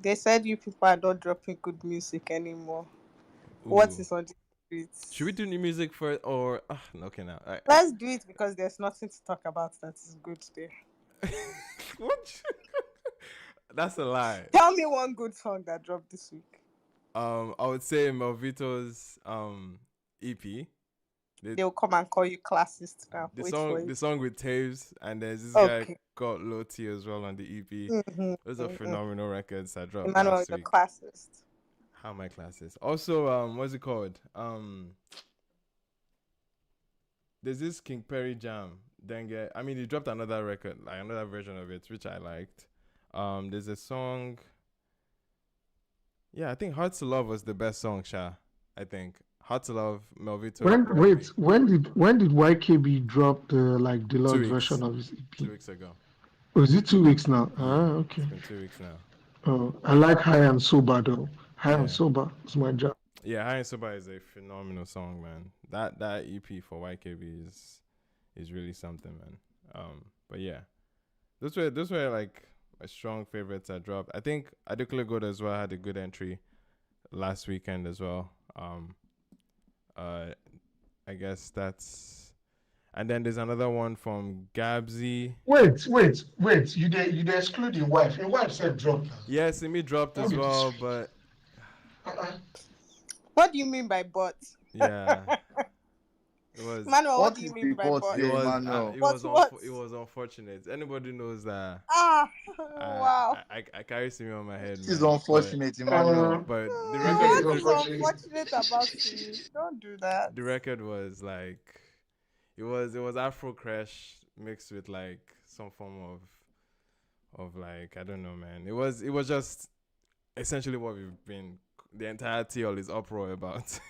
They said you people are not dropping good music anymore. What Ooh. is on the Should we streets? do new music for or okay now? Let's do it because there's nothing to talk about that is good there. What? That's a lie. Tell me one good song that dropped this week. I would say Melvito's EP. The, They'll come and call you classist now. the Wait for song it. the song with Taves and there's this guy Okay. called Low T as well on the EP. Mm-hmm, Those are mm-hmm. phenomenal records that dropped Emmanuel, last the week. classist. How my classes. Also, what's it called? There's this King Perry jam. I mean, he dropped another record, like another version of it, which I liked. There's a song. Yeah, I think "Hard to Love" was the best song, Sha. I think "Hard to Love" Melvito When EP. wait, when did YKB drop the like Two deluxe weeks. version of his EP? 2 weeks ago. Was it 2 weeks now? Yeah, Ah, it's okay. been 2 weeks now. Oh, I like High and Sober though. High and Yeah, Sober is my job. yeah. High and Sober is a phenomenal song, man. That EP for YKB is really something, man. But yeah, those were like my strong favorites that dropped. I think Adekunle Gold as well had a good entry last weekend as well. Uh, I guess that's, and then there's another one from Gabsy. Wait. You dey exclude your wife. Your wife said drop now. Yeah, Simi dropped Don't as be well, disrespectful. but Uh-uh. What do you mean by but? yeah, it was Manuel, what What do you is mean the by boss but? it here, was Emmanuel? But what? it was unfortunate. Anybody knows that Ah, I wow. I carry Simi on my head, This is man. unfortunate, Emmanuel. But the You think record it's What is unfortunate? unfortunate about me? Don't do that. the record was like it was Afro crash mixed with like some form of like I don't know, man. It was just essentially what we've been the entirety of this uproar about.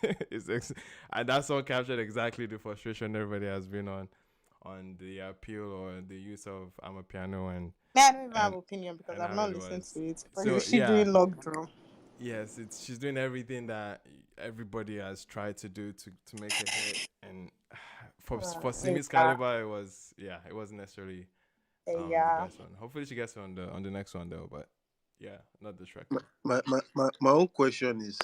And that song captured exactly the frustration everybody has been on the appeal or the use of Amapiano Me, I don't even have and opinion because and I've how not it listened was. to it. But So is she yeah, doing Logdrum? yes, she's doing everything that everybody has tried to do to make a hit, and for Simi's Yeah. caliber, it wasn't necessarily the Yeah. best one. Hopefully, she gets it on the next one though. But yeah, not this My, record. my own question is,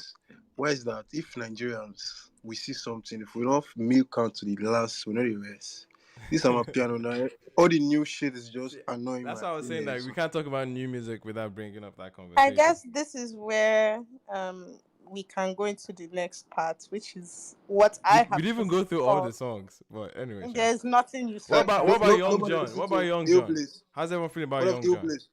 why is that if Nigerians we see something, if we don't milk count to the last, we know the rest. This is my piano now. All the new shit is just See, annoying that's my why I was saying like ears. we can't talk about new music without bringing up that I conversation. guess this is where we can go into the next part, which is what I We have didn't even go through all the songs, but anyway, sure. There's nothing you What said about that. what about Young Nobody John? listen What about to Young Ill John? Bliss. How's everyone feeling about What of Young Ill John? Bliss?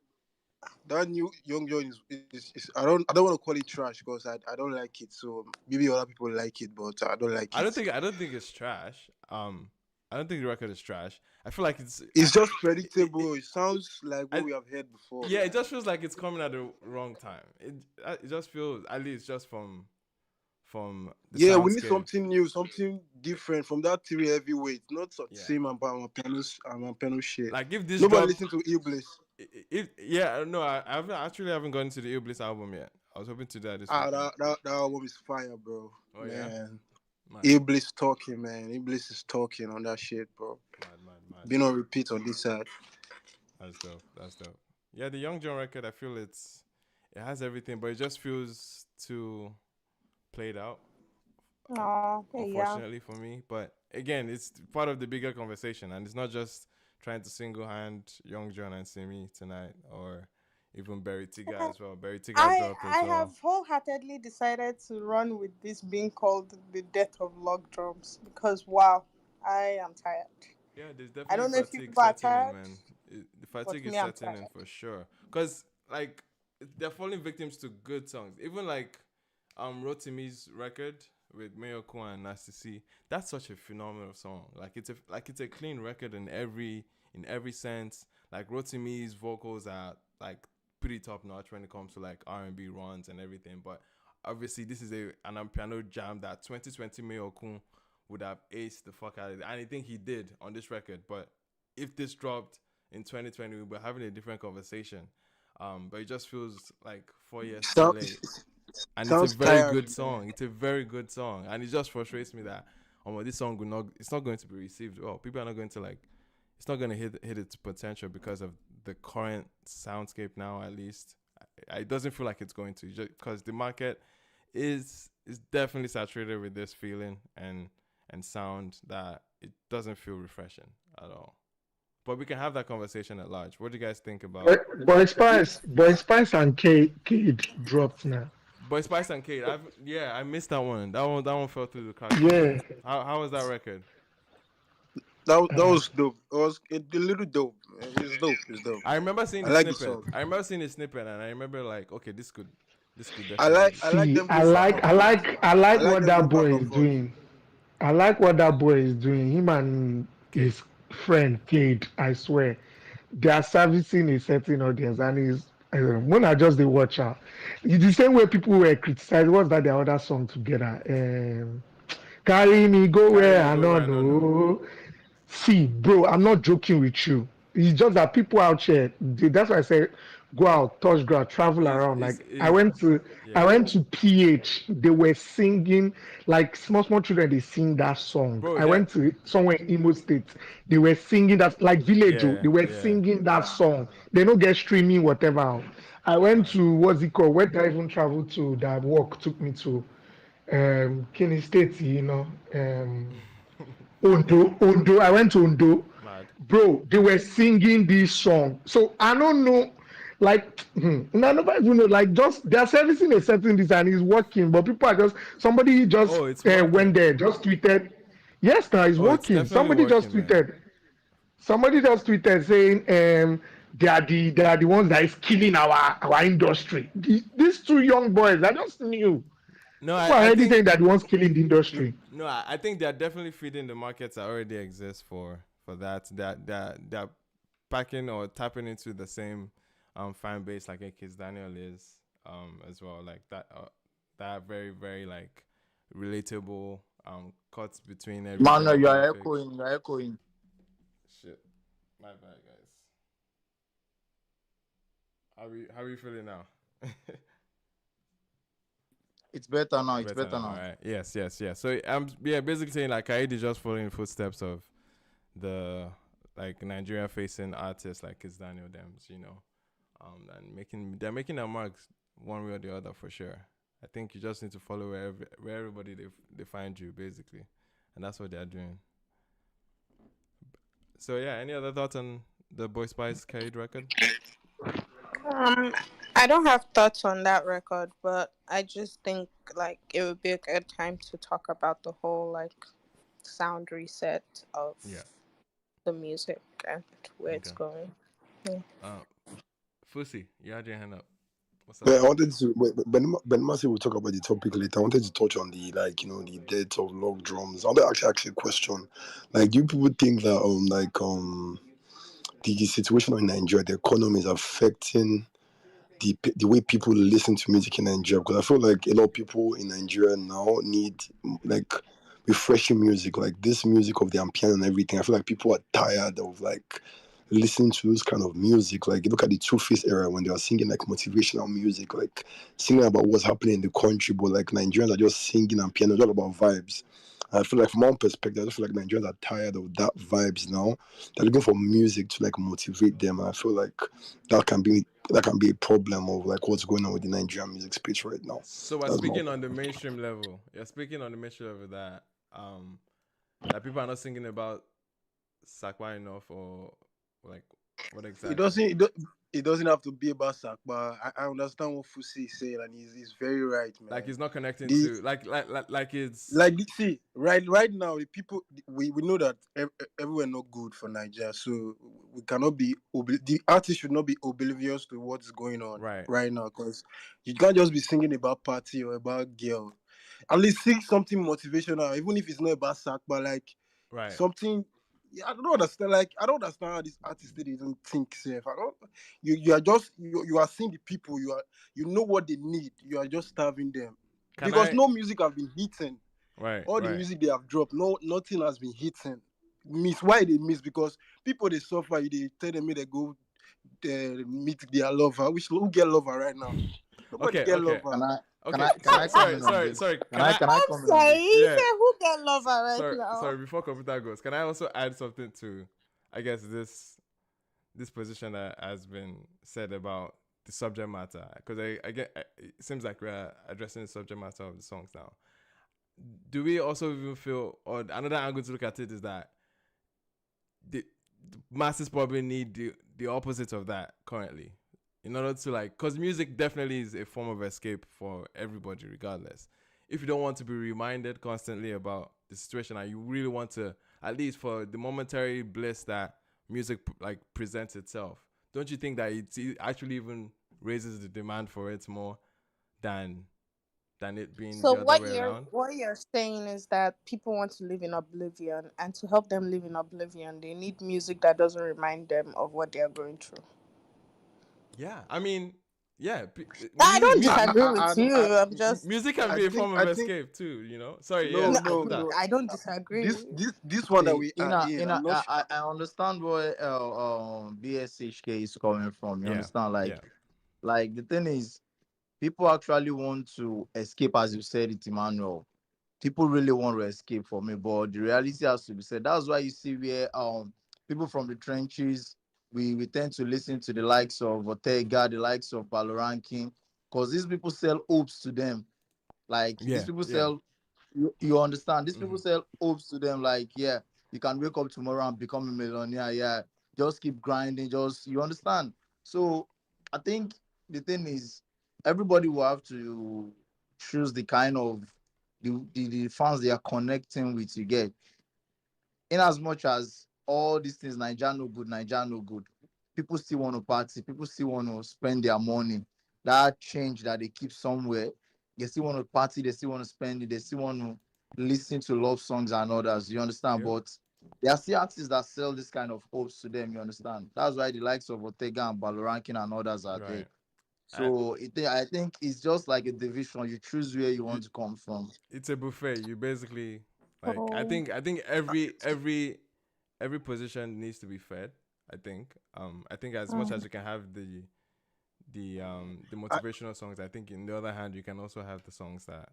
That new Young John is I don't want to call it trash because I don't like it. So maybe other people like it, but I don't like it. I don't think it's trash. I don't think the record is trash. I feel like It's just predictable. It sounds like what I, we have heard before. yeah, it just feels like it's coming at the wrong time. It just feels, at least just from the Yeah, we need soundscape. something new, something different from that three heavyweight. Not the Yeah, same about my piano shit. like if this Nobody dropped, listen to Ill Bliss. if yeah, no, I haven't gotten to the Iblis album yet. I was hoping to do that this Ah, weekend. that album is fire, bro. Oh yeah, Man. mad, Iblis talking, man. Iblis is talking on that shit, bro. mad. Been on repeat on this side. That's dope. That's dope. Yeah, the Young John record, I feel it has everything, but it just feels too played out. Oh, yeah. Unfortunately for me, but again, it's part of the bigger conversation, and it's not just trying to single hand Young John and Simi tonight, or even Barry Tiga as well. Barry Tiga dropped as I well. have wholeheartedly decided to run with this being called the death of Logdrums because wow, I am tired. Yeah, there's I don't definitely know if you fatigue people are setting in, tired, man. The but fatigue is me, I'm setting in tired. for sure. Cause like they're falling victims to good songs. Even like Rotimi's record with Mayoko and Nasty C. That's such a phenomenal song. It's a clean record in every sense. Like Rotimi's vocals are like pretty top notch when it comes to like R&B runs and everything. But obviously this is an piano jam that 2020 Mayoko would have aced the fuck out of it. And I think he did on this record. But if this dropped in 2020, we'd be having a different conversation. But it just feels like 4 years too late. And it's a Sounds very tiring, good man. song. It's a very good song. And it just frustrates me that this song it's not going to be received well. People are not going to like, it's not going to hit its potential because of the current soundscape now, at least. It doesn't feel like it's going to, just because the market is definitely saturated with this feeling and sound that it doesn't feel refreshing at all. But we can have that conversation at large. What do you guys think about Boy Spice and Cade dropped now. Boy Spice and Kate? I missed that one. That one fell through the cracks for me. Yeah. How was that record? That was dope. It was a little dope. It's dope. It's dope. I remember seeing I the like the snippet. song. I remember seeing the snippet, and I remember like, okay, this could I definitely. like See, them doing back and forth. I like I like what them that doing back boy and is forth. doing. I like what that boy is doing. Him and Okay. his friend Cade, I swear, they are servicing a certain audience, and is when I just the watch out. It's the same way people were criticized. What's that their other song together? Carry me go Carry where me I go where don't I don't know. know. See, bro, I'm not joking with you. It's just that people out here, that's why I say go out, touch ground, travel around. Like I Yeah, went to PH, they were singing like small children, they sing that song. bro. I That went to somewhere in Imo State, they were singing that like Village, yeah they were yeah. singing that song. They don't get streaming, whatever. I went Right. to what's it called? Where did I even travel to that walk took me to Kenny State, Ondo. I went to Ondo, Mad. bro. They were singing this song. So I don't know, like, I never even know. Like, just they're servicing a certain design is working, but people are just somebody just Oh, it's went working. there, just tweeted. Yes, now it's Oh, it's working. definitely Somebody just working, man. tweeted. Somebody just tweeted saying, they are the ones that is killing our industry. These two young boys, I just knew. No, People are I already think saying that the ones killing the industry. no, I think they're definitely feeding the markets that already exist for that. That packing or tapping into the same fan base like a Kids Daniel is as well. Like that very very like relatable cuts between every Manuel, you are demographic. echoing. You are echoing. Shit, my bad, guys. How are we feeling now? It's better now. It's Better better now, now. right? Yes. So I'm basically saying like Kaid is just following the footsteps of the like Nigeria facing artists like Kids Daniel Dems, and they're making their marks one way or the other for sure. I think you just need to follow where everybody they find you basically, and that's what they're doing. So yeah, any other thoughts on the Boy Spice Kaid record? I don't have thoughts on that record, but I just think like it would be a good time to talk about the whole like sound reset of Yeah. the music and where it's Okay. going. Yeah. Fusi, you had your hand up. What's up? But I wanted to, Ben Massey will talk about the topic later. I wanted to touch on the the death of Logdrums. I wanted to actually ask you a question. Like, do people think that the situation in Nigeria, the economy is affecting the way people listen to music in Nigeria? Because I feel like a lot of people in Nigeria now need like refreshing music, like this music of the piano and everything. I feel like people are tired of like listening to this kind of music. Like, you look at the Two-Face era when they were singing like motivational music, like singing about what's happening in the country, but like Nigerians are just singing and piano. It's all about vibes. I feel like from my own perspective, I just feel like Nigerians are tired of that vibes now. They're looking for music to like motivate them. And I feel like that can be a problem of like what's going on with the Nigerian music space right now. So we're That's speaking on the mainstream level. You're speaking on the mainstream level that people are not singing about Sakwa enough, or like what exactly? It doesn't have to be about Sak, but I understand what Fusi is saying, and he's very right, man. Like it's not connecting The to like it's like see right now the people we know that everywhere not good for Nigeria, so we cannot be the artist should not be oblivious to what's going on right now, because you can't just be singing about party or about girl. At least sing something motivational, even if it's not about Sak, but like right. something. Yeah, I don't understand. Like, I don't understand how these artists they don't think safe. I don't. You are just you are seeing the people. You know what they need. You are just starving them because no music have been hitting. Right. All the music they have dropped, nothing has been hitting. Miss why they miss, because people they suffer. They tell them they go meet their lover. Who get lover right now? Nobody get Okay. lover. Can I comment on this? Sorry. Can I comment on Sorry, this? he said who get lover right now? Sorry. Before computer goes, can I also add something to, I guess this position that has been said about the subject matter, because I get it seems like we're addressing the subject matter of the songs now. Do we also even feel, or another angle to look at it is that the masses probably need the opposite of that currently, in order to like, because music definitely is a form of escape for everybody, regardless. If you don't want to be reminded constantly about the situation, and you really want to, at least for the momentary bliss that music like presents itself, don't you think that it actually even raises the demand for it more than it being So the other way around? what you're saying is that people want to live in oblivion, and to help them live in oblivion, they need music that doesn't remind them of what they are going through. Yeah, I mean, yeah, I don't music, disagree with you. I'm just music can I be a think form I of think escape too, you know. Sorry, no, yeah, no, no, that. no. I don't disagree. This one that Okay, we are in, I'm not sure. I understand where BSHK is coming from. You Yeah, understand? yeah, Like the thing is, people actually want to escape, as you said it, Emmanuel. People really want to escape from it, but the reality has to be said. That's why you see where people from the trenches, we tend to listen to the likes of Ortega, the likes of Baloranking, because these people sell hopes to them. Like these yeah, people yeah. sell, you understand? These people Mm-hmm. sell hopes to them. Like, yeah, you can wake up tomorrow and become a millionaire. Yeah, just keep grinding. Just, you understand? So I think the thing is, everybody will have to choose the kind of the fans they are connecting with. You get, in as much as all these things, Nigeria no good, Nigeria no good, people still want to party, people still want to spend their money. That change that they keep somewhere, they still want to party, they still want to spend it, they still want to listen to love songs and others. You understand? Yep. But there are still artists that sell this kind of hopes to them. You understand? That's why the likes of Ortega and Baloranking and others are there. Right. So I think it's just like a division. You choose where you You, want to come from. it's a buffet. You basically like. I Oh. think every position needs to be fed. I think as much as you can have the I, motivational songs, I think in the other hand you can also have the songs that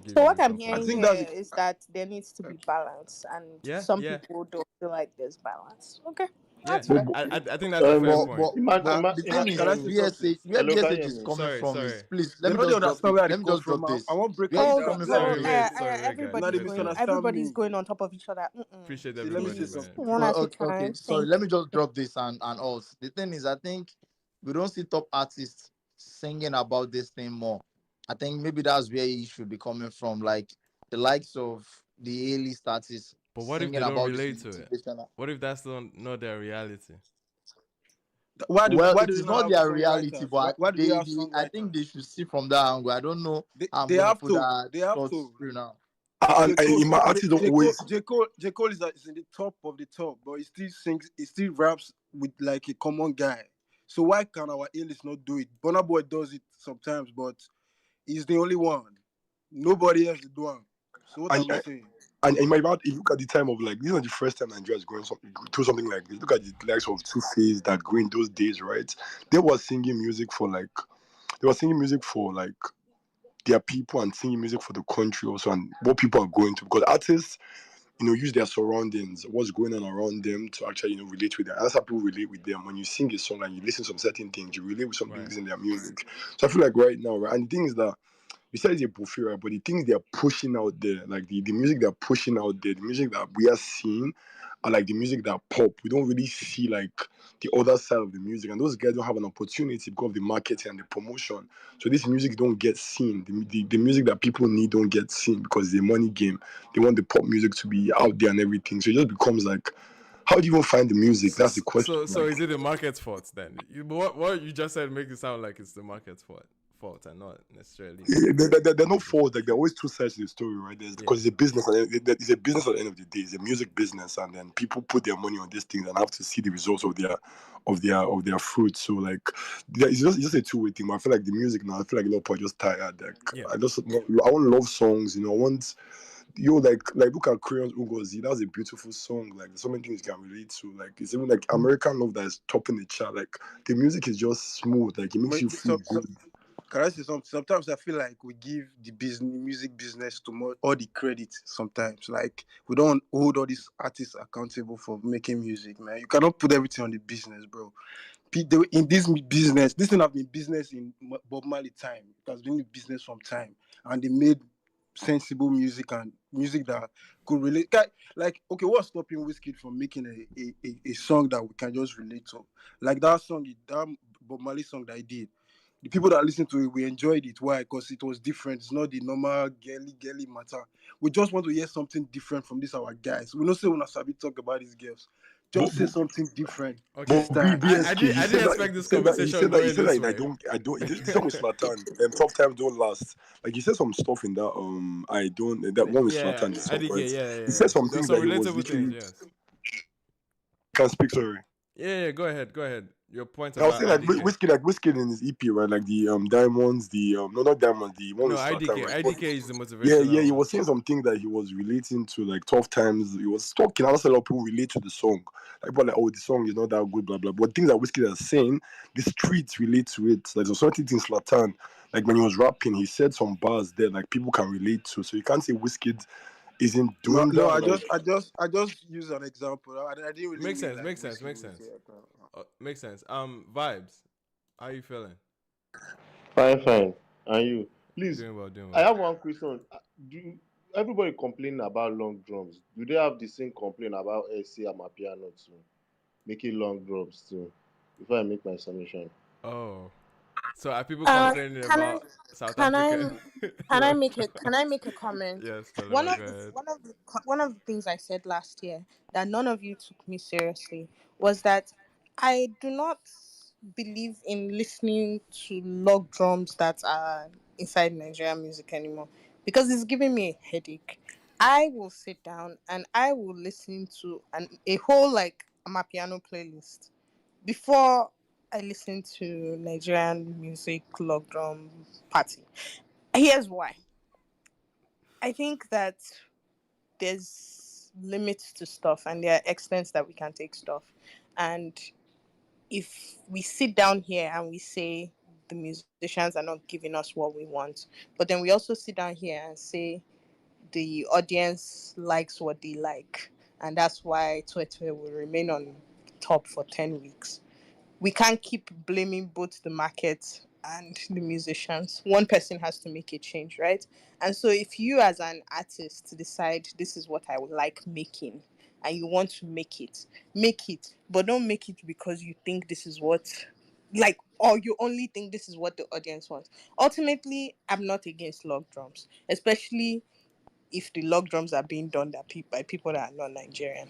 give So you what the I'm I substance. hearing think that's here it. is that there needs to be balance, and Yeah, some yeah, people don't feel like there's balance. Okay, yeah. that's No, fair. but, I think that's a fair point. The thing Can I is, say something? where hello, can you BSH hear is me? coming Sorry, from is, sorry. please They don't understand where they let me come just from. drop I this. won't break Where am he's down. coming See, let me from Sorry, tell you is, Ray. this. Sorry, Ray, guys. Now they Ray, sorry. misunderstand Everybody's me. going on top of each other. Appreciate See, let me say everybody, man. something. One at a okay, time. sorry, Thank let me just drop this and us. The thing is, I think we don't see top artists singing about this thing more. I think maybe that's where he should be coming from, like the likes of the A-list artists But what if singing they don't about this relate to it? motivational. What if that's not their reality? Well, Why it do they is not not have their reality, songwriters? but Why do they have I think they songwriters? should see from that angle. I don't know how I'm They gonna have put to. that They have short to. through now. And in my artists don't always. J. Cole is in the top of the top, but he still sings, he still raps with like a common guy. So why can our A-list not do it? Burna Boy does it sometimes, but he's the only one. Nobody else is doing. So what And, am I saying? and in my mouth, if you look at the time of like, this is not the first time Nigeria is going through something like this. Look at the likes of Two Face that grew in those days, right? They were singing music for like, they were singing music for like their people and singing music for the country also, and what people are going to, because artists, use their surroundings, what's going on around them to actually, relate with them. And that's how people relate with them. When you sing a song and you listen to some certain things, you relate with some Right. things in their music. So I feel like right now, right, and the thing is that besides a buffet, right, but the things they're pushing out there, like the music they're pushing out there, the music that we are seeing, are like the music that pop. We don't really see like the other side of the music, and those guys don't have an opportunity because of the marketing and the promotion. So this music don't get seen. The music that people need don't get seen because it's a money game. They want the pop music to be out there and everything. So it just becomes like, how do you even find the music? That's the question. So is it the market's fault then? What you just said makes it sound like it's the market's fault and not necessarily. There are no faults. Like there are always two sides to the story, right? Because it's a business, and it's a business at the end of the day. It's a music business, and then people put their money on these things and have to see the results of their fruit. So like, it's just a two-way thing. But I feel like the music now, I feel like a lot of people are just tired. Like Yeah. I want love songs. I want. Like look at Crayons Ugozi. That's a beautiful song. Like there's so many things you can relate to. Like it's even like American Love that is topping the chart. Like the music is just smooth. Like it makes you feel good. Can I say something? Sometimes I feel like we give the music business too much, all the credit. Sometimes, like we don't hold all these artists accountable for making music, man. You cannot put everything on the business, bro. in this business. This thing have been business in Bob Marley time. It has been business from time, and they made sensible music and music that could relate. Like, okay, what's stopping Wizkid from making a song that we can just relate to? Like that song, that Bob Marley song that he did. The people that listened to it, we enjoyed it. Why? Because it was different. It's not the normal girly matter. We just want to hear something different from this our guys. We don't say when Sabi talk about these girls. Just say something different Okay, this time. I BSK, he didn't said that expect he this said that he conversation said that he going said that this and way. I don't this song with Slatan tough times don't last. Like he said some stuff in that I don't that one with Yeah, Slatan the song, IDK, right? yeah, He said some there's things some that he was relatable things, literally yes. can speak, sorry. Yeah, go ahead. Your point I was about saying like IDK. Whiskey in his EP, right? Like the diamonds, the no, not diamonds, the one No, with Slatan, IDK. right? IDK is the Yeah, motivational he one. was saying something that he was relating to like tough times. He was talking. I know a lot of people relate to the song. Like, but like, oh, the song is not that good, blah blah. But things that Whiskey is saying, the streets relate to it. Like there's certain things Slatan, like when he was rapping, he said some bars there like people can relate to. So you can't say Whiskey isn't No, doing no, that. Like, I just use an example. I didn't really Makes mean sense, like makes sense, whiskey. makes sense. Makes sense. Vibes. How you feeling? Fine. And you? Please, Doing well, doing I well. have one question. Do everybody complain about long drums? Do they have the same complaint about SC Amapiano too? Making long drums too? Before I make my submission. Oh, so are people Uh, complaining can I about South can I Africa? can I Lord. make a comment? Yes, Toledo, go ahead. One of the things I said last year that none of you took me seriously was that I do not believe in listening to log drums that are inside Nigerian music anymore because it's giving me a headache. I will sit down and I will listen to a whole like Amapiano playlist before I listen to Nigerian music log drum party. Here's why. I think that there's limits to stuff and there are extents that we can take stuff. And if we sit down here and we say the musicians are not giving us what we want, but then we also sit down here and say the audience likes what they like, and that's why Twitter will remain on top for 10 weeks. We can't keep blaming both the market and the musicians. One person has to make a change, right? And so if you as an artist decide this is what I would like making and you want to make it, but don't make it because you think this is what like or you only think this is what the audience wants. Ultimately, I'm not against log drums, especially if the log drums are being done by people that are not Nigerian.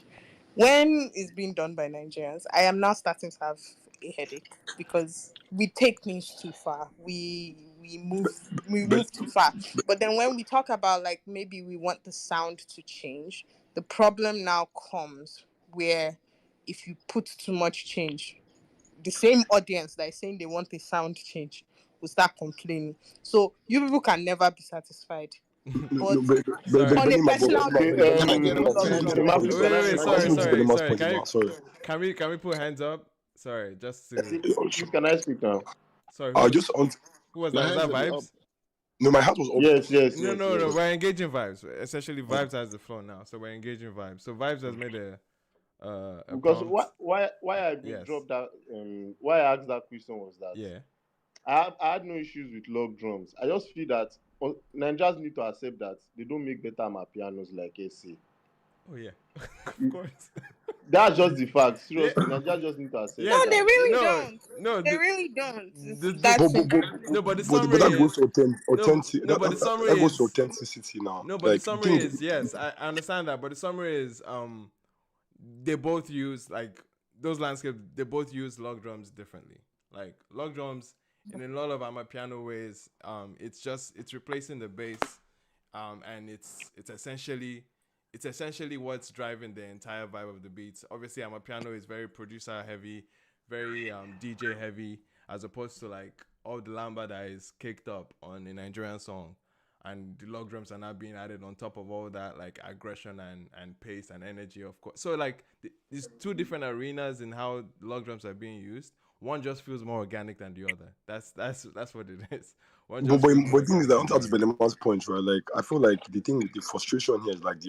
When it's being done by Nigerians, I am now starting to have a headache because we take things too far. We but move too far. But then when we talk about like maybe we want the sound to change, the problem now comes where if you put too much change, the same audience that is saying they want a sound change will start complaining. So you people can never be satisfied. But Sorry. on a Benima, personal Okay, level, I Benima, don't love to drum. your Benima, point. please Wait, can I I just speak moved to now? Benima's sorry. point now. Sorry. Can we put hands up? Sorry, just to Please can I speak now? sorry. I just on. Who was that? My Was that hands will be up. Vibes? No, my heart was up. No. We're engaging Vibes. Essentially, Vibes has the floor now, so we're engaging Vibes. So Vibes has made a Because prompt. why I been Yes. dropped that why I asked that question was that Yeah. I had no issues with log drums. I just feel that Nigerians need to accept that they don't make better pianos like SC. Oh yeah. Of course. That's just the fact. Yeah. Seriously, Nigerians just need to Yeah. accept No, they that. really No. don't. No. They really don't. The That's But, but, simple. but, no, but the but summary that goes is to authentic. no, but the summary That goes to is authenticity now. no, but the Like the summary thing, is yes, I understand that, but the summary is they both use like those landscapes. They both use log drums differently. Like log drums in a lot of piano ways, it's replacing the bass, and it's essentially what's driving the entire vibe of the beats. Obviously, piano is very producer heavy, very DJ heavy, as opposed to like all the lamba that is kicked up on a Nigerian song, and the log drums are now being added on top of all that like aggression and pace and energy, of course. So like these two different arenas in how log drums are being used. One just feels more organic than the other. That's what it is. One But, just but, wait but for the thing is that, on top of everything. Belema's point, right? Like, I feel like the frustration here is like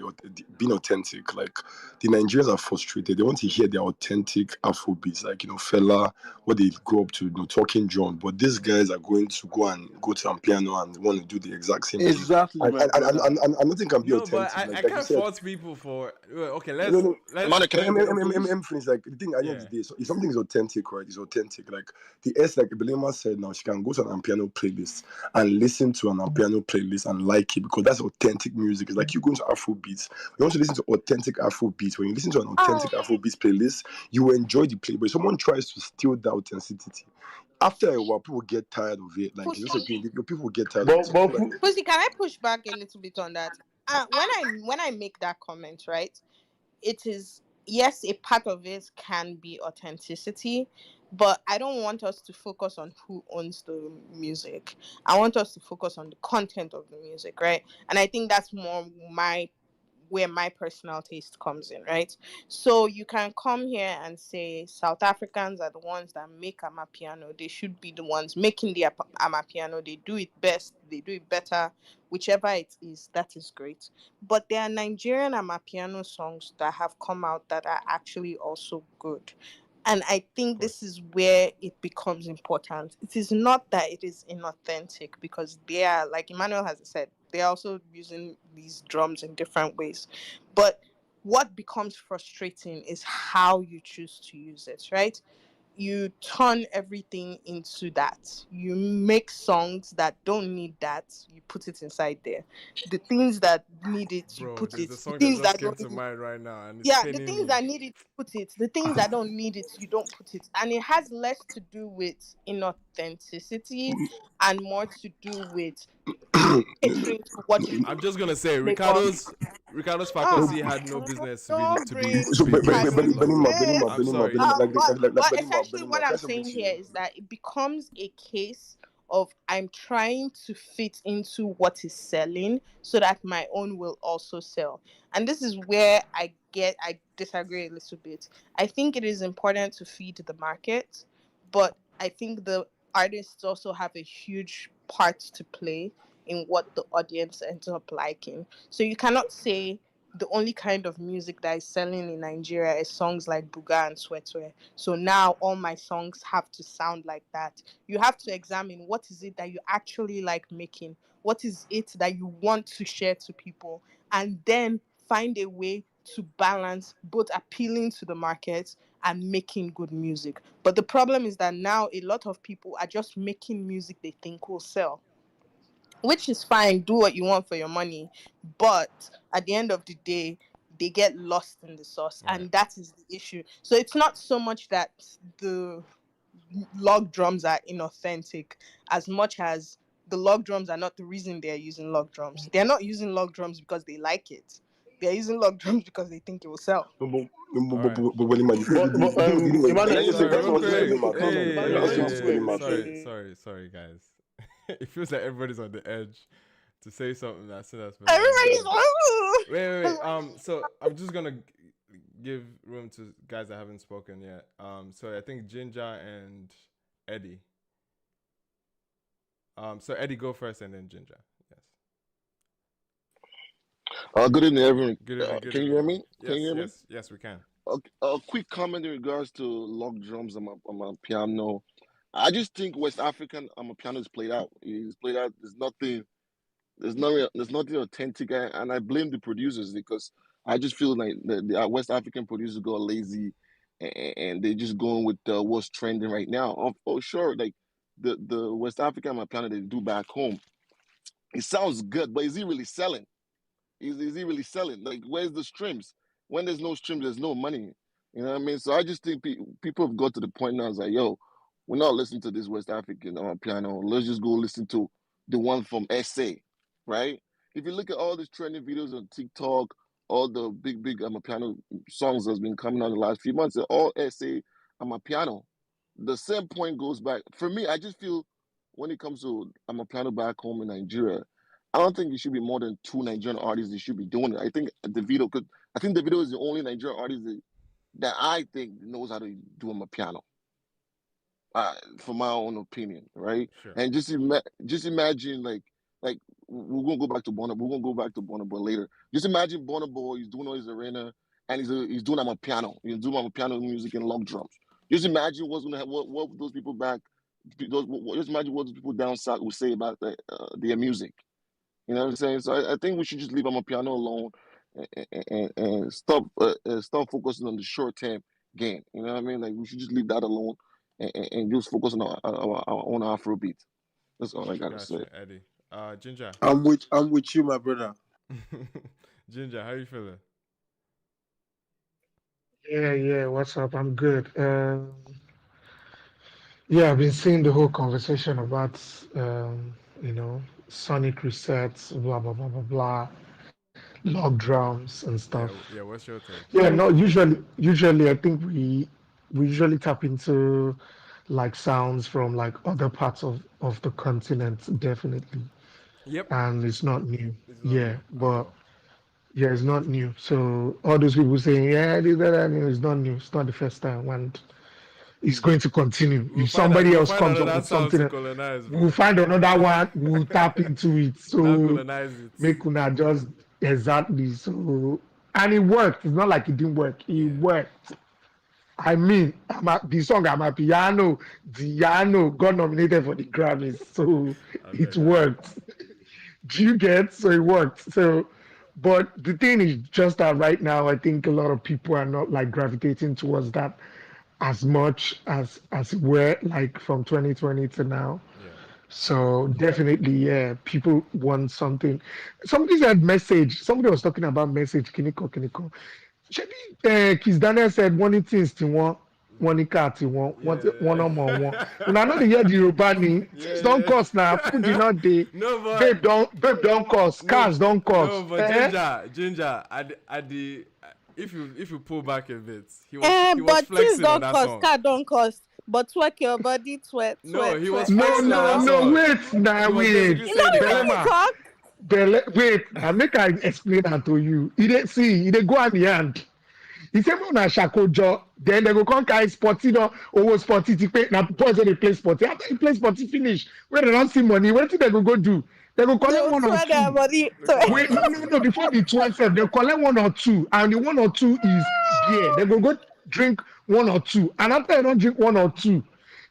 being authentic. Like, the Nigerians are frustrated. They want to hear their authentic Afro beats, like, fella, what they grew up to, talking drum. But these guys are going to go to piano and want to do the exact same thing. Exactly, And, my and, and, brother. and, and, and nothing can be No, but authentic. I Like you can't said, fault people for. Well, okay, no, let's no. let's Emmanuel, can I let. get in, please? Finish. Like the thing at the end Yeah, of the day, so if something is authentic, right, it's authentic. Like the S, like Belema said, now she can go to an piano playlist and listen to an piano playlist and like it because that's authentic music. It's like you going to Afro beats. You want to listen to authentic Afro beats. When you listen to an Oh, authentic Afro beats playlist, you will enjoy the play. But if someone tries to steal that authenticity, after a while, people get tired of it. Like it's just a Pussy. thing. People get tired of it. But So I but feel like Pussy, can I push back a little bit on that? When I make that comment, right? It is, yes, a part of it can be authenticity, but I don't want us to focus on who owns the music. I want us to focus on the content of the music, right? And I think that's more my where my personal taste comes in, right? So you can come here and say South Africans are the ones that make amapiano. They should be the ones making the amapiano. They do it best. They do it better. Whichever it is, that is great. But there are Nigerian amapiano songs that have come out that are actually also good. And I of think this course, is where it becomes important. It is not that it is inauthentic because they are, like Emmanuel has said, they're also using these drums in different ways. But what becomes frustrating is how you choose to use it, right? You turn everything into that. You make songs that don't need that, you put it inside there. The things that need it, you bro. put There's a it. The song that things just that came don't to need, mind right now, and it's yeah, the paining things me. that need it, put it. The things that don't need it, you don't put it. And it has less to do with inauthenticity and more to do with catering to what you I'm just gonna say Lagos. Ricardo's Ah, faculty had no business don't to bring so. be based Ricardo on into love drums. this. I'm sorry. But essentially, what Can I I'm say something saying to here you? is that it becomes a case of I'm trying to fit into what is selling so that my own will also sell. And this is where I disagree a little bit. I think it is important to feed the market, but I think the artists also have a huge part to play in what the audience ends up liking. So you cannot say the only kind of music that is selling in Nigeria is songs like Buga and Sweatwear. So now all my songs have to sound like that. You have to examine what is it that you actually like making, what is it that you want to share to people, and then find a way to balance both appealing to the market and making good music. But the problem is that now a lot of people are just making music they think will sell, which is fine. Do what you want for your money, but at the end of the day, they get lost in the sauce, Right. and that is the issue. So it's not so much that the log drums are inauthentic as much as the log drums are not the reason they're using log drums. They're not using log drums because they like it. They're using log drums because they think it will sell. No, All right. Belima, Emmanuel, can I just say, Sorry, when can I real you just say when to quick. you Belima, say please? Emmanuel, Can I when say you this to say Hey, Belima, please? say sorry, guys. It feels like everybody's on the edge to say something as soon as Belema Everybody's says. Wait. So I'm just gonna give room to guys that haven't spoken yet. So I think Ginger and Eddie. So Eddie, go first, and then Ginger. Yes. Good evening, everyone. Good evening. Good Can you evening, hear bro. me? Can you Yes, hear me? yes, yes. We can. A quick comment in regards to log drums on my piano. I just think West African piano is played out. It's played out. There's nothing authentic, and I blame the producers because I just feel like the West African producers got lazy, and they're just going with what's trending right now. Oh, sure, like the West African piano they do back home, it sounds good, but is he really selling? Is he really selling? Like, where's the streams? When there's no streams, there's no money. You know what I mean? So I just think people have got to the point now. It's like, yo, we're not listening to this West African piano. Let's just go listen to the one from SA, right? If you look at all these trending videos on TikTok, all the big piano songs that's been coming out in the last few months, they're all SA piano. The same point goes back. For me, I just feel when it comes to piano back home in Nigeria, I don't think it should be more than two Nigerian artists that should be doing it. I think Davido could. I think Davido is the only Nigerian artist that I think knows how to do a piano. for my own opinion, right? Sure. And just imagine like we're gonna go back to Burna. We're gonna go back to Burna Boy later. Just imagine Burna Boy. He's doing all his arena and he's doing a piano. He's doing piano music and log drums. Just imagine what's gonna what those people back. Just imagine what those people down south would say about their music. You know what I'm saying? So I think we should just leave piano alone and stop focusing on the short term gain. You know what I mean? Like we should just leave that alone and just focus on our own Afrobeat. That's all I gotta say. Gotcha, Eddie. Ginger. I'm with you, my brother. Ginger, how you feeling? Yeah, yeah. What's up? I'm good. Yeah, I've been seeing the whole conversation about, you know, sonic resets, blah blah blah blah blah, log drums and Yeah, stuff. yeah. What's your take? Yeah, no. Usually, I think we usually tap into like sounds from like other parts of the continent, definitely, Yep. and it's not new. It's not Yeah, new at but all. yeah, it's not new. So all those people saying, yeah, this, that, new, it's not new. It's not the first time, and it's going to continue. We'll If find out. somebody We'll else find comes up another with sound to something, colonize, we'll bro. find another one. We'll tap into it. Now So colonize it. make una just exactly. So and it worked. It's not like it didn't work. It Yeah, worked. I mean, the song "I'm a Piano," Diano got nominated for the Grammys, so I it beg, I beg. worked. Do you get? So it worked. So, but the thing is just that right now, I think a lot of people are not like gravitating towards that as much as it were like from 2020 to now. Yeah. So definitely, yeah, people want something. Somebody said message. Somebody was talking about message. Kiniko, Kiniko. Shebi, Kiss Daniel said one things to one cat to one Yeah. on one. When I know the year the Yoruba ni, Yeah, things don't yeah. cost now. Food did not dey. No, but Babe don't cost. no, Cars don't no, cost. but Eh? Ginger, at the if you pull back a bit, he was But things flexing on don't that cost, song. car don't cost. But twerk your body, No, he was No, flexing on no, that no. song. Wait He now, was wait. basically You know saying the you cat. want to Belema, talk? Wait. I make I explain that to you. He dey go hand in hand. He say make una ṣàkójọ, then they go come carry sporty no owó sporty ti pé na boys wey dey play sporty. After you play sporty finish, when they don see money, wetin they go do? They go They collect will one or twerk their two. body. Look at Wait, no, no, no. Before the 12 sef, they collect one or two, and the one or two is beer. They go drink one or two, and after they don't drink one or two,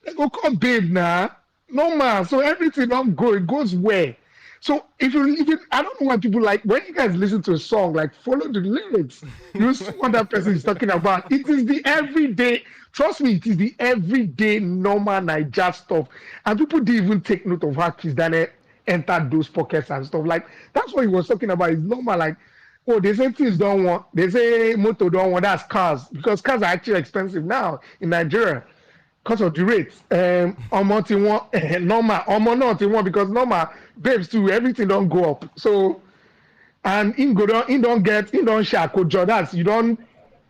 they go call babe now. No man, so everything don't go. It goes where. So if you, I don't know why people like when you guys listen to a song, like follow the lyrics. You see what that person is talking about. It is the everyday. Trust me, it is the everyday normal Naija stuff, and people didn't even take note of how Kiss Daniel entered those pockets and stuff. Like that's what he was talking about. It's normal. Like, oh, they say things don't want. They say motor don't want. That's cars because cars are actually expensive now in Nigeria because of the rates. Omo ti want normal. Omo not ti want because normal babes too. Everything don't go up. So and in don't share kojo. That's you don't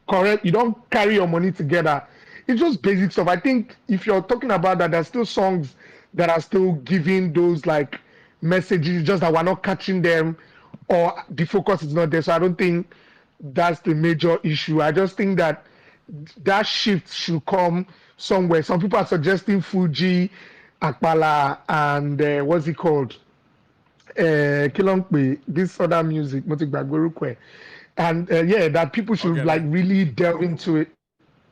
correct. You don't carry your money together. It's just basic stuff. I think if you're talking about that, there's still songs that are still giving those like messages, just that we're not catching them or the focus is not there. So I don't think that's the major issue. I just think that that shift should come somewhere. Some people are suggesting Fuji, Akpala, and what's it called? Kilongbe, this other music, mo ti gbàgbé orúkọ ẹ̀. And yeah, that people should like Ogene. really delve into it.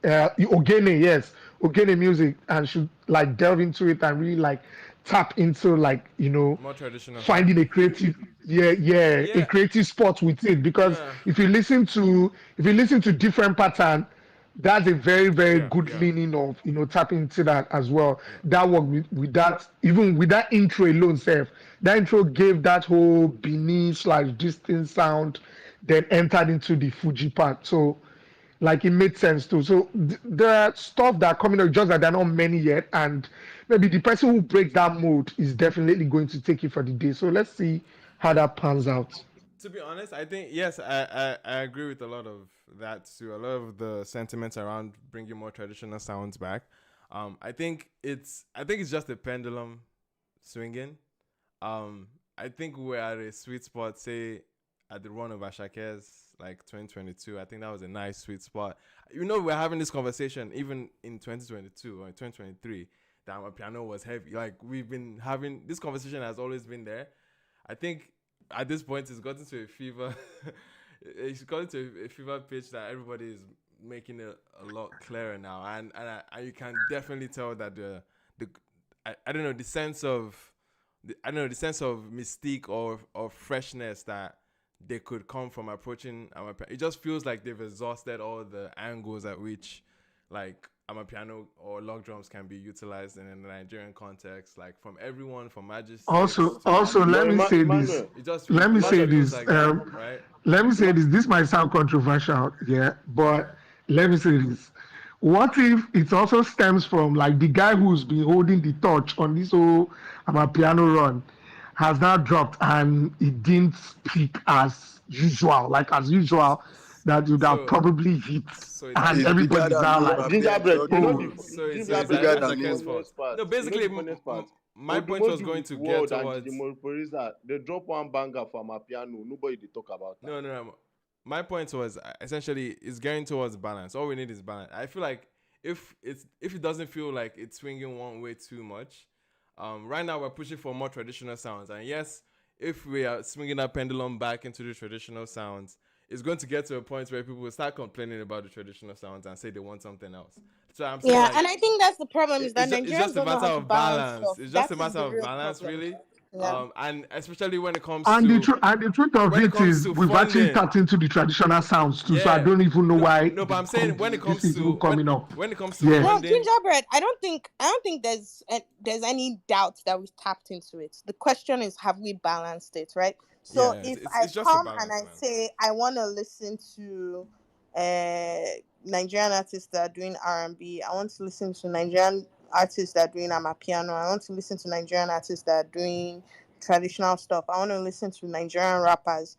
Ogene, yes, Ogene music, and should like delve into it and really like tap into like More traditional finding sounds. a creative, yeah, a Yeah, creative spot with it. Because yeah, if you listen to different pattern, that's a very very yeah, good yeah, leaning of tapping into that as well. yeah. That work with that, even with that intro alone, self, that intro gave that whole Benin/distant sound, then entered into the Fuji part. So like it made sense too. So the stuff that are coming up, just that there are not many yet, and maybe the person who breaks that mold is definitely going to take it for the day. So let's see how that pans out. To be honest, I think yes, I agree with a lot of that too. A lot of the sentiments around bringing more traditional sounds back. I think it's just a pendulum swinging. I think we're at a sweet spot. Say at the run of Ashake's like 2022. I think that was a nice sweet spot. We're having this conversation even in 2022 or in 2023. that my piano was heavy. Like we've been having this conversation has always been there. I think at this point it's gotten to a fever. It's gotten to a fever pitch that everybody is making it a lot clearer now, and you can definitely tell that the I don't know the sense of the sense of mystique or freshness that they could come from approaching it just feels like they've exhausted all the angles at which like piano or log drums can be utilized in a Nigerian context, like from everyone from magistrates Also, to let But me say this. it just Let me it say just Emmanuel, feels this. like that, right? Let me say Emma- this. This might sound controversial, yeah, but let me say this. What if it also stems from like the guy who's been holding the torch on this whole piano run has now dropped and it didn't peak as usual, like as usual, that would have So probably hit, it's and It's bigger everybody's than now those like, African Gingerbread, oh, It's Gingerbread, bigger you know than the Asake's him. fault. funniest part. No, You know basically the funniest part. my point was Odumodu going with to get World and towards Producer, they drop one banger for my piano. Nobody they talk about that. no. My point was essentially it's getting towards balance. All we need is balance. I feel like if it doesn't feel like it's swinging one way too much, right now we're pushing for more traditional sounds. And yes, if we are swinging that pendulum back into the traditional sounds, it's going to get to a point where people will start complaining about the traditional sounds and say they want something else. So I'm saying Yeah, like and I think that's the problem is that it's Nigerians just a don't know matter how to of balance balance. stuff. It's just That a is matter the of real balance, problem. really. Yeah. And especially and the truth of when it it comes is to we've actually funding. tapped into the traditional sounds too. So I Yeah. don't even know No, why no, but I'm saying when it this comes is to even coming up. when it comes to Yeah. No, funding, gingerbread. I don't think there's any doubt that we've tapped into it. The question is, have we balanced it, right? So yeah, if I it's just a come and balance, I man. say I want to listen to Nigerian artists that are doing R&B, I want to listen to Nigerian artists that are doing amapiano, I want to listen to Nigerian artists that are doing traditional stuff, I want to listen to Nigerian rappers.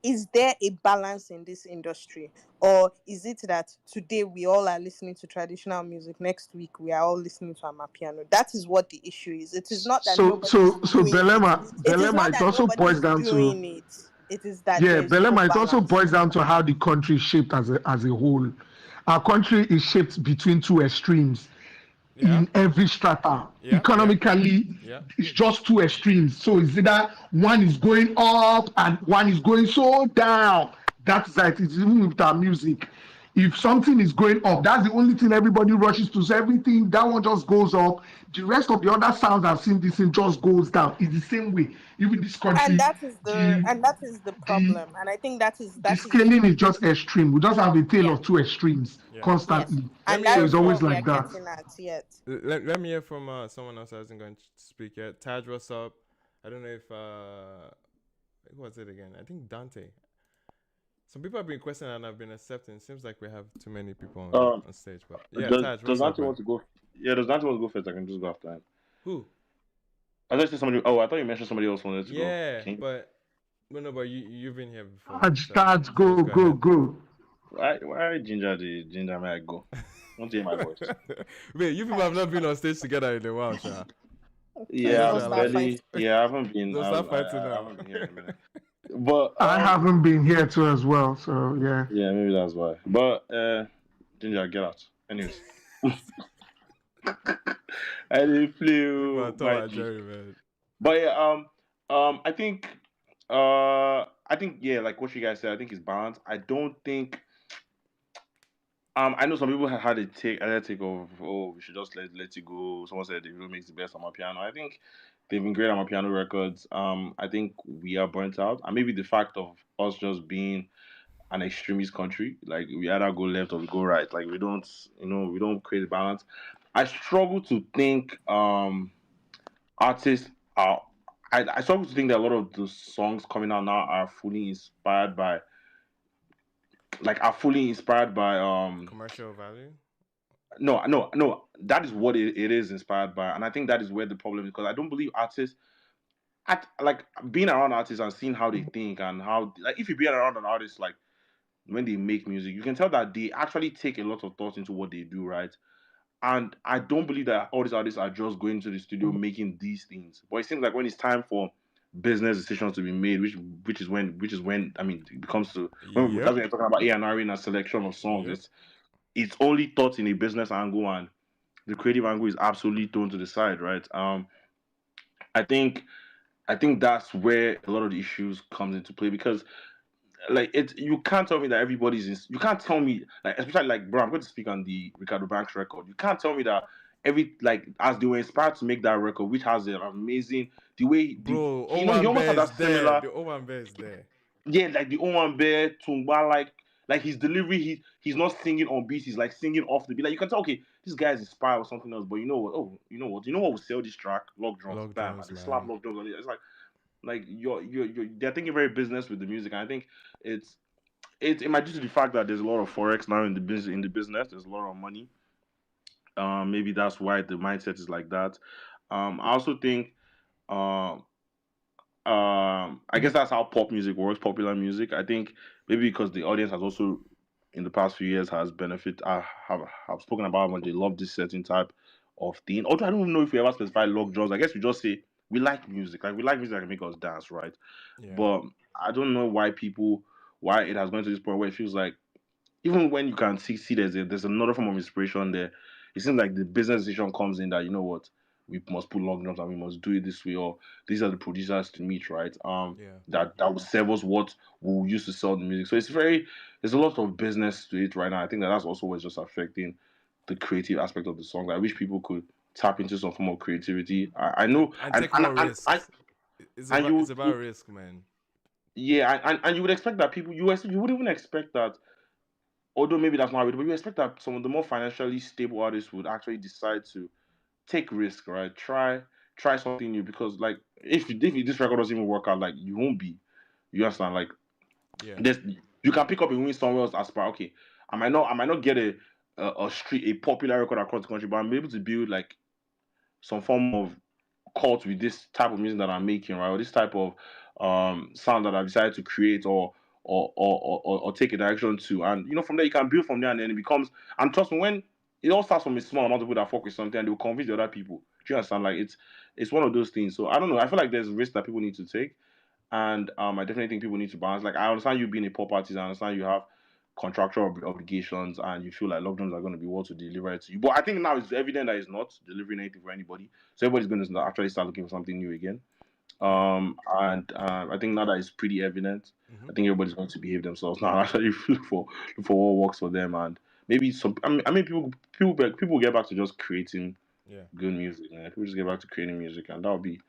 Is there a balance in this industry, or is it that today we all are listening to traditional music, next week we are all listening to amapiano? That is what the issue is. It is not that So nobody's doing it. It is not Belema, it that also boils nobody's down to doing it. It is that yeah, there's no Belema, it also balance. boils down to how the country is shaped as a whole. Our country is shaped between two extremes Yeah, in every strata. yeah, yeah, Economically, yeah. it's just two extremes. So it's either one is going up and one is going so down. That's like it's even with our music. If something is going up, that's the only thing everybody rushes to. So everything that one just goes up. The rest of the other sounds I've seen this thing just goes down. It's the same way. Even this And country, that is the the problem. And I think that is the that is the scaling is just extreme. We just have a tale yeah. of two extremes Yeah. Yes. constantly. Let And me So that hear it's is always what we are like that. getting at yet. let me hear from someone else that hasn't going to speak yet. Taj, what's up? I don't know if who was it again? I think Dante. Some people have been questioning and I've been accepting. Seems like we have too many people Um, on stage, but yeah, does Taj, does what's up, Nancy man? want to go? Yeah, does Nancy want to go first? I can just go after him. Who? I thought you said somebody. Oh, I thought you mentioned somebody else wanted to go. Yeah, Can you- but no, but you've been here before, so Start, just go, go go, ahead. go. Why ginger may I go? Want to hear my voice? Wait, you people have not been on stage together in a while, Sha. Please Yeah, don't I've start fighting. barely. Yeah, I haven't been. Don't start fighting I now. haven't been here in a minute. But I haven't been here too as well. So yeah. yeah, maybe that's why. But ginger, get out. Anyways, I didn't People are flew talking my about G. Jerry, man. But yeah, I think yeah, like what you guys said, I think it's balanced. I don't think I know some people have had a take of, oh, we should just let it go. Someone said the real makes the best on my piano. I think they've been great on my piano records. I think we are burnt out, and maybe the fact of us just being an extremist country, like we either go left or we go right. Like we don't create balance. I struggle to think artists are. I struggle to think that a lot of the songs coming out now are fully inspired by Commercial value. no, that is what it is inspired by, and I think that is where the problem is because I don't believe artists like being around artists and seeing how they think and how like if you be around an artist like when they make music you can tell that they actually take a lot of thought into what they do, right? And I don't believe that all these artists are just going to the studio making these things, but it seems like when it's time for business decisions to be made, which is when I mean it becomes to when that's Yep. when you're talking about A&R and a selection of songs. Yep. It's only thought in a business angle, and the creative angle is absolutely thrown to the side, right? I think I think that's where a lot of the issues comes into play because like it you can't tell me that you can't tell me like especially like bro I'm going to speak on the Ricardo Banks record. You can't tell me that every like as they were inspired to make that record, which has an amazing the way the Bro, he Owan almost Bear had that is there. similar The Owan Bear is there. yeah, like the Owan Bear, Tungba, like his delivery, he's not singing on beat, he's like singing off the beat. Like you can tell, okay, this guy is inspired or something else. But you know what? Oh, you know what will sell this track? Log drums, Log bam, drums, and they slap man. log drums on it. It's like they're thinking very business with the music. And I think it's it might due to the fact that there's a lot of forex now in the business. There's a lot of money. Maybe that's why the mindset is like that. I also think um I guess that's how pop music works, popular music. I think maybe because the audience has also in the past few years has benefit have spoken about when they love this certain type of thing. Although I don't even know if we ever specify log draws. I guess we just say we like music. Like we like music that can make us dance, right? Yeah. But I don't know why it has gone to this point where it feels like even when you can see there's another form of inspiration there, it seems like the business decision comes in that you know what we must put long jumps and we must do it this way or these are the producers to meet right Yeah. that will serve us what we'll use to sell the music. So it's very there's a lot of business to it right now. I think that's also what's just affecting the creative aspect of the song. I wish people could tap into some form of creativity. I know And take more risks. and It's about risk, man. yeah and you would expect that people you would even expect that although maybe that's not how it, but you expect that some of the more financially stable artists would actually decide to take risk, right? Try something new because like if this record doesn't even work out, like you won't be. You understand? Like Yeah. this, you can pick up a win somewhere else as per okay. I might not get a popular record across the country, but I'm able to build like some form of cult with this type of music that I'm making, right? Or this type of sound that I've decided to create or take a direction to. And you know, from there you can build from there and then it becomes and trust me, when it all starts from a small amount of people that fuck with something and they'll convince the other people. Do you understand? Like it's one of those things. So I don't know. I feel like there's risk that people need to take. And I definitely think people need to balance. Like I understand you being a pop artist, I understand you have contractual obligations and you feel like lockdowns are going to be what to deliver it to you. But I think now it's evident that it's not delivering anything for anybody. So everybody's going to actually start looking for something new again. Yeah. And I think now that it's pretty evident, Hmm. I think everybody's going to behave themselves now. And actually look for what works for them, and maybe some. People get back to just creating Yeah. good music. Man. People just get back to creating music, and that'll be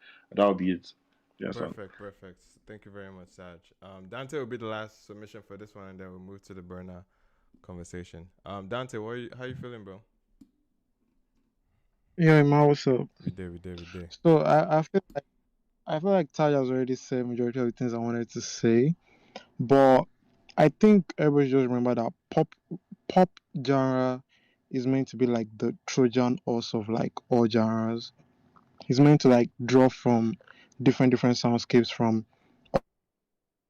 it. Yeah, son. Perfect. Perfect. Thank you very much, Saj. Dante will be the last submission for this one, and then we'll move to the Burner conversation. Dante, how you feeling, bro? Yeah, man, what's up? We did. So I feel like Taj has already said majority of the things I wanted to say, but I think everybody just remember that pop genre is meant to be like the Trojan horse of like all genres. It's meant to like draw from different soundscapes from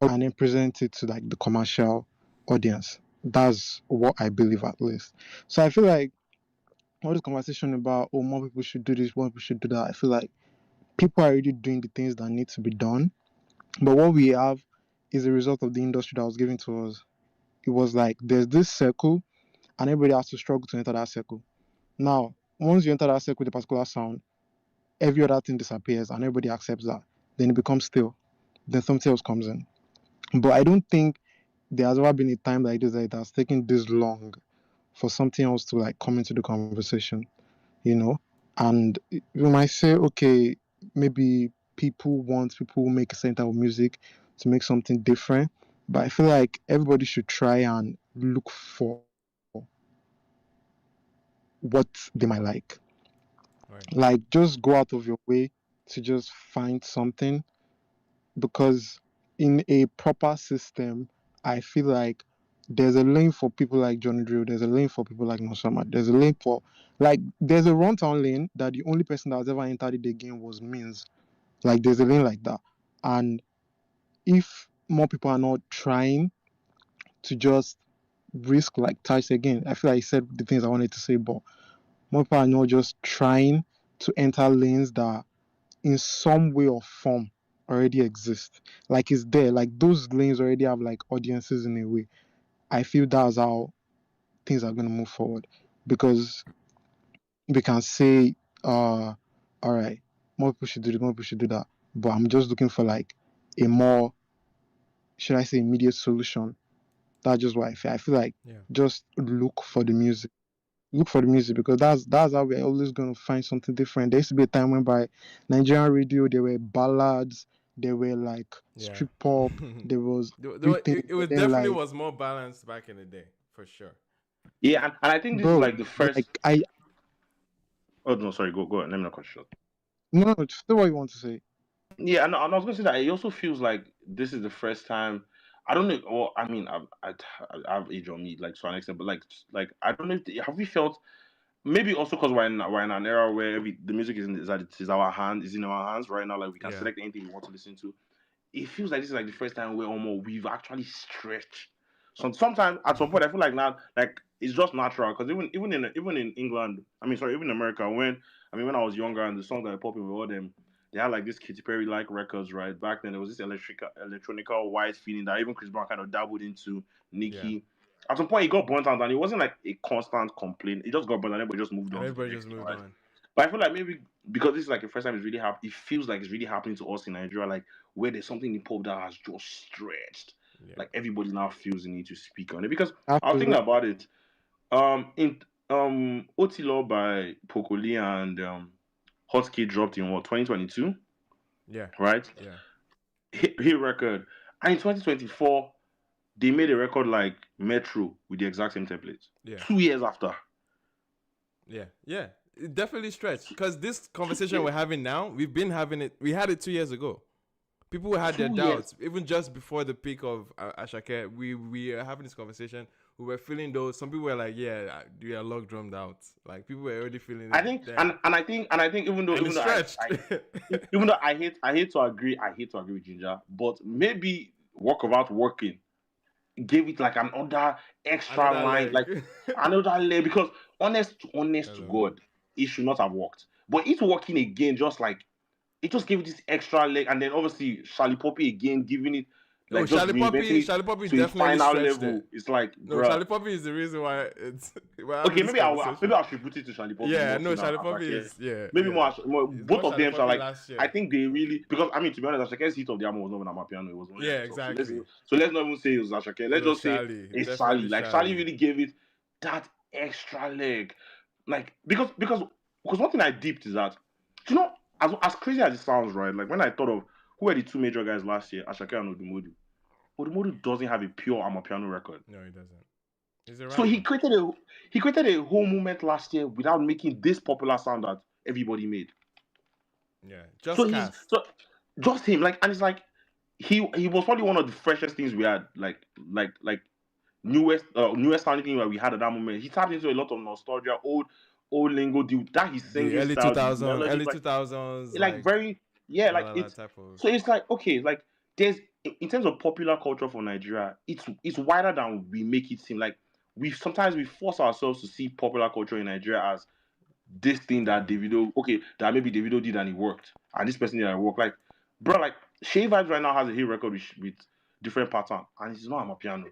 and then present it to like the commercial audience. That's what I believe at least. So I feel like all this conversation about more people should do this, more people should do that. I feel like people are already doing the things that need to be done. But what we have is a result of the industry that was given to us. It was like there's this circle, and everybody has to struggle to enter that circle. Now, once you enter that circle with a particular sound, every other thing disappears, and everybody accepts that. Then it becomes still. Then something else comes in. But I don't think there has ever been a time like this that it has taken this long for something else to like come into the conversation. You know, and you might say, okay, maybe people who make a certain type of music to make something different, but I feel like everybody should try and look for what they might like. Right. Like, just go out of your way to just find something because in a proper system, I feel like there's a lane for people like Johnny Drill, there's a lane for people like Nosama, there's a lane for like there's a runtown lane that the only person that has ever entered it again was Means. Like there's a lane like that. And if more people are not trying to just risk like Tice again, I feel like I said the things I wanted to say, but more people are not just trying to enter lanes that in some way or form already exist. Like it's there. Like those lanes already have like audiences in a way. I feel that's how things are gonna move forward. Because we can say, all right, more people should do this, more people should do that. But I'm just looking for like a more, should I say, immediate solution. That's just what I feel. I feel like Yeah. just look for the music. Look for the music, because that's how we're always gonna find something different. There used to be a time when by Nigerian radio there were ballads, there were like Yeah. street pop, there was It, everything, it but was then definitely like, was more balanced back in the day, for sure. Yeah, and I think this is bro, like the first. like I Oh no, sorry, go on. Let me not cut you short. no, say what you want to say. Yeah, and I was gonna say that it also feels like this is the first time. I don't know. Well, I mean, I have age on me, like to an extent, but like I don't know. Have we felt maybe also because we're in an era where the music is our hand is in our hands right now. Like we can Yeah. select anything we want to listen to. It feels like this is like the first time where almost we've actually stretched. Sometimes at some point I feel like now like it's just natural because even in England, I mean sorry, even in America when I was younger and the songs that were popping with all them, they had like this Katy Perry like records right back then. There was this electronical white feeling that even Chris Brown kind of dabbled into. Yeah. Nicki. At some point, it got burnt out, and it wasn't like a constant complaint. It just got burnt out, and everybody just moved And on to the everybody next just thing, moved right? on. But I feel like maybe because this is like the first time it's really happening, it feels like it's really happening to us in Nigeria, like where there's something in pop that has just stretched. Yeah. Like everybody now feels the need to speak on it. Because I was thinking Absolutely. about it. In Otilo by Pokoli and Hotski dropped in what 2022, Yeah. right? Yeah. Hit record. And in 2024, they made a record like Metro with the exact same template. Yeah. 2 years after. Yeah. Yeah. It definitely stretched. Because this conversation we're having now, we've been having it. We had it 2 years ago. People had their 2 years. doubts, even just before the peak of Asake. We are having this conversation. We were feeling those. Some people were like, "Yeah, we are log drummed out." Like people were already feeling it. I think, then. and I think even though stretched. even though I hate to agree with Ginger, but maybe work about working gave it like another extra Another line, leg. like another layer. Because honest to God, it should not have worked. But it's working again, just like it just gave it this extra leg, and then obviously Charlie Poppy again giving it like just reinventing Charlie Poppy it to a definitely final stretched level. it. It's like, No, bruh. Charlie Poppy is the reason why it's. We're having Okay, this maybe conversation. I should put it to Charlie Poppy. Yeah, more no, so Charlie than Poppy Asake. is Maybe yeah. more. It's Both more of them Charlie are Poppy like. last year. I think they really, because I mean, to be honest, Ashake's hit of the album was not even Amapiano. It was one. Yeah, exactly. So let's not even say it was Asake. It Let's was just say Charlie. it's Definitely Charlie. Like Charlie really gave it that extra leg. Like because one thing I deeped is that, you know, as crazy as it sounds, right? Like when I thought of who were the two major guys last year, Asake and Odumodu. Odumodu doesn't have a pure Amapiano record. No, he doesn't. He's a rapper. So he created a whole movement last year without making this popular sound that everybody made. Yeah, just him. Like, and it's like he was probably one of the freshest things we had. Like newest sounding thing that we had at that moment. He tapped into a lot of nostalgia, old lingo. That his singing the early style, the 2000s, melody, early 2000s, like very like it's type of. so it's like okay, like there's in terms of popular culture for Nigeria, it's wider than we make it seem. Like we force ourselves to see popular culture in Nigeria as this thing that that maybe Davido did and it worked, and this person did and it worked. Like, bro, like Shay Vibes right now has a hit record with different pattern, and it's not a piano.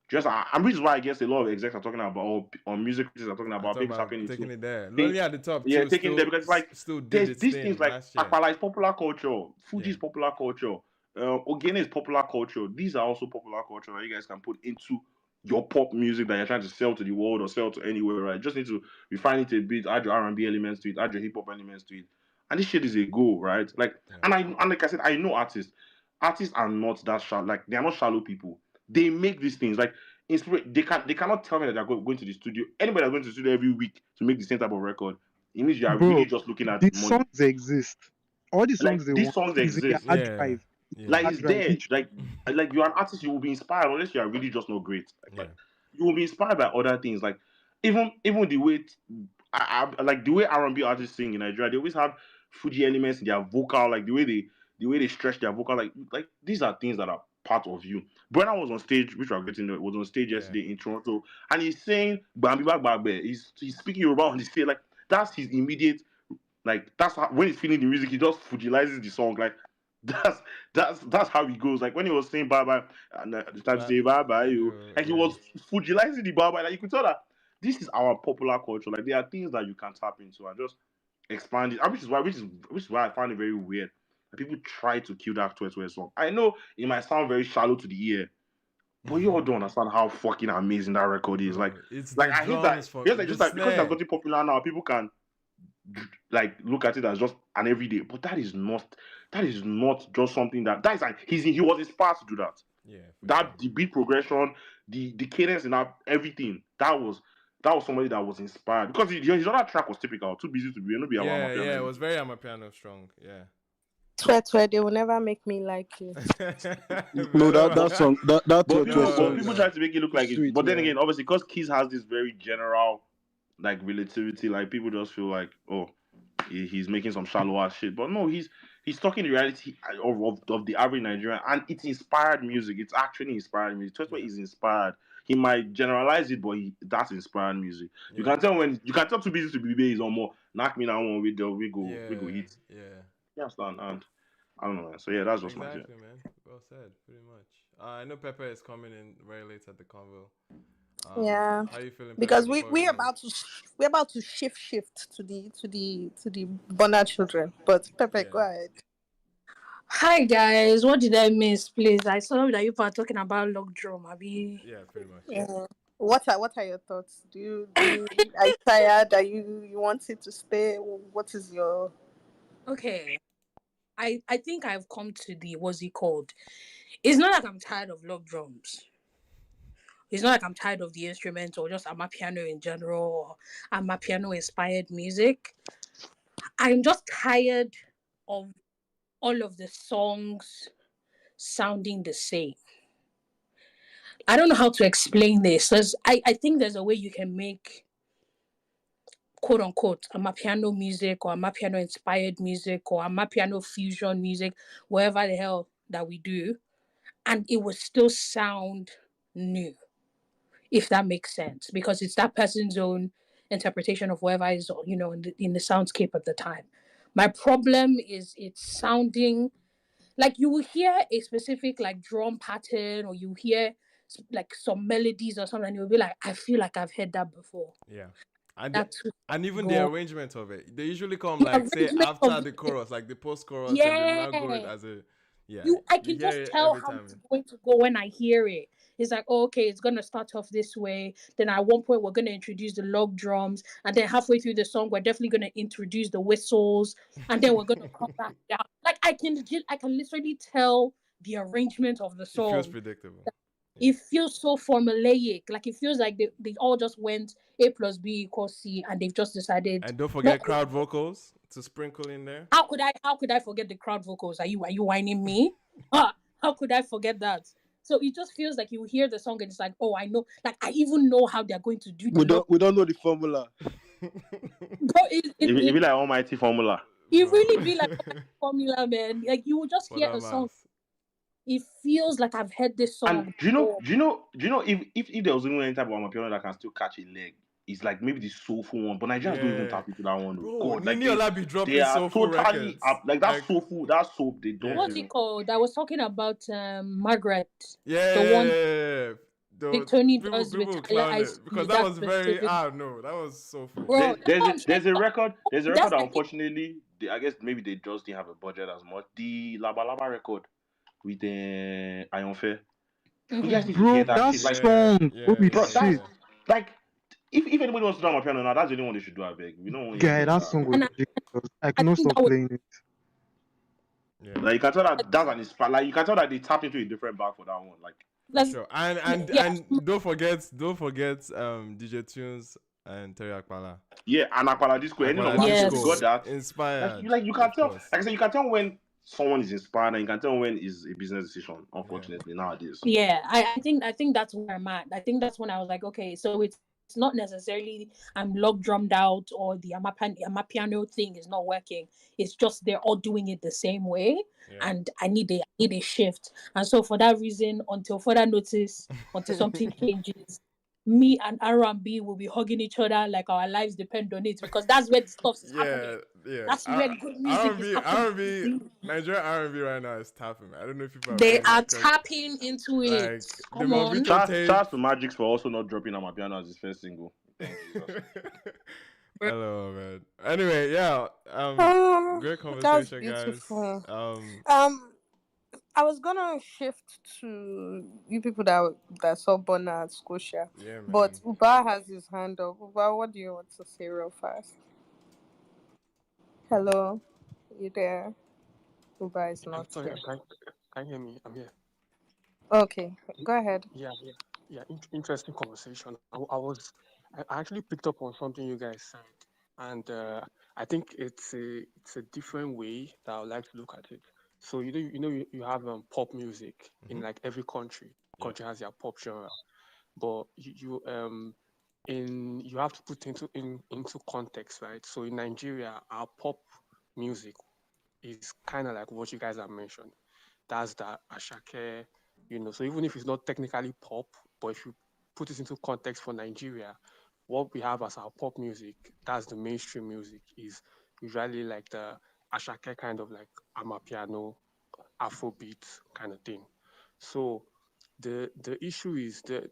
Just I'm reason why I guess a lot of execs are talking about or music critics are talking about maybe tapping taking into it there. Lonely at the top, yeah, too, taking it there because it's like still did there's its these thing things like last year. Akpala is popular culture, Fuji is popular culture, Ogene is popular culture. These are also popular culture that you guys can put into your pop music that you're trying to sell to the world or sell to anywhere, right? Just need to refine it a bit, add your R&B elements to it, add your hip hop elements to it, and this shit is a go, right? Like, and like I said, I know artists are not that shallow. Like they are not shallow people. They make these things like they cannot tell me that they're going to the studio. Anybody that's going to the studio every week to make the same type of record, it means you are Bro, really just looking at the money. songs exist. All the songs Like they these want songs is in their exist. hard drive. Like Hard it's drive, there. literally. Like you're an artist, you will be inspired unless you are really just not great. Like you will be inspired by other things. Like even the way like the way R&B artists sing in Nigeria, they always have Fuji elements in their vocal, like the way they stretch their vocal. Like these are things that are part of you. Burna was on stage, which we're getting to, was on stage yesterday in Toronto, and he's saying Bambi Bagbe. He's speaking Yoruba on the stage. Like that's his immediate. Like that's how, when he's feeling the music, he just Fujilizes the song. Like that's how he goes. Like when he was saying bye bye and it's time to say bye bye, you like he was Fujilizing the bye bye. Like you could tell that this is our popular culture. Like there are things that you can tap into and just expand it. And which is why I find it very weird that people try to kill that 12 song. I know it might sound very shallow to the ear, but you all don't understand how fucking amazing that record is. Bro, it's Like the I hate that. drums for Yes, like the just like because it has snare. gotten popular now, people can like look at it as just an everyday. But that is not just something that is like he was inspired to do that. Yeah, for That sure. the beat progression, the cadence and that everything. That was somebody that was inspired because his other track was typical. Too busy to be. No be our Yeah, Amapiano. it was very Amapiano strong. Yeah. Swear, they will never make me like you. No, that song, that But 12 people song people is try to make it look like it. sweet, But then man. again, obviously, because Keys has this very general like relativity, like people just feel like, oh, he's making some shallow ass shit. But no, he's talking the reality of the average Nigerian, and it's inspired music. It's actually inspired music. That's why he's inspired. He might generalize it, but that's inspired music. You can tell Too Busy to Be Baby is on more. Knock Me Down One we go hit. Yeah. You understand? And I don't know, man. So yeah, that's just my shit. Exactly, man. Well said, pretty much. I know Pepper is coming in very late at the convo. Yeah, How you feeling, Pepper? because before we're move? about to shift to the Burna children. But Pepe, Yeah. go ahead. Hi guys, what did I miss? Please, I saw that you were talking about Logdrum. Abi. Yeah, pretty much. Yeah. What are your thoughts? Are you tired? Are you want it to stay? What is your Okay, I think I've come to the what's it called? It's not like I'm tired of Logdrums. It's not like I'm tired of the instrument or just Amapiano in general or Amapiano inspired music. I'm just tired of all of the songs sounding the same. I don't know how to explain this. I think there's a way you can make quote unquote Amapiano music or Amapiano inspired music or Amapiano fusion music, whatever the hell that we do, and it would still sound new, if that makes sense, because it's that person's own interpretation of whatever is in the soundscape at the time. My problem is it's sounding like you will hear a specific like drum pattern or you hear like some melodies or something and you'll be like, I feel like I've heard that before. Yeah. And That's and even the go. arrangement of it. They usually come The like say arrangement after of the it, chorus, like the post chorus, and they now go it yeah. as a I you can hear just it tell every how time. it's going to go when I hear it. It's like, oh, okay, it's gonna start off this way. Then at one point we're gonna introduce the log drums, and then halfway through the song we're definitely gonna introduce the whistles, and then we're gonna come back down. Like I can literally tell the arrangement of the It feels song. predictable. It feels so formulaic. Like it feels like they all just went A plus B equals C, and they've just decided. And don't No, forget crowd vocals to sprinkle in there. how could I forget the crowd vocals? Are you whining me? How could I forget that? So it just feels like you hear the song and it's like, oh, I know, like I even know how they're going to do the look. We don't know the formula. But It be like almighty formula. it really be like formula, man. Like you will just For hear that a song. mass. It feels like I've heard this song. And do you know if there was even any type of Amapiano that can still catch a leg, it's like maybe the soulful one. But Nigerians don't even tap into that one. Bro, God, like Nini Ola be they dropping are soulful totally records. up. Like that soulful, that soap they don't. What's it called? I was talking about Margaret. Yeah, The one The Tony people does with clown Ice it because Cube, that that was very specific. that was soulful. Bro, There's a record That's that like unfortunately I guess maybe they just didn't have a budget as much. The Laba Laba record with the Iron Fair. You guys need to Bro, hear that that shit. Like, song, holy bro, shit. like if anybody wants to do Amapiano now, that's the only one they should do. I beg. We don't want Guy, to that song was And ridiculous. I could I not think stop that was playing it. Yeah. Like you can tell that that's an inspire. Like you can tell that they tapped into a different bag for that one. Like that's Sure. And yeah. and don't forget DJ Tunes and Terry Akpala. yeah, and Aquala Disco, any of Akpala Yes. that Disco, got that. inspired. Like you can of tell. course. Like I said, you can tell when someone is inspired, and you can tell when is a business decision. Unfortunately, nowadays. Yeah, I think that's where I'm at. I think that's when I was like, okay, so it's not necessarily I'm log drummed out or the Amapiano thing is not working. It's just they're all doing it the same way, and I need a shift. And so for that reason, until further notice, until something changes, me and R&B will be hugging each other like our lives depend on it because that's where the stuff is happening. Yeah. That's where good music is happening. Nigerian R&B right now is tapping. I don't know if people are They paying are that credit. tapping into it. Like the Come on. Mavito tape. Shout to Magix for also not dropping Amapiano as his first single. Thank you, Jesus. Hello, man. Anyway, yeah. Great That's conversation, guys. beautiful. I was gonna shift to you people that saw Burna at Scotia, Yeah, but man. Uba has his hand up. Uba, what do you want to say real fast? Hello, you there? Uba is I'm not sorry, here. can you hear me? I'm here. Okay, go ahead. Yeah. Interesting conversation. I actually picked up on something you guys said, and I think it's a different way that I would like to look at it. So you have pop music in Mm-hmm. like every country. Yeah. Country has their pop genre, but you have to put into context, right? So in Nigeria, our pop music is kind of like what you guys have mentioned. That's the Asake, So even if it's not technically pop, but if you put it into context for Nigeria, what we have as our pop music, that's the mainstream music, is usually like the Asake kind of like Amapiano, Afrobeat kind of thing. So the issue is that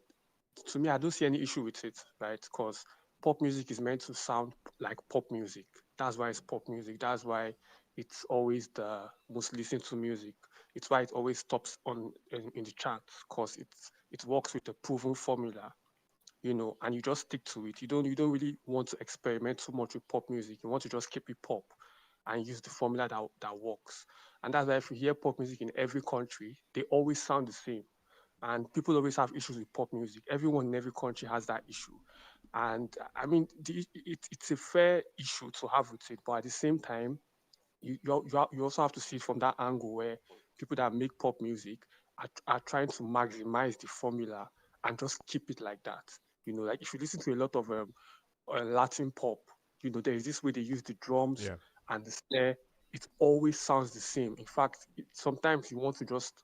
to me, I don't see any issue with it, right? Because pop music is meant to sound like pop music. That's why it's pop music. That's why it's always the most listened to music. It's why it always tops in the charts because it works with a proven formula, and you just stick to it. You don't really want to experiment too much with pop music. You want to just keep it pop and use the formula that works. And that's why if you hear pop music in every country, they always sound the same, and people always have issues with pop music. Everyone in every country has that issue, and I mean, it's a fair issue to have with it. But at the same time, you also have to see it from that angle where people that make pop music are trying to maximize the formula and just keep it like that. Like if you listen to a lot of Latin pop, there is this way they use the drums Yeah. and the snare. It always sounds the same. In fact, sometimes you want to just,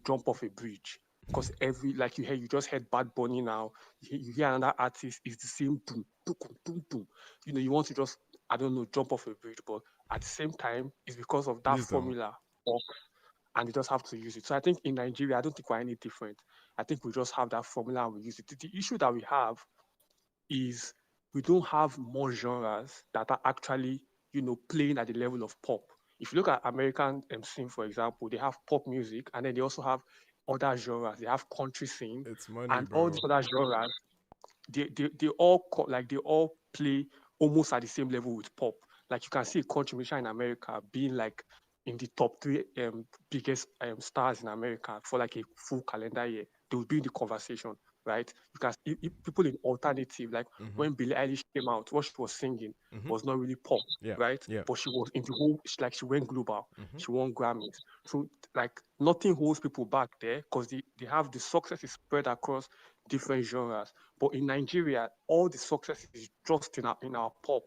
jump off a bridge because like you just heard Bad Bunny now. You hear another artist, it's the same boom, boom, boom, boom. You want to just, I don't know, jump off a bridge, but at the same time, it's because of that Please don't. formula works and you just have to use it. So I think in Nigeria, I don't think we're any different. I think we just have that formula and we use it. The issue that we have is we don't have more genres that are actually, playing at the level of pop. If you look at American scene, for example, they have pop music and then they also have other genres. They have country scene It's money, and all these bro. other genres. They all play almost at the same level with pop. Like you can see a country musician in America being like in the top three biggest stars in America for like a full calendar year. They will be in the conversation, right? Because people in alternative, like Mm-hmm. when Billie Eilish came out, what she was singing Mm-hmm. was not really pop, Yeah. right? Yeah. But she was in the whole, like she went global. Mm-hmm. She won Grammys. So like nothing holds people back there because they have the success is spread across different genres. But in Nigeria, all the success is just in our pop.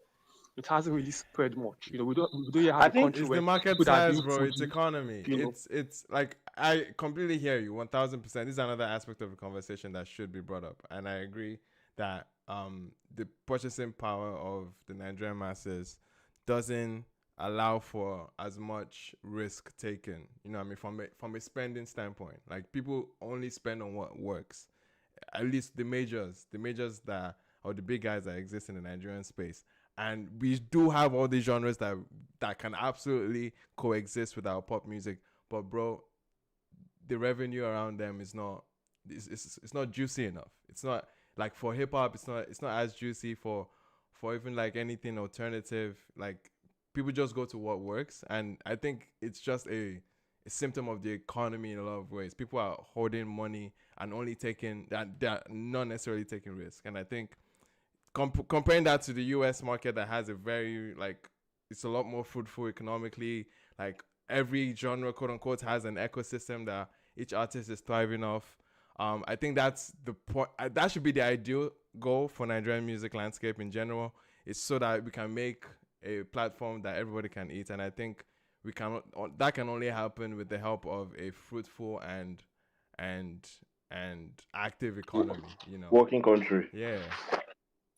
It hasn't really spread much. We don't yet have I a think country It's where the market people that are size, doing bro. It's Fuji, economy. you know. It's like I completely hear you, 1,000%. This is another aspect of the conversation that should be brought up, and I agree that the purchasing power of the Nigerian masses doesn't allow for as much risk taken. You know what I mean? From a spending standpoint, like people only spend on what works. At least the majors that or the big guys that exist in the Nigerian space. And we do have all these genres that can absolutely coexist with our pop music. But bro, the revenue around them is not it's not juicy enough. It's not like for hip hop, it's not as juicy for even like anything alternative. Like people just go to what works, and I think it's just a symptom of the economy in a lot of ways. People are hoarding money and only taking that they're not necessarily taking risk. And I think comparing that to the US market that has a very like it's a lot more fruitful economically, like every genre quote unquote has an ecosystem that each artist is thriving off. I think that's the point. That should be the ideal goal for Nigerian music landscape in general. Is so that we can make a platform that everybody can eat, and I think we can. That can only happen with the help of a fruitful and and active economy. working country. Yeah.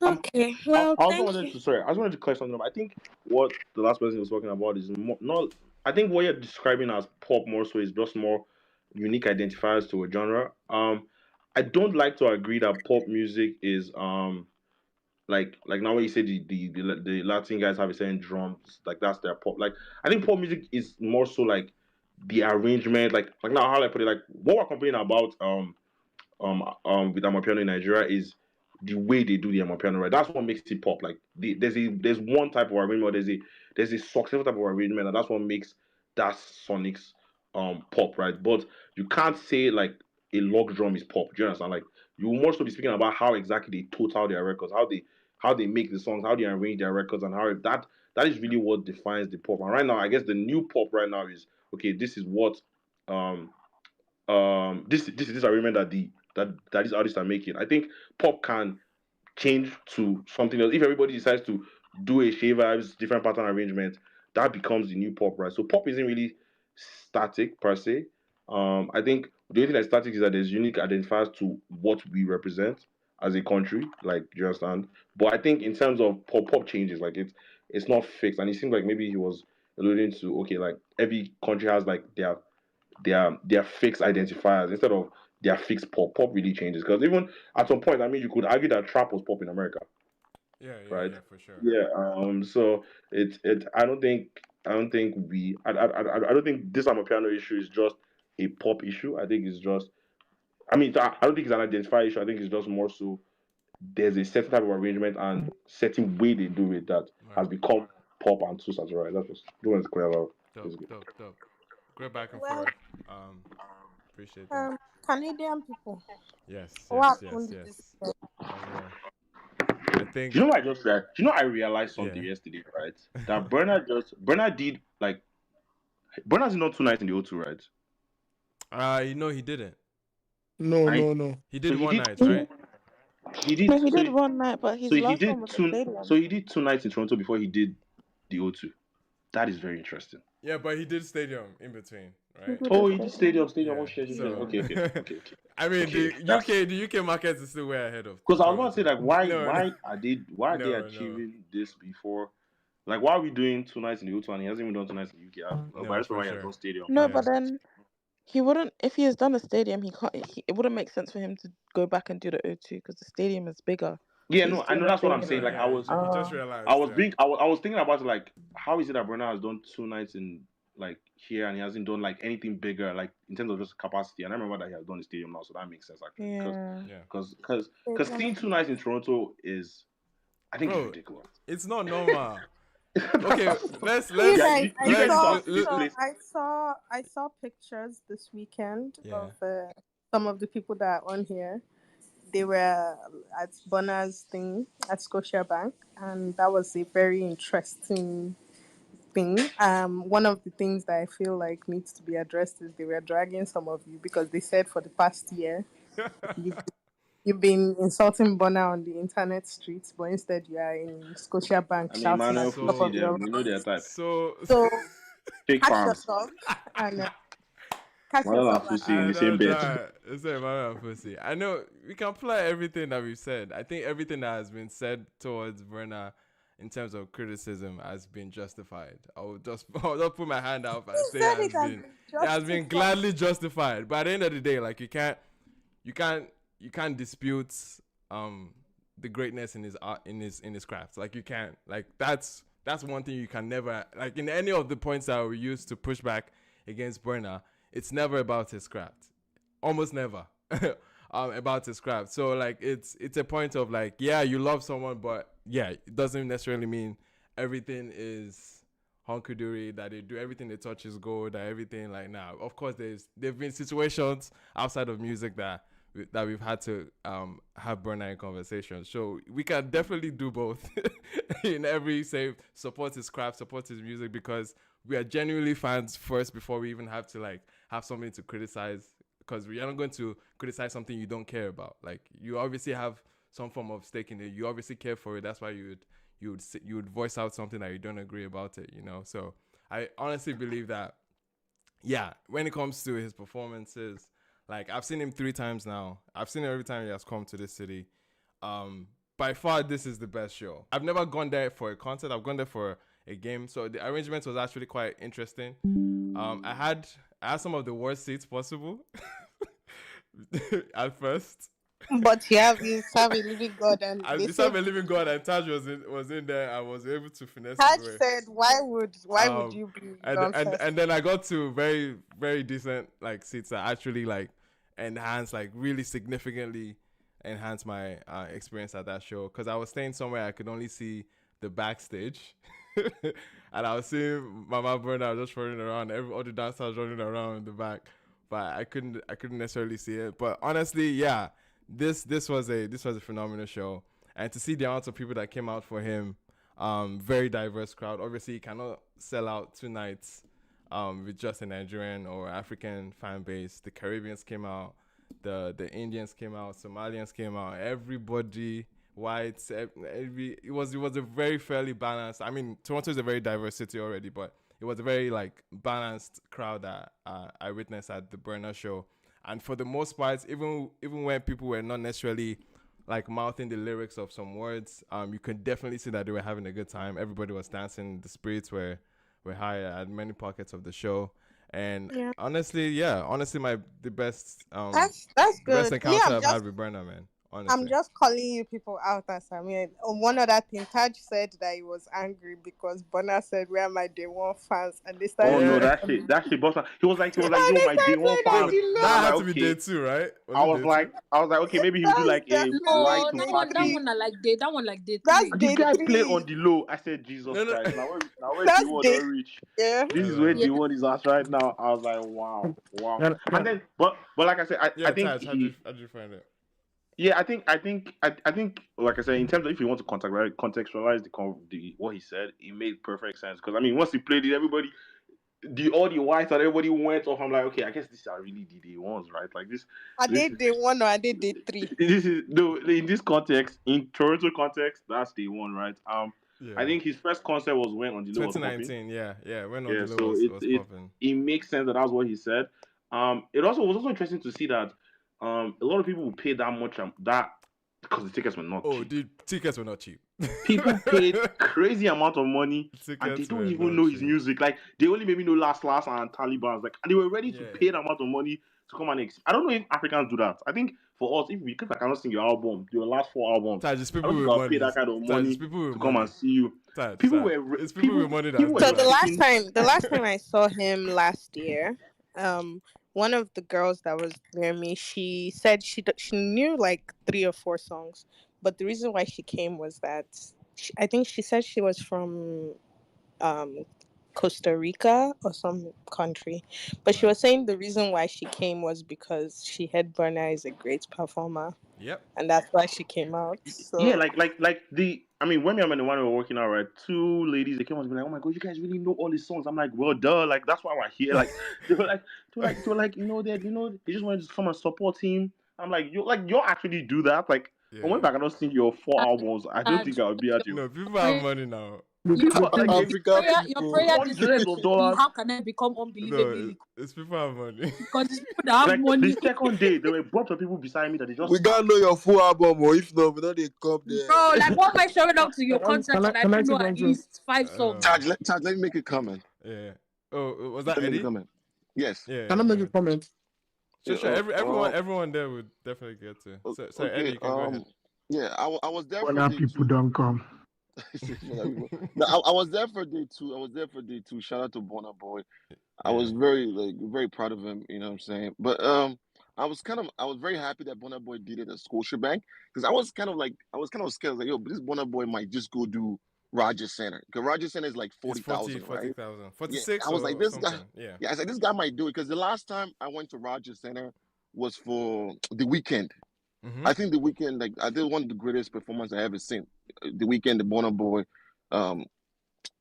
Um, Okay, I well, also thank wanted you. to sorry, I just wanted to clear something up. I think what the last person was talking about is more, not. I think what you're describing as pop more so is just more unique identifiers to a genre. I don't like to agree that pop music is like now when you say the Latin guys have a certain drums, like that's their pop. Like I think pop music is more so like the arrangement, like now how I put it, like what we're complaining about with Amapiano in Nigeria is the way they do the Amapiano, right? That's what makes it pop. Like there's one type of arrangement, there's a successful type of arrangement, and that's what makes that Sonic's pop, right? But you can't say like a log drum is pop. Do you understand? Like you will more so be speaking about how exactly they total their records, how they make the songs, how they arrange their records, and how that is really what defines the pop. And right now, I guess the new pop right now is okay. This is what um this arrangement that these artists are making. I think pop can change to something else if everybody decides to do a shavers different pattern arrangement. That becomes the new pop, right? So pop isn't really static per se. I think the only thing that's static is that there's unique identifiers to what we represent as a country, like do you understand? But I think in terms of pop changes, like it's not fixed, and it seems like maybe he was alluding to okay, like every country has like their fixed identifiers instead of their fixed pop. Pop really changes because even at some point, I mean, you could argue that trap was pop in America, right? Yeah, for sure. Yeah. So it. I don't think we. I don't think this piano issue is just a pop issue. I think it's just. I mean, I don't think it's an identifier issue. I think it's just more so there's a certain type of arrangement and certain way they do it that has Right. become pop and too saturated. That's just do want to clear that up. Basically. Dope. Great back and Well, forth. Appreciate that. Canadian people, Yes, what yes, yes, happened this yes. year? I think You know what I just read? You know I realized something yeah. yesterday, right? That Burna did like Burna's not 2 nights in the O2, right? He didn't. No, I no, no. He so did he one did night, two right? he did No, he so did one night, but so his he last one did was the two so stadium. he did 2 nights in Toronto before he did the O2. That is very interesting. Yeah, but he did stadium in between, He right? did a Oh, he did stadium. stadium. Yeah. Oh shit. So Okay. I mean Okay. the That's UK market is still way ahead of because I was gonna say Toronto. like why No, no, why are they no, achieving this before? Like why are we doing 2 nights in the O2 and he hasn't even done 2 nights in the UK? But I no, just for remember he has sure. done stadium. No, That Yeah. but makes sense. then he wouldn't. If he has done a stadium, he can't. It wouldn't make sense for him to go back and do the O2 because the stadium is bigger. Yeah, He's no, I doing know a that's what I'm No, saying. stadium. Like yeah, he just Oh, I realized, was yeah. being, I was thinking about it, like how is it that Burna has done 2 nights in like here and he hasn't done like anything bigger, like in terms of just capacity. And I remember that he has done the stadium now, so that makes sense actually because yeah. Yeah. because seeing 2 nights in Toronto is, I think it's Bro, ridiculous. it's not normal. Okay, let's You Yeah, let's guys, you, I you guys let's need to saw, have this so place. I saw pictures this weekend yeah. of some of the people that are on here. They were at Bonner's thing at Scotiabank, and that was a very interesting thing. One of the things that I feel like needs to be addressed is they were dragging some of you because they said for the past year you've, you've been insulting Bonner on the internet streets, but instead you are in Scotiabank I mean, shouting Manuel at the top Fusi, So of your them, we know their lungs. type. so So Fake catch fans. yourself and catch Manuel and yourself Fusi in I the same don't bed. try. It's a matter of pussy. I know we can apply everything that we've said. I think everything that has been said towards Burna in terms of criticism has been justified. I'll just put my hand out and Who say said it has been it has been justified? gladly justified. But at the end of the day, like you can't dispute um the greatness in his art in his craft. Like you can't. Like that's one thing you can never, like in any of the points that we used to push back against Burna, it's never about his craft. Almost never. About his craft. So like it's a point of like, yeah, you love someone, but yeah, it doesn't necessarily mean everything is hunky-dory, that they do everything they touch is gold, that everything like now. Of course there've been situations outside of music that we've had to have Burna in conversation. So we can definitely do both in every say support his craft, support his music, because we are genuinely fans first before we even have to like have something to criticize, because we are not going to criticize something you don't care about. Like you obviously have some form of stake in it. You obviously care for it. That's why you would voice out something that you don't agree about it, you know? So I honestly believe that, yeah, when it comes to his performances, like I've seen him 3 times now. I've seen him every time he has come to this city. By far, this is the best show. I've never gone there for a concert. I've gone there for a game. So the arrangement was actually quite interesting. I had some of the worst seats possible at first. But you have a living God, and I they beside said my living God, and Taj was in there. I was able to finesse his Taj way. said, why would Um, you be and nonsense? and then I got to very very decent like seats that actually like enhance like really significantly enhance my experience at that show because I was staying somewhere I could only see the backstage, and I was seeing Mama Burna just running around, all the dancers running around in the back, but I couldn't necessarily see it. But honestly, yeah, this was a phenomenal show, and to see the amount of people that came out for him, very diverse crowd. Obviously, you cannot sell out 2 nights with just a Nigerian or African fan base. The Caribbeans came out, the Indians came out, Somalians came out. Everybody, whites, it was a very fairly balanced. I mean, Toronto is a very diverse city already, but it was a very like balanced crowd that I witnessed at the Burner show. And for the most part, even when people were not necessarily like mouthing the lyrics of some words, you could definitely see that they were having a good time. Everybody was dancing. The spirits were high at many pockets of the show. And Yeah, honestly, the best that's the best good. Me, encounter I've had with Burner, man. I'm Honestly. just calling you people out as I mean. One other thing, Taj said that he was angry because Bonner said, "Where are my day one fans?" And they Oh started no, Yeah. playing. that shit boss. He was like, And yo, they my day started one playing Wait, on fans. but the And that I'm low. had like, to be day okay. 2, right? Was I it was day 2? like, I was like, okay, maybe he would do That's like a that's light No, to that day party. one like day that one like day that's 3. The day guy played on three. the low. I said, Jesus No, no. Christ, now where That's D1 day don't reach. yeah. This is where Yeah. Hello. D1 is at right now. I was like, wow. Yeah, And yeah. then, but like I said, I Yeah, think Taj, he, how'd you find it? yeah, I think, like I said, in terms of if you want to contextualize the what he said, it made perfect sense. Because I mean, once he played it, everybody, all the whites and everybody went off. I'm like, okay, I guess these are really the day ones, right? Like Are this they day one or are they day three? this is no in this context, in Toronto context, that's day one, right? I Yeah. think his first concert was when On the Low was popping. 2019, yeah. When on Yeah, the low so was popping. it makes sense that that's what he said. It also was also interesting to see that a lot of people will pay that much that because the tickets were not Oh, cheap. the tickets were not cheap. People paid crazy amount of money and they Tickets don't were even not know his cheap. music. Like they only maybe know Last and Taliban's. Like and they were ready to Yeah. pay that amount of money to come and I don't know if Africans do that. I think for us, if I cannot sing your album, your last 4 albums, Taj, it's I people don't think with I'll pay money. that kind of Taj, it's money people with to come and money. see you. Taj, People Taj. were It's people people with money people that were do So that. taking the last time I saw him last year, one of the girls that was near me, she said she knew like 3 or 4 songs, but the reason why she came was that I think she said she was from um Costa Rica or some country, but she Right. was saying the reason why she came was because she heard Burna is a great performer, Yep. and that's why she came out. yeah, So like the I mean when me and the one we were working out, right, 2 ladies they came up to me like, oh my god, you guys really know all these songs. I'm like, well duh, like that's why we're here. Like they were like, they just wanted to come and support him. I'm like you actually do that? Like when Yeah. I cannot sing your 4 albums, I don't think Taj, I would be at you. No, people have money now. Look, your look, Like look, Africa your people. prayer this hundreds of be dollars. how can I become unbelievably No, liquid? it's people have money. Because it's people that have Like the money. second day, there were a bunch of people beside me that they just We sat. gotta know your full album, or if not, we know they come there. Bro, like what am I showing up to your concert and I can I don't say know at something? least 5 songs? Uh, Taj, let me make a comment. yeah. Oh, was Let that me make a Eddie? comment. Yes. Yeah, Can I go make a ahead. comment? Sure, Yeah, sure. Everyone there would definitely get to. So, sorry, Eddie, okay. you can go ahead. Yeah, I was there for When day people two. don't come. No, I was there for day two. I was there for day two. Shout out to Bonner Boy. I Yeah. was very proud of him. You know what I'm saying? But I was very happy that Bonner Boy did it at Scotiabank because I was kind of scared. I was like, yo, but this Bonner Boy might just go do Rogers Center because Rogers Center is like It's 40 40,000, right? 40,000. Yeah, 46 I was like, or this guy. something. Yeah. Yeah, I said this guy might do it because the last time I went to Rogers Center was for the weekend. Mm-hmm. I think the weekend, like I did one of the greatest performances I ever seen. The weekend, the Bonner Boy. Um,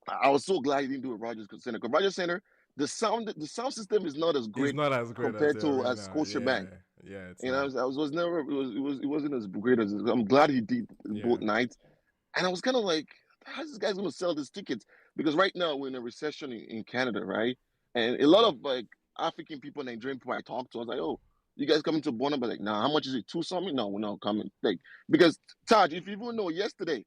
I was so glad he didn't do it at Rogers Center. Because Rogers Center, the sound system is not as It's great not as great as compared the to arena. Scotiabank. Yeah, it's You know, not. I was never it wasn't as great as I'm glad he did Yeah. both nights. And I was kind of like, how's this guy's gonna sell these tickets? Because right now we're in a recession in Canada, right? And a lot Yeah. of like African people, Nigerian people I talk to, I was like, oh, you guys coming to Burna? But like, nah, how much is it? Two something? No, we're not coming. Like because Taj, if you even know yesterday.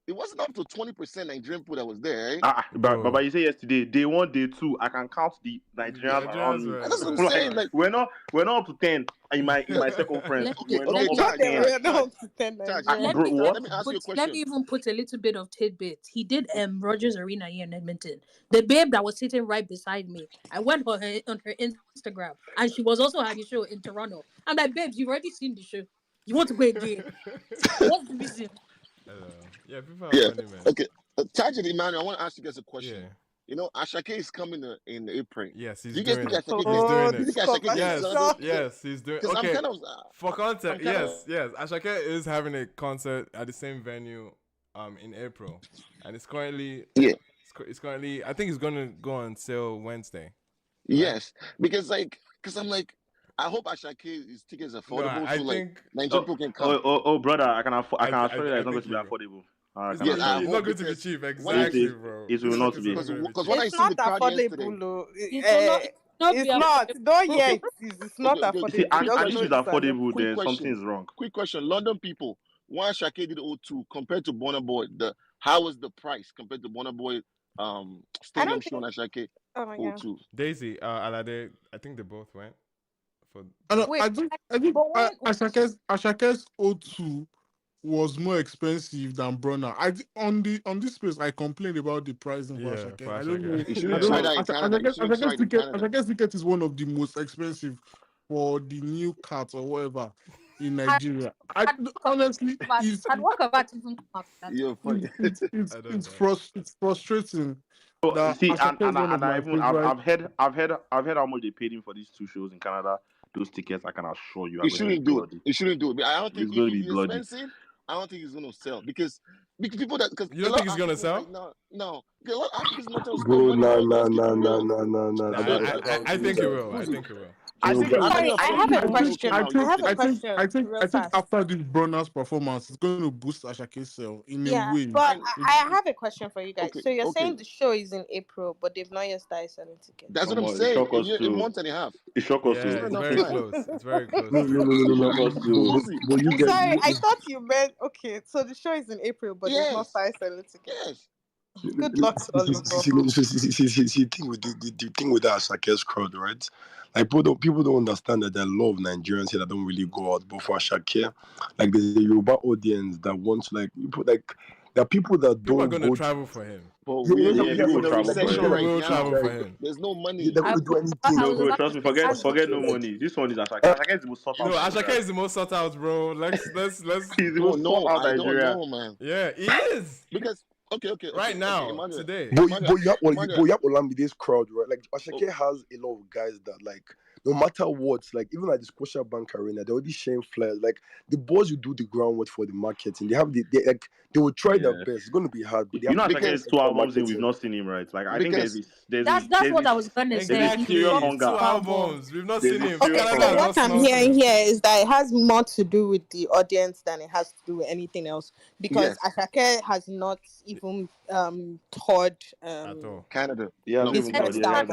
it wasn't up to 20% Nigerian people that was there, right? But you say yesterday, day 1, day 2, I can count the Nigerians around me. And that's what I'm saying. Like we're not up to 10 in my circumference. We're not up to 10. We're not up to 10 Nigerians. Let me ask you a question. Let me even put a little bit of tidbit. He did Rogers Arena here in Edmonton. The babe that was sitting right beside me, I went on her Instagram, and she was also at the show in Toronto. I'm like, babes, you've already seen the show. You want to go again? What's the reason? Yeah, people are funny, man. Okay, Tajid Emmanuel, I want to ask you guys a question. Yeah. You know, Asake is coming in April. Yes, he's Do you guys doing think it. Asake He's doing you it. think Asake Yes, he's doing it. Okay, for context, yes. Asake is having a concert at the same venue in April. And it's currently it's currently, I think it's going to go on sale Wednesday. Yes, because I'm like, I hope Ashake's tickets are affordable I so think Nigerian people can come. Oh, brother, I can assure you that it's not going to be affordable. It's not going to be cheap, exactly, bro. It will not be. Because when I It's see the not crowd yesterday, affordable. It's not. Don't hear it. It's not affordable. See, and if it's affordable, quick then question. something's wrong. Quick question, London people. Why Asake did O2 compared to Burna Boy? How was the price compared to Burna Boy stadium show on Asake O2? Daisy, Alade, I think they both went. I think Ashake's O2 was more expensive than Burna. On this space, I complained about the pricing for Asake. I don't know. Ashake's ticket is one of the most expensive for the new cart or whatever in Nigeria. Honestly, it's frustrating. See, I've heard how much they paid him for these 2 shows in Canada. Those tickets, I can assure you, He shouldn't do it. He shouldn't do it. I don't think it's he's expensive. I don't think he's going to sell because people that you don't think he's going to sell? No. A lot of Africans not to Bro, no. I think it will. I think it will. I have a question. I think after this Burna's performance, it's going to boost Ashake's sale in a way. But I have a question for you guys. So you're saying the show is in April, but they've not yet started selling tickets. That's what I'm saying. A month and a half. It's shock us. It's very close. It's very close. No. Sorry, I thought you meant so the show is in April, but they've not started selling tickets. Yes. Good luck to all of us. See, the thing with the Asake's crowd, right? Like people don't understand that there are a lot of Nigerians here that don't really go out. But for Asake, like there's a Yoruba audience that wants there are people that people don't are going to travel for him. People will travel for him. There's no money. They're going to do anything. No, trust me. Forget no money. This one is Asake. Asake is the most sought out. No, Asake is the most sought out, bro. Let's. He's the most sought out Nigeria. I don't know, man. Yeah, he is. Because Okay. Right now, Emmanuel. today. But you have Olamide's crowd, right? Like Asake has a lot of guys that no matter what, even at the Scotiabank Arena, they're already sharing flyers. Like the boys who do the groundwork for the marketing, they will try their best. It's going to be hard, but Asake has 2 albums and we've not seen him, right? Like I think that's what I was gonna say. Exactly. 2 albums, we've not seen him. Okay, so what I'm hearing here is that it has more to do with the audience than it has to do with anything else, because Asake has not even toured Canada. Yeah, he has not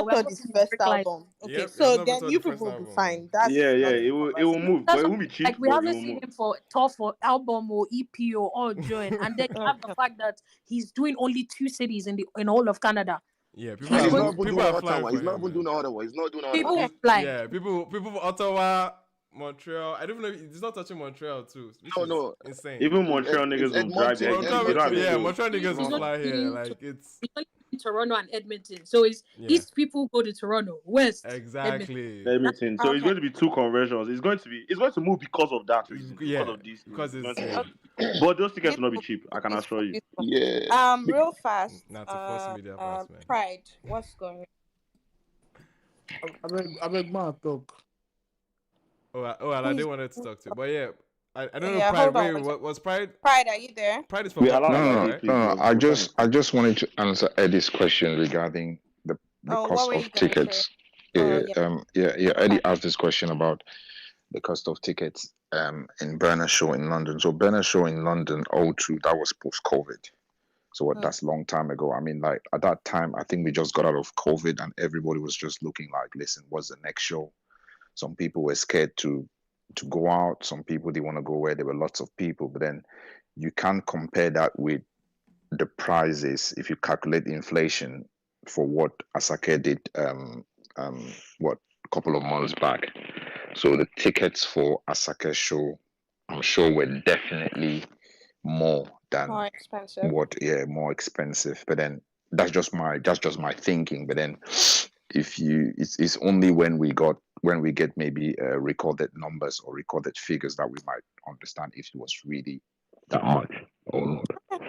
toured his first album. Okay, so then you people will be fine. It will move, but it won't be cheap. Like we haven't seen him for tour for album or EP or all join, and then you have the fact that he's doing only 2 cities in all of Canada. Yeah, people are flying. He's not even doing Ottawa. He's not doing Ottawa. People fly. Yeah, people from Ottawa, Montreal. I don't know. He's not touching Montreal too. No, insane. Even Montreal niggas will drive there. Montreal niggas will fly here. Like it's Toronto and Edmonton. So East people go to Toronto, West exactly Edmonton. So it's going to be 2 conversions. It's going to move because of that reason. Because of this. Because it's but those tickets will not be cheap. I can assure you. Yeah. Real fast. Not to force media pass, man. Pride. What's going on? I beg my talk. I didn't want to talk to you, but yeah. I don't know. Pride. Wait, what was Pride? Pride, are you there? Pride is from No. I just wanted to answer Eddie's question regarding the cost of tickets. Eddie asked this question about the cost of tickets in Burna's show in London. So Burna's show in London, O2, that was post-COVID. So that's a long time ago. I mean, at that time, I think we just got out of COVID and everybody was just looking listen, what's the next show? Some people were scared to go out. Some people didn't want to go where there were lots of people. But then you can't compare that with the prices if you calculate inflation for what Asake did what a couple of months back. So the tickets for Asake show, I'm sure, were definitely more than More expensive. what, yeah, more expensive. But then that's just my thinking. But then if you it's only when we get maybe recorded numbers or recorded figures that we might understand if it was really that much or not.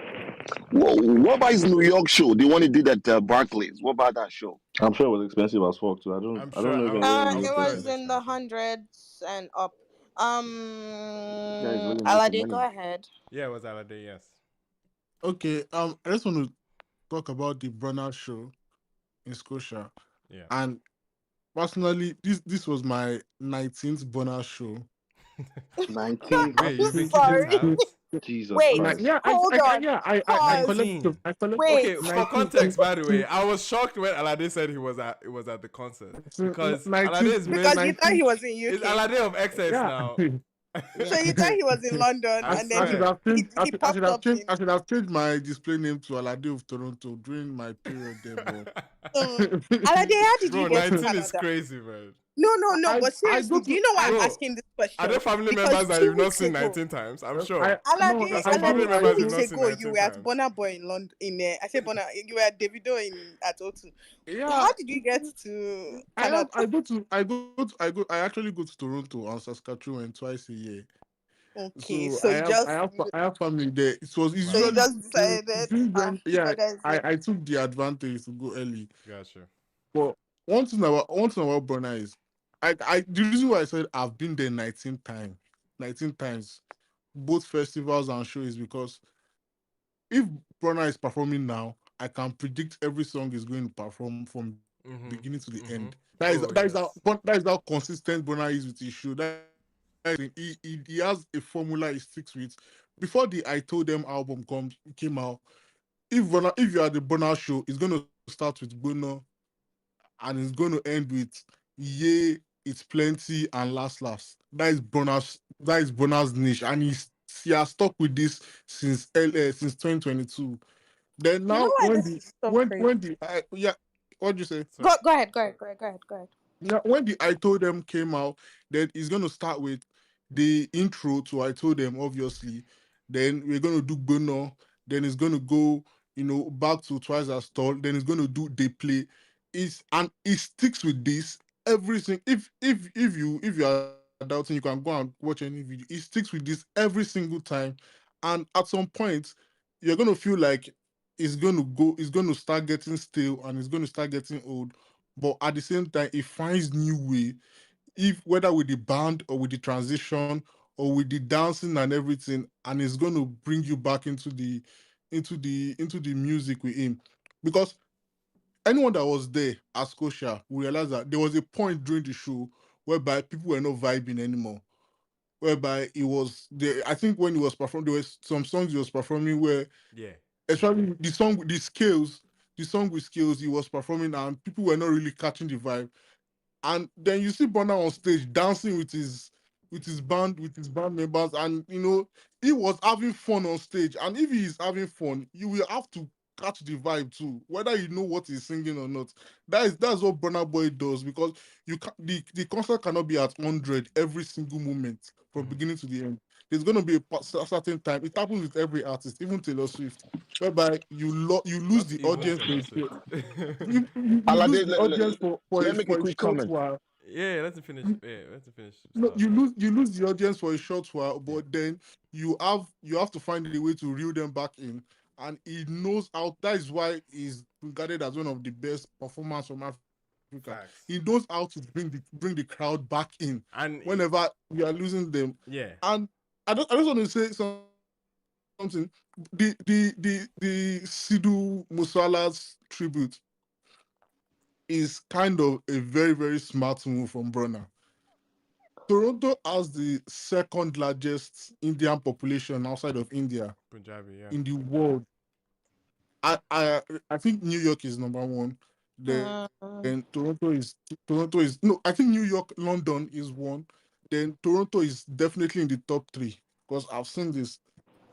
Well, what about his New York show? The one he did at Barclays. What about that show? I'm sure it was expensive as fuck too. I'm I sure. don't know if anyone I'm It knows sure price. it's was in the expensive. hundreds and up. Guys really making Alade, go money. ahead. Yeah, it was Alade. Yes. Okay, I just want to talk about the Burna show in Scotia. Yeah. And personally, this was my 19th Burna show. 19. Wait, you've been Since, keeping Sorry. tabs? Jesus Wait, Christ. yeah, hold on. I Pause. collect 19. Okay, Wait. 19 for context, by the way, I was shocked when Alade said he was at the concert because Alade 19 is Because based. you thought 19 he was in Is UK. Alade of XS yeah. now? So you thought he was in London I and I then should swear. have changed. he popped up in. I should have changed my display name to Alade of Toronto during my period there. But Alade, how did you Bro, get to 19 is Canada? crazy, man. No. But I go seriously, do to you know why I'm Bro, asking this are question? there family Because members that two you've not weeks seen ago, 19 times? I'm I sure. no There are Alade, some family I Alade, two members do you've weeks not seen ago, you 19 were at times. Burna Boy in London. I said Burna, you were at Davido in at O2. yeah. How did you get to Canada? I actually go to Toronto and Saskatchewan twice a year. Okay, So so you just I have family there. It's so you Wow. usually just decided during this yeah, other is there. I took the advantage to go early. Gotcha. But one thing about Burna is the reason why I said I've been there 19 times, both festivals and shows is because if Burna is performing now, I can predict every song is going to perform from beginning to the end. Oh, yes. That is how consistent Burna is with his show. That is he has a formula he sticks with. Before the I Told Them album came out, if you are the Burna show, it's going to start with Burna and it's going to end with yeah, it's plenty and last. That is Burna's niche, and he has stuck with this since 2022. Then You know now why this is so crazy? when the yeah, what do you say? So, Go ahead. Now, when the I Told Them came out, then it's going to start with the intro to I Told Them, obviously. Then we're going to do Burna. Then it's going to go, back to Twice as Tall. Then it's going to do They Play. And it sticks with this everything. If you are doubting, you can go and watch any video. It sticks with this every single time. And at some point, you're going to feel like it's going to start getting stale and it's going to start getting old, but at the same time it finds new way, if whether with the band or with the transition or with the dancing and everything, and it's going to bring you back into the music with him. Because anyone that was there at Scotia will realize that there was a point during the show whereby people were not vibing anymore, whereby it was there. I think when he was performing, there was some songs he was performing where, yeah. especially the song with the scales, the song with scales he was performing, and people were not really catching the vibe. And then you see Burna on stage dancing with his band members, and he was having fun on stage. And if he is having fun, you will have to catch the vibe too, whether you know what he's singing or not. That's what Burna Boy does, because the concert cannot be at 100 every single moment from beginning to the end. There's going to be a certain time. It happens with every artist, even Taylor Swift, whereby you lose Not the even audience Taylor for Swift. you lose Alade, the audience let me make a for a quick short comment. while. Yeah, let him finish. Yeah, let him finish No, stuff. you lose the audience for a short while, Yeah. but then you have to find a way to reel them back in, and he knows how. That is why he's regarded as one of the best performers from Africa. He knows Facts. how to bring the crowd back in And whenever we are losing them. yeah. And I just want to say something. The Sidhu Musala's tribute is kind of a very, very smart move from Burna. Toronto has the second largest Indian population outside of India Punjabi, yeah. in the world. I think New York is number one. Then Toronto is no, I think New York, London is one. Then Toronto is definitely in the top three, because I've seen this.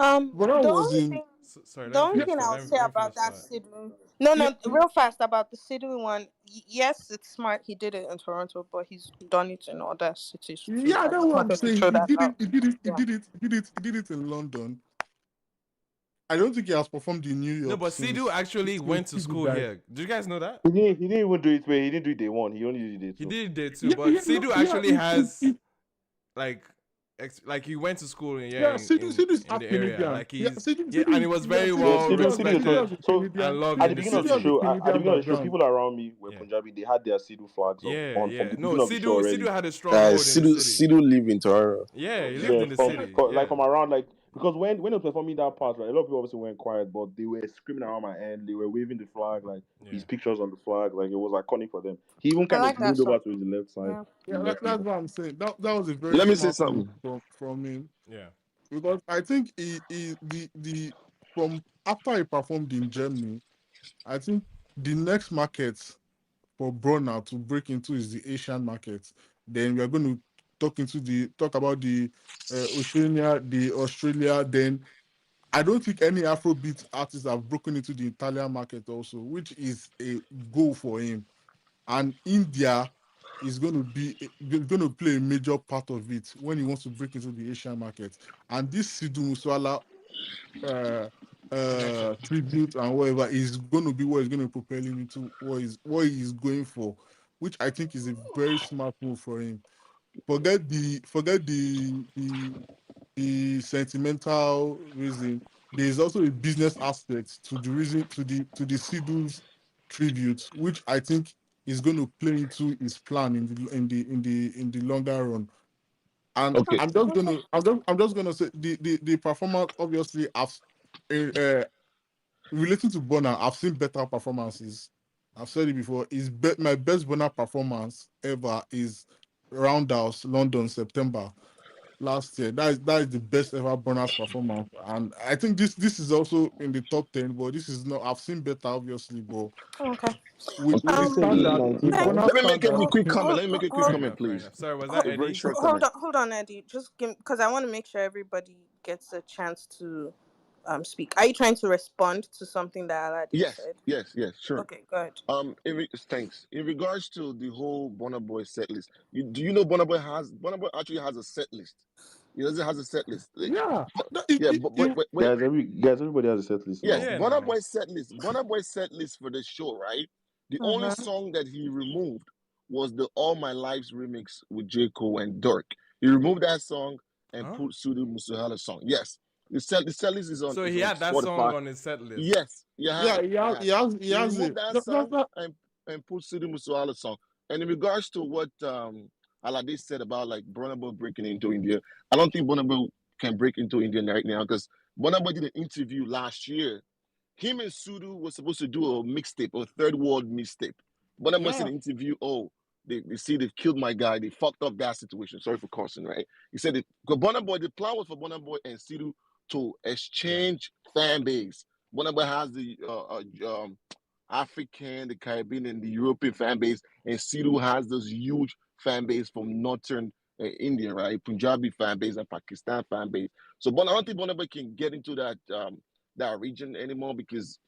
Burna The was only in. thing, Sorry, the let me only finish thing that. I'll say Let me about finish that that. Sidhu, no, Yeah, no, real fast about the Sidhu one. Yes, it's smart. He did it in Toronto, but he's done it in other cities too. yeah, I that's just what I'm wanted to saying. throw He that did it. out. He did it. He Yeah. did it. He did it. He did it in London. I don't think he has performed in New No, York but Sidhu actually since went to Sidhu school died. here. Do you guys know that? He didn't even do it where he didn't do it day one. He only did it day He two. did it there too. Yeah, But yeah, no, Sidhu yeah, actually has like like he went to school in yeah. Sidhu is in half the area. Canadian. Like Yeah, he's Sidhu, yeah, and he Sidhu, was yeah, very Yeah, Sidhu, well Sidhu has a Sidhu respected Sidhu has a so and Canadian. loved at the in the beginning of Sidhu the has a city. show, at the Canadian beginning of the show, background. people around me were Yeah. Punjabi. They had their Sidhu flags up Yeah, on from yeah. the No, beginning of the show Sidhu already. had a stronghold in the city. Sidu live in Toronto. Yeah, he Yeah, lived Yeah, in the from yeah, city. like Yeah. from around like because when they was performing that part, right, a lot of people obviously went quiet, but they were screaming around my end. They were waving the flag, like his Yeah. pictures on the flag, like it was iconic for them. He even I kind of like that leaned over song. to his left side Yeah. to yeah. let That's people. what I'm saying. That was a very Let me say smart move something. from him Yeah. because I think the from after he performed in Germany, I think the next market for Burna to break into is the Asian market. Then we are going to talk about the Oceania, the Australia. Then I don't think any Afrobeat artists have broken into the Italian market also, which is a goal for him. And India is going to play a major part of it when he wants to break into the Asian market. And this Sidhu Muswala uh, Connection. tribute and whatever is going to be what is going to propel him into what he's going for, which I think is a very smart move for him. Forget the sentimental reason. There is also a business aspect to the reason to the Sidhu's tribute, which I think is going to play into his plan in the longer run. And Okay. I'm just gonna say the performance obviously uh, relating to Bonner, I've seen better performances. I've said it before. My best Bonner performance ever is Roundhouse London September last year. That is the best ever Bonner's performance, and I think this is also in the top 10. But this is not. I've seen better, obviously, but Okay. with the Okay. standard, with Bonner Let me make a standard. quick comment. Let me make a quick Fair comment, enough. Fair please. enough. Sorry, was that Hold, A very Eddie? short comment. hold on, Eddie. Just because I want to make sure everybody gets a chance to speak. Are you trying to respond to something that Alade Yes, said? yes, yes, sure. Okay, good. Thanks. In regards to the whole Burna Boy set list, do you know Burna Boy actually has a set list? He doesn't has a set list. Like, Yeah, yeah, but Everybody has a set list yes, now. Yeah, Burna no. Boy set list. Burna Boy set list for the show, right? The only song that he removed was the All My Life's remix with J. Cole and Dirk. He removed that song and Huh? put Sudi Musahala's song. Yes. The set list So is he on had that song Spotify. on his set list. Yes, you have yeah. it. He You has. have He it. has. He He has removed it. that That's song not. and put Sudi Musahala's song. And in regards to what Alade said about like Burna Boy breaking into India, I don't think Burna Boy can break into India right now because Burna Boy did an interview last year. Him and Sudu were supposed to do a mixtape, a third world mixtape. Burna Boy said Yeah. in the interview, "Oh, they see they've killed my guy. They fucked up that situation. Sorry for cursing, right?" He said, "Because Burna Boy, the plan was for Burna Boy and Sidu to Yeah. exchange fan base. Burna Boy has the African, the Caribbean, and the European fan base, and Sidu has this huge fan base from northern India, right? Punjabi fan base and Pakistan fan base. So, but I don't think Burna Boy can get into that region anymore because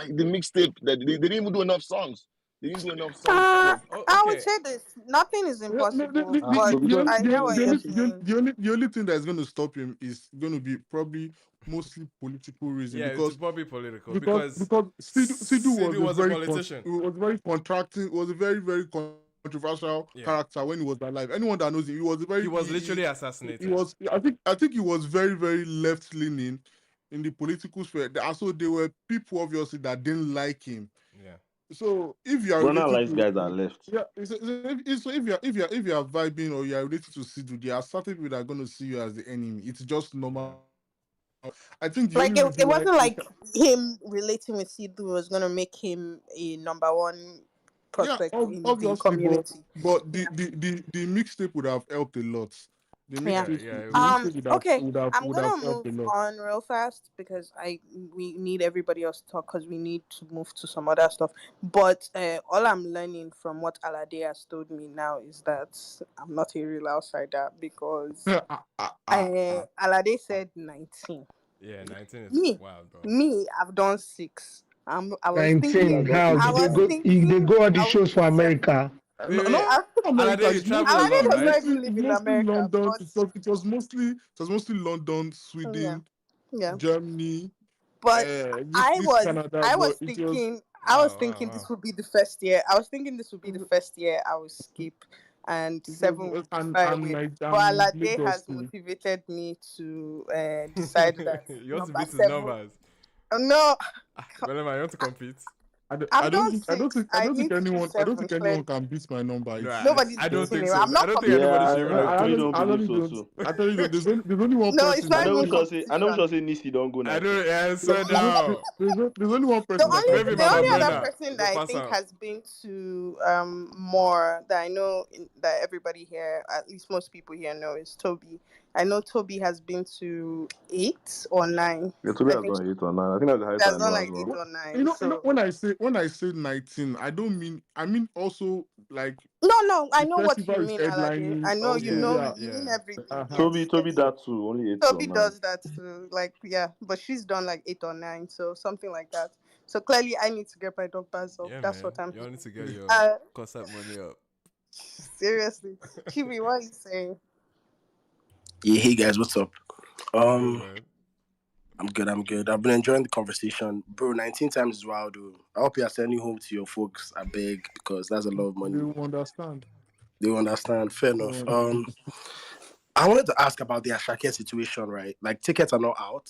the mixtape that they didn't even do enough songs. They didn't do enough songs for. Oh, I would okay. say this: nothing is Yeah, impossible, but So because I hear what you're saying. the only thing that's going to stop him is going to be probably mostly political reason Yeah, it's probably political because because Sidhu Sidu was a politician. was very contracting, was a very controversial Yeah. character when he was alive. Anyone that knows him, he was a He very was literally he assassinated. was I think he was very left leaning in the political sphere. And so there were people obviously that didn't like him. Yeah. So if you are Burna related likes to guys that are left. yeah, so if you are vibing or you are related to Sidhu, there are certain people that are going to see you as the enemy. It's just Yeah. normal. I think the Like only it reason why wasn't like him relating with Sidhu was gonna make him a number one yeah, prospect in the obviously, but community. but the, Yeah. the the the mixtape would have helped a lot. The Yeah. Yeah. mixtape Yeah. It the would. mixtape Okay. I'm would have gonna helped move a lot. on real fast because we need everybody else to talk because we need to move to some other stuff. But all I'm learning from what Alade has told me now is that I'm not a real outsider because Ah, ah, ah, ah. Alade said 19. Yeah, 19 is Me, wild, bro. I've done 6. I was thinking, 19. How I did they was go? If they thinking go all the I would shows do for 7. America? Wait, No, wait. I, America. Alade, you You know, travel a Alade lot, does right? not even live it's in mostly America, London. but It was mostly London, yeah, Sweden, yeah. Germany, But this Canada, I but was it was thinking Wow, wow, wow. this would be the first year. I was thinking this would be the first year I would skip, and it was 7 would be and fine and with. Niger But and Alade Lagos has too. motivated me to decide that You want to number beat his 7. numbers? No, Belema, you want to compete? I I've don't done think I don't 6. think I I don't think need to do anyone I don't 7. think anyone Clearly, can beat my number. No, nobody's I don't beating think him. so. I'm I not don't think competing anybody with should Yeah, even I really attempt. don't I believe don't so even. too. I tell you that there's only one No, it's person not I that know even we can. shall say competition. Nisi don't go I 19. don't. Yeah, I There's, swear down. there's only one The person that can only Maybe beat the my Mama only other number. Burna. person Go that I pass think on. has been to more that I know that everybody here, at least most people here know, is Toby. I know Toby has been to 8 or 9. Yeah, Toby I has think done 8 or 9. I think that's the he highest has I done know as like 8 well. or You 9. know, So when I say 19, I mean also like no, I the know what you festival is mean, Alade. headlining. I know Also, Yeah, yeah. you mean yeah. everything. Uh-huh. Yes, Toby yes. that too, only 8 or Toby 9. does that too. Like, yeah, but she's done like 8 or 9, so something like that. So clearly, I need to get my numbers up. Yeah, That's man. what I'm You all need doing. to get your Uh, concert money up. seriously, Chibi, what are you saying? Yeah, hey guys, what's up? Good, Um, man. I'm good. I've been enjoying the conversation, bro. 19 times is wild, dude. I hope you're sending home to your folks. I beg, because that's a lot of They money. will understand. They will understand. Fair They enough. will understand. I wanted to ask about the Asake situation, right? Like tickets are not out.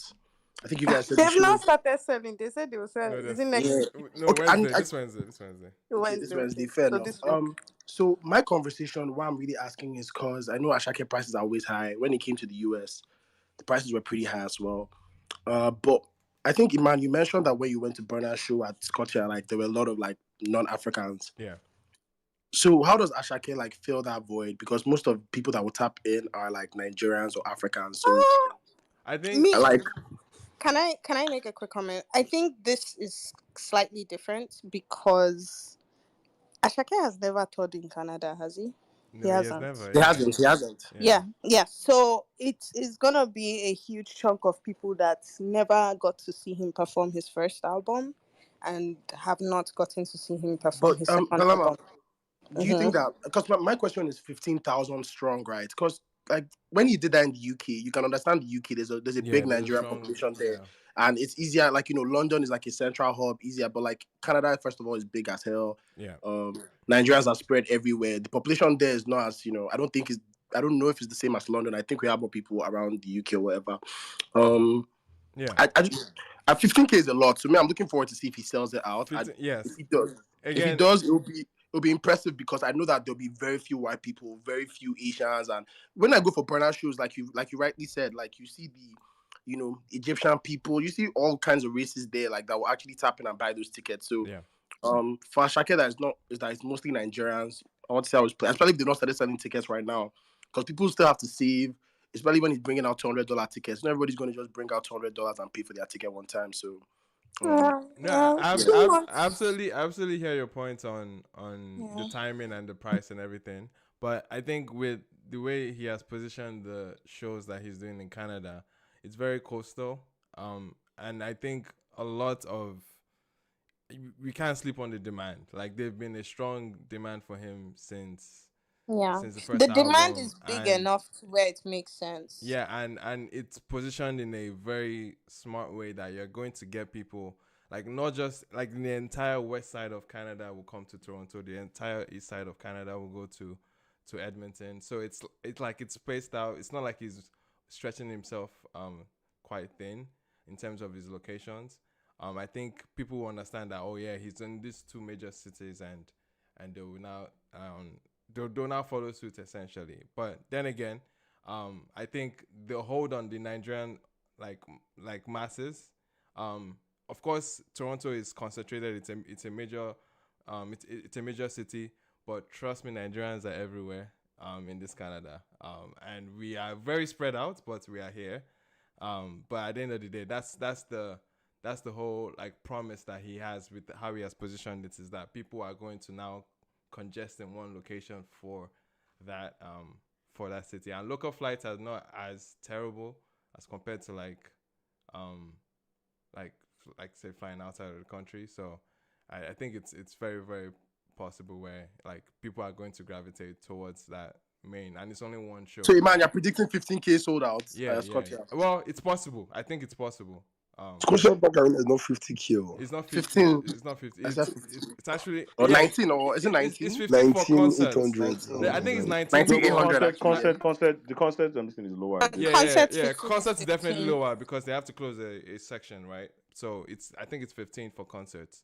I think you guys said the They've show. not started selling. They said they will sell. No, Is it that's next Yeah. no Okay. And Wednesday. This Wednesday. This Wednesday. okay, this Wednesday? Wednesday. Okay, Fair so enough. this week. So my conversation, why I'm really asking is because I know Asake prices are always high. When it came to the US, the prices were pretty high as well. But I think, Iman, you mentioned that when you went to Burna's show at Scotia, like there were a lot of like non-Africans. Yeah. So how does Asake like fill that void? Because most of people that will tap in are like Nigerians or Africans. So I think. Me, like, can I make a quick comment? I think this is slightly different because Ashake has never toured in Canada, has he? He No, he has hasn't. never. he Yeah. hasn't. He hasn't. Yeah. Yeah. So it is gonna be a huge chunk of people that never got to see him perform his first album, and have not gotten to see him perform But his second Belama, album. do you think that, because my question is 15,000 strong, right? Because like when he did that in the UK, you can understand the UK. There's a Yeah. big There's a Nigerian strong. population there, Yeah. and it's easier. Like London is like a central hub, easier. But like Canada, first of all, is big as hell. Yeah. Nigerians are spread everywhere. The population there is not as I don't know if it's the same as London. I think we have more people around the UK or whatever. Yeah. I just, at 15K is a lot. So me, I'm looking forward to see if he sells it out. If Yes. he does, Again. it'll be impressive because I know that there'll be very few white people, very few Asians, and when I go for Burna shows, like you rightly said, like you see the Egyptian people, you see all kinds of races there, like that will actually tap in and buy those tickets. So Yeah. for Ashake, that it's mostly Nigerians. I want to say I was playing, especially if they've not started selling tickets right now, because people still have to save, especially when he's bringing out $200 tickets. Not everybody's going to just bring out $200 and pay for their ticket one time. So, No, I 2 months. absolutely hear your point on the Yeah. timing and the price and everything. But I think with the way he has positioned the shows that he's doing in Canada, it's very coastal. And I think a lot of we can't sleep on the demand. Like they've been a strong demand for him Yeah. since the The first demand album, is big and enough to where it makes sense. yeah, and it's positioned in a very smart way that you're going to get people like not just like the entire west side of Canada will come to Toronto, the entire east side of Canada will go to Edmonton. So it's like it's spaced out. It's not like he's stretching himself quite thin in terms of his locations. I think people will understand that, oh yeah, he's in these two major cities, and they will now they'll now follow suit essentially. But then again, I think the hold on the Nigerian like masses. Of course, Toronto is concentrated. It's a major it's a major city. But trust me, Nigerians are everywhere in this Canada. And we are very spread out, but we are here. But at the end of the day, that's the whole like promise that he has with how he has positioned it, is that people are going to now congest in one location for that city, and local flights are not as terrible as compared to like like say flying outside of the country. So I think it's very, very possible where like people are going to gravitate towards that main, and it's only one show. So, man, you're predicting 15K sold out. Yeah. Well, it's possible. I think it's possible. Scotiabank Arena is not 50K. It's not 50. 15. It's not 50. I said 15. It's actually Or 19, or is it 19? It's 15 for concerts. 19,800. I think it's 19. 19,800 actually. The concert and this thing is lower. Yeah. Concerts is definitely lower because they have to close a section, right? So I think it's 15 for concerts.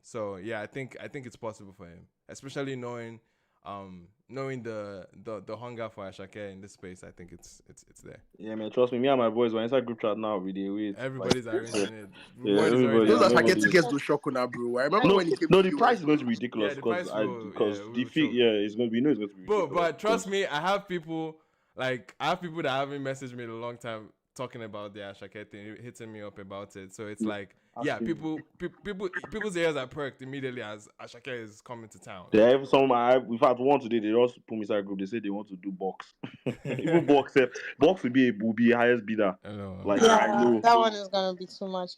So yeah, I think it's possible for him, especially knowing the hunger for Asake in this space. I think it's there. Yeah, man, trust me. Me and my boys were inside group chat now. We wait. Everybody's arranging it. Yeah, everybody. Those Asake tickets will shock on, bro. I remember when he came. No, the price is going to be ridiculous because the fee. Yeah, it's going to be. It's going to be ridiculous. But trust me, I have people that haven't messaged me in a long time talking about the Asake thing, hitting me up about it. So it's like, yeah, people's ears are perked immediately as Asake is coming to town. Yeah, in fact, one today they just put me inside a group. They said they want to do box. Even box will be highest bidder. I know. I know that one is gonna be too much.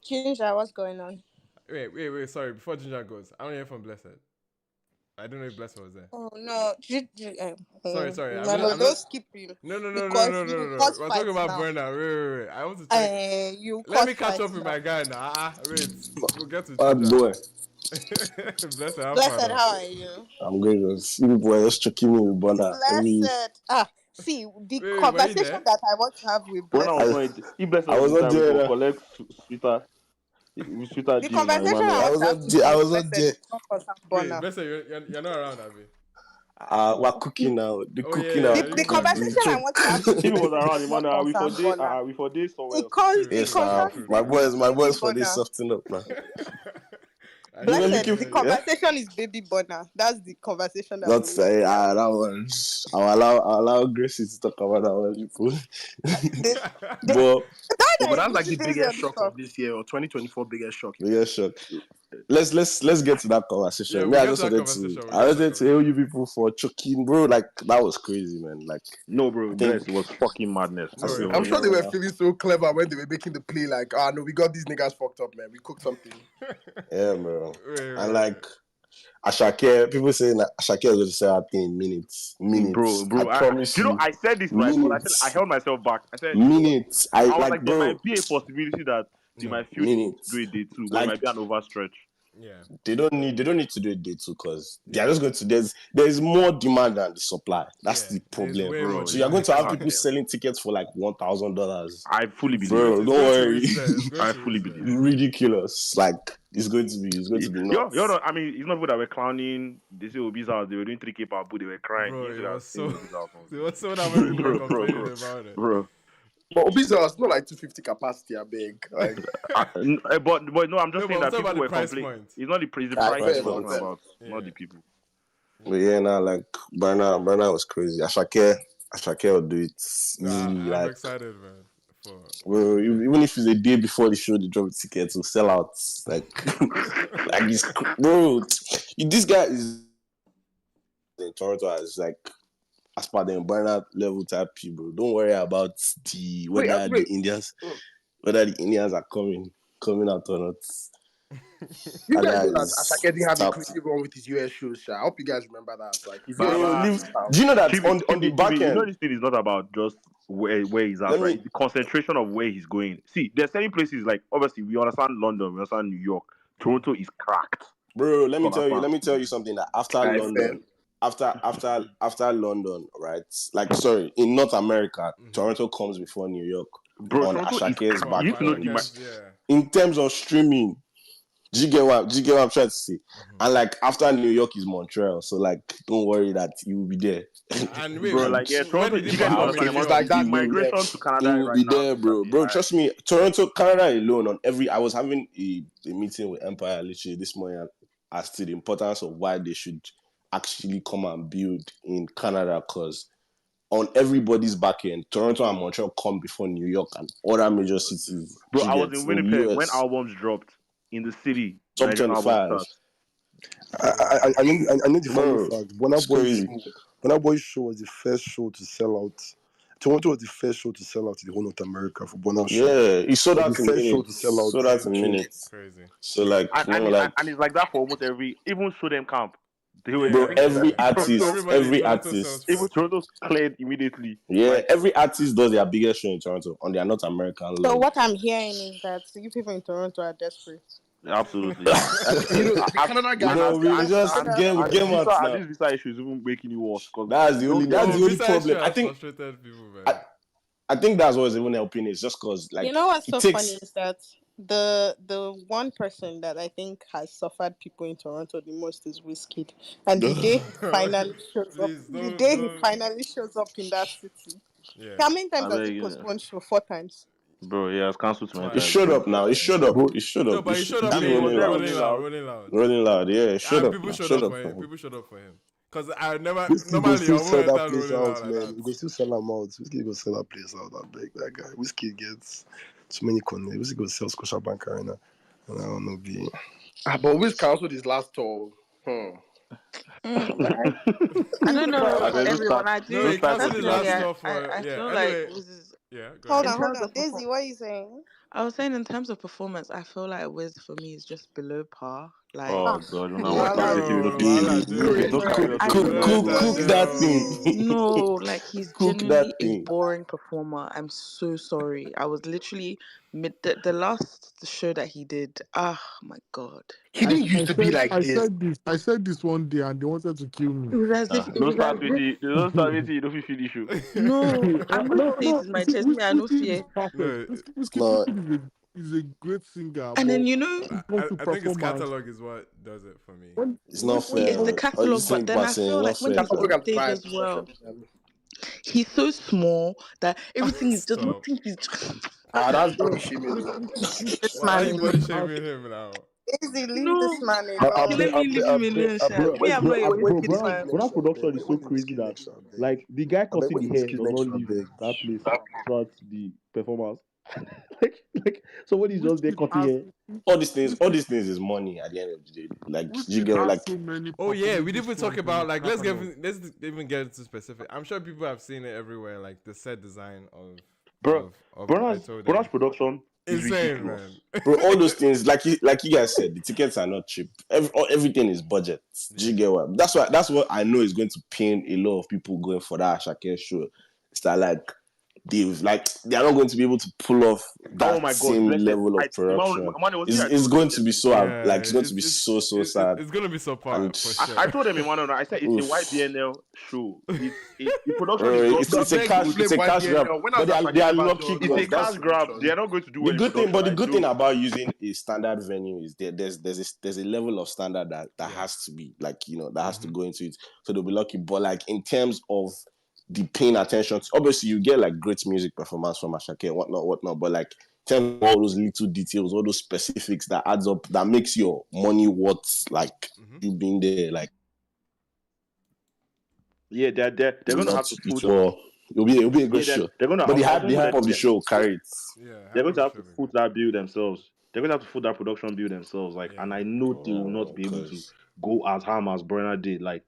Ginger, what's going on? Wait. Sorry, before Ginger goes, I want to hear from Blessed. I don't know if Blessed was there. Oh no, sorry. Don't skip him. No. We're talking about Burna. Wait. I want to check. Let me catch up with my guy now. Wait, we'll get to Boy. Blessed, how are you? I'm good. You people are just checking me with Burna. Blessed. See, the conversation that I want to have with Blessed. I was not there. Collect sweeter. The conversation I was not there. Wait, Blessed, you're not around, Abby. We're cooking now. The conversation I want to have. He was around. We for this somewhere. My boys for this soften up, man. Blessed, the conversation is baby Burna. That's the conversation. Not say that one. I'll allow Gracie to talk about that one, people. But that's like the biggest shock of this year, or 2024 biggest shock. Let's get to that conversation. Yeah, I wanted to hail you people for choking, bro. Like that was crazy, man. Like no, bro, it was fucking madness. I'm sure they were feeling so clever when they were making the play. Like, no, we got these niggas fucked up, man. We cooked something. Yeah, bro. And like Asake, people saying that Asake is going to say that thing in minutes. Bro. I promise you. I said this right, but I held myself back. I said minutes. I was like, there might be a possibility that they might feel to do it day two, but it might be an overstretch. Yeah, they don't need to do it day two because they are just going to. There's more demand than the supply. That's the problem, bro. So you're going to have people selling tickets for like $1,000. I fully believe, bro. Don't worry. I fully believe. Ridiculous. Like it's going to be nuts. I mean, it's not good that we're clowning. They say Obi's house. They were doing 3K per boot. They were crying. Bro, it was so that many people complaining about it, bro. But Obiza is not like 250 capacity, I beg. Like, but no, I'm just saying that people were complaining. It's not the price we're talking about, not the people. But yeah, now like Burna was crazy. Asake will do it easily. I'm excited, man. Well, even if it's a day before the show, they drop the tickets, will sell out. Like this, bro. This guy is in Toronto as like. As per the Burna level type people, don't worry about whether the Indians are coming out or not. You guys know that Asake didn't have a crazy run with his US shows. I hope you guys remember that. Like, do you know that on the back end? You know, this thing is not about just where he's at, right? The concentration of where he's going. See, there's certain places like obviously we understand London, we understand New York. Toronto is cracked. Bro, let me tell you something that after London. After London, right? Like, sorry, in North America, Toronto comes before New York. Bro, on Ashake's back end. In terms of streaming, do you get what I'm trying to say? And like after New York is Montreal, so like don't worry that you will be there. And bro, like Toronto, you guys like that migration to Canada right now. There, bro. Trust me, Toronto, Canada alone on every. I was having a meeting with Empire literally this morning as to the importance of why they should actually come and build in Canada, because on everybody's back end, Toronto and Montreal come before New York and other major cities. Bro, I was in Winnipeg when albums dropped in the city. Top 25. I need the funny fact. Burna Boy's show was the first show to sell out Toronto was the first show to sell out in the whole North America for Burna show. Yeah, he sold Like out the in first show to minutes. sell out. Sold out in minutes. Crazy. So like, and, like, and it's like that for almost every, even show them camp. They were bro, doing every Toronto, Everybody in Toronto sells even first. Toronto cleared immediately. Yeah, Like, every artist does their biggest show in Toronto on their North American So leg. what I'm hearing is that you people in Toronto are desperate. absolutely. The Canada guys Bro, we just game And this out now. visa issue is even making it worse because That's the only problem. I think frustrated people, man. I think that's what's even helping is just because like you know what's so it takes... funny is that the one person that I think has suffered people in Toronto the most is Wizkid, and the day he finally shows up, he finally shows up in that city. Yeah. How many times has he postponed show? 4 times. Bro, yeah, it's cancelled too many times. It showed up now. It showed up. It showed up. No, but he showed up. Rolling loud. Yeah, it showed up. People showed up for him. People showed up for him. Because I never Whiskey normally go I still sell won't that place rolling out, loud man. like that. We go still sell them out. Whiskey go sell that place out. I beg that guy. Whiskey gets too many connects. Whiskey go sell Scotiabank Arena. And I don't know be. But Wiz cancelled his last tour. I don't know everyone. I do. No, he canceled his Personally, last tour for I feel anyway. like Wiz. Yeah, hold on. Daisy, what are you saying? I was saying in terms of performance, I feel like Wiz for me is just below par. Like, oh god, you know what? Cook that thing. No, like he's genuinely a boring performer. I'm so sorry. I was literally the last show that he did. Ah, my god. He didn't used to be like this. I said this one day, and they wanted to kill me. It was as if Don't start with you. Don't start with you. Don't finish you. No, I'm going to say this in my chest. Me, I know fear. Wizkid is a great singer. And then you know, I think his catalog is what does it for me. It's not fair. It's the catalog, but then I feel like when he's on stage as well, he's so small that everything is just nothing. That's body shaming. Why are you body shaming him now? Daisy, leave this man alone. Let me leave him alone, Sha. Me, I'm not a Wizkid fan. Burna production is so crazy that, like, the guy cutting the hair does not leave that place throughout the performance. like somebody's just there cutting hair. All these things is money at the end of the day. Like, you get like. Oh yeah, we didn't even talk about like let's even get into specific. I'm sure people have seen it everywhere, like the set design of Burna's production is insane, ridiculous. Man. Bro, all those things, like you guys said, the tickets are not cheap. Everything is budget. Do you get what? That's what I know is going to pain a lot of people going for that Asake show. It's that like they are not going to be able to pull off that same level of production. It's going to be so it's going to be so sad. It's going to be so fun. I told them in one of them, I said it's a YBNL show. The production it's a cash grab. But they are lucky. It's a cash grab. They are not going to do anything. But the good thing about using a standard venue is there's a level of standard that has to be like that has to go into it. So they'll be lucky. But like in terms of the paying attention to, obviously you get like great music performance from Asake and whatnot, but like in terms of all those little details, all those specifics that adds up, that makes your money worth like you being there. Like they're gonna have to put. It'll be a good show. They're gonna, but the hype of the show carry it. Yeah, they're going to have to foot that bill themselves. They're going to have to foot that production bill themselves. Like, and I know they will not be able to go as hard as Burna did. Like,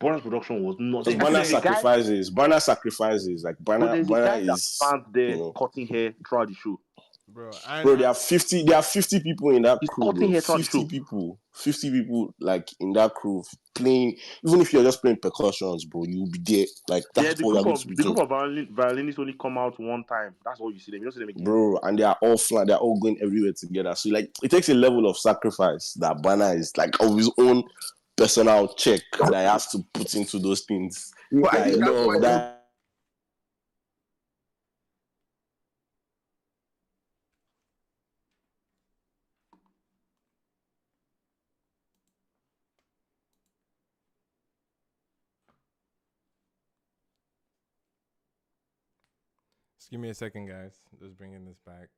Burna's production was not. Burna sacrifices. Like Burna is fans there cutting hair throughout the show. Bro, there are 50 people in that crew. Bro. 50 people like in that crew playing. Even if you're just playing percussions, bro, you'll be there. Like that's all you're going to be doing. The group of violinists only come out one time. That's all you see them. You don't see them again. Bro, and they are all flying. They're all going everywhere together. So like, it takes a level of sacrifice that Burna is like of his own personal check that I have to put into those things. But I think that's that. Just give me a second, guys. Just bringing this back.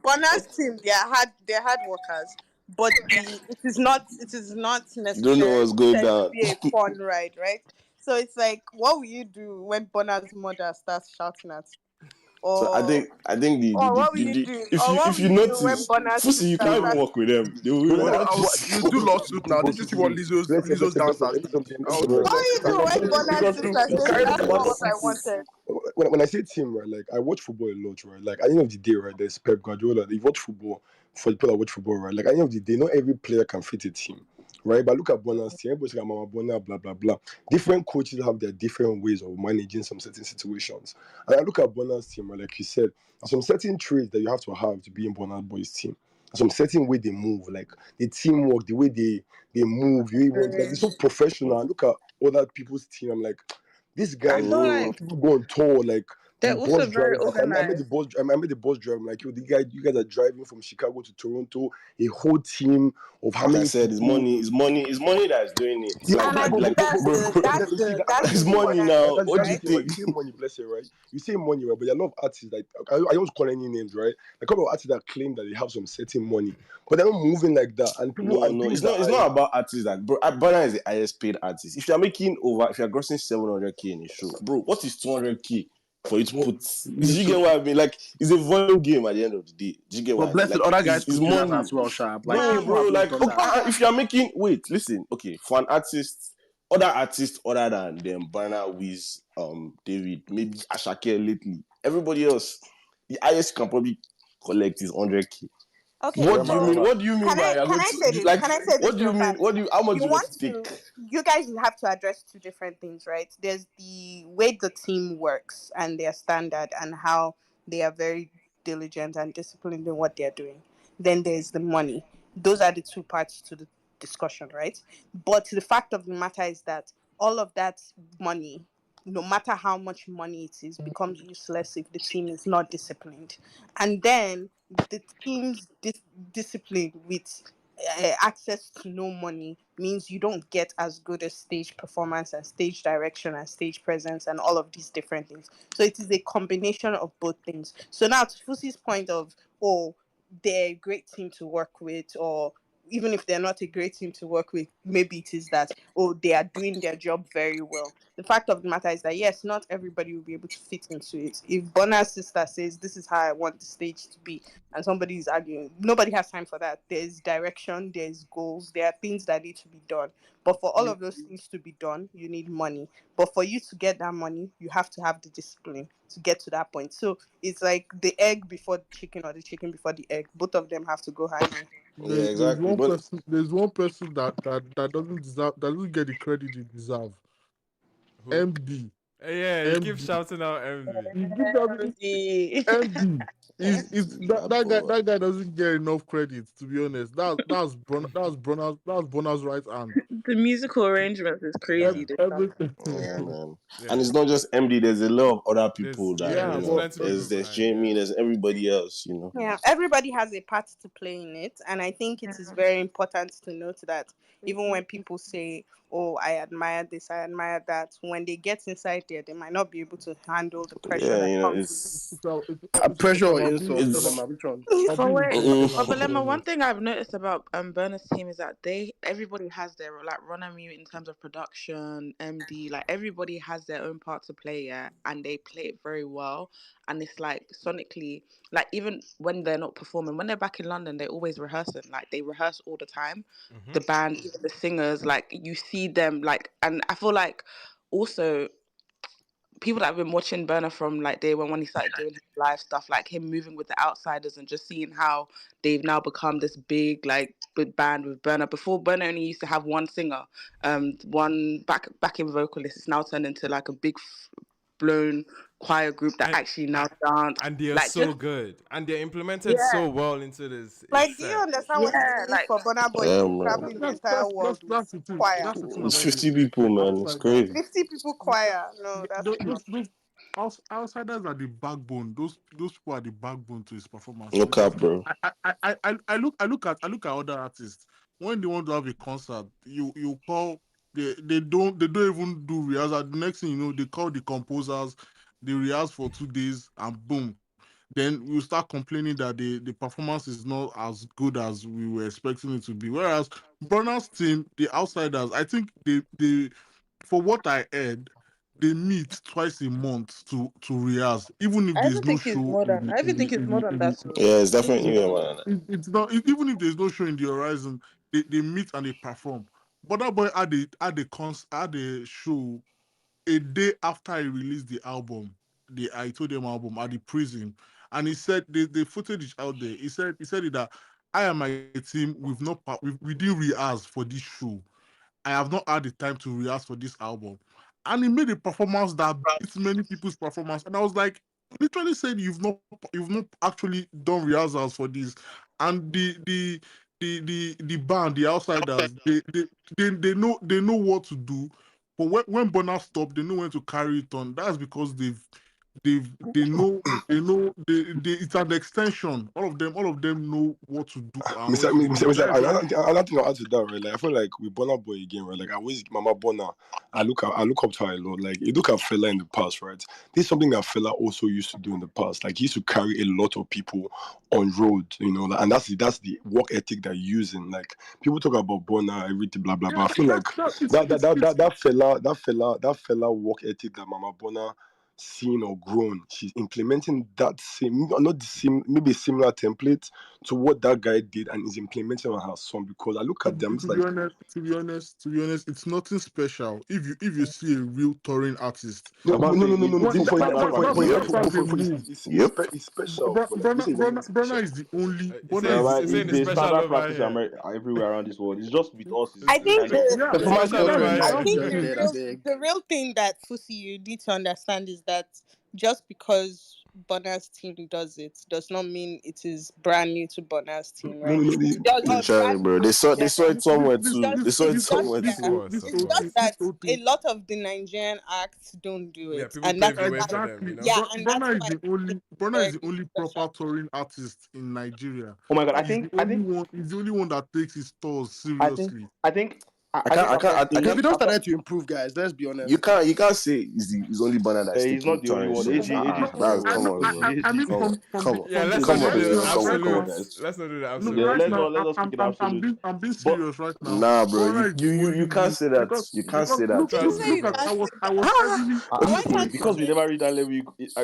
Burna's team, they're hard workers. but it is not You don't know necessarily what's going said to down. be a fun ride, right? So it's like, what will you do when Bonner's mother starts shouting at you? So I Or think I think what will you do? Or what if will you you do when notice, Bonner's Fusi, you sister can't even starts? work with them. They will Bro, want to you score. do lawsuit now. Did you see what Lizzo's dancers did? I would do a What will you lawsuit do when against them Bonner's because sister you says carry the that's not mother what I pieces. wanted? When I say team, right, like I watch football a lot, right? Like at the end of the day, right, there's Pep Guardiola. You watch football for the people that watch football, right? Like at the end of the day, not every player can fit a team, right? But look at Bona's team. Everybody's like Mama Bona, blah blah blah. Different coaches have their different ways of managing some certain situations. And I look at Bona's team, right, like you said, there's some certain traits that you have to be in Bona Boys team. There's some certain way they move, like the teamwork, the way they move, you even like they're so professional. I look at other people's team, I'm like, these I guys, feel Mm, like people go on tour, like the they're also bus very drivers. I met the organized. bus. I met the bus driver. I'm like, yo, you guys are driving from Chicago to Toronto. A whole team of how like I many said, people? it's money that's doing it. Yeah, And I Like think that's bro, the but that's you see the that, that's it's the money important now. thing, What do that's you the thing, right? right? You think? say money, bless you, right? You say money, right? But there are a lot of artists like I won't call any names, right? A couple of artists that claim that they have some certain money, but they're not moving like that. And people No, and no, things that it's I not about artists that bro. Burna is the highest paid artist. If you're grossing 700K in a show, bro, what is 200K for you to well, put? Did you get what I mean? Like, it's a volume game at the end of the day. Did you get But what I mean? blessed, Like, other guys it's could do that money. as well, Sharp. Like No, people Um, bro, have not like done that. if you're making listen, okay, for an artist, other artists other than them, Burna, Wiz, David, maybe Asake lately, everybody else, the highest you can probably collect is 100K. okay, What Yeah, do you man. so mean? What do you mean can by I you're can going I say to this? like? Can I say this What do you real mean? fast? How much You do you want want to take? to you guys have to address two different things, right? There's the way the team works and their standard and how they are very diligent and disciplined in what they're doing. Then there's the money. Those are the two parts to the discussion, right? But the fact of the matter is that all of that money, no matter how much money it is, becomes useless if the team is not disciplined. And then the team's discipline with access to no money means you don't get as good a stage performance and stage direction and stage presence and all of these different things. So it is a combination of both things. So now to Fusi's point of, oh, they're a great team to work with, or even if they're not a great team to work with, maybe it is that, oh, they are doing their job very well. The fact of the matter is that yes, not everybody will be able to fit into it. If Bonna's sister says this is how I want the stage to be, and somebody is arguing, nobody has time for that. There's direction, there's goals, there are things that need to be done. But for all of those things to be done, you need money. But for you to get that money, you have to have the discipline to get to that point. So it's like the egg before the chicken or the chicken before the egg. Both of them have to go hand in. Yeah, there's exactly. one But person there's one person that doesn't deserve that doesn't get the credit he deserves. Who? MD. Yeah, you keep MD. shouting out envy. You give that MD. Is that, that boy. that guy doesn't get enough credit, to be honest. That's Bonner's right hand. The musical arrangements is crazy. This stuff. Everything. Yeah, man. And Yeah, it's not just MD. There's a lot of other people that Yeah, there's but plenty people There's behind. Yeah. Jamie. There's everybody else. Yeah, everybody has a part to play in it, and I think it is very important to note that even when people say, "Oh, I admire this, I admire that," when they get inside there, they might not be able to handle the pressure Yeah, that you know, comes with it's Pressure or about insult, it's Obama, which one? But being wait, intentional, to be Obelema, one honest. thing I've noticed about Burner's team is that everybody has their like runner mute in terms of production, MD, like everybody has their own part to play, yeah, and they play it very well. And it's like sonically, like even when they're not performing, when they're back in London, they're always rehearsing. Like they rehearse all the time. Mm-hmm. The band, even the singers, like you see them, like, and I feel like also people that have been watching Burner from like day one when he started doing his live stuff, like him moving with the outsiders and just seeing how they've now become this big like big band with Burner. Before Burner only used to have one singer, one backing vocalist. It's now turned into like a big blown choir group that And actually now dance. and they are Like so just good, and they're implemented yeah, so well into this. It's Like, do you set. understand what it yeah, means like for Burna Boy to yeah, be man. traveling the entire world That's with the thing. choir? That's the thing It's about 50 people, the man. It's outsiders. crazy. 50 people choir. No, that's too much. Those outsiders are the backbone. Those people are the backbone to his performances No because cap, bro. I look at other artists when they want to have a concert. You call they don't even do rehearsal. The next thing you know, they call the composers. They rehearse for 2 days and boom, then we'll start complaining that the performance is not as good as we were expecting it to be. Whereas Burna's team, the outsiders, I think they for what I heard, they meet twice a month to rehearse, even if I there's even no think it's show more in than. the I even think it's more than that. So Yeah, it's I think it's definitely more yeah, than. man. it's not even if there's no show in the horizon, they meet and they perform. But that boy had a show a day after he released the album, the I Told Them album at the prison, and he said the footage is out there. He said it that I and my team we didn't rehearse for this show. I have not had the time to rehearse for this album. And he made a performance that beats many people's performance. And I was like, literally said you've not actually done rehearsals for this. And the band, the outsiders, they know what to do. But when Burna stopped, they know when to carry it on. That's because they know it's an extension. All of them know what to do and when Mr. to do it. Mr. That's why Another thing I'll add to that, right? Like I feel like with Burna Boy again, right? Like I always Mama Burna, I look up to her a lot. Like you look at Fela in the past, right? This is something that Fela also used to do in the past. Like he used to carry a lot of people on road, like, and that's the work ethic they're using. Like people talk about Burna, everything, blah blah blah. yeah, I feel like that fella work ethic that Mama Burna seen or grown, she's implementing that same, not the same, maybe a similar template to what that guy did and is implementing on her son. Because I look at them, it's to be like honest, it's nothing special. If you see a real touring artist, no, I'm about no, to no, say no, no, no. what it's For a for that, for standard for that, for, that, for, practice. that Yep. for, that's for, a for, for move. it's special, but like this is Burna, anything Burna special. is the only He's Burna saying is it's, the he's saying only it's It's special standard over practice here. everywhere around this world. It's just with us. I It's think kind of the yeah. It's the, Performance special the over touring, I man. here. think You're dead, I beg. the real thing that Fusi you need to understand is that just because Bonner's team does it does not mean it is brand new to Bonner's team, No, right? no, no. It's just or the Literally, bro. They African saw in they saw general. it somewhere This too. this They saw it this Just somewhere Of this yeah. too. whole course, this of It's whole just thing, course. this that whole a thing. lot of the Nigerian acts don't do Yeah, it, people and pay that's the way why. for them, Exactly. Yeah, and that's Burna is why the only they're really proper special. touring artist in Nigeria. Oh my god! I He's think the I only think one. He's the only one that takes his tours I think seriously. I think I I can't think I can't after I, I seeing can't David don't after started to improve, guys. Let's be you honest. can't say he's the only banner that's he's taking not the only touring one. No, shows. AG no, is That's I come know. on, bro. I mean, Come on, from come Yeah, the let's come not right do on, the man. now, Come on, right come on, now. absolutes. guys. Let's not do the No, yeah. right absolutes. Let's now, not let's not speak in absolutes. I'm being But serious right now. Nah, bro. Burna You is the you you, only you can't real say that. because You can't because say that. look Who Trust look say me, look you at bro. can't say I that? was heavily Why for can't you because instance we say never read that level,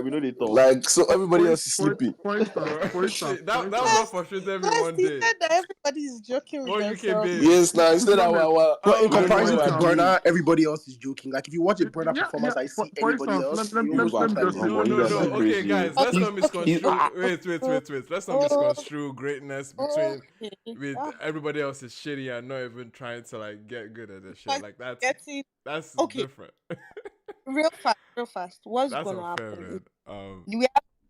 we know they talk. Like so, everybody for else is for sleeping. for instance Bro, for see, instance for that was instance what less? frustrated me Less one he day. said that everybody's joking with More UK themselves. babes. Yes, now to be instead of honest But in I don't know for comparison what to I instance mean. Burner, everybody else is joking. Like if you watch a Burner yeah performance, I see for anybody instance else, you you will people are understand come it's No, on, you no, joking. guys no. are So Okay, crazy. guys, let's Okay, not okay, misconstrue. Wait. Let's not okay, misconstrue greatness between okay. with Ah, everybody else is shitty and not even trying to like get good at this shit. but Like that's getting that's okay, different. real fast. What's That's gonna unfair, happen is man.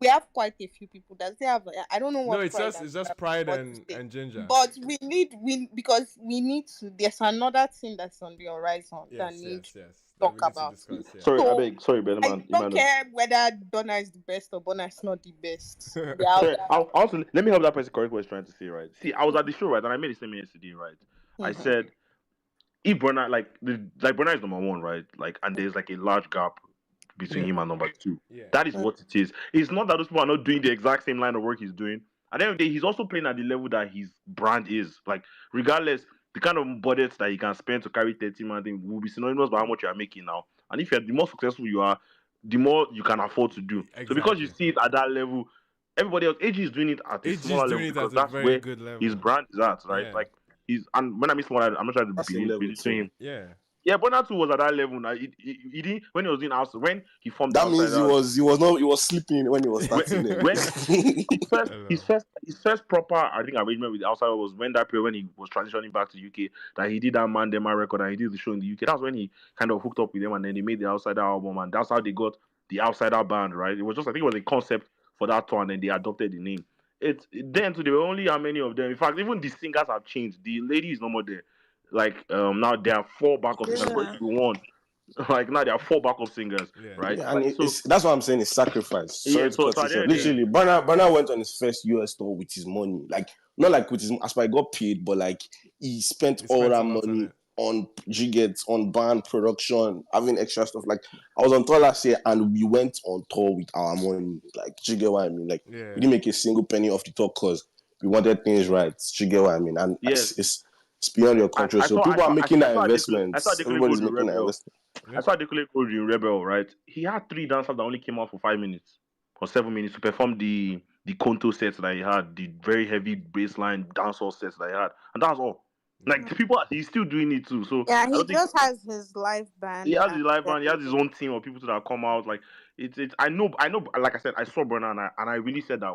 we have quite a few people that they have. I don't know No, what pride it's and just pride what to say, and ginger. but we because we need to. There's another thing that's on the horizon that needs Yes. to That talk we need to about. discuss. Yeah. Sorry, I So beg. Sorry, I Belleman, don't Emmanuel. care whether Donna is the best or Donna is not the best. They're out Sorry, there. I also let me help that person correct what he's trying to say. Right. See, I was at the show, right, and I made the statement yesterday. Right. I Mhm. said if Burna like Burna is number one, right? Like, and there's like a large gap between yeah him and number two. Yeah. That is what it is. It's not that those people are not doing the exact same line of work he's doing. At the end of the day, he's also playing at the level that his brand is. Like, regardless, the kind of budget that he can spend to carry 30 man thing will be synonymous by how much you are making now. And if you're the more successful you are, the more you can afford to do. So because you Exactly. see it at that level, everybody else, AG is doing it at a AG is smaller doing level it because at a that's very where good his level. brand is at, right? Yeah. Like and when I mean smaller, I'm not trying to That's a be level between too. him. Yeah. Yeah, Burna too was at that level. Now he didn't when he was doing outside when he formed the That means outsiders. he was sleeping when he was starting them. When Hello. his first proper I think arrangement with the outsider was when that period when he was transitioning back to UK that he did that Mandema record and he did the show in the UK. That's when he kind of hooked up with them and then they made the Outsider album and that's how they got the Outsider band, right? It was just I think it was a concept for that tour and then they adopted the name. It's then to there were only how many of them. In fact, even the singers have changed. The lady is no more there. Like now there are 4 backup singers, but it Yeah. used to be one. Like now there are 4 backup singers, Yeah. right? Yeah, and Like so it's that's what I'm saying. It's sacrifice. yeah, Sorry to so cut so you at the short. end of the day, Yeah. Literally, Burna went on his first US tour with his money. Like not like with his as per he got paid, but like he spent He all spent that a lot on money it. on jiggets, on band production, having extra stuff. Like I was on tour last year and we went on tour with our money. Like, do you get what I mean? Like we didn't make a single penny off the tour because we wanted things right. Do you get what I mean? And it's beyond your control. So people are making that investment. Everybody's making that investment. I saw Adekunle Gold in Rebel, right? He had 3 dancers that only came out for 5 minutes or 7 minutes to perform the conto sets that he had, the very heavy baseline dancehall sets that he had, and that's all. Like the people, he's still doing it too. So yeah, he just has his live band. He has his live band. He has his own team of people that come out. Like it's. I know. Like I said, I saw Burna and I really said that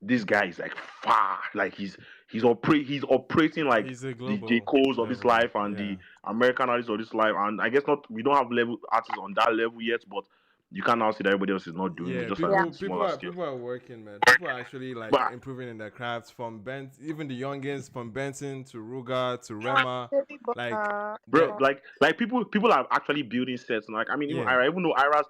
this guy is like far. Like he's operating like the J. Cole's of this life and the American artists of this life. And I guess we don't have artists on that level yet, but you can't now see that everybody else is not doing it. Just people are working, man. People are actually like improving in their crafts. From even the youngins, from Benson to Ruga to Rema, like people are actually building sets. Like I mean, even though Ira's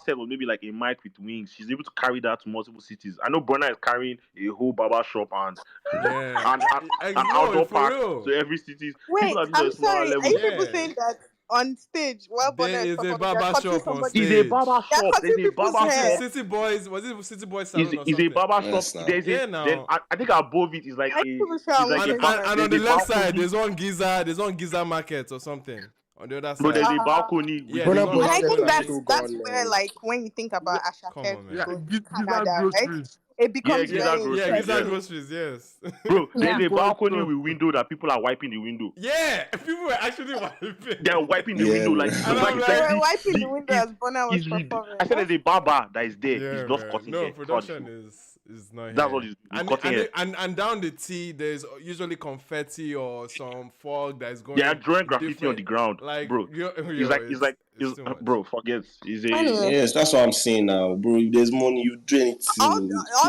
set was maybe like a mic with wings, she's able to carry that to multiple cities. I know Burna is carrying a whole barber shop and outdoor park to every city. Wait, I'm sorry. Are you people saying that on stage while Burna is a barber shop on stage? Is a barber shop. There's a barber shop. City Boys, was it City Boys salon or something? Is a barber shop. Then I think above it is like and on the left side there's one Giza market or something. On the other side, bro, there's a balcony. Yeah, and I think that's where, like, when you think about Asake, Canada, right? It becomes Giza groceries, yes. Bro, there's a balcony with window that people are wiping the window. Yeah, people were actually wiping. They're wiping the window like they were wiping the window as Burna was performing. I said there's a barber that is there. He's not cutting hair. Production is not. That's what he's cutting hair. And down the T, there's usually confetti or some fog that is going. Yeah, drawing graffiti on the ground, like bro. Bro, forget. Yes, that's what I'm saying now, bro. If there's money, you do anything. All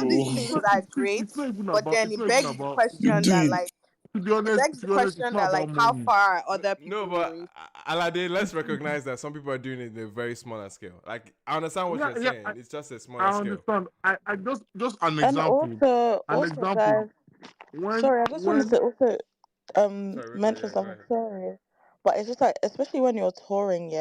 these things are great, but then it begs the question that, like, how far are other people? No, but Alade, let's recognize that some people are doing it in a very smaller scale. Like, I understand what you're saying. It's just a smaller scale. I understand. I just an example. Guys, sorry, I just wanted to also mention something. Sorry. But it's just like, especially when you're touring,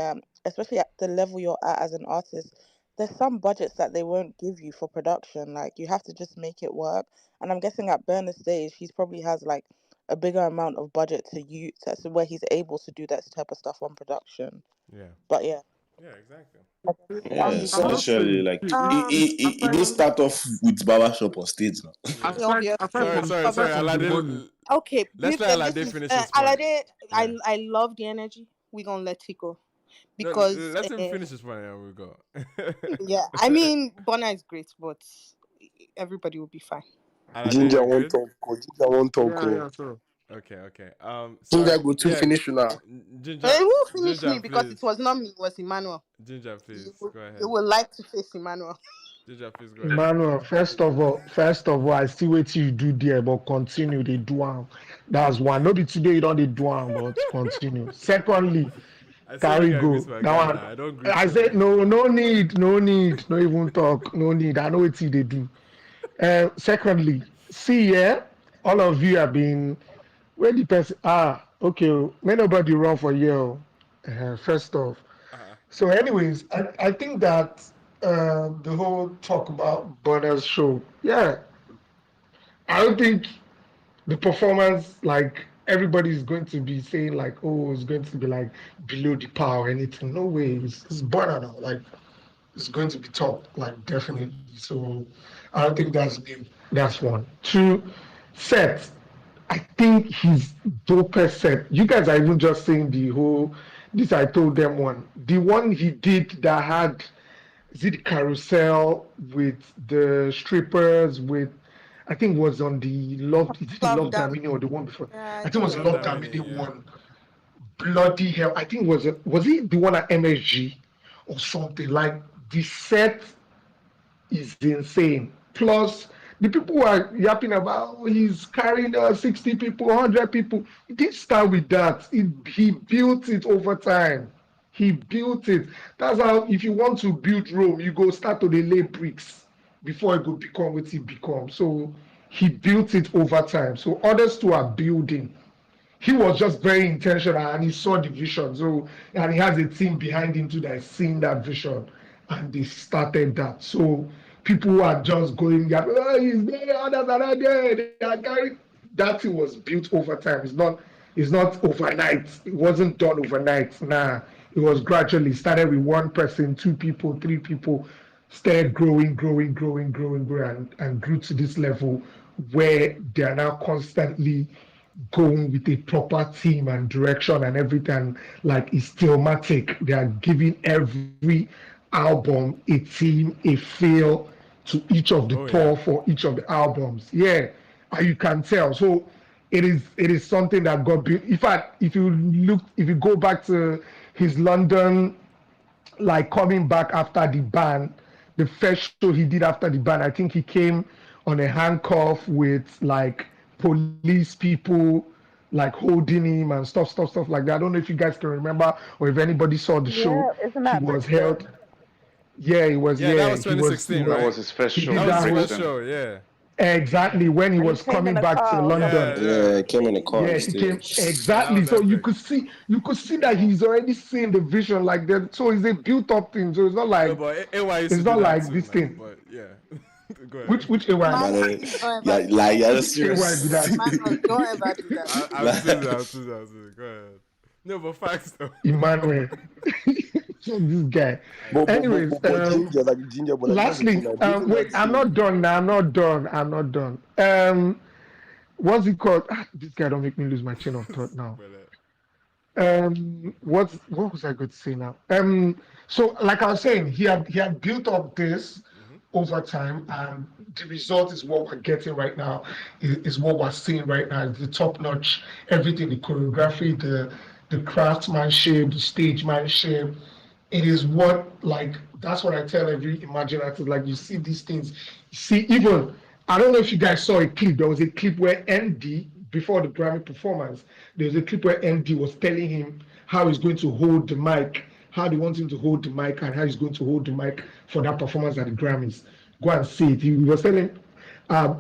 especially at the level you're at as an artist, there's some budgets that they won't give you for production. Like, you have to just make it work. And I'm guessing at Burna's stage, he probably has like a bigger amount of budget to use, to where he's able to do that type of stuff on production. Yeah. But yeah. Yeah, exactly. Yeah, especially like he didn't start off with barbershop on stage now. Sorry, Alade. Okay, let's let Alade finish this. Alade, I love the energy. We're gonna let it go because let him finish this one and we'll go. Yeah, I mean, Burna is great, but everybody will be fine. Ginger won't talk. Yeah, sure. Okay. Ginger go to finish now. Ginger, will finish me because it was not me, it was Emmanuel. Ginger, please go ahead. You would like to face Emmanuel. Ginger, please go ahead. Emmanuel, first of all, I see what you do there, but continue. They do am. That's one. Maybe today you don't do am, but continue. Secondly, carry go. That one. I said no need, no even talk, no need. I know what they do. Secondly, see all of you have been. Where the person okay, may nobody run for you. First off. So anyways, I think that the whole talk about Burna's show, I don't think the performance, like, everybody's going to be saying like, oh, it's going to be like below the par or anything. No way. It's Burna now. Like, it's going to be top, like, definitely. So I don't think that's one. Two, set. I think he's dopest set. You guys are even just saying the whole, this I told them one. The one he did that had, is it the carousel with the strippers with, I think it was on the Logdrums or the one before. I think it was the Logdrums one. Bloody hell. I think was it the one at MSG or something? Like, the set is insane. Plus, the people who are yapping about, he's carrying 60 people, 100 people. He didn't start with that. He built it over time. He built it. That's how, if you want to build Rome, you go start to lay bricks before it could become what it becomes. So he built it over time. So others too are building. he was just very intentional and he saw the vision. So, and he has a team behind him too that is seeing that vision, and they started that. So people are just going, oh, he's there, others are not there. They are carrying. That thing was built over time. It's not overnight. It wasn't done overnight. Nah, it was gradually started with one person, two people, three people, started growing, and grew to this level where they are now constantly going with a proper team and direction and everything. Like it's thematic. They are giving every album a team, a feel to each of the tour for each of the albums. Yeah, and you can tell. So it is something that got built. In fact, if you go back to his London, like coming back after the ban, the first show he did after the ban, I think he came on a handcuff with like police people like holding him and stuff like that. I don't know if you guys can remember or if anybody saw the show. Yeah, isn't He that was held. Brixton? Yeah, it was. Yeah, that Yeah, was 2016, That right? was his first he show did That in was his that first whole Brixton. show. Yeah. exactly when he And he was came coming in a back to car, wasn't London. it? Yeah. Yeah, came in a car Yeah, on he came stage. That exactly. was So epic. you could see that he's already seeing the vision like that. So it's a built up thing. So No, but AY used to it's do not that like too, this man. thing. But yeah. Go ahead. Which AY? Man, Man, please don't yeah, ever do like that. yeah, Which AY be serious. that? Man, don't ever do that. I'll choose it. I'll choose it. I'll choose it. Go ahead. No, but facts though. Emmanuel. So this guy. Anyways, ginger, but like that's the thing. lastly, Like, do you think wait, that's I'm not done now. I'm not done. What's it called? This guy don't make me lose my chain of thought now. But, What was I going to say now? So like I was saying, he had built up this over time, and the result is what we're getting right now. Is what we're seeing right now. It's the top notch, everything, the choreography, the craftsmanship, the stagemanship. It is what, like, that's what I tell every imaginative. Like, you see these things, you see, even I don't know if you guys saw a clip. There was a clip where MD, before the Grammy performance, there was a clip where MD was telling him how he's going to hold the mic, how they want him to hold the mic, and how he's going to hold the mic for that performance at the Grammys. Go and see it. He was telling,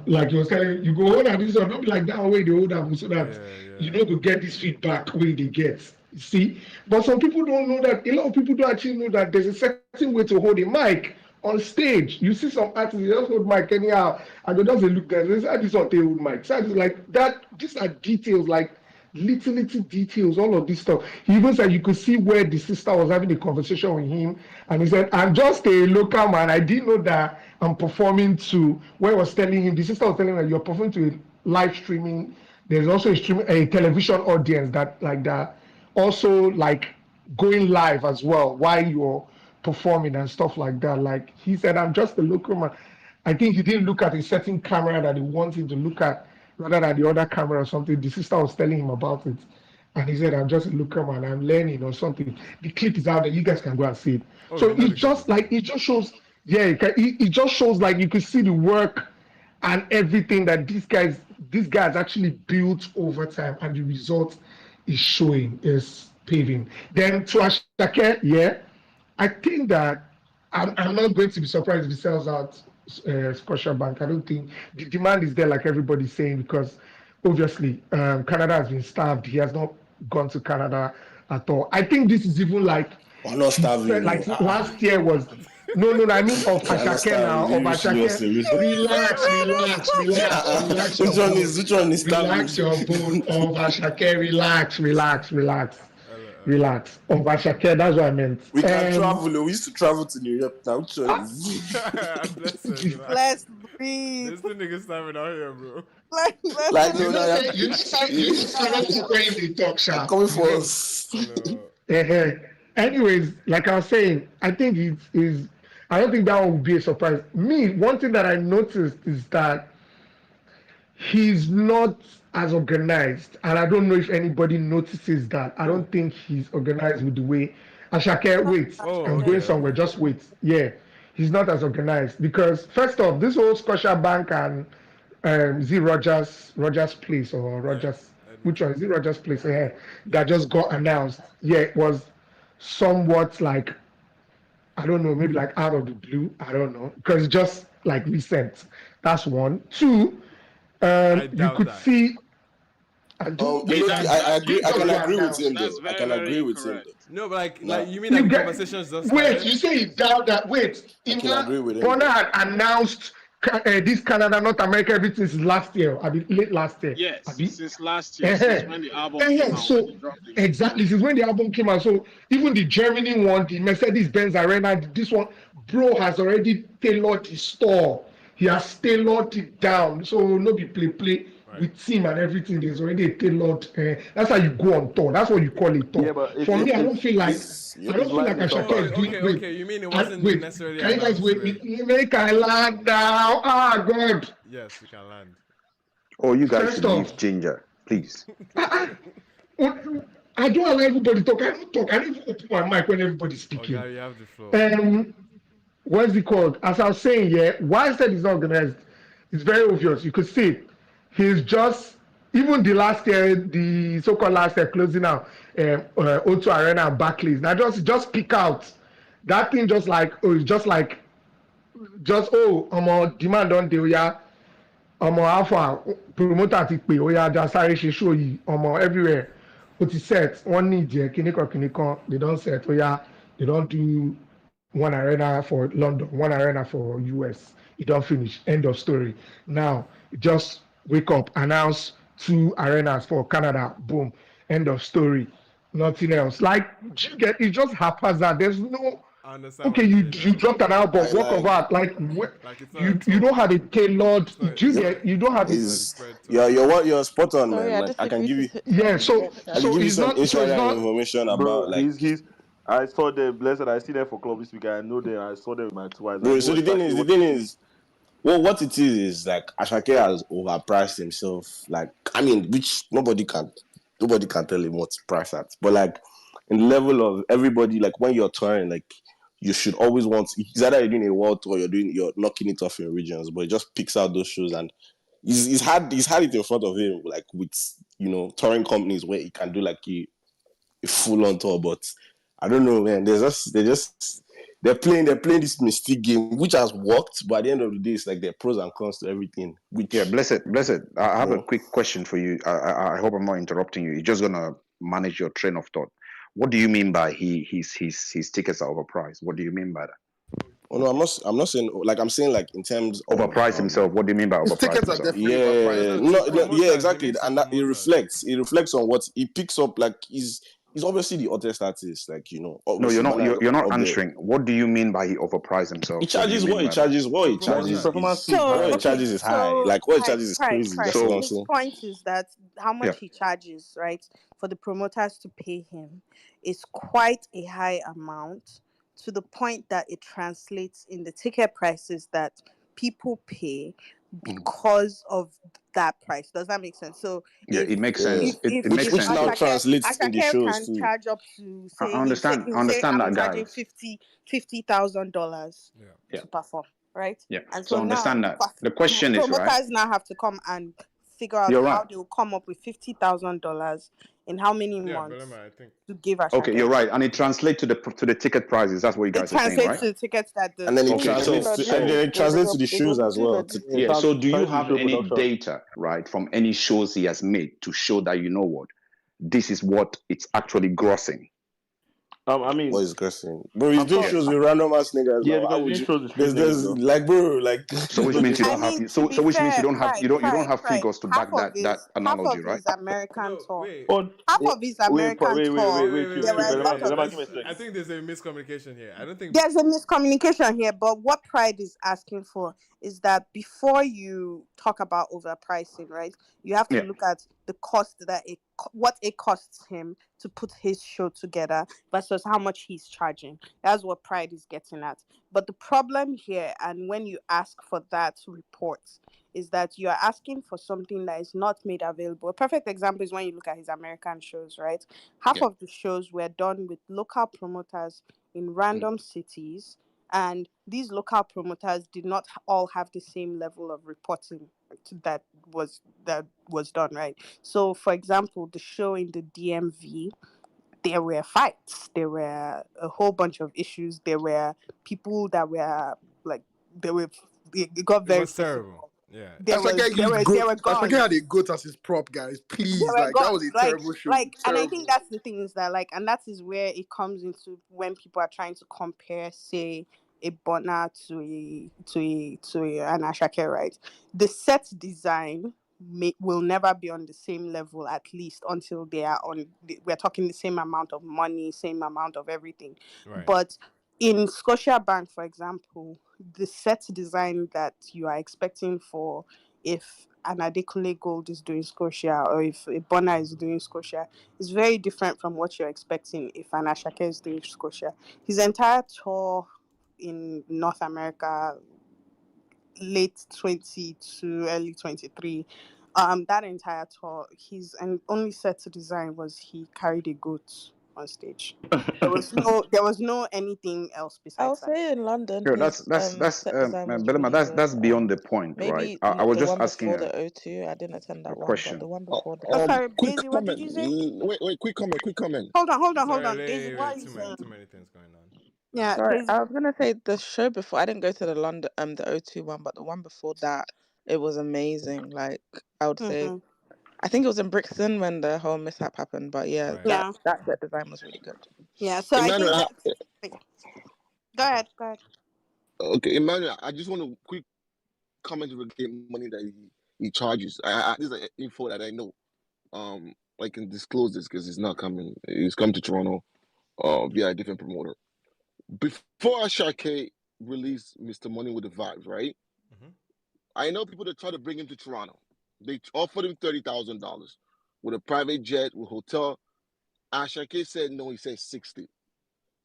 like he was telling, you go hold on this one, don't be like that way they hold them so that you know to get this feedback where they get. You see, but some people don't know that. A lot of people don't actually know that there's a certain way to hold a mic on stage. You see some artists, they just hold mic anyhow, and they just look there. They say, this one they hold mic. So it's like that. These are details, like little details, all of this stuff. He even said you could see where the sister was having a conversation with him, and he said, I'm just a local man. I didn't know that I'm performing to where I was telling him, the sister was telling him that you're performing to a live streaming. There's also a television audience that like that also like going live as well while you're performing and stuff like that. Like he said, I'm just a local man. I think he didn't look at a certain camera that he wanted to look at rather than the other camera or something. The sister was telling him about it. And he said, I'm just a local man, I'm learning or something. The clip is out there, you guys can go and see it. So it's just like, it just shows, yeah, it just shows like you could see the work and everything that these guys actually built over time, and the result is showing, is paving. Then to Asake, yeah, I think that I'm not going to be surprised if he sells out Scotiabank. I don't think the demand is there like everybody's saying, because obviously Canada has been starved. He has not gone to Canada at all. I think this is even like We're not starving, like no. last year was no, I mean of We're not Asake now, starving. of Asake. Relax Which your one bone. is starving? Relax your bone of Asake. Relax. Of Asake, that's what I meant. We can travel. We used to travel to New York now. Which one is Let's breathe. This the nigga starving out here, bro. Let's like you talk sharp. coming for us. Anyways, like I was saying, I think it is. I don't think that one would be a surprise. Me, one thing that I noticed is that he's not as organized, and I don't know if anybody notices that. I don't think he's organized with the way Asake waits. I'm going somewhere. Just wait. Yeah, he's not as organized because first off, this whole Scotiabank and is it Rogers Place or Rogers? Which one is it? Rogers Place? Yeah, that just got announced. Yeah, it was somewhat like, I don't know, maybe like out of the blue. I don't know, because it's just like recent. That's one. Two, you could see. I do. Hey, I agree. I can agree with him That's though. I very, can very agree with him incorrect. though. No, but Nah, you mean that You the get conversations just wait. started? You say you doubt that. Wait, I can Ima agree with him Burna though. had announced this Canada, North America, everything since last year. I mean, late last year. Yes, Abi? since last year, since when the album came out, when So he dropped the exactly, EP. this is when the album came out. So even the Germany one, the Mercedes Benz Arena, this one, bro has already tailored the store. He has tailored it down. So no be play Right. with team and everything. There's already a tailored. That's how you go on tour. That's what you call a Yeah, tour. but For me, I don't feel like Yeah. Asake Oh, is doing. okay. You mean it wasn't Wait. necessarily Can you guys announced wait? with? Make I land now. Ah God. Yes, you can land. oh, you guys First should off, leave Ginger, please. I don't allow everybody talk. I don't talk. I don't even open my mic when everybody's Oh, speaking. Gary, you have the floor. What's it called? As I was saying, yeah, why I said it's not organized, it's very obvious. You could see it. He's just, even the last year, the so-called last year closing out O2 Arena and Barclays. Now just pick out that thing, just like, demand on the, yeah, alpha promoter ti pè ó yá ajá sáré ṣe show yìí everywhere ó ti set wọ́n ní ìjẹ́ kìnìkan they don set ó yá they don do one arena for London, one arena for US. It don't finish. End of story. Now just wake up, announce 2 arenas for Canada. Boom. End of story. Nothing else. Like you get it just haphazard. There's no I understand okay. what you You mean you now. dropped an album, work of art. Like Like it's not a you tour. don't have a tailored. You don't have it. Is you're spot on, Sorry, man. I Like I can disagree give to you to Yeah. an So extent, I can Sha. so give you it's some not. So it's insider not. information Bro, about like he's. I saw them blessed. I see them for club this week. I know them. I saw them with my two eyes. I bro. know So exactly the what thing it is. is, well, what it is like Asake has overpriced himself. Like I mean, which nobody can tell him what's price at. But like in the level of everybody, like when you're touring, like you should always want. It's either you're doing a world tour, you're knocking it off in regions, but it just picks out those shows and he's had it in front of him, like with touring companies where he can do like a full on tour. But I don't know, man. They're playing this mystique game, which has worked, but at the end of the day, it's like there are pros and cons to everything. Which Yeah, blessed. I have a quick question for you. I hope I'm not interrupting you. You're just gonna manage your train of thought. What do you mean by his tickets are overpriced? What do you mean by that? Oh no, I'm not saying like I'm saying like in terms of Overpriced himself. What do you mean by His overpriced tickets are himself? definitely overpriced. yeah, No, to no, yeah, promoters, he exactly, means to and that it promoters. reflects on what he picks up. Like he's obviously the hottest artist. Like No, obviously Burna is you're not up there. answering. What do you mean by he overpriced He himself? What do you charges mean what he by that? charges. What To he charges promoters. Performance is fee is So what he high. okay, charges is high. so Like what he charges is crazy. That's what So I'm His saying. point is that how yeah, much he charges, right, for the promoters to pay him is quite a high amount to the point that it translates in the ticket prices that people pay because of that price. Does that make sense? So yeah, if it makes Yeah, sense. if It if makes if which sense now though. translates in the Asake shows can too. charge up to I say I he'll say understand I'm that, charging guys. $50,000 Yeah. Yeah, to perform, right? yeah. And So so I now understand that. The question is, right? promoters now have to come and figure out You're how right. they will come up with $50,000 in how many Yeah, months Belema, I think. to give Okay, Asake. you're right, and it translates to the ticket prices. That's what you It guys are saying, translates right? to the tickets that the And then it Okay, translates to and so then it translates to the shoes as well. yeah. Yeah. So do you Thanks to have show any production. data, right, from any shows he has made to show that you know what this is what it's actually grossing? I mean, What is cursing? Bro, he's I'm doing sure. shows with random ass niggas Yeah, now. How because would he you shows the street niggas there's though. like bro, like So which means you I don't have mean, to so be which means fair, you don't have Pride, figures to half back of that half analogy, of right? his American No, tour, wait. Oh, half of his American tour, there were a lot of Belema, give me a I second. think there's a miscommunication here. I don't think. there's a miscommunication here, but what Pride is asking for is that before you talk about overpricing, right, you have to Yeah. look at the cost that what it costs him to put his show together versus how much he's charging. That's what Pride is getting at. But the problem here, and when you ask for that report, is that you are asking for something that is not made available. A perfect example is when you look at his American shows, right? Half Yeah. of the shows were done with local promoters in random cities, and these local promoters did not all have the same level of reporting that was done, right? So for example, the show in the DMV, there were fights, there were a whole bunch of issues, there were people that were like they were it got It very was physical. terrible. Yeah. There Asake was used there goat. were Asake guns. had a goat as his prop, guys. There Please, were like that was guns, a terrible show. and I Terrible. think that's the thing is that and that is where it comes into when people are trying to compare, say, a Burna to an Ashake, right? The set design will never be on the same level, at least until they are we're talking the same amount of money, same amount of everything. Right. But in Scotiabank, for example, the set design that you are expecting for, if an Adekunle Gold is doing Scotia or if a Burna is doing Scotia, is very different from what you're expecting if an Ashake is doing Scotia. His entire tour in North America, late 20 to early 23, that entire tour, his only set to design was he carried a goat on stage. There was no anything else I'll besides that. say in London, No, his that's set design was Belema, really good. that's beyond the point, right? Maybe I not was the just one asking before the O2. I didn't attend a that one, but question. the one before the Oh, Um, sorry, quick Daisy, what did comment. you say? Wait, quick comment. Hold Sorry, on. Daisy, what are you too saying? many things going on. Yeah, Sorry, Daisy. I was gonna say the show before. I didn't go to the London the O2 one, but the one before that, it was amazing. Like I would say, Mm-hmm. I think it was in Brixton when the whole mishap happened. But yeah, Right. that Yeah, that set design was really good. yeah. So I Emmanuel, think that. Go Okay. ahead. Go ahead. okay, Emmanuel, I just want to quick comment regarding money that he charges. This is info that I know. I can disclose this because he's not coming. He's come to Toronto via a different promoter. Before Asake released Mr. Money with the Vibes, right? Mm-hmm. I know people that try to bring him to Toronto. They offered him $30,000 with a private jet, with hotel. Asake said no. He said 60.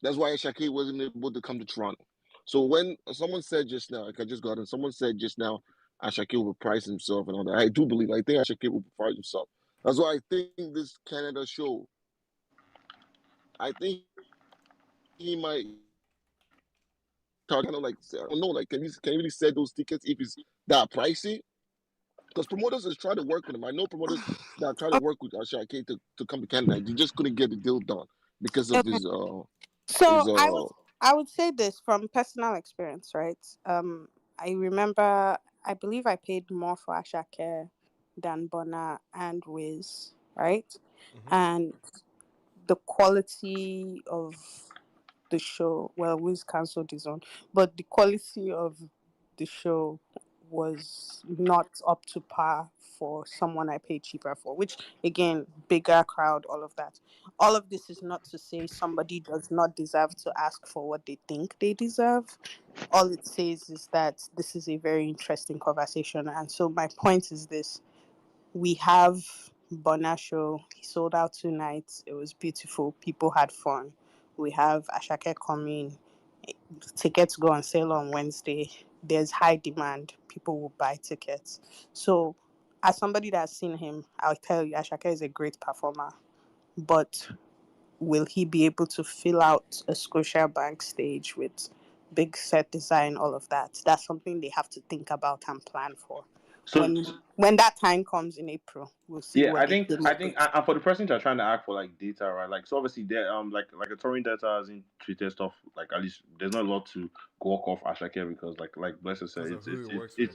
That's why Asake wasn't able to come to Toronto. So when someone said just now, like I just got in, someone said just now, Asake will price himself and all that. I do believe. I think Asake will price himself. That's why I think this Canada show. I think he might kind of like I don't know, like can you really sell those tickets if it's that pricey? Because promoters is trying to work with him. I know promoters that are trying to work with Ashake to come to Canada. They just couldn't get the deal done because of Okay. his So his I would say this from personal experience, right? I remember, I believe I paid more for Ashake than Burna and Wiz, right? Mm-hmm. And the quality of the show, well, Wiz cancelled his own, but the quality of the show was not up to par for someone I paid cheaper for, which again, bigger crowd, all of that. All of this is not to say somebody does not deserve to ask for what they think they deserve. All it says is that this is a very interesting conversation. And so my point is this: we have Burna show. He sold out 2 nights. It was beautiful. People had fun. We have Ashake coming. Tickets go on sale on Wednesday. There's high demand. People will buy tickets. So, as somebody that's seen him, I'll tell you, Ashake is a great performer. But will he be able to fill out a Scotiabank stage with big set design, all of that? That's something they have to think about and plan for. So When that time comes in April, we'll see yeah, what I they think came I up think with. and for the person that are trying to act for like data, right? Like so obviously there like a touring data hasn't treated stuff like at least there's not a lot to go off Ashake because like Blessed said Because of who he works with.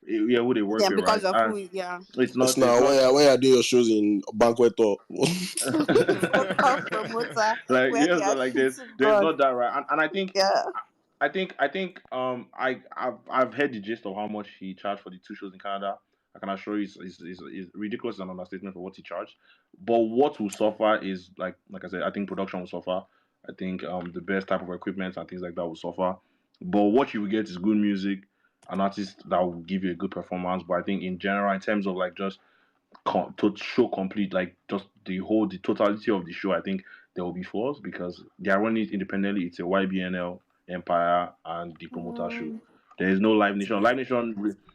yeah who they work Yeah, with, right? because of And who, yeah. it's Now, not when you doing your shows in banquet hall, Local promoter like where they yes, are like treating there's God. not that right, and Yeah. I think I've heard the gist of how much he charged for the two shows in Canada. I can assure you, is ridiculous an understatement for what he charged. But what will suffer is like I said, I think production will suffer. I think the best type of equipment and things like that will suffer. But what you will get is good music, an artist that will give you a good performance. But I think in general, in terms of like just to show complete, like just the totality of the show, I think there will be flaws because they are running it independently. It's a YBNL Empire and the promoter show. There is no Live Nation. Live Very Nation interesting.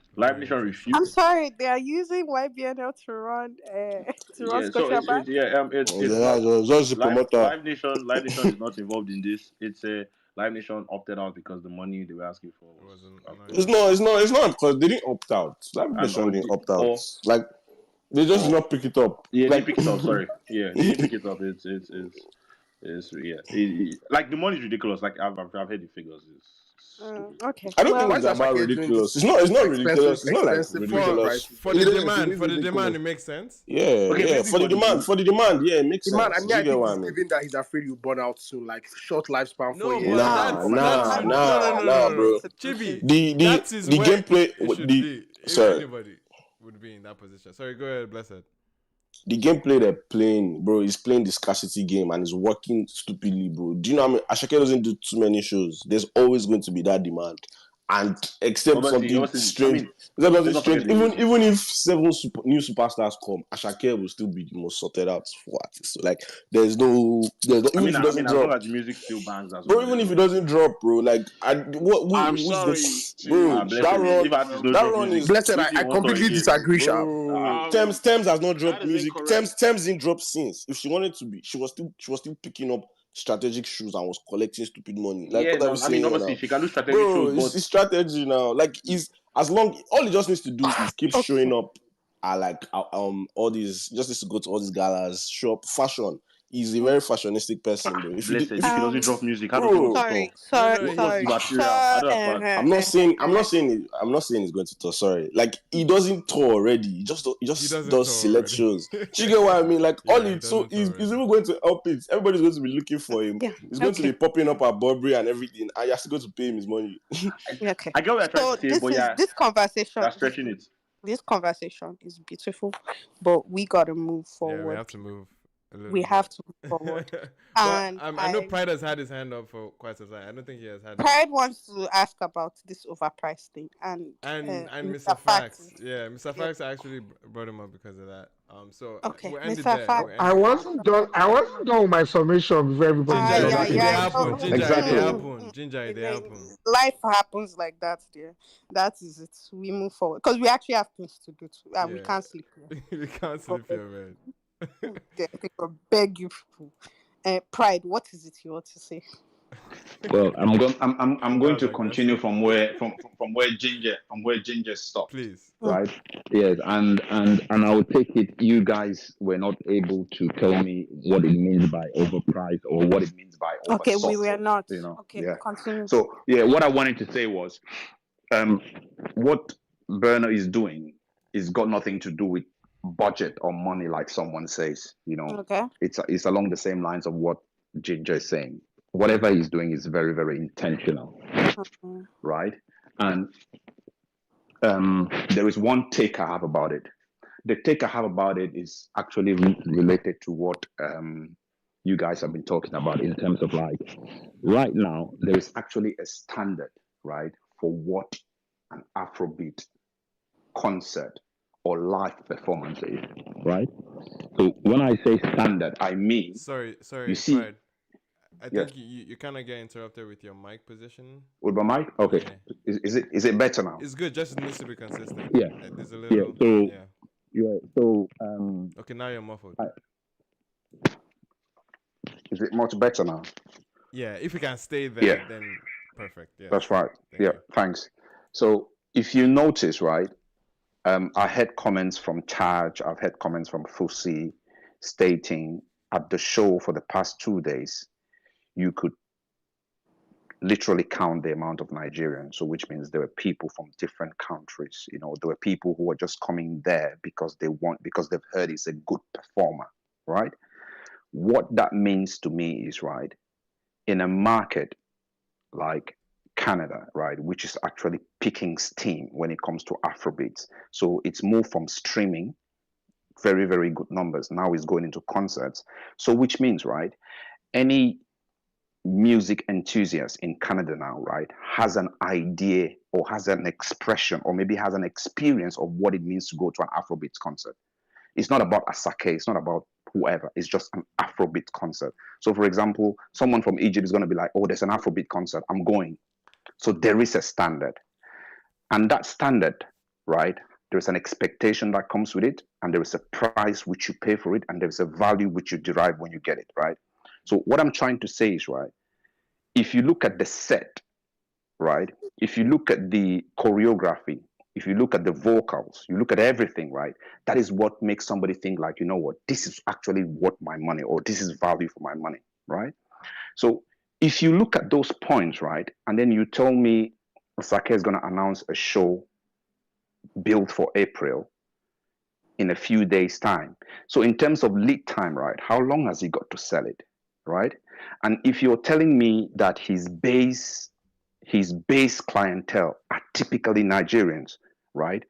I'm refused. sorry, they are using YBNL to run Yeah, so Scotiabank. it's yeah, just the promoter. Live Nation is not involved in this. It's a Live Nation opted out because the money they were asking for It was wasn't not outrageous. enough. It's not because they didn't opt out. Live And Nation didn't opt out. or Like they just did or not pick it up. yeah, they Like pick it up. Sorry, yeah, they didn't pick it up. It's yeah, like the money is ridiculous. Like I've heard the figures. It's Okay. I don't Well, think why it's is about Asake doing ridiculous. this It's not expensive, ridiculous. It's not like premium ridiculous. prices? For It the is, demand, it for is the demand, ridiculous. it makes sense. Yeah, Okay, yeah. maybe For the what it demand, is. yeah, it makes The man, I sense. mean, You I get think what I he's mean? given that he's afraid you burn out soon, like short lifespan for No, years. but Nah, that's nah, no, no, no, nah, no, nah, no, no, bro. no. Chibi, The the that is the where gameplay, it should the be. If sorry, anybody would be in that position. Sorry, go ahead, blessed. the gameplay they're playing, bro, is playing the scarcity game and is working stupidly, bro. Do you know how I mean? Ashake doesn't do too many shows. There's always going to be that demand. And except something Obviously, I strange, mean, except something let's not forget strange, the even music. even if new superstars come, Ashake will still be the most sorted out for artists. So like, there's no, even if he I doesn't mean, as long drop, as the music still bangs as bro. well, Even there's if it no. doesn't drop, bro, like I'm who's going, sorry bro? to Blessed. That run, If artists no that drop run music, is Blessed, wait till I you want to completely again. disagree, Sha. bro. Thames has not dropped that is music. incorrect. Thames didn't drop since. If she wanted to be, she was still picking up strategic shoes and was collecting stupid money. Like, Yeah, what are we no, I saying mean, here obviously, now, she can do strategic bro? shows, but It's strategy now. Like, is as long all he just needs to do is keep showing up at like all these. Just needs to go to all these galas, show up, fashion. He's a very fashionistic person, bro. If you blessed. do, If he doesn't drop music, how does he want to bro, tour? No, no, What's the material? I don't understand. I'm not saying he's going to tour. Sorry, like he doesn't tour already. He he just doesn't does tour select already. shows. Do you get what I mean? Like all Yeah, he it. So doesn't tour he's already. even going to help it. Everybody's going to be looking for him. Yeah. He's going to be popping up at Burberry and everything, and you're still going to pay him his money. Okay. I get what you're trying to say, but yeah, This conversation. that's stretching it. This conversation is beautiful, but we gotta move Yeah, we forward. have to move a little We bit. have to move forward. But And I know Pride has had his hand up for quite some time. I don't think he has had it. Pride wants to ask about this overpriced thing, and Mr. Fax, yeah, Mr. Fax actually brought him up because of that. So okay, we'll end it Mr. there. Fax. We'll end I it. wasn't done. I wasn't done with my summation before everybody Ginger, jumped it in. they happen. Ginger, it Exactly. they happen. Ginger, it they happen. Life happens like that, dear. That is it. We move forward because we actually have things to do too, and we can't sleep here. We can't sleep here, man. I think I beg you people. Pride, what is it you want to say? Well, I'm going to continue from where Ginger stopped. Please. Right? Yes, and I will take it. You guys were not able to tell me what it means by overpriced or what it means by oversold. Okay, we were not. You know. Okay, Yeah. continue. So yeah, what I wanted to say was, what Burna is doing is got nothing to do with budget or money, like someone says. You know. Okay. It's along the same lines of what Ginger is saying. Whatever he's doing is very, very intentional, right? And there is one take I have about it. The take I have about it is actually related to what you guys have been talking about in terms of like, right now, there is actually a standard, right, for what an Afrobeat concert or live performance is, right? So when I say standard, I mean... Sorry, you see, Fred. I think you kind of get interrupted with your mic position. With my mic? Okay. Yeah. Is it better now? It's good, just it needs to be consistent. Yeah. There's a little... So... okay, now you're muffled. Is it much better now? Yeah, if you can stay there, then perfect. Yeah. That's right. Thanks. So if you notice, right, I had comments from Charge, I've had comments from Fusi stating at the show for the past 2 days, you could literally count the amount of Nigerians. So which means there were people from different countries. You know, there were people who were just coming there because they've heard he's a good performer, right? What that means to me is, right, in a market like Canada, right, which is actually picking steam when it comes to Afrobeats. So it's moved from streaming, very, very good numbers. Now it's going into concerts. So which means, right, any music enthusiast in Canada now, right, has an idea or has an expression or maybe has an experience of what it means to go to an Afrobeats concert. It's not about Asake, it's not about whoever, it's just an Afrobeat concert. So for example, someone from Egypt is going to be like, oh, there's an Afrobeat concert, I'm going. So there is a standard. And that standard, right, there's an expectation that comes with it, and there is a price which you pay for it, and there's a value which you derive when you get it, right? So what I'm trying to say is, right, if you look at the set, right, if you look at the choreography, if you look at the vocals, you look at everything, right, that is what makes somebody think like, you know what, this is actually worth my money, or this is value for my money, right? So if you look at those points, right, and then you tell me Asake is going to announce a show built for April in a few days' time. So in terms of lead time, right, how long has he got to sell it, right? And if you're telling me that his base clientele are typically Nigerians, right,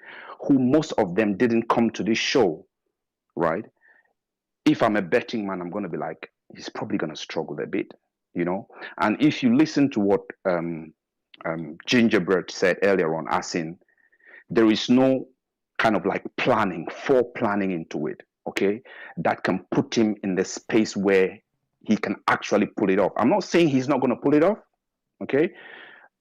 who most of them didn't come to this show, right? If I'm a betting man, I'm going to be like, he's probably going to struggle a bit, you know. And if you listen to what Gingerbread said earlier on, as in there is no kind of like planning into it, okay, that can put him in the space where he can actually pull it off. I'm not saying he's not going to pull it off, okay.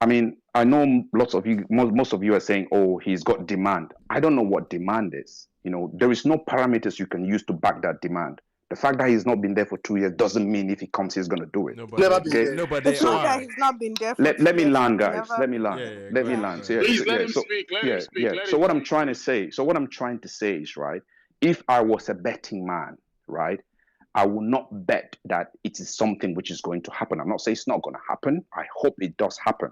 I mean, I know lots of you, most of you are saying, oh, he's got demand. I don't know what demand is. You know, there is no parameters you can use to back that demand. The fact that he's not been there for 2 years doesn't mean if he comes, he's going to do it. Never been Okay? there. No, but It's they not are. that he's not been there for Let 2 me years. land, He's guys. never. Let me land. Yeah, Let go me ahead, land. go So, ahead. yeah, Please let him so speak. Let him yeah, speak. yeah. Let So him what I'm speak. trying to say, is right. If I was a betting man, right, I will not bet that it is something which is going to happen. I'm not saying it's not going to happen. I hope it does happen,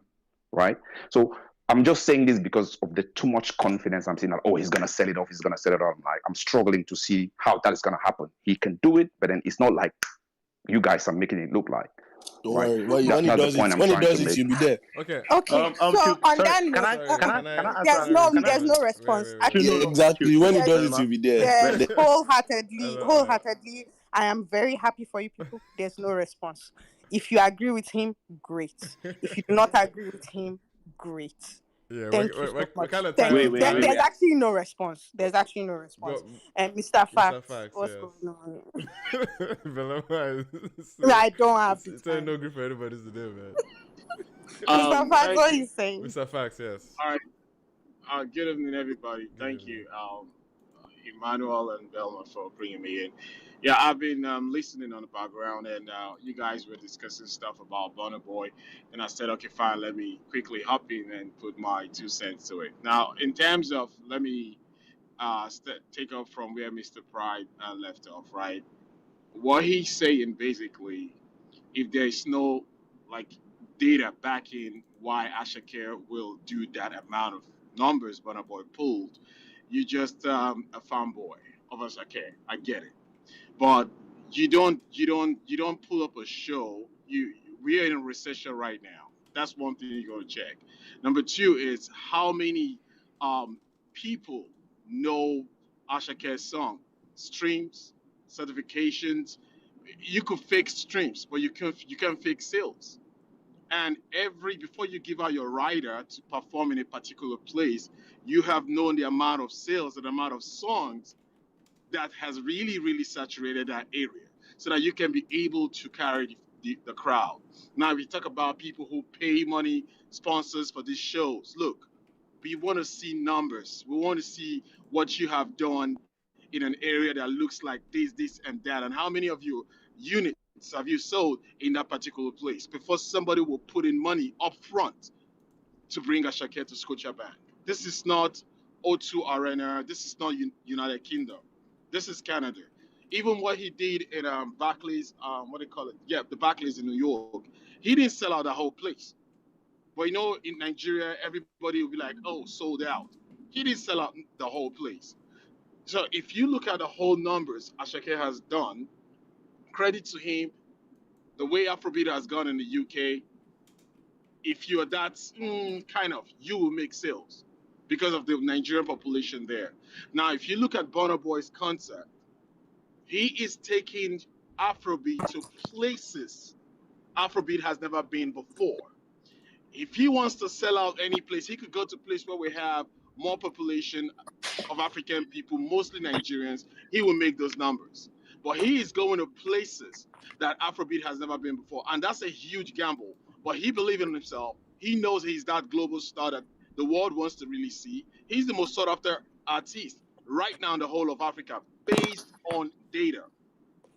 right? So I'm just saying this because of the too much confidence I'm seeing that, oh, he's going to sell it off. He's going to sell it off. I'm struggling to see how that is going to happen. He can do it, but then it's not like you guys are making it look like, Don't right? worry. Well, when he That's the does it, point I'm when he trying to does it, make. you'll be there. Okay. Okay, so on Sorry, that can note, I Sorry, can I can can I? I answer? there's Sorry, no Can I? there's no wait, response. wait, wait. No, Actually, no, Exactly. When he there's does it, Belema. you'll be there. there's The- wholeheartedly. I am very happy for you people. There's no response. If you agree with him, great. If you do not agree with him, great. Yeah, Thank you so we're much. kind of tight Thank you. on time. There's actually no response. There's actually no response. Go, And Mr. Mr. Facts, Facts, what's yes. going on? Belema I don't have the it's time. no good for anybody to do, man. Mr. Facts, Thank what are you. you saying? Mr. Facts, yes. All right. Good evening, everybody. Good Thank evening. you, Emmanuel and Velma, for bringing me in. Yeah, I've been listening on the background, and you guys were discussing stuff about Burna Boy, and I said, okay, fine, let me quickly hop in and put my 2 cents to it. Now, in terms of, let me take off from where Mr. Pride left off, right? What he's saying basically, if there is no like data backing why Ashacare will do that amount of numbers Burna Boy pulled, you're just a fanboy of Ashacare. I get it, but you don't pull up a show. We are in a recession right now. That's one thing you gotta check. Number two is how many people know Ashake's song, streams, certifications. You could fake streams, but you can't fake sales. And every before you give out your rider to perform in a particular place, you have known the amount of sales, the amount of songs that has really, really saturated that area so that you can be able to carry the crowd. Now, we talk about people who pay money, sponsors for these shows. Look, we want to see numbers. We want to see what you have done in an area that looks like this, and that, and how many of your units have you sold in that particular place before somebody will put in money up front to bring Ashake to Scotiabank. This is not O2 Arena. This is not United Kingdom. This is Canada. Even what he did in Barclays, what do they call it? Yeah, the Barclays in New York. He didn't sell out the whole place. But in Nigeria, everybody will be like, oh, sold out. He didn't sell out the whole place. So if you look at the whole numbers Ashake has done, credit to him, the way Afrobeat has gone in the UK, if you're that kind of, you will make sales because of the Nigerian population there. Now, if you look at Burna Boy's concert, he is taking Afrobeat to places Afrobeat has never been before. If he wants to sell out any place, he could go to a place where we have more population of African people, mostly Nigerians. He will make those numbers. But he is going to places that Afrobeat has never been before. And that's a huge gamble. But he believes in himself. He knows he's that global star that the world wants to really see. He's the most sought after artist right now in the whole of Africa based on data,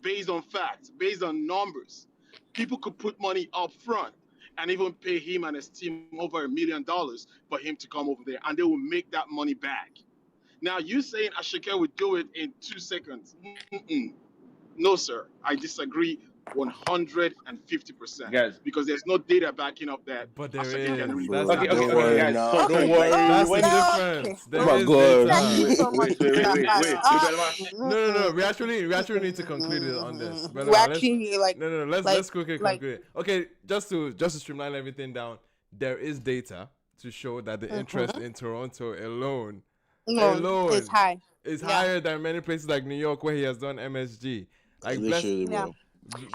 based on facts, based on numbers. People could put money up front and even pay him and his team over $1 million for him to come over there, and they will make that money back. Now, you saying Ashake would do it in 2 seconds? Mm-mm. No, sir. I disagree 150%. Guys, Because there's no data backing up that But there Asake can is. really That's pull the okay, out. okay, Don't okay, worry difference. guys. now. So Don't Okay, worry. That's the When you difference. oh There my is god. thank you data. so much, Mr. No, no, no. We actually need to conclude it on this. But We let's actually like no, no, no. Let's like let's quickly like conclude it. Okay, just to streamline everything down, there is data to show that the interest in Toronto no, it's alone high. is Yeah. higher than many places like New York where he has done MSG. Like bless. Literally, Yeah. bro.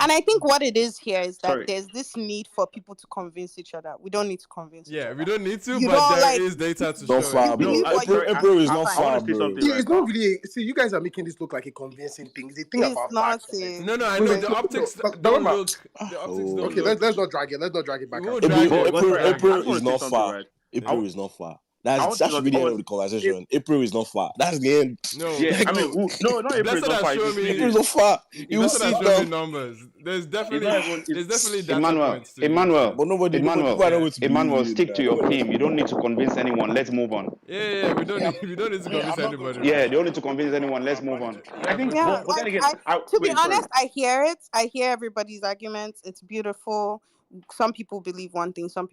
And I think what it is here is that Sorry. there's this need for people to convince each other. We don't need to convince each Yeah, we other. don't need to, You but don't there like is data to Not show it. you far, bro. believe what you April Sorry, believe. April is It's not I fine. want far, to say bro. something See, right it's not now. really. See, you guys are making this look like a convincing thing. It's a thing It's about not facts, right? No, no, I know Wait, the no, optics but don't remember, look. The optics don't Oh. okay, look. let's not drag it. Let's not drag it We back won't and drag forth. it. April We But won't April sorry, drag it. I April just want is to say not something far. right. I, April want- is not far. I That's want to that say should be something. the end of the conversation. April is not far. That's the end. No, Yeah, I Like mean, no, not April is Blessed not has far. It's shown a few April me. is days. not far. You will Blessed sit has shown me down. numbers. There's It's not definitely even. there's definitely data Emmanuel, points to these Emmanuel, things. But nobody Emmanuel, people are not Yeah. going to believe Emmanuel, you stick now. to your Nobody wants to team. You don't believe need to you. convince anyone. Let's move on. Yeah. We don't Yeah, need to me, convince I'm not going anybody, to. Yeah, you man. don't need to convince anyone. Let's move on. I Yeah, for think, Yeah, sure. but then like again, I to be wait, sorry. honest, I hear it. I hear everybody's arguments. It's beautiful. Some people believe one thing, some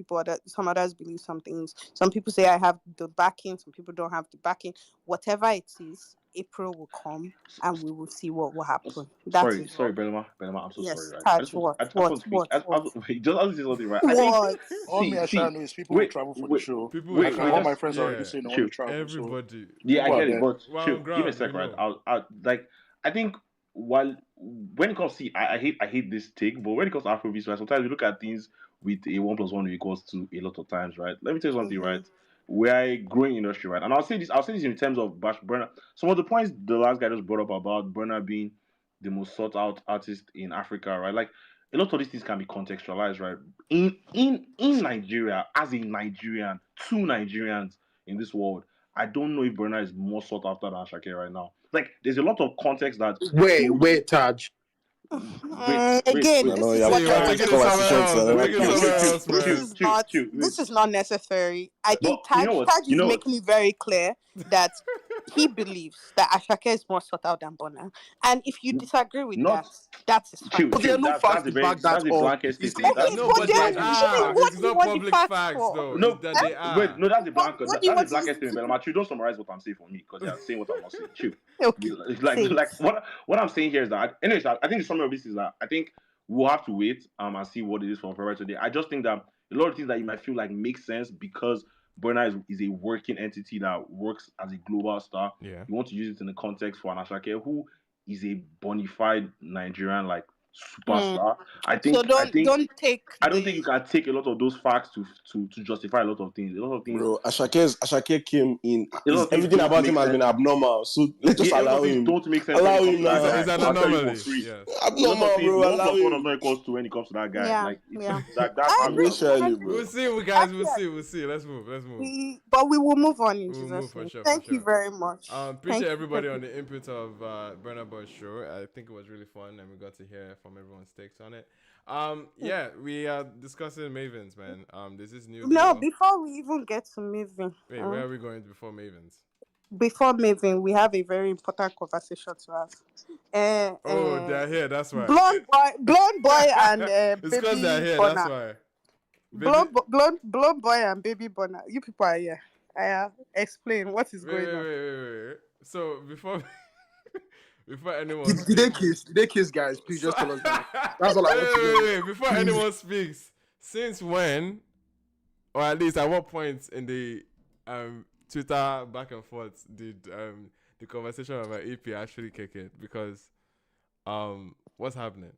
others believe some things. Some people say I have the backing, some people don't have the backing. Whatever it is, April will come and we will see what will happen. That Sorry, is sorry, all. Belma, I'm so sorry, Yes, right? touch what? I just What? want to speak. What? What? Wait, just I want to say something, right? I think, What? All me, I try to see, know is people will wait, travel for the wait, show. People will wait, Like wait, all travel. my just friends are already Yeah, saying they want chill. to travel. So everybody. Yeah, I people are get it, there. but Well, chill. on Give me a ground, we sec, right? know. I'll like. I think while when it comes, see, I hate this take, but when it comes to Afrobeats, right? Sometimes we look at things with a 1 + 1 equals 2 a lot of times, right? Let me tell you something, Mm-hmm. right? We're a growing industry, right? And I'll say this in terms of Bash Burner. Some of the points the last guy just brought up about Burner being the most sought out artist in Africa, right? Like a lot of these things can be contextualized, right? In Nigeria, as a Nigerian, two Nigerians in this world, I don't know if Burna is more sought after than Asake right now. Like, there's a lot of context that Wait, Taj. Again, wait. I know this you is have not See, to we're carry this taking it somewhere necessary. conversation to else. We're another taking it place. somewhere This else, this man. is not Wait. this is not necessary. I think But you know what? Taj is making it very clear that he believes that Ashake is more sought out than Bona. And if you disagree with Not that, that is fine. But there are no facts That's a to back that up. blanket You statement. say that Okay, No, he but but doesn't they then like the are. what facts. It's do you not want the public facts facts, for? though. It's No, that they wait, are. no, that's the But blanket. what do you That's the want to blanket use statement. But Machu, don't summarize what I'm saying for me because you're saying what I'm not saying. Chill. Okay, say it. Like what I'm saying here is that, anyways, I think the summary of this is that I think we'll have to wait and see what it is from February today. I just think that a lot of things that you might feel like make sense because Burna is a working entity that works as a global star. Yeah. You want to use it in the context for an Asake who is a bona fide Nigerian like superstar. So don't take I don't think you the can take a lot of those facts to justify a lot of things. Bro, Ashake came in. A lot of things Everything don't about make him has been sense. abnormal. So let's just Yeah, a lot allow of things him. don't make sense when it Allow comes him to that now. guy. It's an I'll tell you for anomaly. free. Yes. A lot of Abnormal, things, bro. one Allow plus one does him. not equals two when it comes to that guy. yeah, Like it's yeah. that's I how it agree. works. Literally, I bro. We'll agree. see, guys. We'll Actually, see. We'll see. Let's move. but we will move on in We'll move Jesus' for name. sure. For Thank you sure. very much. Thank Appreciate you. everybody on the input of Burna Boy's show. I think it was really fun, and we got to hear from everyone's takes on it. Yeah, we are discussing Mavins, man. There's this new No, deal. before we even get to Maven, Wait, where are we going before Mavins? before Maven, we have a very important conversation to have. Oh, they're here. That's why. Blonde boy, and It's because they're baby here. That's Burna. why. Baby. Blonde boy and baby Burna. You people are here. Explain what is going on. Wait. So before anyone Did speaks, they kiss? Did they kiss, guys? Please just tell us that. That's all I want to know. wait. Before anyone speaks, since when, or at least at what point in the Twitter back and forth did the conversation about EP actually kick in? Because what's happening?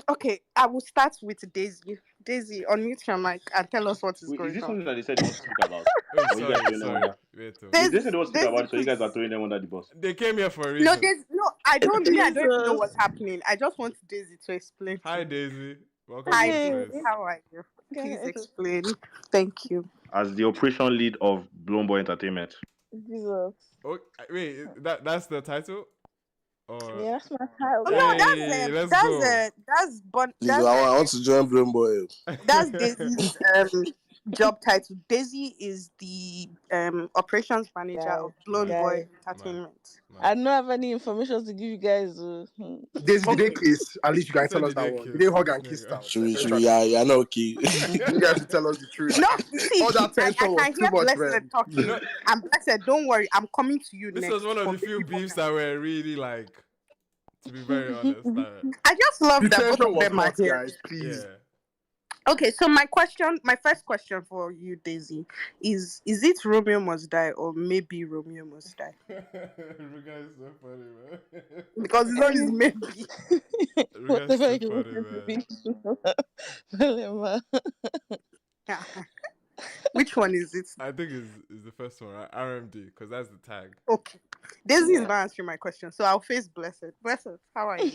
Okay, I will start with Daisy. Daisy, unmute your mic and tell us what is Wait, is going this on. something that they said they want to speak about? Oh, Or you guys throwing them sorry. under? Wait, They said they want to speak Daisy, about it, so you guys are please. throwing them under the bus. they came here for a No, reason. I don't even know what's happening. I just want Daisy to explain. Hi, Daisy. Welcome Hi, to the Daisy. space. How are you? Please explain. Thank you. As the operation lead of Blown Boy Entertainment. Jesus. Oh, wait, that's the title? Or Yeah, that's my title. Oh, hey, no, let's go. that's Please, I want to join Bloom Boy. That's Daisy's job title. Daisy is the operations manager of Blown Boy guys. Entertainment. I don't have any information to give you guys. Daisy, did they kiss? At least you guys tell us that one. Did they hug and kiss out? Should we, yeah, no, okay. You guys should tell us the truth. No, see, all that I tension was can too hear much, Blessed man. talking. And Blessed, don't worry, I'm coming to you This next. was one of the few beefs that were really like, to be very honest. I just love the that both tension of was them are hot, here. guys. Please. Yeah. Okay, so my first question for you, Daisy, is it Romeo Must Die or maybe Romeo Must Die? Ruga is so funny, man. Because it's always maybe. Whatever you want to be. Which one is it? I think is the first one, right? RMD, because that's the tag. Okay. Daisy is not answering my question, so I'll face Blessed. Blessed, how are you?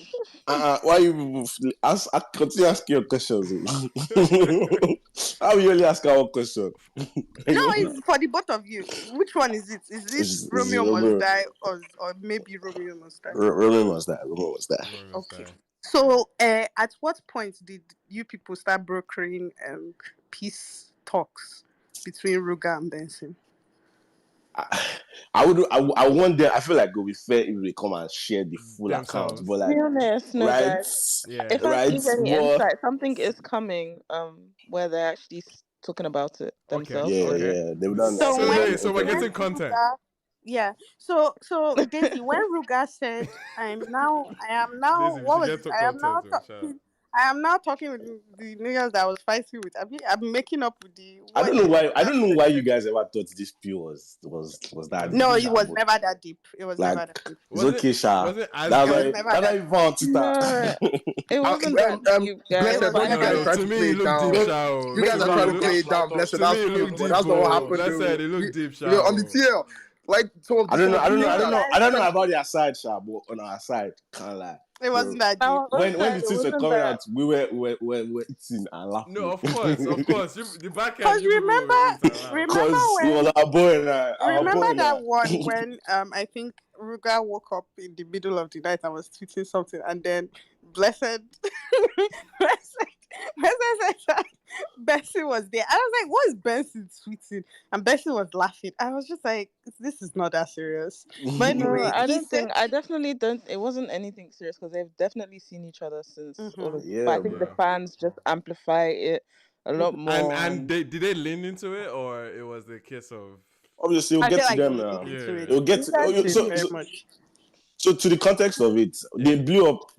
Why you continue asking your questions? How you only ask our question? No, it's for the both of you. Which one is it? Is it Romeo Must Die or maybe Romeo Must Die? Romeo Must Die. Romeo Must Die. Okay. So, at what point did you people start brokering peace talks between Ruga and Benson? I want them. I feel like it would be fair if they come and share the full account, but like, be honest, no, right? guys. Yeah, if I give any but... insight, something is coming. Where they're actually talking about it themselves. Yeah, they've done. So we're getting content. Yeah. So Daisy, when Ruga said, I am now. Daisy, What was it? I am now talking with the niggas that I was fighting with. I'm making up with the. I don't know why you guys ever thought this pure was that. No, deep, it was never that deep. It was never that deep. It's okay, Sha. That's why you found Twitter. It wasn't that deep, guys. Blessed, don't you guys try to play it down. You guys are trying to play it down. Blessed, that's not what happened. Blessed, it looked deep, Sha. On the TL. Like, I don't know about their side, Sha, but on our side, can't lie. It wasn't that deep. When the things were coming out, we were eating and laughing. No, of course. The back end. Because remember when our boy and remember that one when I think Ruga woke up in the middle of the night and was tweeting something, and then Blessed said Bessie was there. I was like, what is Bessie tweeting? And Bessie was laughing. I was just like, this is not that serious. But anyway, I definitely don't. It wasn't anything serious because they've definitely seen each other since all of. But I think the fans just amplify it a lot more. And did they lean into it, or it was the case of? Obviously, we'll get to them now. We'll get to. So to the context of it, they blew up.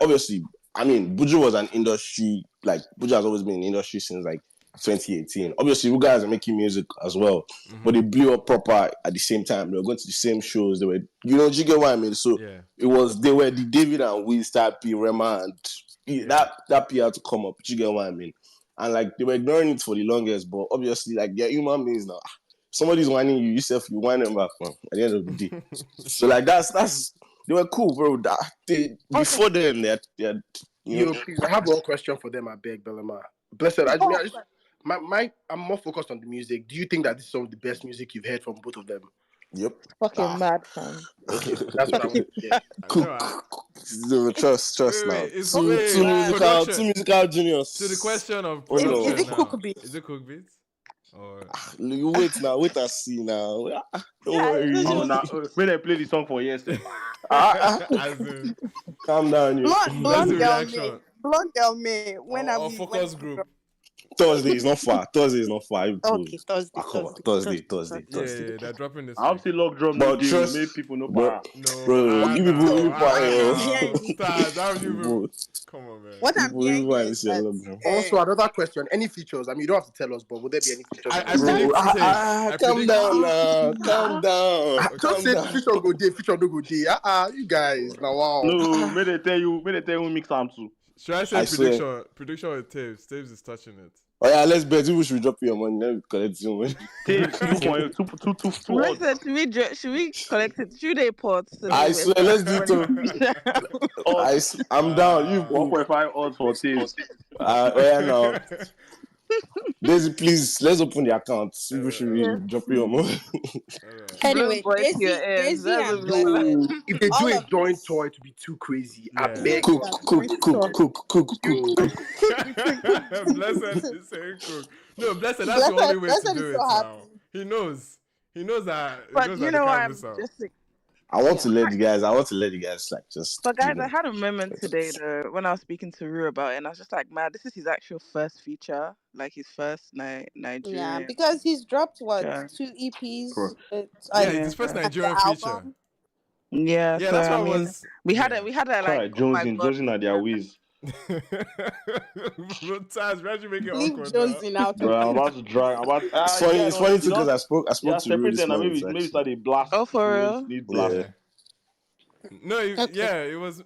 Obviously, I mean, Buju was an industry. Buju has always been in the industry since 2018. Obviously, you guys are making music as well, but they blew up proper at the same time. They were going to the same shows. They were, you get what I mean? So they were the David and Wiz type, Rema, and that PR to come up. You get what I mean? And they were ignoring it for the longest, but obviously, they're human beings now. Somebody's whining you, yourself, you whine them back, man. At the end of the day, so that's they were cool, bro. Before then, they had. Please, I have one question for them. I beg, Belema. Blessed. I'm more focused on the music. Do you think that this is some of the best music you've heard from both of them? Yep. Fucking mad, fam. Okay, that's what I want to hear. Cool. Trust now. Two musical genius. To the question of is it Cook Beats? Is it Cook Beats? Or you wait and see now. Don't worry. When they play the song for yesterday. Calm down, you. Blonde Girl May. When are we? Focus group. Thursday is not far. Okay, Thursday. Yeah, they're dropping this. I'll see Logdrums. But trust make people know. Bro, you people. Come on, man. What I'm hearing is also another question. Any features? I mean, you don't have to tell us, but would there be any features? Calm down now. Calm down. Just say feature go day, feature no go day. You guys, now wow. No, may they tell you mix them too. Should I say prediction? Prediction with Taves. Taves is touching it. Oh yeah, let's bet. We should drop your money. Then we collect your money. Should we collect it? Should they port? I swear, let's do it. I'm down. You 1.5 odds for Taves. Yeah, now. Daisy, please, let's open the account. People should be Yes, dropping your please. money. Blow Anyway, boy to your ears. Daisy That's and what we want. No, Blessed, if they do all a of joint this. tour, to be too crazy. I Yeah. beg Cook, God. cook, cook, cook, cook, cook, Yo, cook. Blessed is saying cook. No, Blessed, that's the only way to Blessed is do so it now. happy. He knows. He knows that But you they know can't why miss I'm out. just like, I want Yeah. to let the guys. I want to let the guys like just. but You guys, I know. had a moment today though when I was speaking to Rue about it, and I was just like, man, this is his actual first feature, like his first Yeah, Nigerian. because he's dropped what, Yeah. 2 EPs. Bro. It's Yeah, like it's his first Yeah. and the Nigerian feature. album. Yeah. Yeah, So that's I what mean, was. we had Yeah. a like, Try oh my god. Jonesing at ways. Taz, why you make it Leave awkward now? Jones in out Bro, of I'm it. about to drag. I'm about. It's funny. Yeah, It's no, funny you too because don't. I spoke Yeah, to Rue separate this and morning. maybe Actually. start a blast. Oh, for If real? you need blast. Yeah. Yeah. No, Okay. yeah, it was.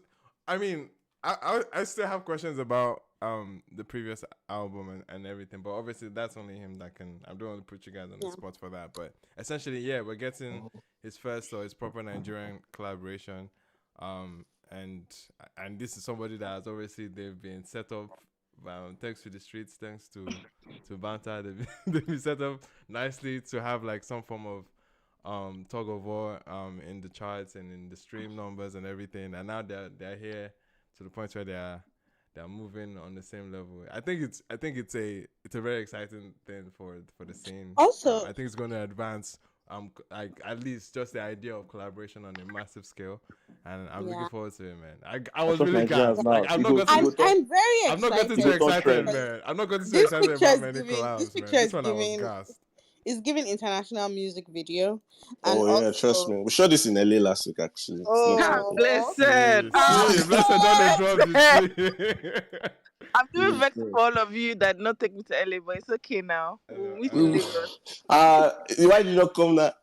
I mean, I still have questions about the previous album and everything, but obviously that's only him that can. I don't want to put you guys on the spot for that, but essentially, yeah, we're getting his first or his proper Nigerian collaboration, and this is somebody that has obviously they've been set up. Thanks to the streets, thanks to Banta, they've been set up nicely to have like some form of tug of war in the charts and in the stream numbers and everything, and now they're here to the point where they're moving on the same level. I think it's a very exciting thing for the scene. Also, I think it's going to advance like at least just the idea of collaboration on a massive scale, and I'm looking forward to it, man. I was Especially really Nigerians gassed. now. Like You go touch. I'm very I'm not getting excited too You go touch excited, trends. man. I'm not getting too this excited picture about is many giving this collabs, man. picture This is one I was giving gassed. is giving international music video, and Oh yeah, trust also me. We shot this in LA last week. Actually, it's not Ah, something. oh blessed. See, blessed don't they drop Blessed. the tree. I'm doing vex for all of you that not take me to LA, but it's okay now. We'll meet in Lagos. Why did you not come now?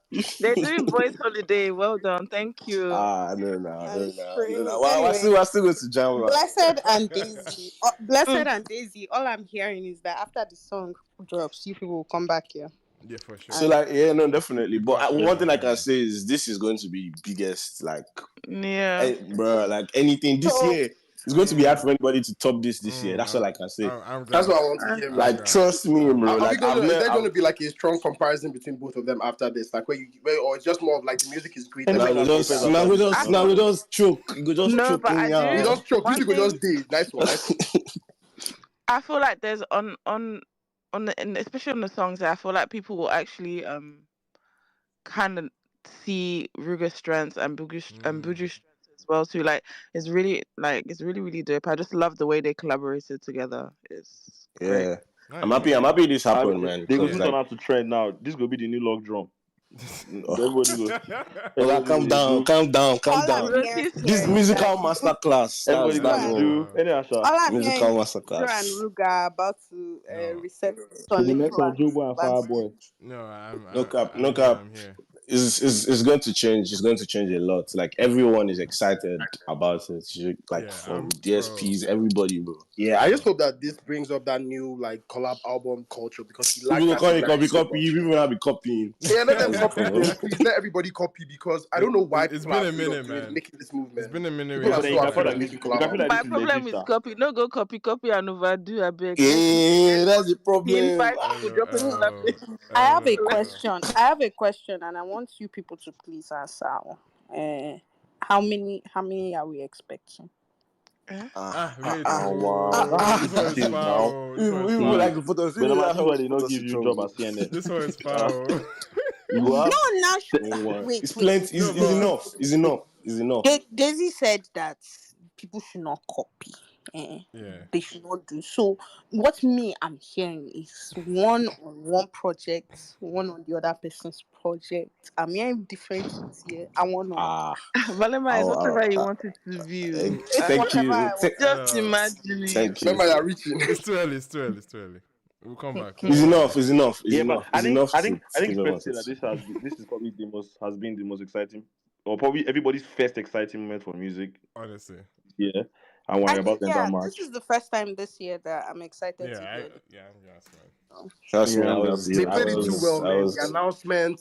They're doing boys' holiday. Well done. Thank you. No. screaming. Well, Anyway, we're still going to jam. Blessed and Daisy. Blessed Mm. and Daisy. All I'm hearing is that after the song drops, you people will come back here. Yeah, for sure. So like, yeah, no, definitely. But Got one thing I coming. can say is this is going to be the biggest, like, Yeah. bro, like anything this So year. It's going to be hard for anybody to top this year. That's all I can say. I'm that's gassed. what I want to hear, Like, man. trust me, bro. Are we Like, gonna? Is there going to be like a strong comparison between both of them after this? Like, or it's just more of like the music is great. now Anybody we that Everybody compares just, that. after this is now not we valid. just choke. You go just No, choke but I in We do. ya. just choke. One Music will thing just did. Nice one. I feel like there's on and especially on the songs that I feel like people will actually kind of see Ruger's strengths and Buju's strengths as well too. Like it's really dope. I just love the way they collaborated together. It's great. Yeah. Nice. I'm happy this happened, man. They go Because soon like, turn out to trend now. This go be the new log drum. Everybody go. Oga, Everybody go calm down. all I'm Bro, hearing keep This swearing. is that musical masterclass. Everybody go That's Joe do. all. Any Asha. all I'm hearing Musical is Joe and masterclass. Ruga are about to No. reset So the Sonic next one, Joe Flags Boy and last Fireboy. No, No cap. I'm here. It's going to change. It's going to change a lot. Like everyone is excited about it. Like Yeah, from bro. DSPs, everybody, bro. Yeah, I just hope that this brings up that new like collab album culture because we like People will that call it similarity so copy. much. People will not be copying. Yeah, let them What's copy, the bro. problem? Please let everybody copy because I don't know why It's people been are a afraid minute, of man. making this movement. It's been a minute. People But are then so you can feel afraid of like making you collab can feel like My this albums. is problem legit. is copy. No go copy and overdo. I beg. Yeah, that's the In problem. 5 people dropping collaboration. I have a question. And I want you people to please answer. How many are we expecting? Wait. That's This one is details now. foul. This one is People foul. like the photos. But no matter where they Photo don't give you shoot job trouble. at CNN. This one is foul. You go have No, now don't worry. wait. It's plenty. No, It's but enough. It's enough. It's enough. Daisy said that people should not copy. yeah. They should not do so. What I'm hearing is one on one project, one on the other person's project. I'm hearing different things here. I want to. Valema is whatever you wanted to view. It's Thank whatever I you. want. Just imagine it. Thank you. Remember, you're reaching. It's too early. We'll come back. It's enough. It's enough. It's Yeah, enough. but It's enough I to think speak it's fair to about say it. that this is probably has been the most exciting, or probably everybody's first exciting moment for music. Honestly. Yeah, and we're about to enter March. This is the first time this year that I'm excited to hear. Yeah, Trust me, They played it too well, man. The announcement,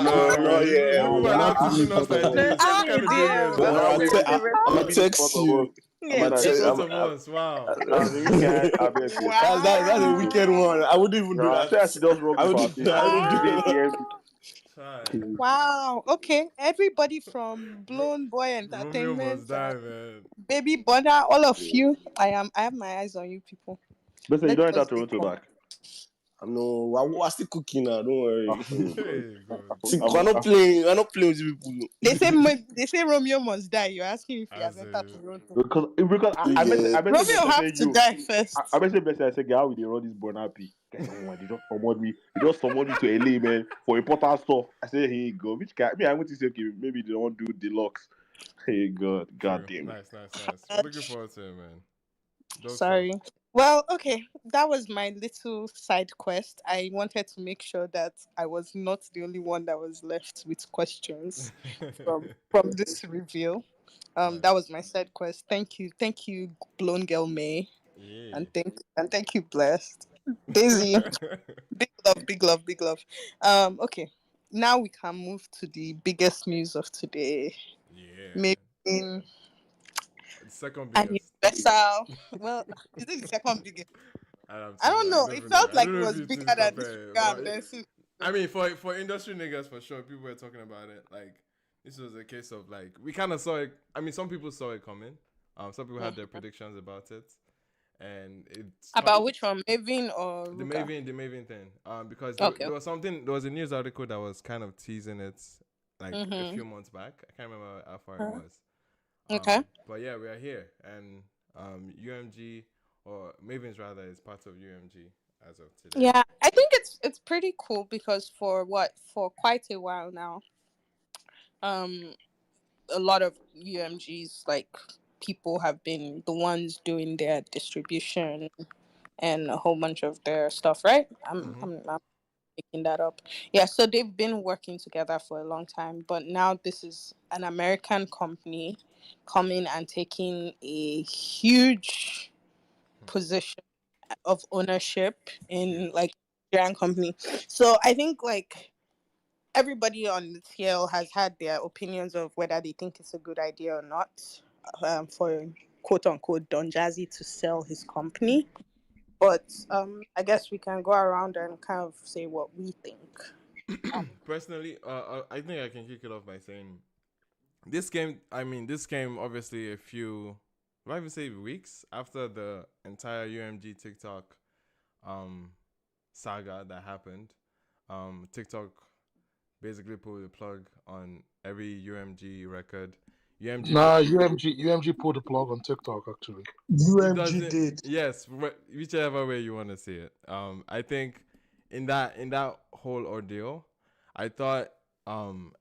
no, You yeah. people are You now have to teaching leave us both of like us. this. Add What me kind a of behavior DM. is that? I I'ma want to receive text you. response. I'm It's tell, both I'm, of us. Wow. As a weekend, I bet you. that's a wicked one. I wouldn't even do I that. say I should just rock I with our wouldn't. face. I I wouldn't think do. they Wow. DM Try. Wow. Okay. Everybody from Blown Boy Romeo must Entertainment die, and man. Baby Burna, all of you. I have my eyes on you people. But you Let's don't enter just be Toronto calm. back. No, I still cooking now. Don't worry. Hey, God. See, we're not playing. We're not playing with you people. They say Romeo must die. You're asking if he has As entered a Toronto. Because Yeah. I bet Romeo Blessing have say to you. die first. I bet Blessing I say how we dey run this born happy. Guys, oh my, they just summoned me. They just summoned me to LA, man, for important stuff. I say, hey God, which guy? Me, I went to say, okay, maybe they don't do deluxe. Hey God, God True. damn it. Nice. We're looking forward to it, man. Dope stuff. Sorry. Well, okay. That was my little side quest. I wanted to make sure that I was not the only one that was left with questions from this reveal. Nice. That was my side quest. Thank you, Blown Girl May, Yeah. and thank you, Blessed Daisy. Big love, big love. Okay. Now we can move to the biggest news of today. Yeah. Maybe in The second an biggest. universal. Well, is it the second biggest? I'm I saying, don't I know. don't It even know. felt I like don't it know if was you bigger two than this compare, sugar but and then soup. I mean, for industry niggas, for sure, people were talking about it. Like, this was a case of, like, we kind of saw it. I mean, some people saw it coming. Some people had their predictions about it. And it's About which one, Mavin or the Ruka? Mavin thing. Because Okay. there was a news article that was kind of teasing it, like, a Mm-hmm. few months back. I can't remember how far it was. Okay. But yeah, we are here. And UMG, or Mavins rather, is part of UMG as of today. Yeah, I think it's pretty cool because for quite a while now, um, a lot of UMGs, like, people have been the ones doing their distribution and a whole bunch of their stuff, right? I'm making that up. Yeah, so they've been working together for a long time, but now this is an American company coming and taking a huge position of ownership in, like, Nigerian company. So I think, like, everybody on the TL has had their opinions of whether they think it's a good idea or not, for quote unquote Don Jazzy to sell his company. But I guess we can go around and kind of say what we think. Personally, I think I can kick it off by saying this came obviously a few, I even say weeks after the entire UMG TikTok saga that happened. TikTok basically pulled the plug on every UMG record. UMG pulled the plug on TikTok actually. It UMG doesn't. did. Yes, whichever way you want to see it. I think in that whole ordeal, I thought um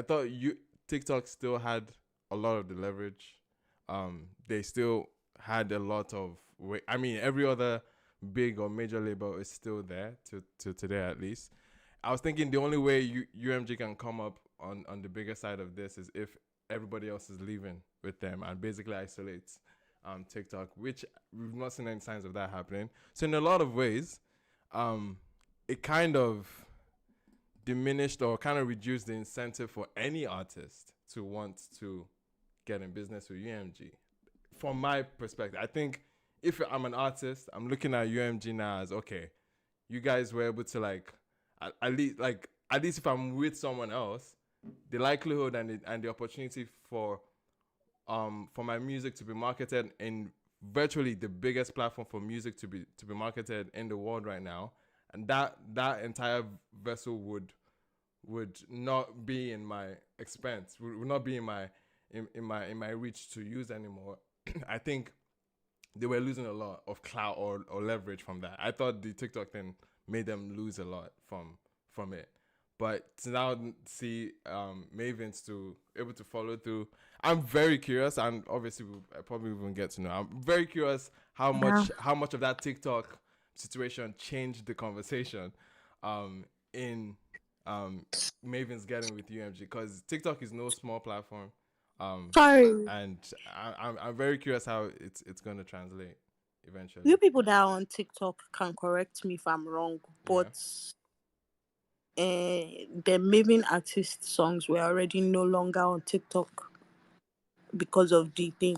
you TikTok still had a lot of the leverage. They still had a lot of weight. I mean, every other big or major label is still there to today at least. I was thinking the only way UMG can come up on the bigger side of this is if everybody else is leaving with them and basically isolates TikTok, which we've not seen any signs of that happening. So in a lot of ways, it kind of diminished or kind of reduced the incentive for any artist to want to get in business with UMG. From my perspective, I think if I'm an artist, I'm looking at UMG now as, okay, you guys were able to, like, at least if I'm with someone else, the likelihood and the opportunity for my music to be marketed in virtually the biggest platform for music to be marketed in the world right now, and that entire vessel would not be in my expense, would not be in my reach to use anymore. I think they were losing a lot of clout or leverage from that. I thought the TikTok thing made them lose a lot from it. But to now see Mavins to able to follow through, I'm very curious, and obviously I probably won't get to know. I'm very curious how much of that TikTok situation changed the conversation in Mavins getting with UMG, because TikTok is no small platform. Sorry. And I'm very curious how it's going to translate eventually. You people that are on TikTok can correct me if I'm wrong, but the Maven artist songs were already no longer on TikTok because of the thing.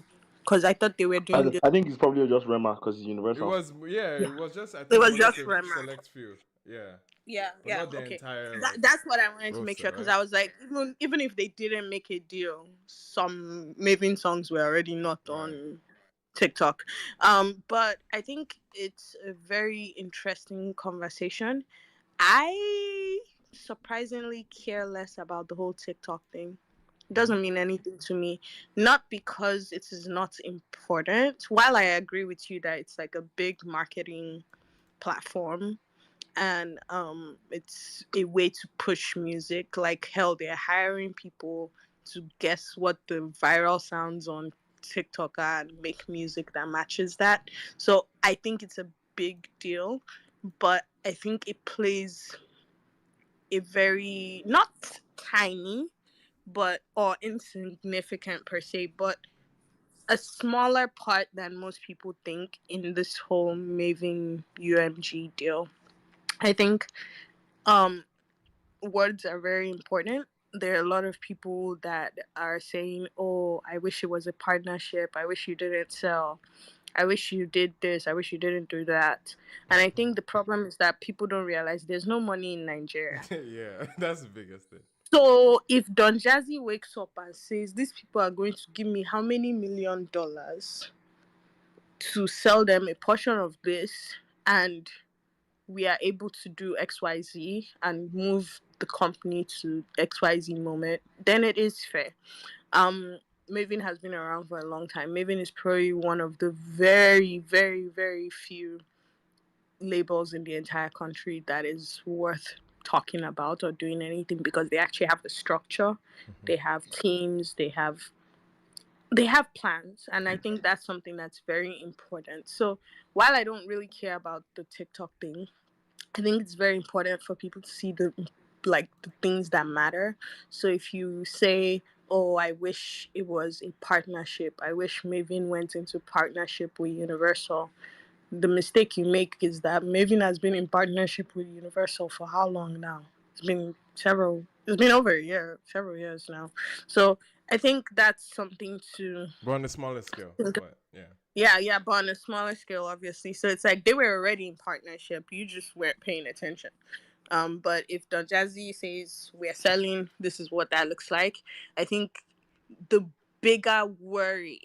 because I thought they were doing this. I think it's probably just Rema because it's It universal. was Yeah. it was just I It think it was was just just a Rema. select few. Yeah. Yeah, But not the okay. entire like That's what I wanted to make roster, sure, because right? I was like, even if they didn't make a deal, some Maven songs were already not on TikTok. But I think it's a very interesting conversation. I surprisingly care less about the whole TikTok thing. It doesn't mean anything to me. Not because it is not important. While I agree with you that it's like a big marketing platform, and it's a way to push music. Like, hell, they're hiring people to guess what the viral sounds on TikTok are and make music that matches that. So I think it's a big deal, but I think it plays a very, not tiny, but or insignificant per se, but a smaller part than most people think in this whole Maven UMG deal. I think um words are very important. There are a lot of people that are saying, "Oh, I wish it was a partnership. I wish you didn't sell. I wish you did this. I wish you didn't do that." And I think the problem is that people don't realize there's no money in Nigeria. Yeah, that's the biggest thing. So if Don Jazzy wakes up and says, "These people are going to give me how many $1 million to sell them a portion of this," and we are able to do XYZ and move the company to XYZ moment, then it is fair. Maven has been around for a long time. Maven is probably one of the very, very, very few labels in the entire country that is worth talking about or doing anything, because they actually have the structure, they have teams, they have plans, and I think that's something that's very important. So while I don't really care about the TikTok thing, I think it's very important for people to see the things that matter. So if you say, "Oh, I wish it was a partnership. I wish Maven went into partnership with Universal," the mistake you make is that Maven has been in partnership with Universal for how long now? It's been over a year, several years now. So I think that's something to. But on a smaller scale. But yeah. Yeah, but on a smaller scale, obviously. So it's like they were already in partnership. You just weren't paying attention. But if Don Jazzy says we're selling, this is what that looks like. I think the bigger worry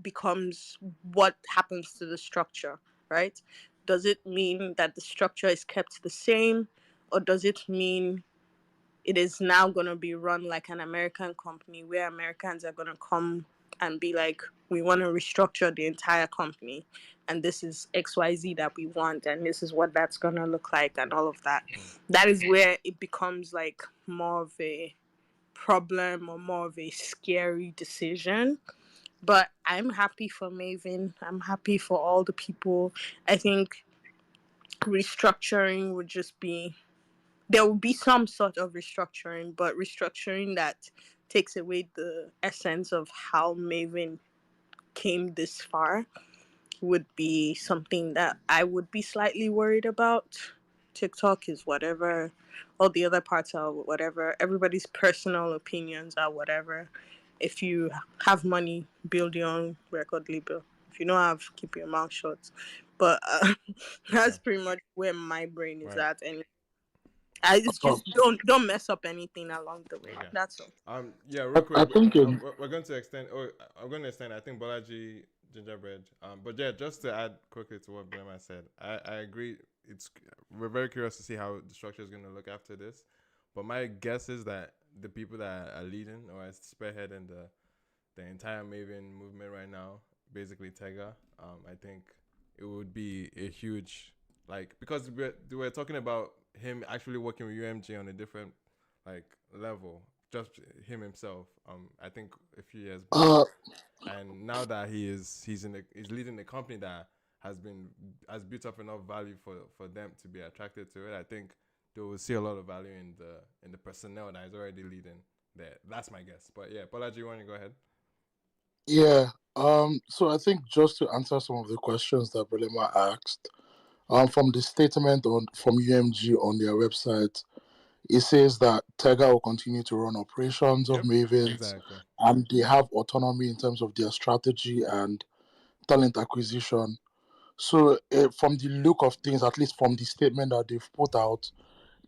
becomes what happens to the structure, right? Does it mean that the structure is kept the same, or does it mean it is now going to be run like an American company where Americans are going to come and be like, "We want to restructure the entire company, and this is XYZ that we want, and this is what that's going to look like," and all of that. That is where it becomes like more of a problem or more of a scary decision. But I'm happy for Maven. I'm happy for all the people. I think restructuring would just be, there will be some sort of restructuring, but restructuring that takes away the essence of how Maven came this far would be something that I would be slightly worried about. TikTok is whatever, all the other parts are whatever. Everybody's personal opinions are whatever. If you have money, build your own record label. If you don't have, keep your mouth shut. But that's pretty much where my brain is at, and it's just don't mess up anything along the way. Okay. That's all. Yeah, real quick. I think We're going to extend. Oh, I'm going to extend. I think Bolaji Gingerbread. But yeah, just to add quickly to what Blema said, I agree. We're very curious to see how the structure is going to look after this. But my guess is that the people that are leading or are spearheading the entire Maven movement right now, basically Tega, I think it would be a huge, because we're talking about him actually working with UMG on a different level, just him himself. I think a few years back, and now that he's leading a company that has built up enough value for them to be attracted to it. I think they will see a lot of value in the personnel that is already leading there. That's my guess. But yeah, Bolaji, you want to go ahead? Yeah. So I think just to answer some of the questions that Belema asked, from the statement from UMG on their website, it says that Tega will continue to run operations of Mavins, exactly. and they have autonomy in terms of their strategy and talent acquisition. So, from the look of things, at least from the statement that they've put out,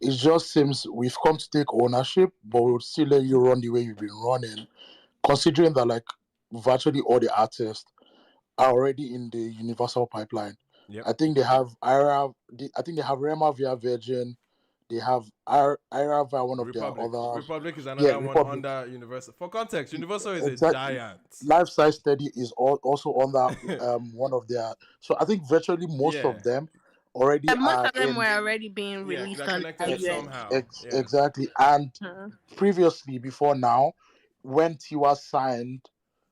it just seems we've come to take ownership, but we'll still let you run the way you've been running, considering that like virtually all the artists are already in the Universal pipeline. Yep. I think they have Ira. I think they have Rema via Virgin. They have Ira via one of their Republic. other. Republic is Yeah, another one Republic. under Universal. For context, Universal is a Exactly. giant. Life Size Steady is also on that one of their. So I think virtually most Yeah. of them already And most are of them in. were already being Yeah, released they're on connected somehow. Yeah. Exactly. And UMG. previously, before now, when Tiwa signed,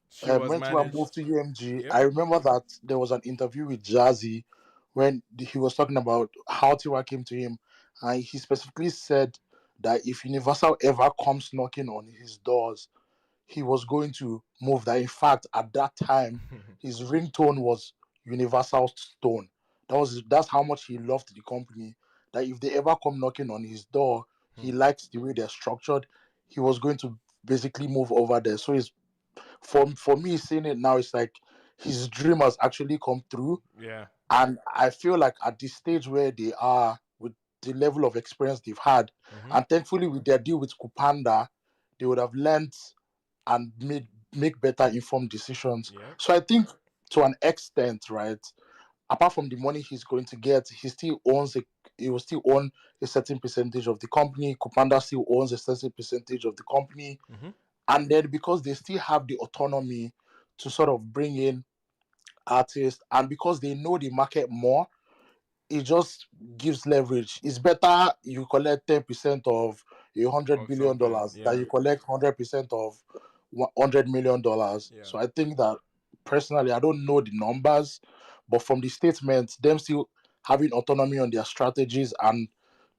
She was when Tiwa moved managed. to UMG, Yep. I remember that there was an interview with Jazzy when he was talking about how Tiwa came to him, and he specifically said that if Universal ever comes knocking on his doors, he was going to move. That in fact, at that time, his ringtone was Universal Stone. That's how much he loved the company. That if they ever come knocking on his door, he likes the way they're structured. He was going to basically move over there. So it's for me seeing it now, it's like his dream has actually come through. Yeah. And I feel like at the stage where they are with the level of experience they've had, and thankfully with their deal with Kupanda, they would have learned and make better informed decisions. Yep. So I think to an extent, right, apart from the money he's going to get, he will still own a certain percentage of the company. Kupanda still owns a certain percentage of the company. And then because they still have the autonomy to sort of bring in artists, and because they know the market more, it just gives leverage. It's better you collect 10% of $100 billion than you collect 100% of $100 million. Yeah. So I think that personally, I don't know the numbers, but from the statements, them still having autonomy on their strategies and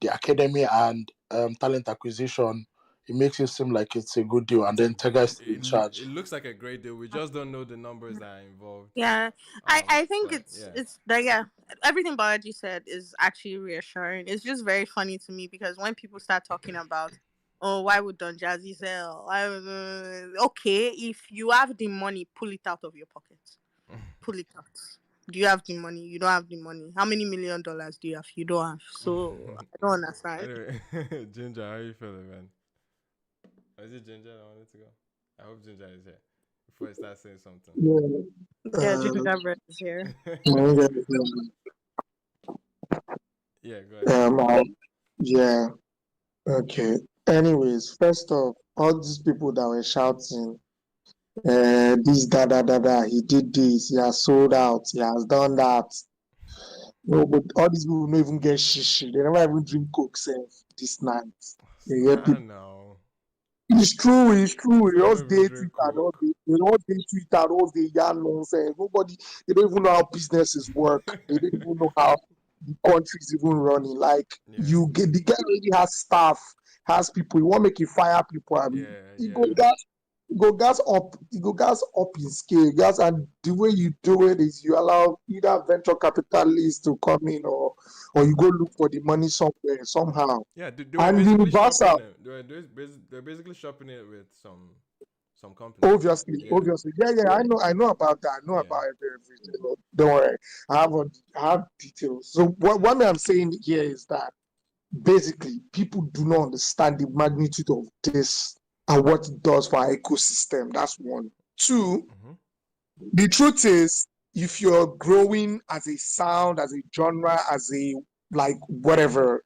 the academy and talent acquisition, it makes it seem like it's a good deal. And then Tega is still in charge. It looks like a great deal. We just don't know the numbers that are involved. Yeah, I think But, it's yeah. it's that yeah. Everything Balaji said is actually reassuring. It's just very funny to me because when people start talking about, oh, why would Don Jazzy sell? Okay, if you have the money, pull it out of your pocket. Pull it out. Do you have the money? You don't have the money. How many $1 million do you have? You don't have. So I don't understand. Anyway, Ginger, how are you feeling, man? Is it Ginger that wanted to go? I hope Ginger is here before I start saying something. Yeah, Ginger Bread is here. Yeah, go ahead. Yeah. Okay. Anyways, first off, all these people that were shouting, this, da, he did this, he has sold out, he has done that. No, but all these people don't even get shishi. They never even drink coke this night. No. It's true. They They don't just even day drink Twitter, coke. they just day Twitter, all day yarn nonsense. Nobody, they don't even know how businesses work. They don't even know how the country is even running. Like you get the guy already has staff, has people. You want to make you fire people. I mean, you go gas up in scale. Gas, and the way you do it is you allow either venture capitalists to come in or you go look for the money somewhere somehow. Yeah, they were And basically Universal, shopping it. They're basically shopping it with some companies. obviously. Yeah. I know about that. I know about everything. Don't worry. I have details. So what I'm saying here is that basically people do not understand the magnitude of this and what it does for our ecosystem. That's one. Two, the truth is, if you're growing as a sound, as a genre, as a like whatever,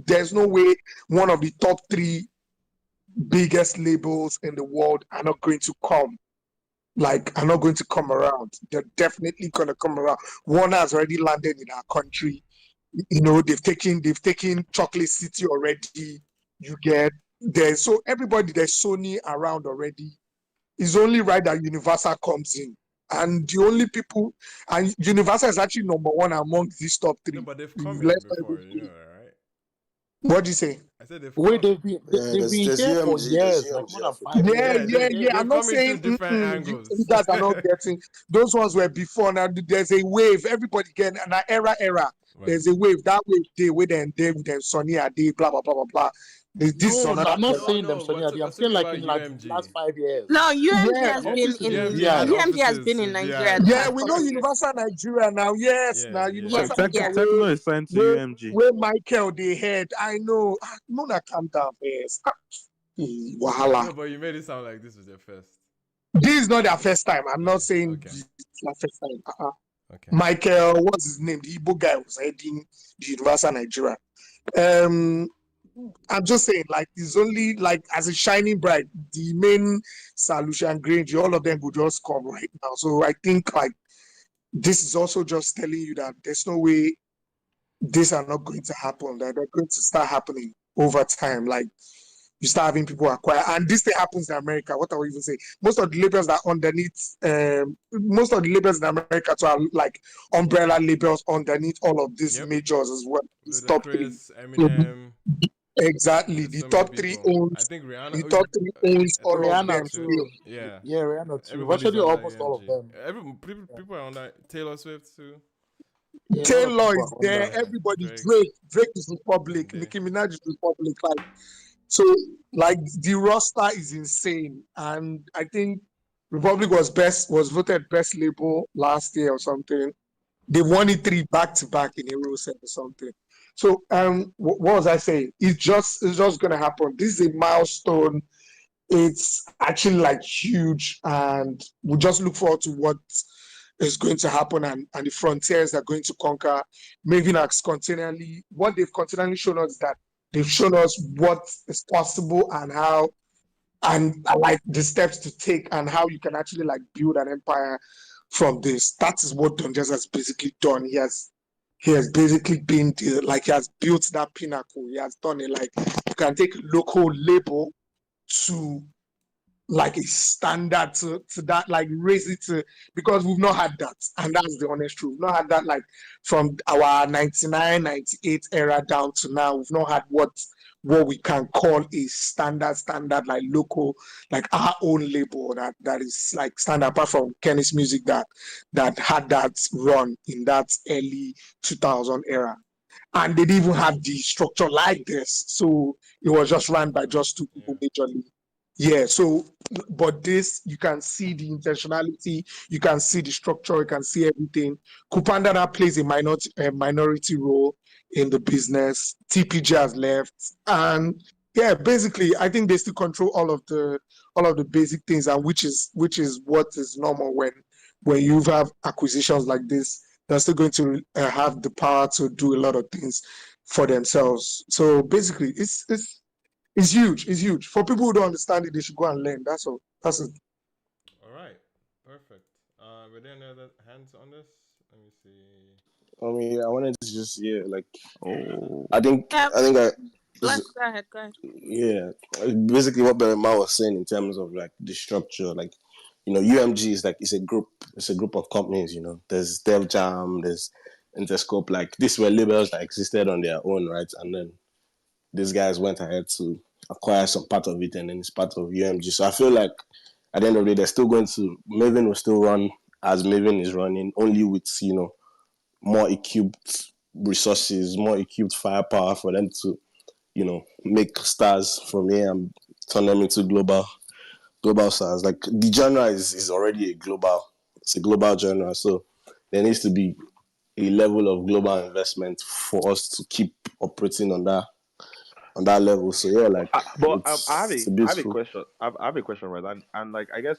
there's no way one of the top three biggest labels in the world are not going to come. Like, are not going to come around. They're definitely gonna come around. Warner has already landed in our country. You know, they've taken Chocolate City already. You get so everybody, there's Sony around already. It's only right that Universal comes in. And the only people, and Universal is actually number one among these top three. No, but they've come in before, you know, right? What do you say? I said they've Wait, come. they've been there's here for UMG, there's years, like more UMG than Africa. 5 years. Yeah. They've I'm not come in through saying different you angles. guys are not getting those ones were before. Now there's a wave. Everybody get an era. Right. There's a wave. That wave day with them Sonny Ade, blah blah blah blah blah. This is No, another I'm not era. saying them, But Sonia. I'm saying talking like about in like the last UMG. 5 years. No, UMG Yeah, has I been noticed it in in UMG had VI. UMG has offices been in in Nigeria VI. the yeah, past we know 5 years. Universal Nigeria now. Yes, now Yeah. Universal Yeah. Nigeria Techno is signed to UMG. where Michael they head. I know. Mona calm down first. Wahala. No, but you made it sound like this was your first. This is not their first time. I'm Yeah. not saying Okay. it's their first time. Okay. Michael, what's his name? The Igbo guy was heading the Universal Nigeria. I'm just saying, like, it's only like as a shining bright, the main solution, Grange, all of them would just come right now. So I think like this is also just telling you that there's no way these are not going to happen, that they're going to start happening over time. Like you start having people acquire, and this thing happens in America. What I would even say, most of the labels that underneath, most of the labels in America to are like umbrella labels underneath all of these majors as well. It's top three. Ludacris, Eminem. Exactly, There's the so many top three people. I owns. think Rihanna. The top three owns I think all of Rihanna them Rihanna still. too. too. Yeah. Yeah, Rihanna too. Everybody's Virtually under almost all of UMG. them. People are under Taylor Swift too. Yeah, a lot of Taylor people is are there. under. Yeah. Everybody. Drake. Drake is Republic. Dende. Nicki Minaj is Republic. Like so, like the roster is insane, and I think Republic was voted best label last year or something. They won it 3 back to back in a row set or something. So what was I saying? It's just gonna happen. This is a milestone. It's actually like huge, and we just look forward to what is going to happen and the frontiers are going to conquer. Mavins continually, what they've continually shown us is that they've shown us what is possible and how and like the steps to take and how you can actually like build an empire from this. That is what Don Jazz has basically done. He has basically been like he has built that pinnacle. He has done it like you can take a local label to like a standard to that, like raise it to, because we've not had that. And that's the honest truth. We've not had that like from our 99, 98 era down to now. We've not had what we can call a standard like local, like our own label that is like standard, apart from Kenny's Music that had that run in that early 2000 era. And they didn't even have the structure like this. So it was just run by just two people majorly. Yeah, so, but this, you can see the intentionality, you can see the structure, you can see everything. Kupandana plays a minority role in the business. TPG has left. And yeah, basically, I think they still control all of the basic things, and which is what is normal when you have acquisitions like this. They're still going to have the power to do a lot of things for themselves. So basically, it's huge. It's huge. For people who don't understand it, they should go and learn. That's all. That's it. All right. Perfect. Were there any other hands on this? Let me see. I mean, I wanted to just like Oh. I think Go ahead. Yeah, basically what Berema was saying in terms of like the structure, like UMG is like it's a group of companies. There's Dev Jam, there's Interscope. Like these were labels that existed on their own, right? And then these guys went ahead to acquire some part of it, and then it's part of UMG. So I feel like at the end of the day, they're still going to Maven will still run as Maven is running, only with more equipped resources, more equipped firepower for them to make stars from here and turn them into global stars. Like the genre is already it's a global genre. So there needs to be a level of global investment for us to keep operating on that level. So yeah, like But I it's have a beautiful. question. I have a question, right? And like I guess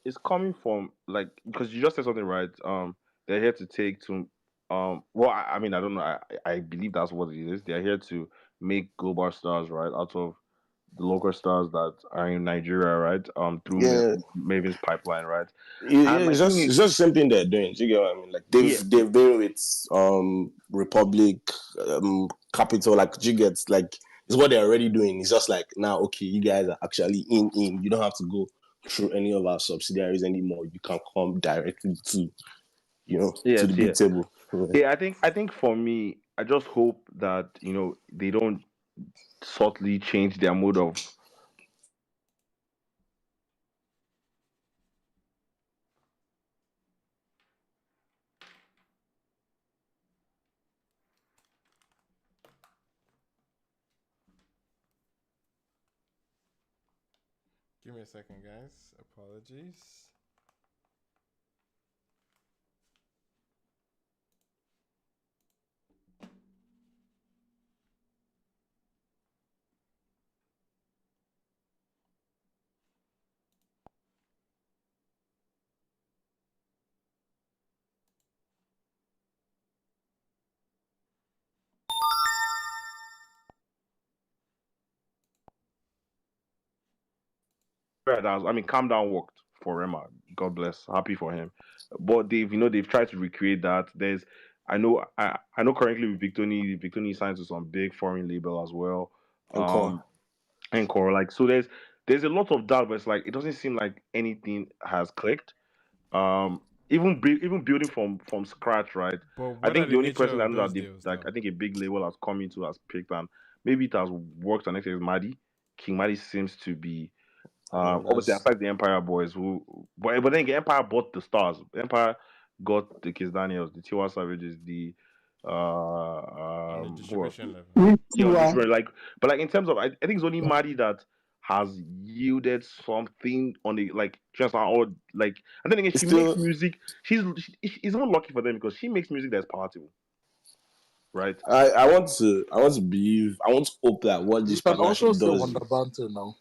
it's coming from like because you just said something, right? They're here to take to well, I mean, I don't know. I believe that's what it is. They're here to make global stars, right, out of the local stars that are in Nigeria, right? Through Yeah. Maven's pipeline, right? Yeah, And my it's thing just is, it's just the same thing they're doing. Do you get what I mean? Like yeah, they've been with Republic, Capital, like do you get like it's what they're already doing. It's just like now, okay, you guys are actually in. You don't have to go through any of our subsidiaries anymore. You can come directly to to the big table. yeah. I think for me, I just hope that they don't subtly change their mode of. Give me a second, guys. Apologies. I mean, Calm Down worked for Rema. God bless. Happy for him. But they've tried to recreate that. I know currently with Victoni signs to some big foreign label as well. Encore. Encore. Like, so there's a lot of that, but it's like it doesn't seem like anything has clicked. Even building from scratch, right? But I what are think the the only nature person I of know those that they've deals, like though? I think a big label has come into has picked, and maybe it has worked. And next is Maddie. King Maddie seems to be obviously That's aside the Empire boys but then again, Empire bought the stars. Empire got the Kiss Daniels, the Tiwa Savages, the On the who else? distribution level. Yeah, on the different like, but like in terms of, I think it's only Maddie that has yielded something on the like just or like, and then again it's she makes still. music. She's not lucky for them because she makes music that's palatable, right? I want to believe. I want to hope that what You this can partnership also say does Wonder is. Banter now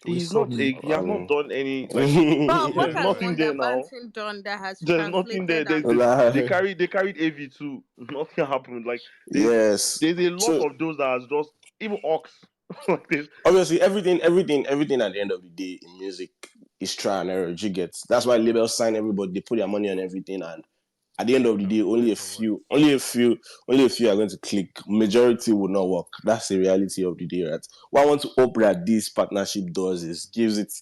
with He's not Sony. he has not done any like. But what There's has nothing there Wonder now. Banting done that has There's nothing there. translated as They carried AV2. Nothing happened. Like Yes. there's a lot So of those that has just even Ox. Like this. obviously, everything at the end of the day in music is trial and error. You get. That's why labels sign everybody. They put their money on everything, and at the end of the day, only a few are going to click. Majority will not work. That's the reality of the day, right? What I want to hope that this partnership does is gives it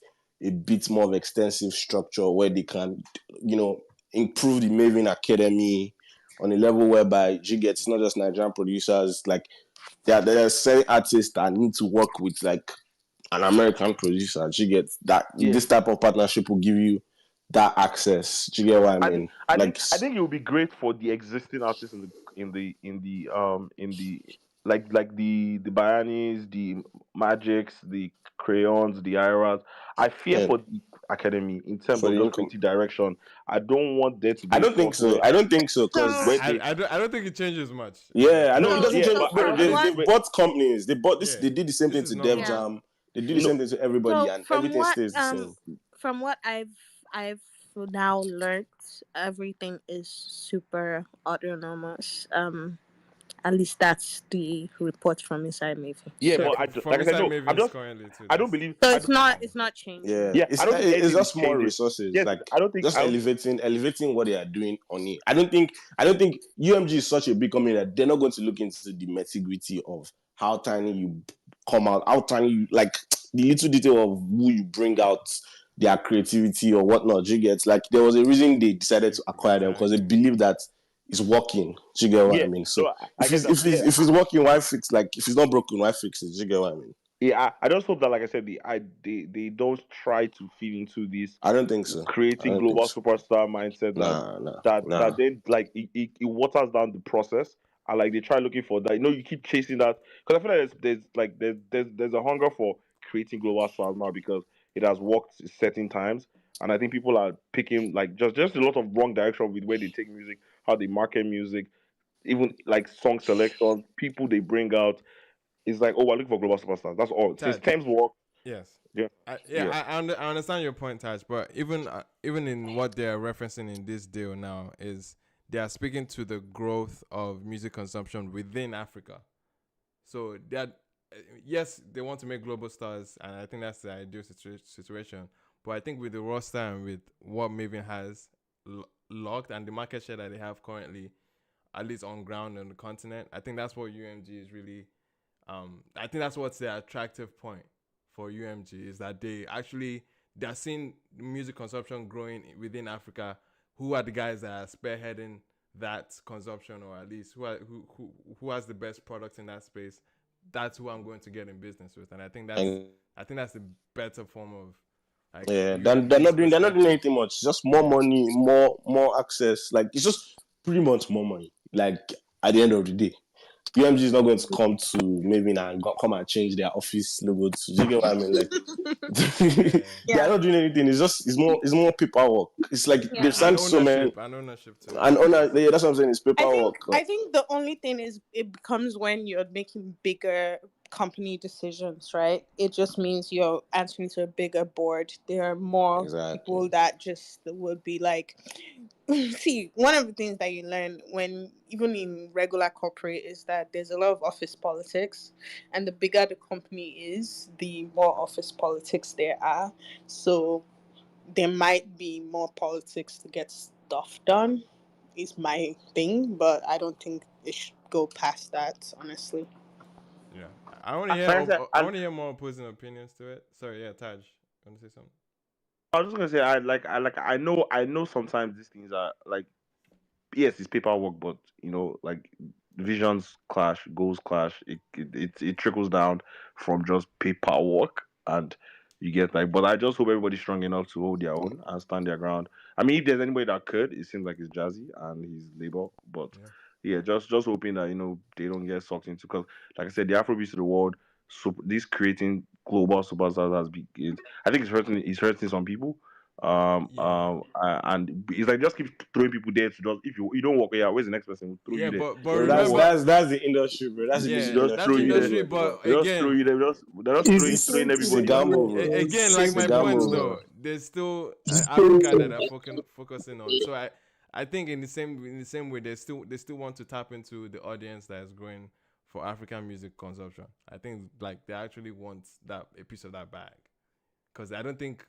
a bit more of extensive structure where they can, improve the Maven Academy on a level whereby you get, it's not just Nigerian producers. Like there are certain artists that need to work with like an American producer. You get that Yeah. this type of partnership will give you that access. Do you get what I mean? I think it would be great for the existing artists in the like the Bayanis, the Magics, the Crayons, the Iras. I fear Yeah. for the academy in terms For of the just income. creative direction. I don't want there to I be a don't think spot so. where I don't think so because where they I don't think it changes much. yeah, I know it no doesn't yeah change. but Bro, from what they bought companies. They bought this. Yeah, They did the same this thing is to Def normal. yeah. Jam. They do the no same thing to everybody, So and everything stays the same. from what I've now learned, everything is super autonomous. At least that's the report from inside Maven. yeah So but From like I said inside no I'm Mavins just currently too. I don't That's believe so I it's don't, not changing. Yeah, yeah I don't think it's anything is just more changing. resources. Yes, Like I don't think just I don't. elevating what they are doing on it. I don't think UMG is such a big company that they're not going to look into the nitty-gritty of how tiny you come out, how tiny you like the little detail of who you bring out their creativity or whatnot. You get like there was a reason they decided to acquire them because they exactly. believe that it's working. Do you get what I Yeah, mean? So no, I get that. Yeah, if it's working, why fix? Like if it's not broken, why fix it? Do you get what I mean? yeah. I just hope that, like I said, they don't try to feed into this I don't think so. I creating don't think global so. superstar mindset that Nah. then like it waters down the process, and like they try looking for that. You keep chasing that because I feel like there's a hunger for creating global stars now because it has worked certain times, and I think people are picking like just a lot of wrong direction with where they take music, how they market music, even like song selection, people they bring out. It's like, oh, we're looking for global superstars. That's all. Taj, Systems work. yes. Yeah. Yeah. I understand your point, Taj, but even in what they're referencing in this deal now is they are speaking to the growth of music consumption within Africa. So they are, yes, they want to make global stars, and I think that's the ideal situation. But I think with the roster and with what Maven has locked and the market share that they have currently, at least on ground on the continent, I think that's what UMG is really. I think that's what's the attractive point for UMG is that they're seeing music consumption growing within Africa. Who are the guys that are spearheading that consumption, or at least who has the best products in that space? that's who I'm going to get in business with, and I think that's the better form of like they're not doing anything much. Just more money, more access. Like it's just pretty much more money. Like at the end of the day, UMG is not going to come to Mavin and come and change their office logo. Do you get what I mean? Like they're not doing anything. It's more paperwork. It's like they've signed so many. And ownership too. Yeah, that's what I'm saying. It's paperwork. I think the only thing is it becomes when you're making bigger company decisions, right? It just means you're answering to a bigger board. There are more people that just would be like, see, one of the things that you learn when even in regular corporate is that there's a lot of office politics, and the bigger the company is, the more office politics there are. So there might be more politics to get stuff done, is my thing, but I don't think it should go past that, honestly. Yeah, I want to hear more opposing opinions to it. Sorry, yeah, Taj, you want to say something? I was just gonna say I know sometimes these things are like, yes, it's paperwork, but like visions clash, goals clash. It trickles down from just paperwork, and you get like. But I just hope everybody's strong enough to hold their own and stand their ground. I mean, if there's anybody that could, it seems like it's Jazzy and his label. But yeah, just hoping that they don't get sucked into, because like I said, the Afrobeats of the world, so this creating global superstars has been. I think it's hurting some people. And it's like just keep throwing people there to just, if you don't work, where's the next person? We'll throw you there. But remember, that's the industry, bro. That's the industry. That's the industry. But they again, just throw you there. They're just throwing everybody. It's a gamble, bro. Again, like my points though, there's still Africa that are focusing on. So I think in the same way, they still want to tap into the audience that is growing for African music consumption. I think like they actually want a piece of that bag, because I don't think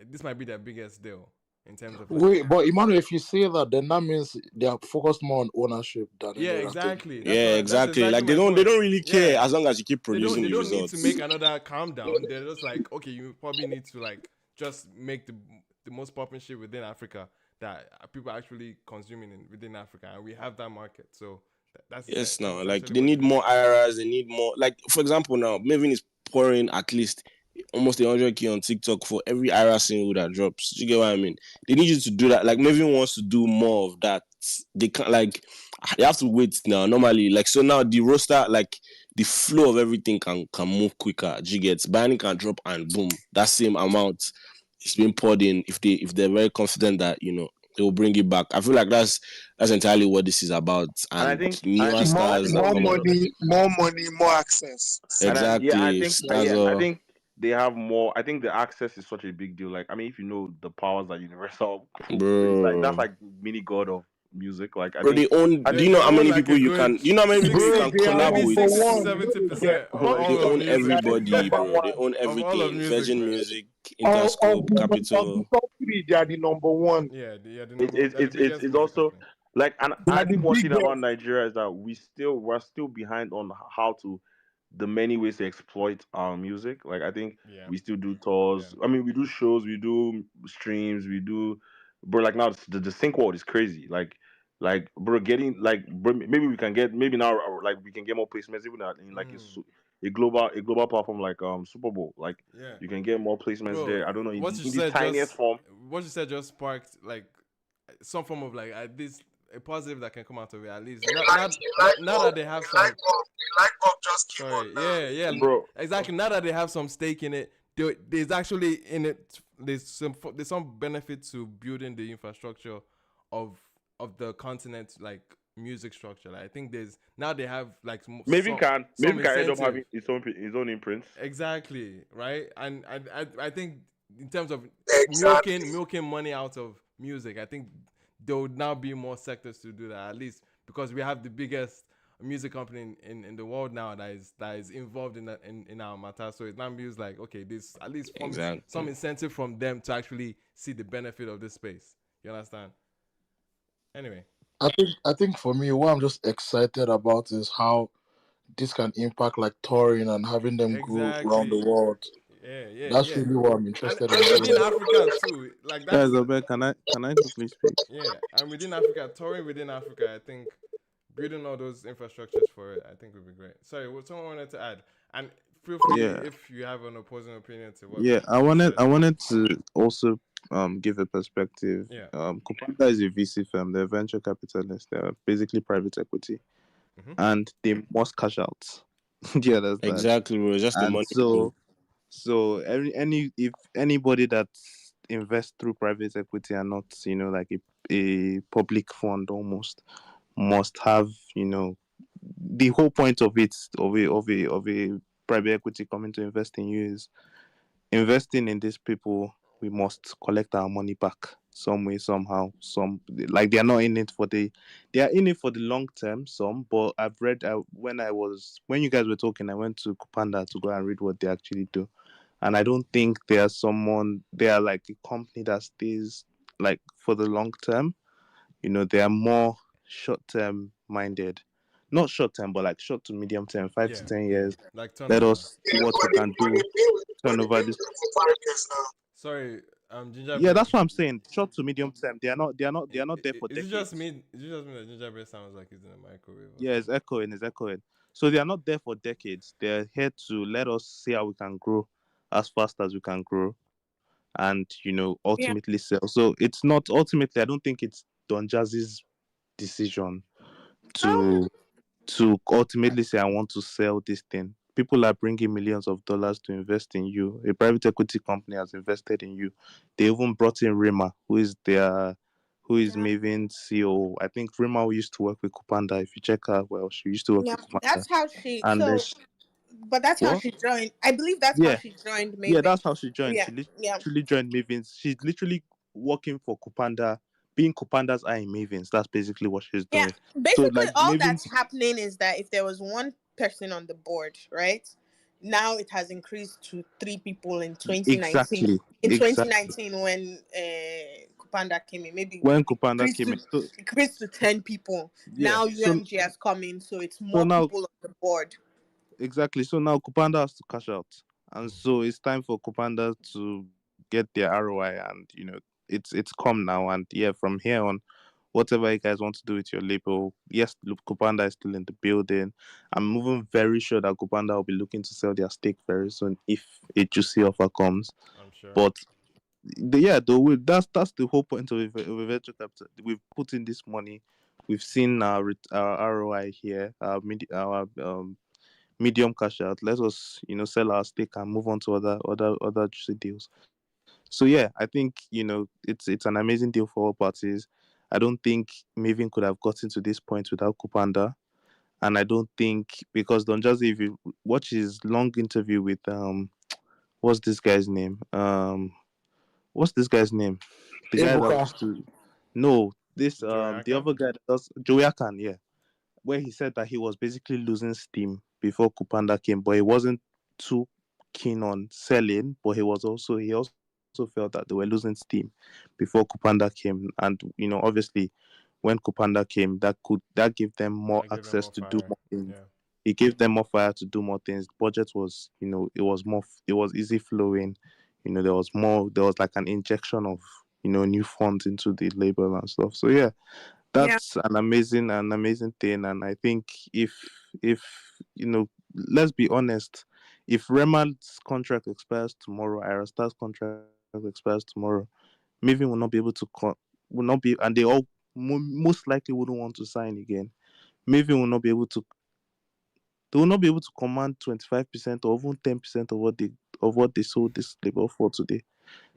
this might be their biggest deal in terms of. Wait, but Emmanuel, if you say that, then that means they are focused more on ownership than exactly. Exactly. Like they don't really care as long as you keep producing they don't results. need to make another calm down. They're just like, okay, you probably need to like just make the most popping shit within Africa that people are actually consuming within Africa, and we have that market. So that's now like they need more IRAs. They need more, like for example now Mavin is pouring at least almost 100K on TikTok for every IRA single that drops. Do you get what I mean? They need you to do that. Like Mavin wants to do more of that. They can't, like, they have to wait now. Normally, like, so now the roster, like the flow of everything can move quicker. Do you get? Buying can drop and boom, that same amount is being poured in. If they're very confident that they will bring it back. I feel like that's entirely what this is about. And I think newer stars, more money, more access. Exactly. I think they have more. I think the access is such a big deal. Like, I mean, if you know the powers that Universal, bro, that's like mini god of music. Like, bro, they own. Do you know how many people you can? Do you know how many people you can collab with? 70%. They own everybody, bro. They own everything. Virgin Music, Interscope, Capital. They are the number one. Yeah, the it's also like, and I think one thing about Nigeria is that we're still behind on how to the many ways to exploit our music. Like, I think we still do tours. I mean, we do shows, we do streams, we do, bro. Like now, the sync world is crazy. Like, bro, getting like, bro, maybe we can get now like we can get more placements even in like a global platform like Super Bowl. Like, you can get more placements there. I don't know, in the tiniest form. What you said just sparked like some form of like a positive that can come out of it, at least. Now that they have some. Sorry, bro. Exactly. Now that they have some stake in it, there's actually in it. There's some benefit to building the infrastructure of the continent, like music structure. Like, I think now they have like maybe can end up having his own imprint. Exactly, right. And I think in terms of milking money out of music, I think there would now be more sectors to do that, at least because we have the biggest music company in the world now that is involved in our matter. So it now feels like, okay, this at least some incentive from them to actually see the benefit of this space. You understand? Anyway, I think for me, what I'm just excited about is how this can impact like touring and having them go around the world. That's really what I'm interested in. And within Africa too, like that's. Guys, can I quickly speak? Yeah, and within Africa, touring within Africa, I think building all those infrastructures for it, I think would be great. Sorry, what someone wanted to add, and feel free if you have an opposing opinion to what. Yeah, I wanted to also give a perspective. Yeah. Kupanda is a VC firm. They're venture capitalists. They're basically private equity, and they must cash out. Do you understand? Exactly, bro. Just the And money. so if anybody that invests through private equity and not like a public fund almost must have the whole point of it of a private equity coming to invest in you is investing in these people. We must collect our money back some way somehow. Some like they are not in it for they are in it for the long term. Some, but I've read when you guys were talking, I went to Kupanda to go and read what they actually do, and I don't think they are like a company that stays like for the long term. They are more short term minded. Not short term, but like short to medium term, 5 to 10 years. Like Let turnover. us see what we can do. Turn over this. Sorry, Ginger Yeah, Bread. that's what I'm saying. Short to medium term. They are not there for Is it decades. just me? Is it just me that Ginger Bread sounds like it's in a microwave? Yeah, it's echoing. So they are not there for decades. They're here to let us see how we can grow as fast as we can grow, and Yeah. ultimately sell. So it's not ultimately. I don't think it's Don Jazzy's decision to ultimately say I want to sell this thing. People are bringing millions of dollars to invest in you. A private equity company has invested in you. They even brought in Rima, who is Mavins CEO. I think Rima used to work with Kupanda. If you check her, well, she used to work Yeah, with Kupanda. that's how she. And then So, but that's how what? she joined. I believe that's how Yeah, she joined yeah, Maven. that's how she joined. Yeah, She yeah, literally joined Mavins. She's literally working for Kupanda, being Kupanda's eye in Mavins. That's basically what she's yeah. doing. So Basically, like all Mavins, that's happening is that if there was one person on the board, right? Now it has increased to 3 people in 2019. In exactly. 2019, when Kupanda came in, maybe When it Kupanda increased came to in, so 10 people. yeah, Now so UMG has come in, so it's so more now people on the board. exactly. So now Kupanda has to cash out, and so it's time for Kupanda to get their ROI, and it's come now, and yeah, from here on, whatever you guys want to do with your label, yes, look, Kupanda is still in the building. I'm moving very sure that Kupanda will be looking to sell their stake very soon if a juicy offer comes. I'm sure. But that's the whole point of a venture capital. We've put in this money. We've seen our ROI here, our medium cash out. Let us, sell our stake and move on to other juicy deals. So yeah, I think it's an amazing deal for all parties. I don't think Maven could have gotten to this point without Kupanda, and I don't think because Don Jazzy, if you watch his long interview with what's this guy's name? What's this guy's name? The guy that Ebuka. used to no this Joey the Akan? other guy that does Joey Akan, yeah, where he said that he was basically losing steam before Kupanda came, but he wasn't too keen on selling, but he also felt that they were losing steam before Kupanda came. And obviously when Kupanda came, that gave them more That gave them access more to do fire. more things. Yeah. It gave them more fire to do more things. The budget was, it was easy flowing. There was like an injection of, new funds into the label and stuff. So yeah, Yeah. that's an amazing thing. And I think if let's be honest, if Reman's contract expires tomorrow, Aerostar's contract expires tomorrow, Maven will not be able to will not be, and they all most likely wouldn't want to sign again. Maven will not be able to they will not be able to command 25% or even 10% of what they sold this label for today.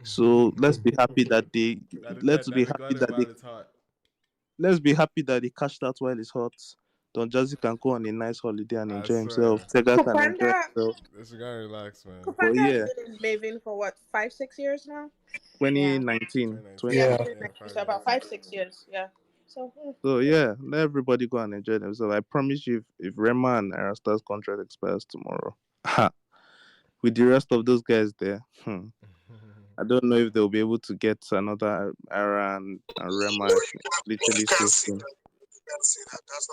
So let's be happy that they let's be That the happy God is that they while it's hot. let's be happy that they cashed out while it's hot. Don Jazzy can go on a nice holiday and I enjoy himself. swear. Tega can enjoy Kupanda, himself. This guy relax, man. But Kupanda has yeah, been in Maven for what, 5, 6 years now? Yeah. 2019, 2019. Yeah, Yeah. Yeah, 2019. So about 5 years. 5, 6 years. Yeah. So So yeah, let everybody go and enjoy themselves. I promise you, if Rema and Arasta's contract expires tomorrow, with the rest of those guys there, I don't know if they'll be able to get another Ara and Rema literally so soon.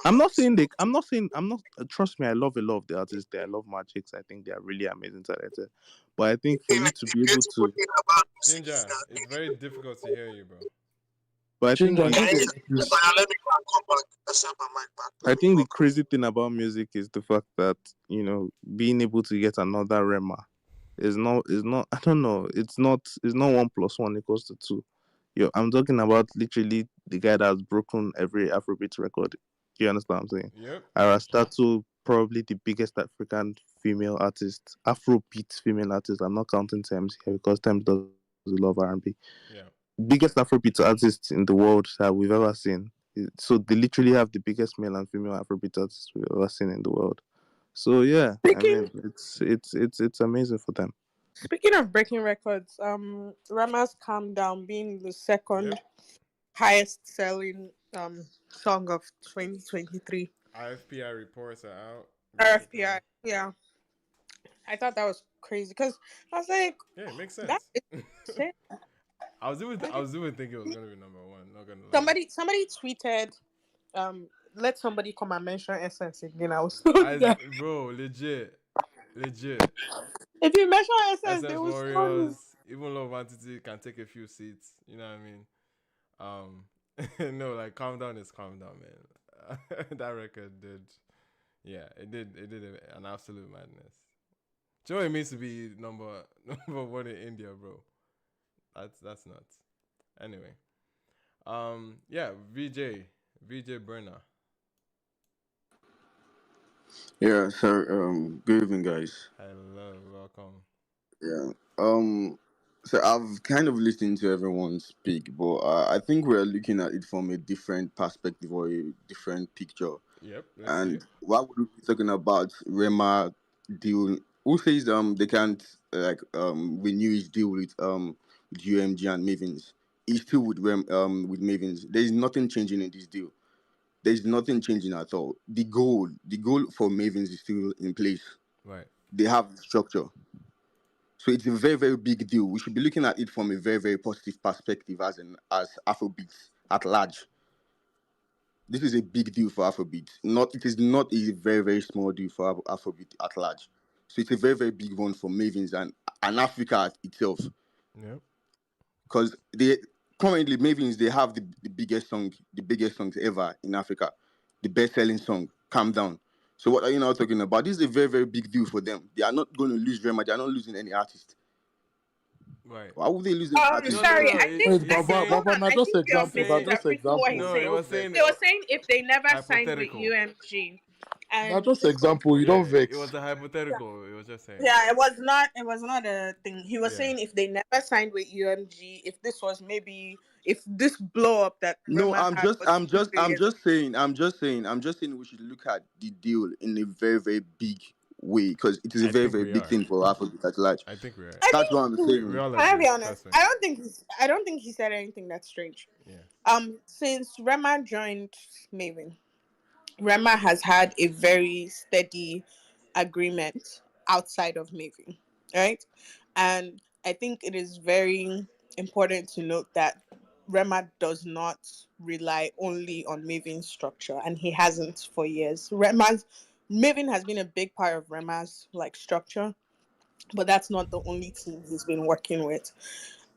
I'm not saying they. I'm not saying. I'm not. Trust me, I love a lot of the artists there. I love Magics. I think they are really amazing talented. But I think for you to be able to, Ginger, it's very difficult to hear you, bro. But I think Ginger, I think the, your mic is. Let me go and come back. Let's have my mic back. I think the crazy thing about music is the fact that, you know, being able to get another Rema is not I don't know, it's not 1 + 1 = 2. I'm talking about literally the guy that's broken every Afrobeat record. Do you understand what I'm saying? Yep. Arastatu, probably the biggest African female artist, Afrobeat female artist. I'm not counting Thames here because Thames does love R&B. Yeah. Biggest Afrobeat artist in the world that we've ever seen. So they literally have the biggest male and female Afrobeat artists we've ever seen in the world. So yeah, I mean, it's amazing for them. Speaking of breaking records, Rama's "Calm Down" being the second highest selling song of 2023. IFPI reports are out. RFPI, yeah. I thought that was crazy because I was like, yeah, it makes that sense. is insane. I was even thinking it was gonna be number one. Not gonna lie. Somebody tweeted, let somebody come and mention Essence again. I was bro, legit. If you mention Essence, they Essence will stone you. Warriors, even Love Entity can take a few seats. You know what I mean? No, like Calm Down is Calm Down, man. That record did, yeah, it did an absolute madness. Do you know what it means to be number one in India, bro? That's nuts. Anyway, yeah, VJ Burna. Yeah, sir. Good evening, guys. Hello, welcome. Yeah. So I've kind of listened to everyone speak, but I think we're looking at it from a different perspective or a different picture. Yep. Let's see. And why would we be talking about Rema deal? Who says they can't renew his deal with UMG and Mavins? He's still with with Mavins. There is nothing changing in this deal. There's nothing changing at all. The goal for Mavins is still in place. Right. They have the structure. So it's a very, very big deal. We should be looking at it from a very, very positive perspective as Afrobeats at large. This is a big deal for Afrobeat. It is not a very, very small deal for Afrobeat at large. So it's a very, very big one for Mavins and Africa itself. Yep. Because currently Mavins, they have the biggest songs ever in Africa. The best-selling song, Calm Down. So what are you now talking about? This is a very, very big deal for them. They are not going to lose Rema. They are not losing any artist. Right. Why would they lose any artist? Sorry, I think Baba, now just you're example. Now just misinterpreting what example. he's No, saying. he was saying They were saying if they never signed with hypothetical. UMG, Now and just example. You don't vex. It was a hypothetical. It was just saying. yeah, it was not a thing. He was saying if they never signed with UMG, if this was maybe if this blow up that No, Rema had was I'm 2 years. just saying we should look at the deal in a very, very big way because it is a very, very big thing for Afrobeat at large. I think we are. That's what I'm saying. I'll be honest. I don't think he said anything that's strange. Yeah. Since Rema joined Maven, Rema has had a very steady agreement outside of Maven, right? And I think it is very important to note that Rema does not rely only on Maven's structure, and he hasn't for years. Maven has been a big part of Rema's like structure, but that's not the only team he's been working with.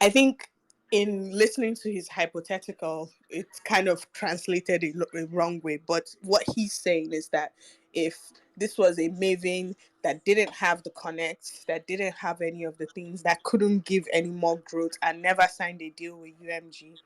I think in listening to his hypothetical, it's kind of translated in a wrong way. But what he's saying is that if this was a Maven that didn't have the connects, that didn't have any of the things, that couldn't give any more growth and never signed a deal with UMG,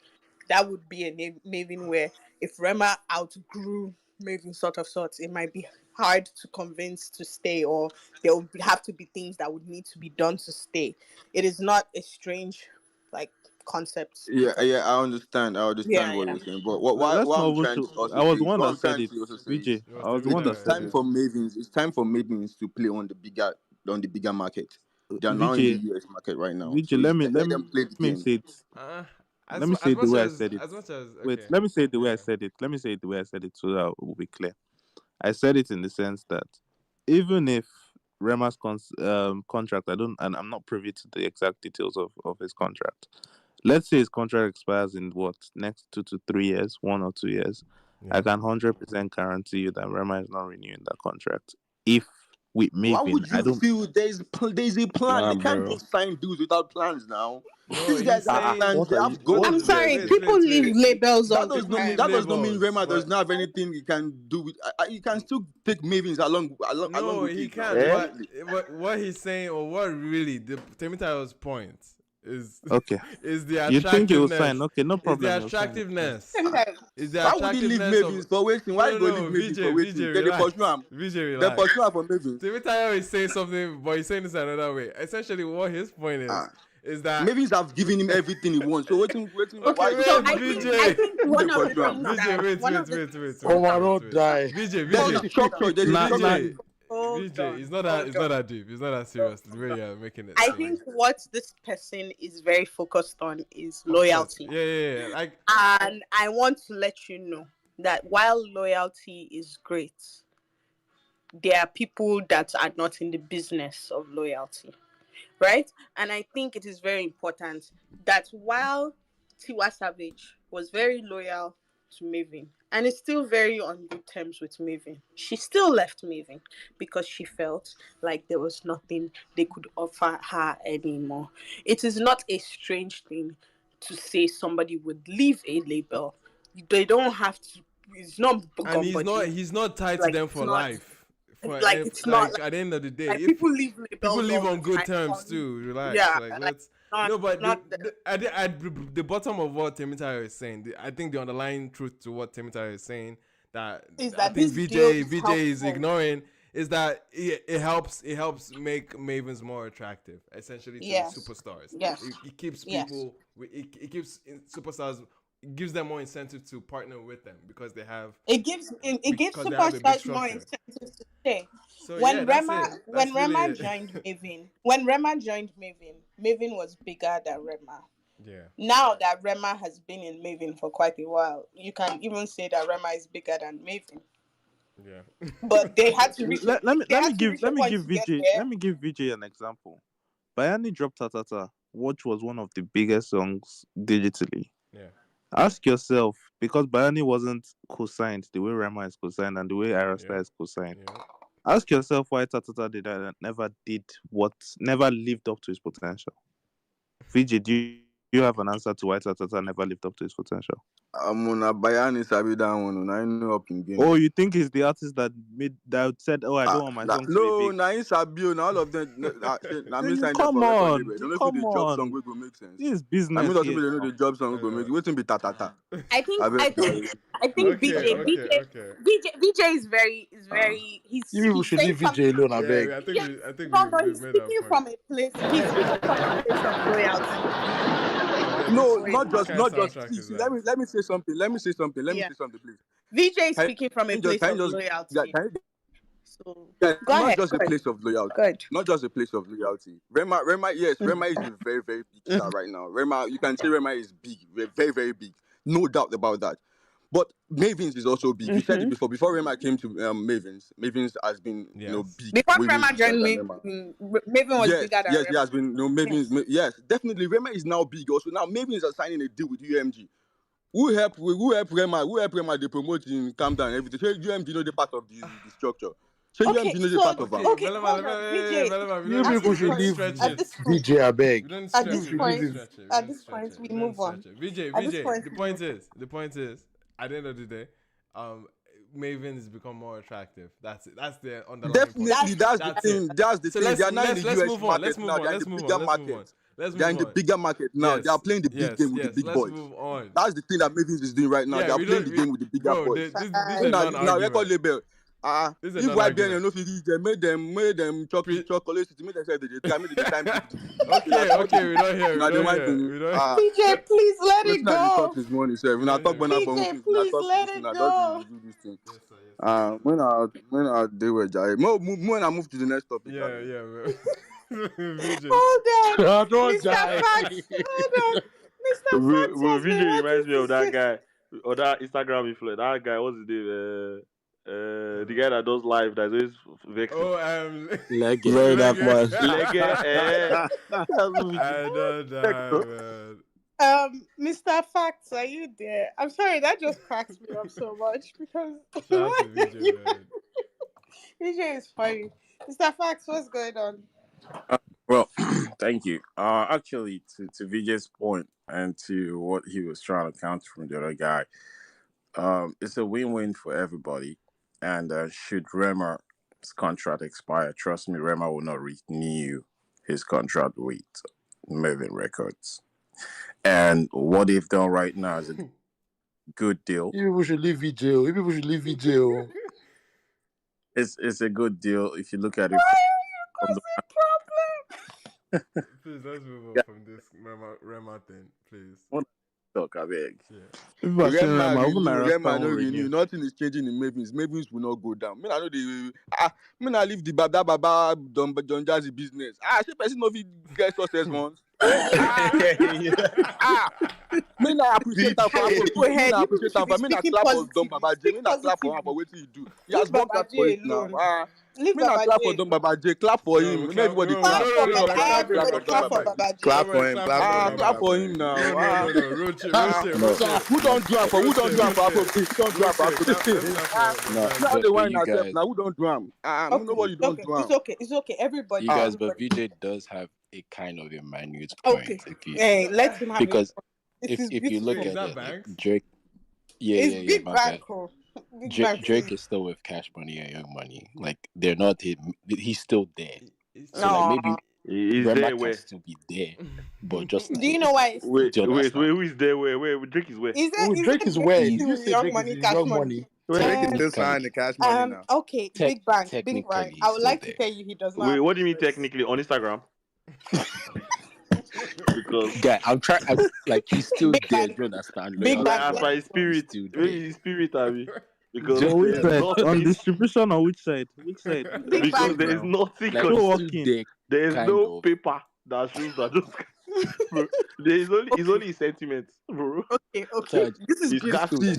that would be a Maven where if Rema outgrew Maven sorts, it might be hard to convince to stay, or there would have to be things that would need to be done to stay. It is not a strange like concept. Yeah, I understand. I understand what you're saying. But Let's what not I'm even trying show. to also I was say the is one what that I'm said trying it. to also say is VJ, I was the one that said it. it's time for Mavins to play on the bigger market. They are now in the VJ, US market right now. VJ, So let it's me let them play the game. say it. Let me say it the way I said it. Wait, let me say it the way I said it. Let me say it the way I said it so that it will be clear. I said it in the sense that even if Rema's contract, I'm not privy to the exact details of his contract. Let's say his contract expires in next 2 to 3 years, 1 or 2 years. I can 100% guarantee you that Rema is not renewing that contract if with Why Maven. would you feel there's a plan? Nah, They can't bro. just sign dudes without plans now. No, These guys he's have saying. plans. What They are you? have What? I'm goals. sorry, Wait, people wait, leave wait. labels That all the does not mean time. that does not mean Labels, Rema does but not have anything he can do with. You can still take Mavins along no, with he it now. can't. Eh? Definitely. What he's saying, or what really the Temitayo's point is, Okay. is the You think he will sign? attractiveness. Okay, no Is the problem. He'll sign. attractiveness. Sometimes. Is the Why would he leave attractiveness of Mavins for waiting? Why no, go no, leave no, Mavins for VJ, waiting? Then they pursue relax. him. VJ, They relax. pursue him for Mavins. Temitayo is saying something, but he's saying this another way. Essentially, what his point is that Mavins have given him everything he wants. So waiting. okay, Why So go wait, I for think Mavins? I VJ. think Who they one of the pursue him? things VJ, that wait, one wait, of the wait, wait, hold wait, on, wait, Overall wait. die. VJ, There's a VJ, structure. There's a Nah, structure. nah. VJ, hold VJ. on, It's not that. hold It's on. not that deep. It's not that serious. The way you're making it I seem. think what this person is very focused on is Of course. loyalty. Yeah. Like And I want to let you know that while loyalty is great, there are people that are not in the business of loyalty, right? And I think it is very important that while Tiwa Savage was very loyal to Maven and is still very on good terms with Maven, she still left Maven because she felt like there was nothing they could offer her anymore. It is not a strange thing to say somebody would leave a label. They don't have to. It's not and somebody. he's not tied to Like them it's for not. life. For Like it's not like at the end of the day, like if people leave people labels live all on the good time. terms too, relax. Yeah, Like like let's not no, but not. the bottom of what Temitayo is saying, I think the underlying truth to what Temitayo is saying that Is I that think this deal is VJ is helpful? ignoring is that it helps make Mavens more attractive, essentially to Yes. superstars. Yes. It keeps Yes. people. It keeps superstars. It gives them more incentive to partner with them because they have It gives because they have a big superstars more structure. incentive to stay. So yeah, that's it. That's really Rema it. joined Maven, when Rema joined Maven, Maven was bigger than Rema. Yeah. Now that Rema has been in Maven for quite a while, you can even say that Rema is bigger than Maven. Yeah. But they had to reach. Let me give to get VJ there. let me give VJ an example. Bayani dropped Tatata, which was one of the biggest songs digitally. Yeah. Ask yourself, because Bayani wasn't co-signed the way Rema is co-signed and the way Arasta is co-signed. Yeah. Ask yourself why Tatata did that and never lived up to his potential. VJ, do you have an answer to why Tatata never lived up to his potential? I'm on a Bayani Sabi that one. I know up in game. Oh, you think he's the artist that said, "Oh, I don't want my song to be big"? No, na Sabio, now all of them. Na me sign them Come for record on, label. Don't know if come the job song on. will go make sense. This is I business mean, also here they know now. the job song will go make. Waiting be ta. I think VJ is very You people he's should saying leave VJ something. alone, I Yeah, beg. I think Yes, I think no, we've he's made our speaking point. from a place. He's speaking from a place of loyalty. No, For not just, What kind of not just. soundtrack is See, that? let me say something. Let me say something, please. VJ is Can speaking from a you just, place can of you just, loyalty. can you So yeah, go not ahead. just a place of loyalty. Good. Not just a place of loyalty. Rema, yes, Rema is a very, very big star right now. Rema, you can say Rema is big, very, very big. No doubt about that. But Mavins is also big. You said it before. Before Rema came to Mavins, Mavins has been, big. Before Way, way Rema bigger joined than me, Rema. Maven was Yes, bigger than yes, Rema. there has been Mavins. Yes, definitely. Rema is now big also. Now Mavins are signing a deal with UMG. Who help Rema? Who help Rema? They promote in Calm Down and everything. So UMG know the part of the structure. So Okay, UMG know the so part of them. okay, hold on, VJ. You At people this should point, leave at this point, VJ, I beg. We don't at stretch this it. We don't point, stretch it. We at don't this stretch point, it. we We don't move on. stretch it. VJ, At this VJ. point, The we point move is, at the end of the day, Maven has become more attractive. That's it. That's the underlying point. Definitely, that's the thing. That's the So thing. They are not in the let's US move on. Let's market move now. on. They are in Let's the move bigger on. Let's move on. market. Let's They are move in the on. bigger market now. They are playing the big game with the big Let's boys. move on. That's the thing that Mavins is doing right now. Yeah, they are we playing don't, the game with the bigger bro. boys. This is a Now non-argument. record label. This is a If YBN non-argument. no fit reach them, made them chocolate, make them say they try, make the time. Okay, we don't hear. Now they want to. VJ, please let it Listen, I talk go. this morning, sir. When I talk Burna for VJ, things, when I please talk to let this thing, it I just go. do this thing. Yes, sir. When I do with Jai, when I move to the next topic. Yeah. Hold on, don't Mr. die. Fax. Hold on, Mr. Fax has VJ been reminds me wanting of to that say. guy or that Instagram influencer. That guy, what's his name? The guy that does live, that's always vexing. Leggy. Very dark man. Leggy. I don't know, man. Mr. Facts, are you there? I'm sorry, that just cracks me up so much because Shout out to VJ, man. VJ is funny. Mr. Fax, what's going on? Well, thank you. Actually, to Vijay's point and to what he was trying to counter from the other guy, it's a win-win for everybody. And should Rema's contract expire, trust me, Rema will not renew his contract with Mavin Records. And what they've done right now is a good deal. You people should leave VJ. You people should leave VJ. It's a good deal if you look at it from the Please, let's move on from this Rema thing, please. talk, I beg. People are saying Rema, even Naira Rema Star no won't renew. renew. Nothing is changing in Mavins. Mavins will not go down. Me, I know the me I leave the Baba Don Jazzy business. She person no fit get success once. Me na appreciate her for Afrobeat. Me na appreciate her for. Me na clap for Don Baba J. Me na clap for her for wetin he do. He has worked hard for it now. Me na clap for Don Baba J. Clap for him. Make everybody clap. Clap for Baba J. Clap for him. Clap for him now. No. Roche. Who don't do am for? Who don't do am for Afrobeat? Who don't do am for Afrobeat? Now they whine ourselves. Now who don't do am? Nobody don't do am. It's okay. Everybody. You guys, but VJ does have a kind of a minute point. Hey, let him have because it. if you look Is at that it, Banks? Drake, Big my Bank. bad. Drake is still with Cash Money and Young Money. Like they're not. He's still there. So like maybe Rema can still be there, but just like, do you know why? Wait, who is there? Where Drake is where? Drake is where? You You say Young Drake Money, is Cash Young Money. Money. Drake is still signed the Cash Money now. Okay, Big Bang. technically I would he's like still to tell you he does not. Wait, what do you mean technically on Instagram? Because guy, I'm trying. Like he's still Big there. Bang. Do you understand? Big like, Bang. as by his spirit, Still where there. is his spirit, Abby? Because So which there's side? On nothing. distribution or which side? Which side? Big Because Bang. there is nothing. Like Still he's working. still there. There is kind no of. paper that shows that those. Bro, there is only it's only his sentiments, bro. Okay. So This is He's beautiful. gasping.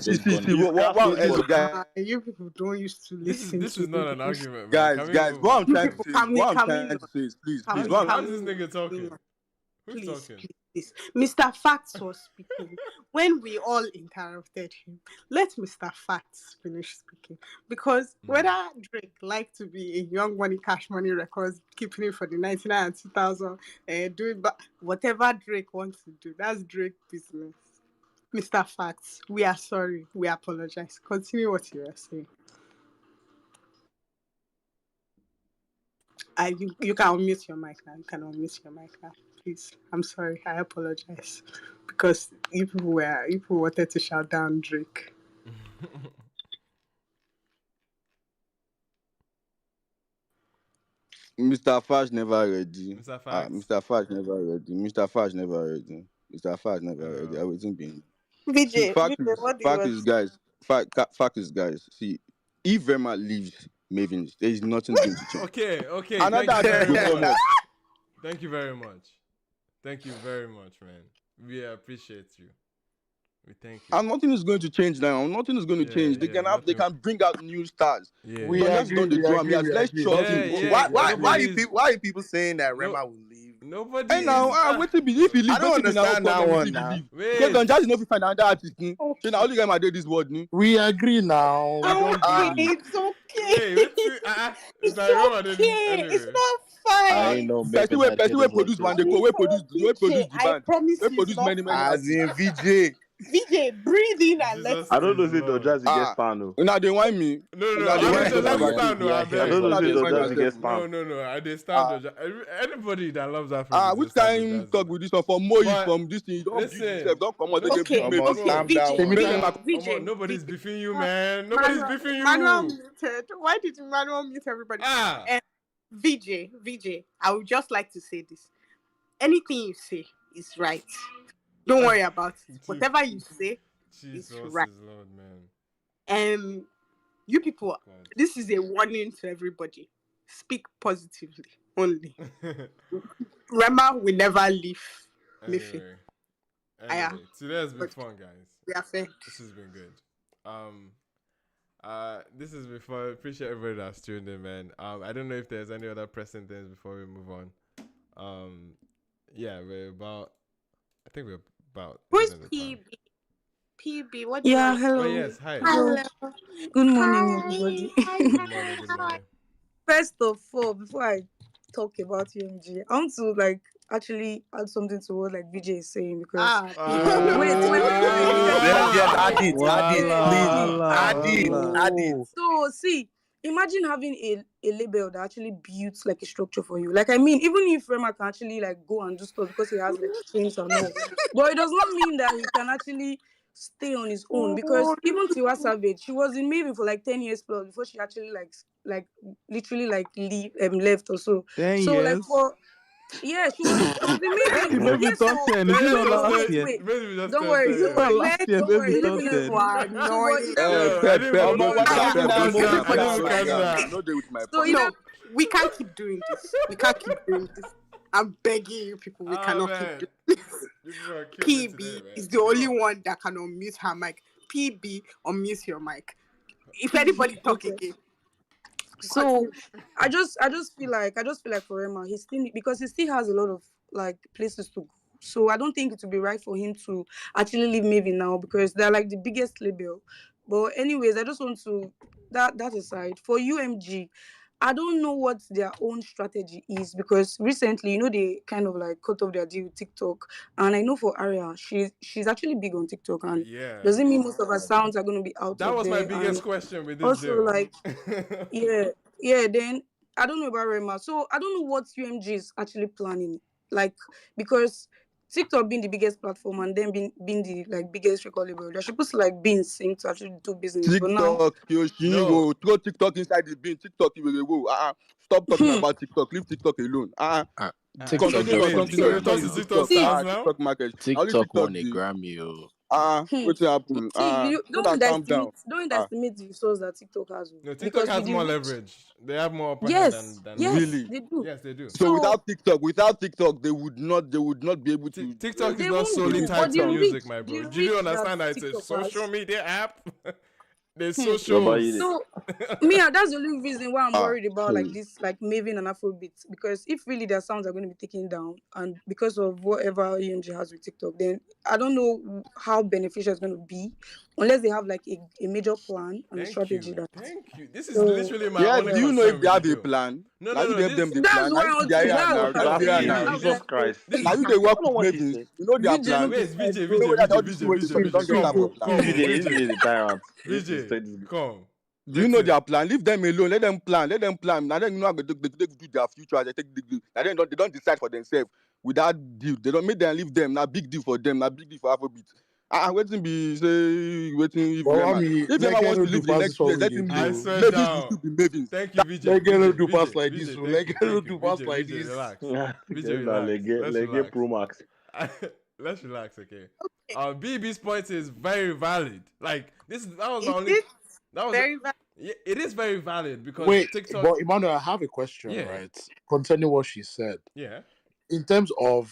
Guys, You people don't used to listen. This is not an argument, man. guys, what I'm trying to say, is, please, How is this nigga talking? Who's Please, talking? please. Mr. Facts was speaking. When we all interrupted him, let Mr. Facts finish speaking. Because whether Drake liked to be in Young Money, Cash Money Records, keeping it for the 99 and 2000, doing whatever Drake wants to do, that's Drake business. Mr. Facts, we are sorry. We apologize. Continue what you were saying. You can unmute your mic now. You can unmute your mic now. Please. I'm sorry. I apologize. Because you people wanted to shout down Drake. Mr. Fash never ready. Mr. Fax. Mr. Fash never ready. Mr. Fash never ready. Mr. Fash never ready. I wasn't being. VJ, Fact what do you want? is, guys. Fact is, guys. See, if Rema leaves Mavins, there is nothing going to change. Okay. Thank you very much. Thank you very much, man. We appreciate you. We thank you. And nothing is going to change now. Nothing is going to change. They can bring out new stars. Yeah. We agree. Let's short him. Why are people saying that Rema will leave? Nobody. And now, wait till if he leave. I don't understand that one now. Because Don Jazzy no fit find another artist. So now only Rema did this word. We agree now. It's okay. It's not fine. I know. Person will produce one. They produce the band. I promise we you. produce many. As in VJ. VJ, breathe in and let's. I don't know if Don Jazzy gets fan. Now they want me. No. I don't know if Don Jazzy gets fan. No. I dey stand. Anybody that loves Africa. Which time talk with this one from Moyi from this thing? Don't come on. VJ. Nobody's beefing you, man. Nobody's beefing you. Manuel muted. Why did Manuel mute everybody? VJ, I would just like to say this. Anything you say is right. Don't worry about it. Whatever you say is right. Lord, man. And you people, this is a warning to everybody. Speak positively only. Rema will never leave. Anyway, today has been fun, guys. We are fair. This has been good. This is before. Appreciate everybody that's tuned in, man. I don't know if there's any other pressing things before we move on. We're about. I think we're about. Who's PB? PB, what do Yeah, you hello. Oh, yes, hi. Hello. Good morning, everybody. Good morning. First of all, before I talk about UMG, I want to actually add something to what VJ is saying because Yes, add it, please. Add it. So see, imagine having a label that actually builds a structure for you. I mean, even if Rema can actually go and do stuff because he has strings and all, but it does not mean that he can actually stay on his own because even Tiwa Savage, she was in Mavin for 10 years plus before she actually literally left or so. 10 So years. she was in Mavin. You maybe Yes, top 10. Is it not last year? Don't worry. Last year, maybe top 10. So we can't keep doing this. We can't keep doing this. I'm begging you people, we cannot keep doing this. PB is the only one that can unmute her mic. PB, unmute your mic. If anybody talk again. So I just feel like for Rema, he still has a lot of places to go. So I don't think it would be right for him to actually leave Mavin now because they're the biggest label. But anyways, I just want to that aside for UMG. I don't know what their own strategy is because recently, they kind of cut off their deal with TikTok. And I know for Aria, she's actually big on TikTok. And doesn't mean most of her sounds are going to be out That of was there. my biggest question with this also, deal. Then I don't know about Rema. So I don't know what UMG is actually planning. Because TikTok being the biggest platform and then being the biggest record label, they're supposed to be in sync to actually do business. But now throw TikTok inside the bin. TikTok you will go. Stop talking about TikTok. Leave TikTok alone. TikTok TikTok market. TikTok won a Grammy. What's happened? Don't underestimate the resource that TikTok has. No, TikTok has more leverage. They have more upper hand than really. They do. Yes, they do. So without TikTok, they would not be able to. TikTok is not solely tied to music, my bro. Do you understand that it's a social media app? There's social. So that's the only reason why I'm worried about this Mavin and Afrobeats because if really their sounds are going to be taken down and because of whatever UMG has with TikTok, then I don't know how beneficial it's going to be unless they have a major plan and a strategy. Thank you. This is literally my only do you know if they have a plan? No. Give them the that's plan. why Jesus Christ. Now you they work with Mavins. You know their plan. Come. Do you know their plan? Leave them alone. Let them plan. Now then you know how they do their future. They take the deal. Now they don't decide for themselves without deal. They don't make them leave them. Now big deal for them. Now big deal for Afrobeat. Waiting if Rema wants to leave the next year, let him leave. Mavins will still be Mavins. Thank you, VJ. Let Gelo do pass like this. Let Gelo do pass like this. Relax. Let's Pro Max. Let's relax, okay? BB's point is very valid. That was the only. That was very valid. Yeah, it is very valid because TikTok. But Emmanuel, I have a question, right? Concerning what she said. Yeah. In terms of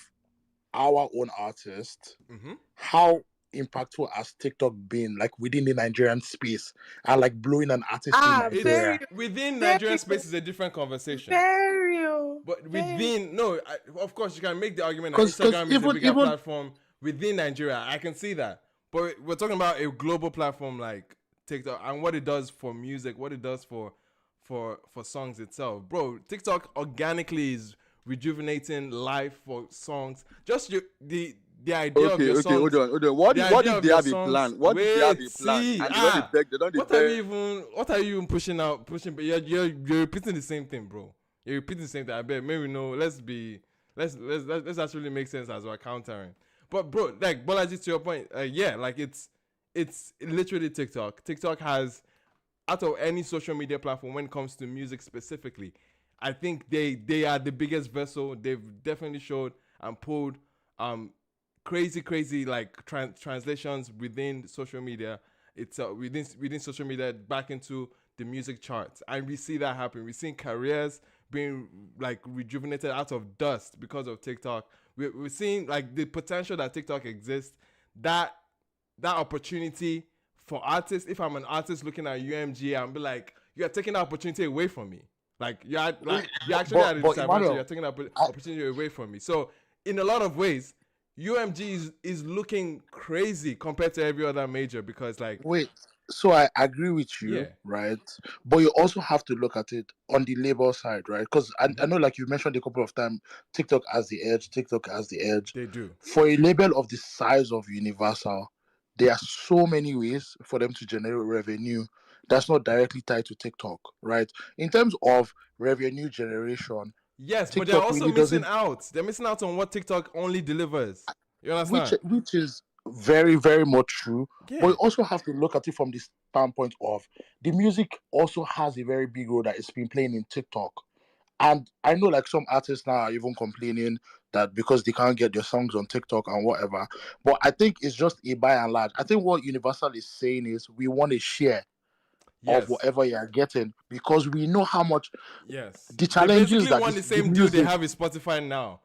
our own artists, how impactful has TikTok been within the Nigerian space and blowing an artist in Nigeria? Within Nigerian space is a different conversation. But within of course you can make the argument that Instagram is a bigger platform within Nigeria. I can see that. But we're talking about a global platform like TikTok and what it does for music, what it does for songs itself. Bro, TikTok organically is rejuvenating life for songs. Just the idea of your songs. Hold on. What if they have a plan? What if they have a plan? What are you even pushing out? But you're repeating the same thing, bro. You're repeating the same thing. I bet maybe let's actually make sense as we're countering. But bro, Bolaji, to your point, it's literally TikTok. TikTok has, out of any social media platform when it comes to music specifically, I think they are the biggest vessel. They've definitely showed and pulled crazy translations within social media. It's within social media back into the music charts, and we see that happen. We're seeing careers being rejuvenated out of dust because of TikTok. We're seeing the potential that TikTok exists. That opportunity for artists. If I'm an artist looking at UMG, I'm be like, you're taking that opportunity away from me. You're actually at a disadvantage. You're taking that opportunity away from me. So in a lot of ways, UMG is looking crazy compared to every other major because So I agree with you, Yeah. right? But you also have to look at it on the label side, right? Because I know, like you mentioned a couple of times, TikTok has the edge. TikTok has the edge. They do. For a label of the size of Universal, there are so many ways for them to generate revenue that's not directly tied to TikTok, right? In terms of revenue generation, Yes, but they're TikTok also really missing doesn't, out. They're missing out on what TikTok only delivers. You which understand? which is very, very much true. But Yeah. you also have to look at it from the standpoint of the music also has a very big role that it's been playing in TikTok. And I know like some artists now are even complaining that because they can't get their songs on TikTok and whatever. But I think it's just a by and large. I think what Universal is saying is we want a share of Yes. whatever you are getting because we know how much Yes. the They challenges basically that want the the same deal they music have with Spotify now.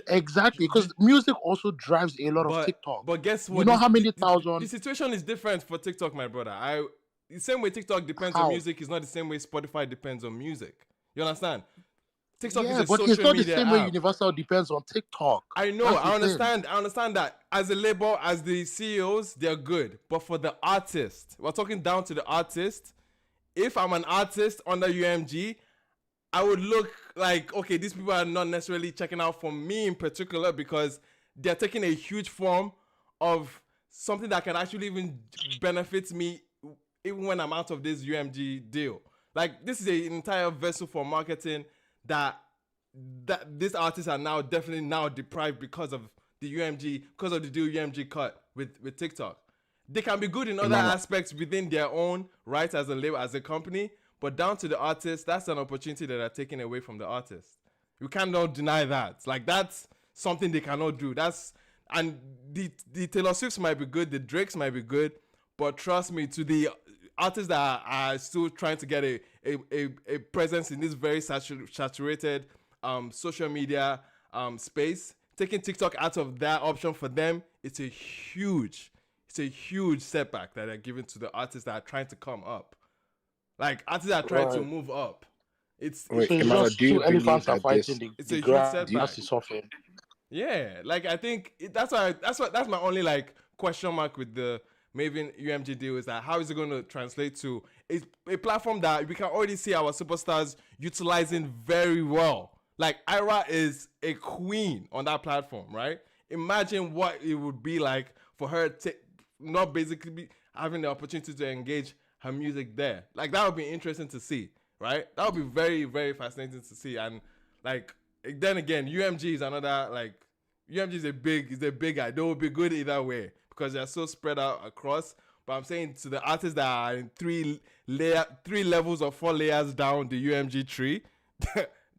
exactly because music also drives a lot of But TikTok. guess You what? know how many The thousand situation is different for TikTok, my brother. The same way TikTok depends on how music is not the same way Spotify depends on music. You understand? TikTok is yeah, a but it's social not the media same way app. Universal depends on TikTok. I know, That's the I thing. understand. I understand that as a label, as the CEOs, they're good. But for the artist, we're talking down to the artist. If I'm an artist under UMG, I would look like, okay, these people are not necessarily checking out for me in particular because they're taking a huge form of something that can actually even benefit me even when I'm out of this UMG deal. Like, this is an entire vessel for marketing that these artists are now definitely now deprived because of the UMG, because of the deal UMG cut with TikTok. They can be good in other Imana, aspects within their own right as a label, as a company, but down to the artist, that's an opportunity that are taken away from the artist. You cannot deny that. Like, that's something they cannot do. And the Taylor Swifts might be good, the Drakes might be good, but trust me, to the artists that are still trying to get a presence in this very saturated social media space, taking TikTok out of that option for them, it's a huge setback that they're giving to the artists that are trying to come up. Like, artists that are trying to right. move up. It's Wait, So it's Emmanuel, just do you two believe elephants are that fighting this? it's the a huge grass setback. is suffering. Yeah, like I think that's my only like question mark with the Maven UMG deal is that how is it going to translate to a platform that we can already see our superstars utilizing very well. Like, Ira is a queen on that platform, right? Imagine what it would be like for her to not basically be having the opportunity to engage her music there. Like, that would be interesting to see, right? That would be very, very fascinating to see. And like, then again, UMG is another, like, UMG is a big guy. They will be good either way because they're so spread out across. But I'm saying to the artists that are in three levels or 4 layers down the UMG tree,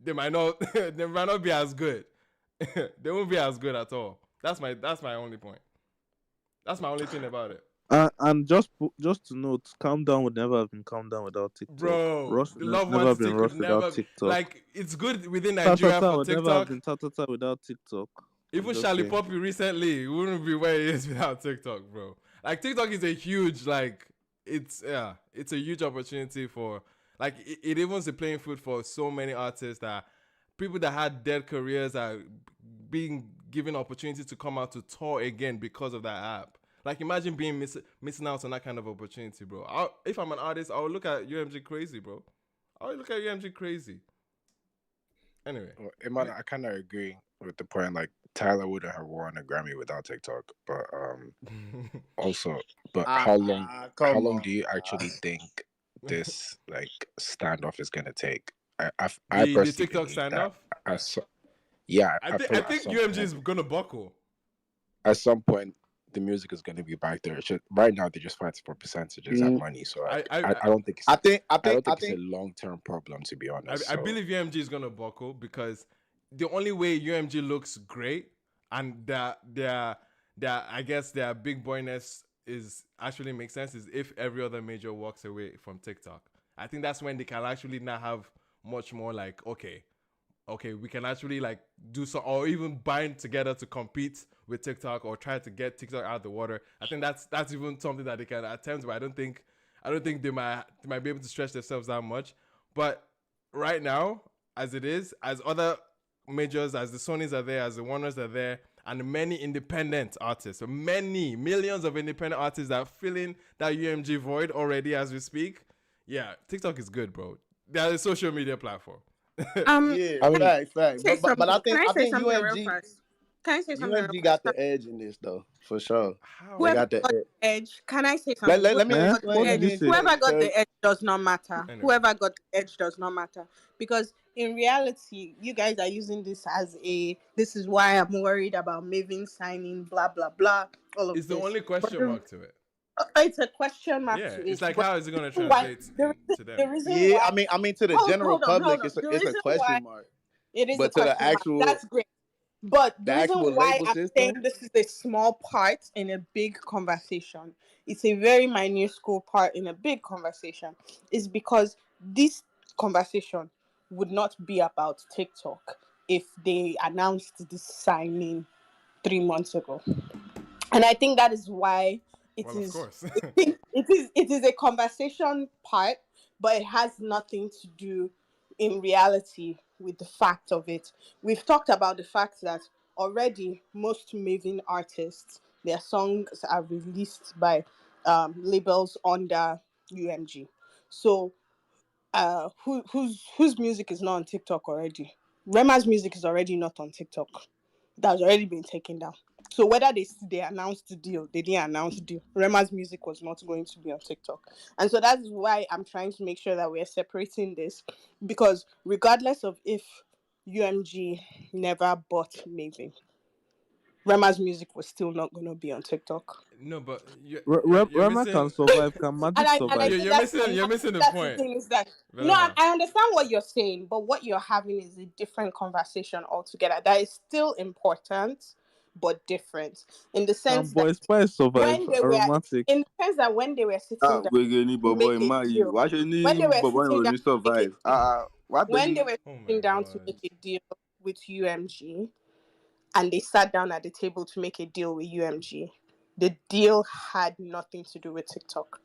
they might not be as good. They won't be as good at all. That's my only point. That's my only thing about it. And just to note, Calm Down would never have been Calm Down without TikTok. Bro, Rush the would Love never One have been City Rush could without never TikTok. like, it's good within Ta Nigeria Ta for would never have TikTok. been Ta Ta Ta without TikTok. Even Just Charlie saying. Poppy recently wouldn't be where he is without TikTok, bro. Like, TikTok is a huge, like, it's a huge opportunity for, like, it even's the playing field for so many artists that people that had dead careers are being given opportunity to come out to tour again because of that app. Like, imagine being missing out on that kind of opportunity, bro. If I'm an artist, I would look at UMG crazy, bro. I would look at UMG crazy. Anyway. Well, Emmanuel, I kind of agree with the point. Like, Tyler wouldn't have won a Grammy without TikTok, but also, but how long Come on. do you actually think this like standoff is gonna take? I The personally TikTok believe that standoff? I feel like think UMG is gonna buckle. at some point the music is gonna be back there. Right now they're just fighting for percentages and money. So I don't think it's, I think it's a long term problem, to be honest. I believe UMG is gonna buckle because the only way UMG looks great and their I guess their big boyness is actually makes sense is if every other major walks away from TikTok. I think that's when they can actually now have much more like, okay, we can actually like do so, or even bind together to compete with TikTok or try to get TikTok out of the water. I think that's even something that they can attempt, but I don't think they might be able to stretch themselves that much. But right now, as it is, as other majors, as the Sonys are there, as the Warners are there, and many independent artists, so many millions of independent artists that are filling that UMG void already as we speak. Yeah, TikTok is good, bro. They're a social media platform. Yeah, I mean, fact. Say But something. Can I I say think something real UMG fast? Can I say something real UMG fast? got the edge in this though, for sure. They How? Whoever got the got edge. the edge, can I say something? Let Whoever me got the explain. What Let did edge, you me say? explain whoever got because the edge does not matter. Anyway. Whoever got the edge does not matter. Because in reality, you guys are using this as this is why I'm worried about Maven signing, blah, blah, blah, all of It's the this. only But question mark to it. it's a question mark Yeah, to it's it. like But how is it the going to reason why, translate the to them? reason yeah, why, I mean to the general hold public, on. The it's a reason why question mark. it is a But to question mark, that's great. But the the reason actual why label I'm saying system, this is a small part in a big conversation, it's a very minuscule part in a big conversation, is because this conversation would not be about TikTok if they announced this signing 3 months ago. And I think that is why it Well, of is course. it is a conversation part, but it has nothing to do in reality with the fact of it. We've talked about the fact that already most Maven artists, their songs are released by labels under UMG. So whose music is not on TikTok already? Rema's music is already not on TikTok. That's already been taken down. So whether they announced the deal, they didn't announce the deal. Rema's music was not going to be on TikTok. And so that's why I'm trying to make sure that we're separating this, because regardless of if UMG never bought Maven, Rema's music was still not going to be on TikTok. No, but you're Rema can missing. survive. Can And Magic I survive? think You're missing the that's the point, thing is that Velema. I understand what you're saying, but what you're having is a different conversation altogether. That is still important, but different in the Can sense that Boy Spice survive? when they were Aromantic. in the sense that when they were sitting down Gbege ni to bọ̀bọ̀ make a ìmá yìí. deal, Wàá ṣe ní when they were bọ̀bọ̀ yẹn sitting ò down ní to make a survive. deal, Wàá when believe. they were Oh sitting my down to god. make a deal with UMG, and they sat down at the table to make a deal with UMG, the deal had nothing to do with TikTok.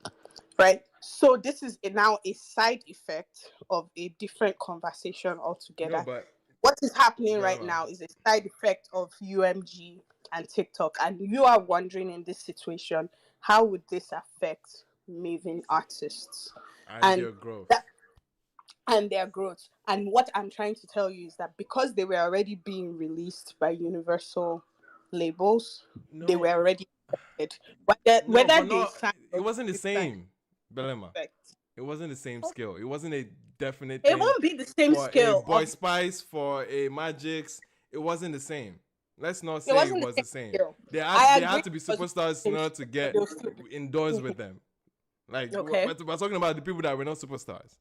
Right? So this is now a side effect of a different conversation No, altogether. but What is happening right Velema. now is a side effect of UMG and TikTok. And you are wondering in this situation, how would this affect Maven artists? And And their growth. that and their growth. And what I'm trying to tell you is that because they were already being released by Universal labels, they were No, already affected. no, Whether but they not. signed It or wasn't the they signed, same, Belema. effect. It wasn't the same scale. It wasn't a definite It thing won't be the same for a scale Boy of Spice, for a Magix. It wasn't the same. Let's not it say it wasn't the was the same same. scale. They I agree had it to be wasn't superstars the in same order to scale, but get they'll still indoors with Mhm. them. Like Okay. we're talking about the people that were not superstars.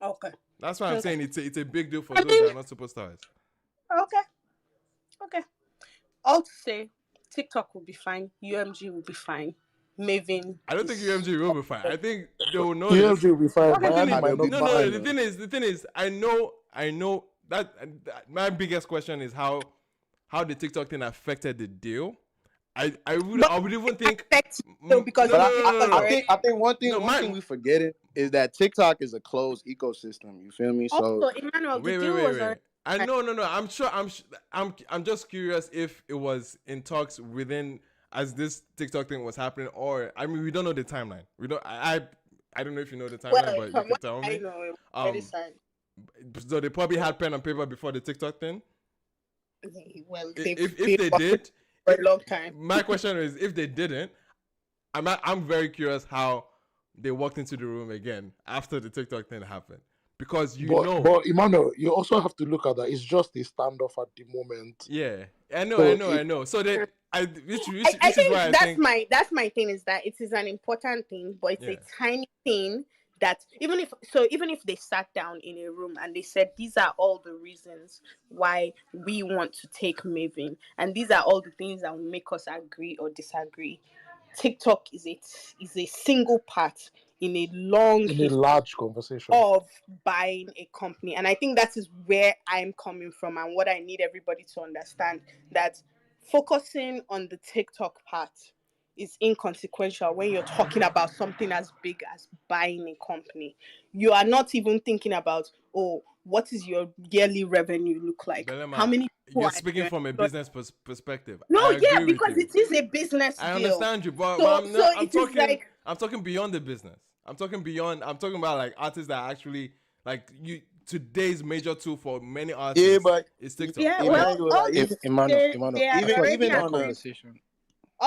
Okay. That's why I'm Okay. saying it's a big deal for I those that are think not superstars. okay. Okay. I'll say TikTok will be fine. UMG will be fine. Maven I don't think is UMG will be fine. I think they will notice. UMG will be fine. The thing Miami is, might they'll be not no, be no, no. fine fine. The though. thing is, I know that my biggest question is how the TikTok thing affected the deal. but I would even think affect you because no, But the no, deal no, no, was no, already I think no. one thing we forgetting is that TikTok is a closed ecosystem. You feel me? So also Emmanuel, the Wait, deal was wait. already I know, no. I'm sure. I'm just curious if it was in talks within as this TikTok thing was happening, or I mean, we don't know the timeline. We don't. I don't know if you know the timeline, well but you from can what tell I me. know it was already Um, signed. so they probably had pen and paper before the TikTok thing. Well, they've If been they working did, for a long time. my question is, if they didn't, I'm very curious how they walked into the room again after the TikTok thing happened, because But Emmanuel, you also have to look at that. It's just a standoff at the moment. yeah, I So know. So I which is why think I think that's my thing is that it is an important thing, but it's yeah. a tiny thing that even if they sat down in a room and they said these are all the reasons why we want to take Maven and these are all the things that will make us agree or disagree. TikTok is a single part in a long in a history large conversation. of buying a company. And I think that is where I'm coming from and what I need everybody to understand, that focusing on the TikTok part is inconsequential when you're talking about something as big as buying a company. You are not even thinking about, oh, what is your yearly revenue look like? How Belema, many people you're are speaking you from a employed? business perspective. No, I yeah, agree with because you. it is a business I deal. understand you, but So I'm so not. it is like I'm talking beyond the business. I'm talking beyond. I'm talking about like artists that actually like you. Today's major tool for many Yeah, artists but is TikTok, yeah, right? well, Emmanuel, all like, these Emmanuel, they are even already even that on a agreed. conversation.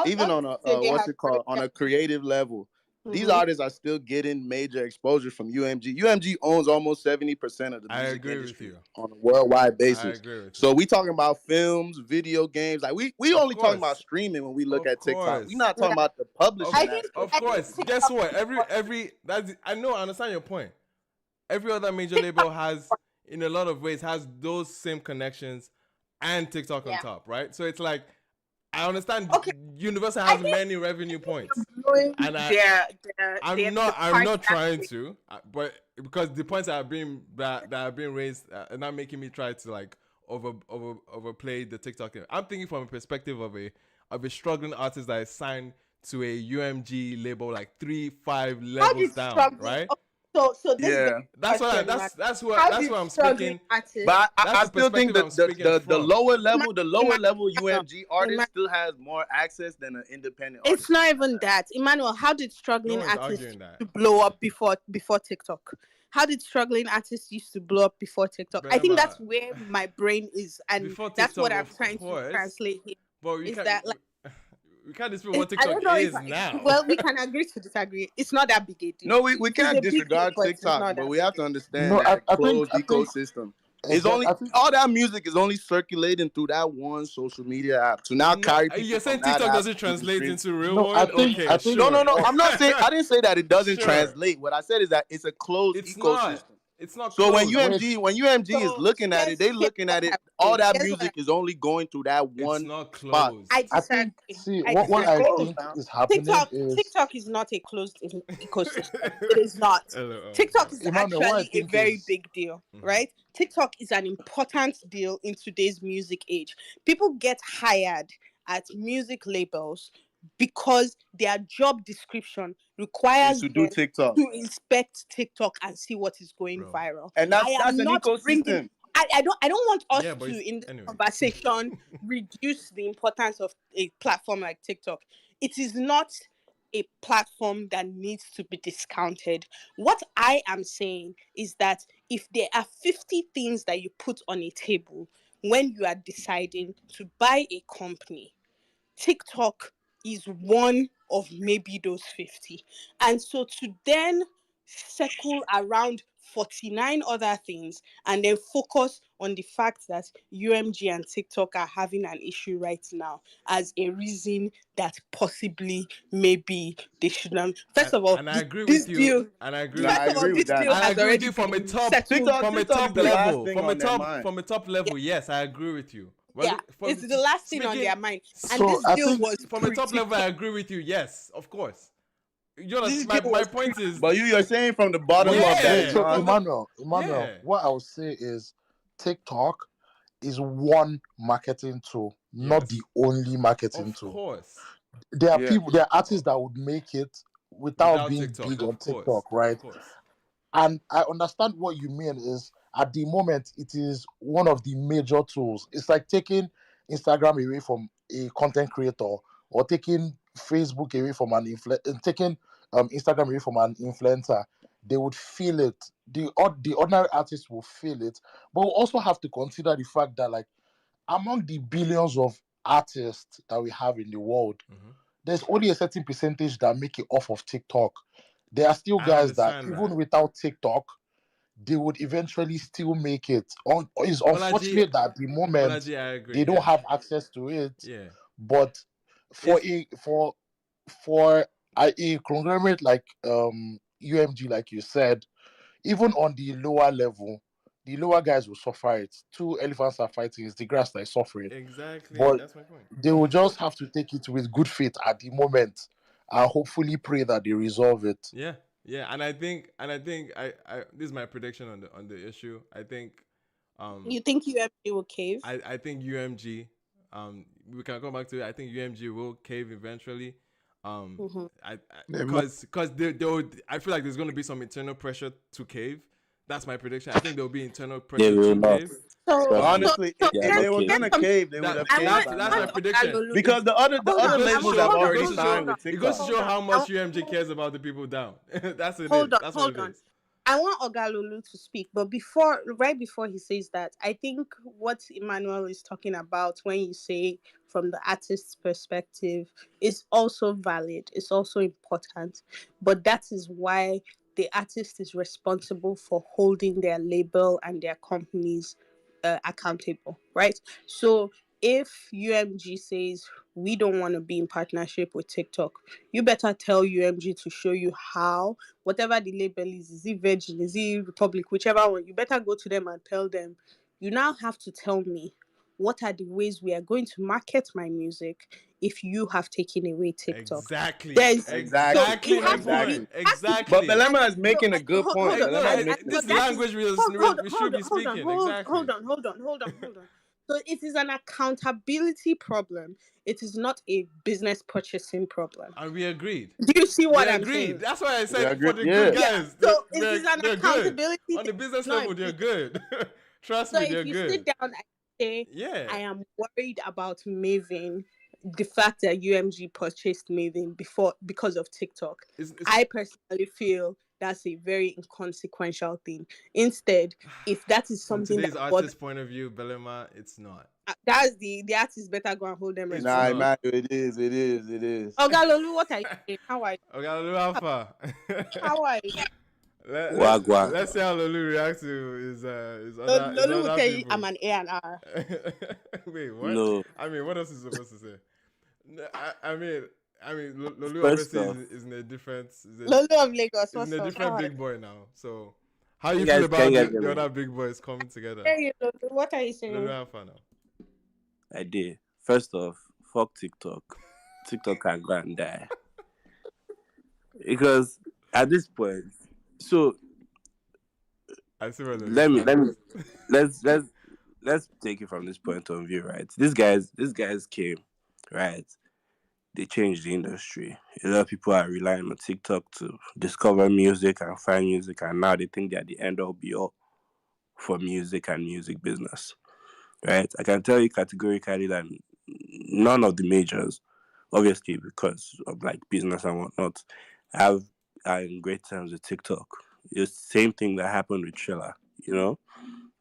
even All on these a say they what's have it called, on already. a creative level, these Mm-hmm. artists are still getting major exposure from UMG. UMG owns almost 70% of the I music agree with industry you. on a worldwide I basis. agree with you. So we talking about films, video games. Like we Of only talking about course, streaming when we look of at TikTok. We course, not talking about the of publishing of aspect of it. course. Guess what? Every that's I know. I understand your point. Every other major label has, in a lot of ways, has those same connections and TikTok on Yeah. top, right? So it's like I understand Okay. Universal I has many revenue points, blowing and the I'm price not trying tag. to, but because the points that are being raised are not making me try to like overplay the TikTok thing. I'm thinking from a perspective of a struggling artist that is signed to a UMG label like 3-5 How levels did down, struggling? right? So this Yeah. begs the question, man. How That's did what I'm struggling speaking. artists? But That's I the still think perspective that I'm speaking the from. lower level Emmanuel, UMG artist Emmanuel, still has more access than an independent it's artist. not even that. Emmanuel, how did No struggling one's artists arguing that. to blow up before TikTok? How did struggling artists used to blow up before TikTok? I think that's Belema, where my brain is, and before that's what TikTok, I'm of trying to course, translate here. but Is that like we can't dispute what I TikTok don't know if is now. well we can agree to disagree. It's not that big a deal. No, we It is can't a big deal, disregard but it's TikTok, not but that we big have a to deal. understand No, that a closed I think ecosystem is exactly. only I think all that music is only circulating through that one social media app. To now No, carry you're people from saying that TikTok app doesn't to the translate stream. into real no, one? I Okay, think No, no, sure. no. I'm not saying I didn't say that it doesn't Sure. translate. What I said is that it's a closed It's not. ecosystem. It's not So closed. When UMG is So looking at it, they here's looking what at it. I'm All saying. that Here's what I'm music is only going through that It's one not spot. closed. I I think disagree. see I what It's I disagree. close think now. is happening is TikTok is not a closed ecosystem. It is not. Hello, TikTok is Emmanuel, what I actually a think very is big deal, right? TikTok is an important deal in today's music age. People get hired at music labels because their job description Is requires to do them TikTok, to inspect TikTok and see what is going bro. viral. and I that's am an not bringing ecosystem. I don't want Yeah, us but to it's in this anyway. conversation reduce the importance of a platform like TikTok. It is not a platform that needs to be discounted. What I am saying is that if there are 50 things that you put on a table when you are deciding to buy a company, TikTok is one of maybe those 50. And so to then circle around 49 other things and then focus on the fact that UMG and TikTok are having an issue right now as a reason that possibly maybe they shouldn't. First of all, And I agree this with you. deal, And I agree No, with I first of you. all, agree with this that. deal And I has agree with already you from a been top settled. from a TikTok is top the last level. thing on their mind. From a top level, yes, I agree with you. Yeah, From it's the last thing on speaking their mind. And so this I deal think was from a top level, I pre-TikTok. agree with you. Yes, of course. You know, This deal my was point is, But you're saying from the bottom wait, up that wait. is yeah, So not. from the Emmanuel, yeah, what I would say is TikTok is one marketing tool, not the yes, only marketing of tool. course. Yeah. There are artists that would make it without Without being TikTok, big on of course, TikTok, right? of course. And I understand what you mean is at the moment it is one of the major tools. It's like taking Instagram away from a content creator or taking Facebook away from taking Instagram away from an influencer. They would feel it. The ordinary artist will feel it. But we also have to consider the fact that like among the billions of artists that we have in the world, there's only a certain percentage that make it off of TikTok. There are still I guys that understand even that. without TikTok, they would eventually still make it. It's Bolaji, unfortunate that at the moment Bolaji, I agree. they don't Yeah, have access to it. yeah. But for If a conglomerate like UMG, like you said, even on the lower level, the lower guys will suffer it. Two elephants are fighting, it's the grass that is suffering. exactly, But that's my point. they will just have to take it with good faith at the moment and hopefully pray that they resolve it. Yeah, yeah, and I think I this is my prediction on the issue. I think, You think UMG will cave? I think UMG, we can come back to it. I think UMG will cave eventually. Mm-hmm. I Yeah, mo- because they would. I feel like there's going to be some internal pressure to cave. That's my prediction. I think there'll be internal They pressure will to not. cave. Trust me. Honestly, They are if not they were caving. gonna cave, they would That, have I caved want that's by that's my I now. want prediction. Ogalolu. Because the Hold other on. I labels want have hold It on. already goes to Hold on. show signed Hold on. with it goes to TikTok. show Hold on. how much UMG cares about the people down. That's it is. Hold on. That's what Hold it on. is. I want Ogalolu to speak, but right before he says that, I think what Emmanuel is talking about when you say from the artist's perspective is also valid. It's also important, but that is why the artist is responsible for holding their label and their companies accountable, right? So if UMG says we don't want to be in partnership with TikTok, you better tell UMG to show you how. Whatever the label is it Virgin, is it Republic, whichever one, you better go to them and tell them, you now have to tell me what are the ways we are going to market my music if you have taken away TikTok. Exactly. There's so Exactly it my has to be point. Exactly. has to be But Exactly. and Belema is so making a good point. hold on No, Belema is making a so this is good that point. is language we should be hold on speaking. Exactly. so it is an accountability problem. It is not a business purchasing problem. And we agreed. Do you see We what I'm agreed. saying? That's why I We said for agree. the good Yeah. Yeah, guys, so it is an they're good. accountability On the thing. business Not level, a they're business. good. Trust So me, if they're you sit good. down and say, Yeah. I am worried about Maven, the fact that UMG purchased Maven because of TikTok, It's I personally feel that's a very inconsequential thing. Instead, if that is from something today's that bothers, artist point of view, Belema, it's not. that's the artist better go and hold them It's Nah, responsible. not. man, it is. It is. It is. Ogalolu, what are you saying? How are you? Okay, Lulu Alpha. How are you? Wagwan. Let's see how Lulu reacts to his Lolu will other tell you I'm people. an A&R. Wait, what? No. I mean, what else is he supposed to say? No, Lulu First obviously off, is in a different Lolu of Lagos, is in what's a up? How different are big boy now. So, how you you feel guys can about you guys hear the me? other big boys coming together? you? Hey, Lolu, what are you Lulu saying? Alpha now. I did. First off, fuck TikTok. TikTok can go and die. Because at this point, so I see where Lulu's let me coming. let's take it from this point of view, right? These guys came, right? They changed the industry. A lot of people are relying on TikTok to discover music and find music, and now they think they're the end all be all for music and music business, right? I can tell you categorically that none of the majors, obviously because of like business and whatnot, have are in great terms with TikTok. It's the same thing that happened with Triller, you know?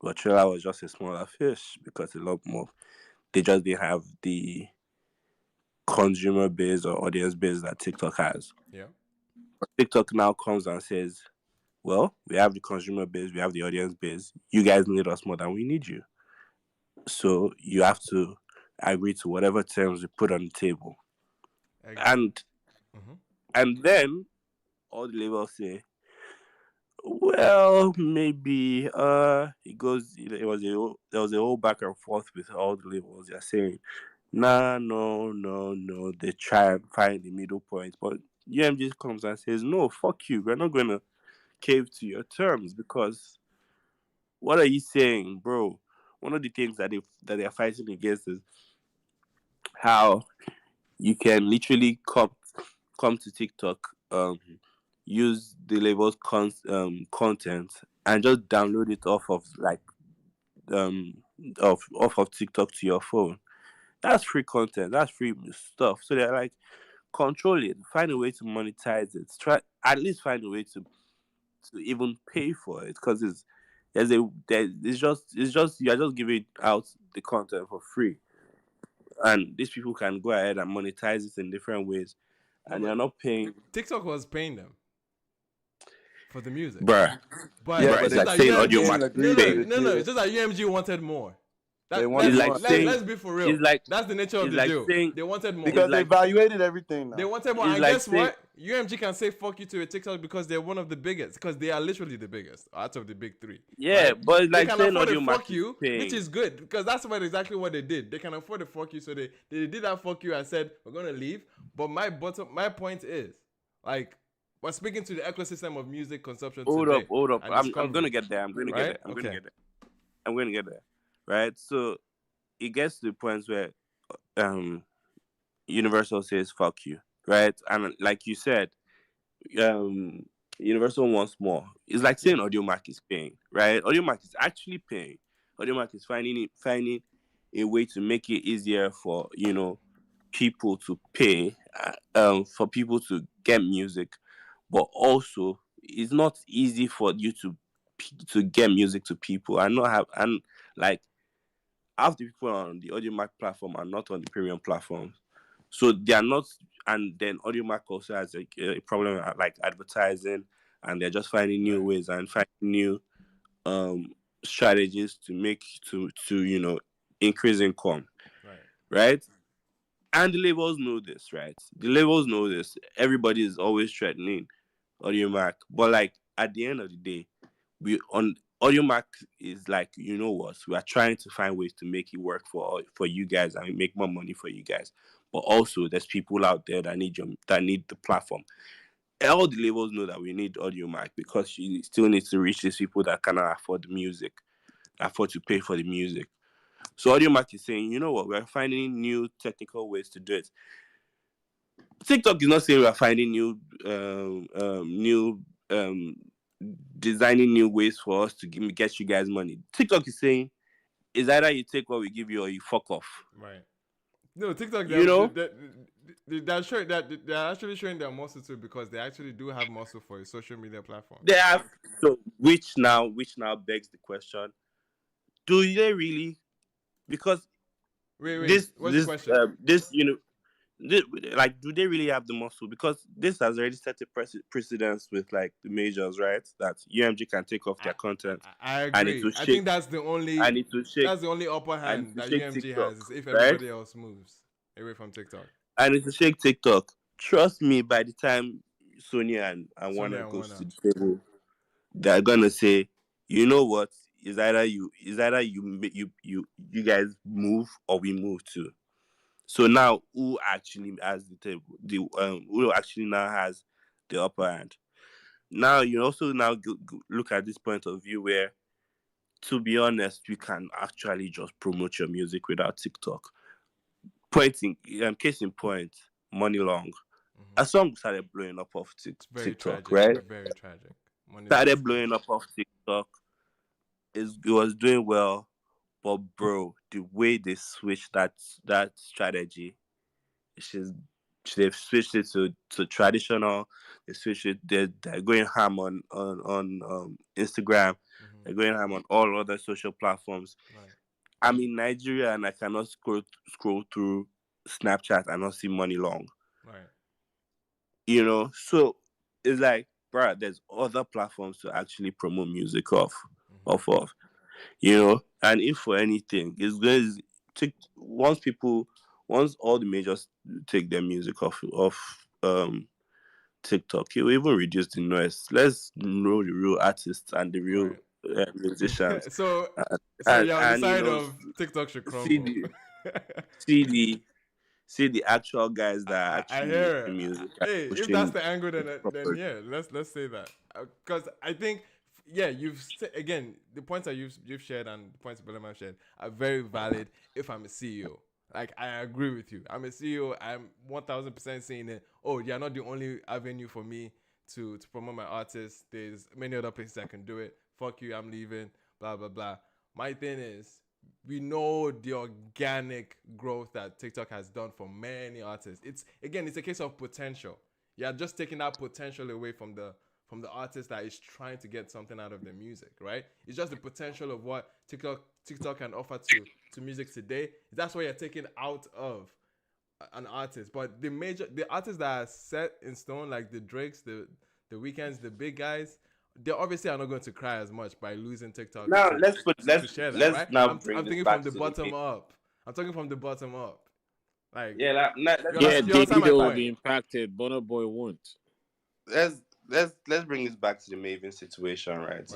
But Triller was just a smaller fish because a lot more. They just didn't have the consumer base or audience base that TikTok has. Yeah. TikTok now comes and says, well, we have the consumer base, we have the audience base. You guys need us more than we need you. So you have to agree to whatever terms we put on the table. And then all the labels say, well, maybe it goes. There was a whole back and forth with all the labels. They're saying, nah, no. They try and find the middle point, but UMG comes and says, no, fuck you. We're not gonna cave to your terms because what are you saying, bro? One of the things that they are fighting against is how you can literally come to TikTok, use the label's content and just download it off of like off of TikTok to your phone. That's free content. That's free stuff. So they're like, control it. Find a way to monetize it. Try at least find a way to even pay for it because it's just you're just giving out the content for free, and these people can go ahead and monetize it in different ways, and you're not paying. TikTok was paying them for the music, Bruh. but Yeah, Bruh, but it's they just like that saying they audio came UMG, and market no, agreed no, paying. with no, no, you. it's just that UMG wanted more. They It's wanted like more. saying Let's be for real. it's like That's the nature of it's the like deal. saying They wanted more. it's Because they like evaluated everything They now. wanted more. it's And like guess saying what? UMG can say fuck you to a TikTok because they're one of the biggest. Because they are literally the biggest out of the big three. yeah, Right? but it's They like can saying afford a audio fuck market you, which paying. is good. Because that's exactly what they did. They can afford a fuck you. So they did that fuck you and said, we're gonna leave. But my point is, like, we're speaking to the ecosystem of music consumption today Hold up. and I'm gonna discovery. get there. I'm gonna get Right? there. I'm gonna Okay. get there. I'm gonna get there. Right? So it gets to the point where Universal says fuck you, right? And like you said, Universal wants more. It's like saying AudioMark is paying, right? AudioMark is actually paying. AudioMark is finding a way to make it easier for people to pay, for people to get music, but also it's not easy for you to get music to people. And like half the people on the AudioMark platform are not on the premium platforms. So they are not, and then AudioMark also has a problem like advertising, and they're just finding new ways and finding new strategies to make to increase income, right? And the labels know this, right? The labels know this. Everybody is always threatening AudioMark, but like at the end of the day, we on AudioMark is like, you know what? We are trying to find ways to make it work for you guys and make more money for you guys. But also, there's people out there that need the platform. All the labels know that we need AudioMark because you still need to reach these people that cannot afford the music, afford to pay for the music. So AudioMark is saying, you know what? We're finding new technical ways to do it. TikTok is not saying we're finding new designing new ways for us to get you guys money. TikTok is saying it's either you take what we give you or you fuck off. Right. No, TikTok, they're showing that they're actually showing their muscle too, because they actually do have muscle for a social media platform. They have, so which now begs the question: do they really? Because what's the question? Like, do they really have the muscle? Because this has already set a precedence with like the majors, right? That UMG can take off their content. I agree. I think that's the only. That's the only upper hand that UMG TikTok, has, is if everybody else moves away from TikTok. And it's to shake TikTok. Trust me, by the time Sonia and Warner goes to the table, they're gonna say, you know what? Is either you guys move or we move too. So now, who actually has the table? Who actually now has the upper hand? Now you also now look at this point of view where, to be honest, you can actually just promote your music without TikTok. Case in point, Money Long. A song started blowing up off TikTok, right? Very tragic. Started blowing up off TikTok. It was doing well, but bro, the way they switched that strategy, they've switched it to traditional. They switched it. They're going ham on Instagram. They're going ham on all other social platforms. Right. I'm in Nigeria and I cannot scroll through Snapchat and not see Money Long. Right. So it's like, bro, there's other platforms to actually promote music off of. And if for anything, it's going to take once all the majors take their music off TikTok, it will even reduce the noise. Let's know the real artists and the real musicians. So you're on the side of TikTok should crumble. See the actual guys that I hear make music. Hey, if that's the angle, then yeah, let's say that, because I think again, the points that you've shared and the points Belema shared are very valid. If I'm a CEO, like, I agree with you. I'm a CEO. I'm 1000% saying that. Oh, you're not the only avenue for me to promote my artists. There's many other places I can do it. Fuck you, I'm leaving. Blah blah blah. My thing is, we know the organic growth that TikTok has done for many artists. It's a case of potential. You're just taking that potential away from the artist that is trying to get something out of their music, right? It's just the potential of what TikTok can offer to music today. That's what you're taking out of an artist. But the artists that are set in stone, like the Drakes, the Weekends, the big guys, they obviously are not going to cry as much by losing TikTok. Now let's share that, right? I'm thinking from the bottom up. I'm talking from the bottom up. Like, Davido will be impacted. Burna Boy won't. Let's bring this back to the Mavins situation, right?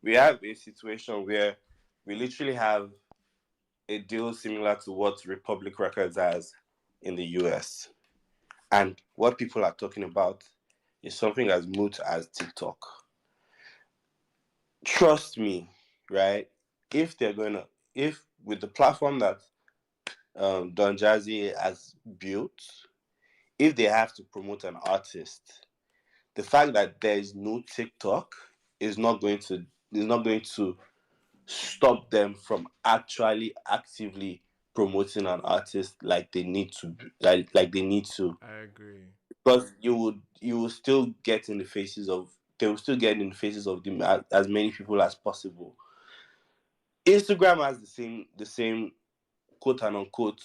We have a situation where we literally have a deal similar to what Republic Records has in the US, and what people are talking about is something as moot as TikTok. Trust me, right? If with the platform that Don Jazzy has built, if they have to promote an artist, the fact that there is no TikTok is not going to stop them from actually actively promoting an artist like they need to like they need to, I agree. because you will still get in the faces of they will still get in the faces of as many people as possible. Instagram has the same quote and unquote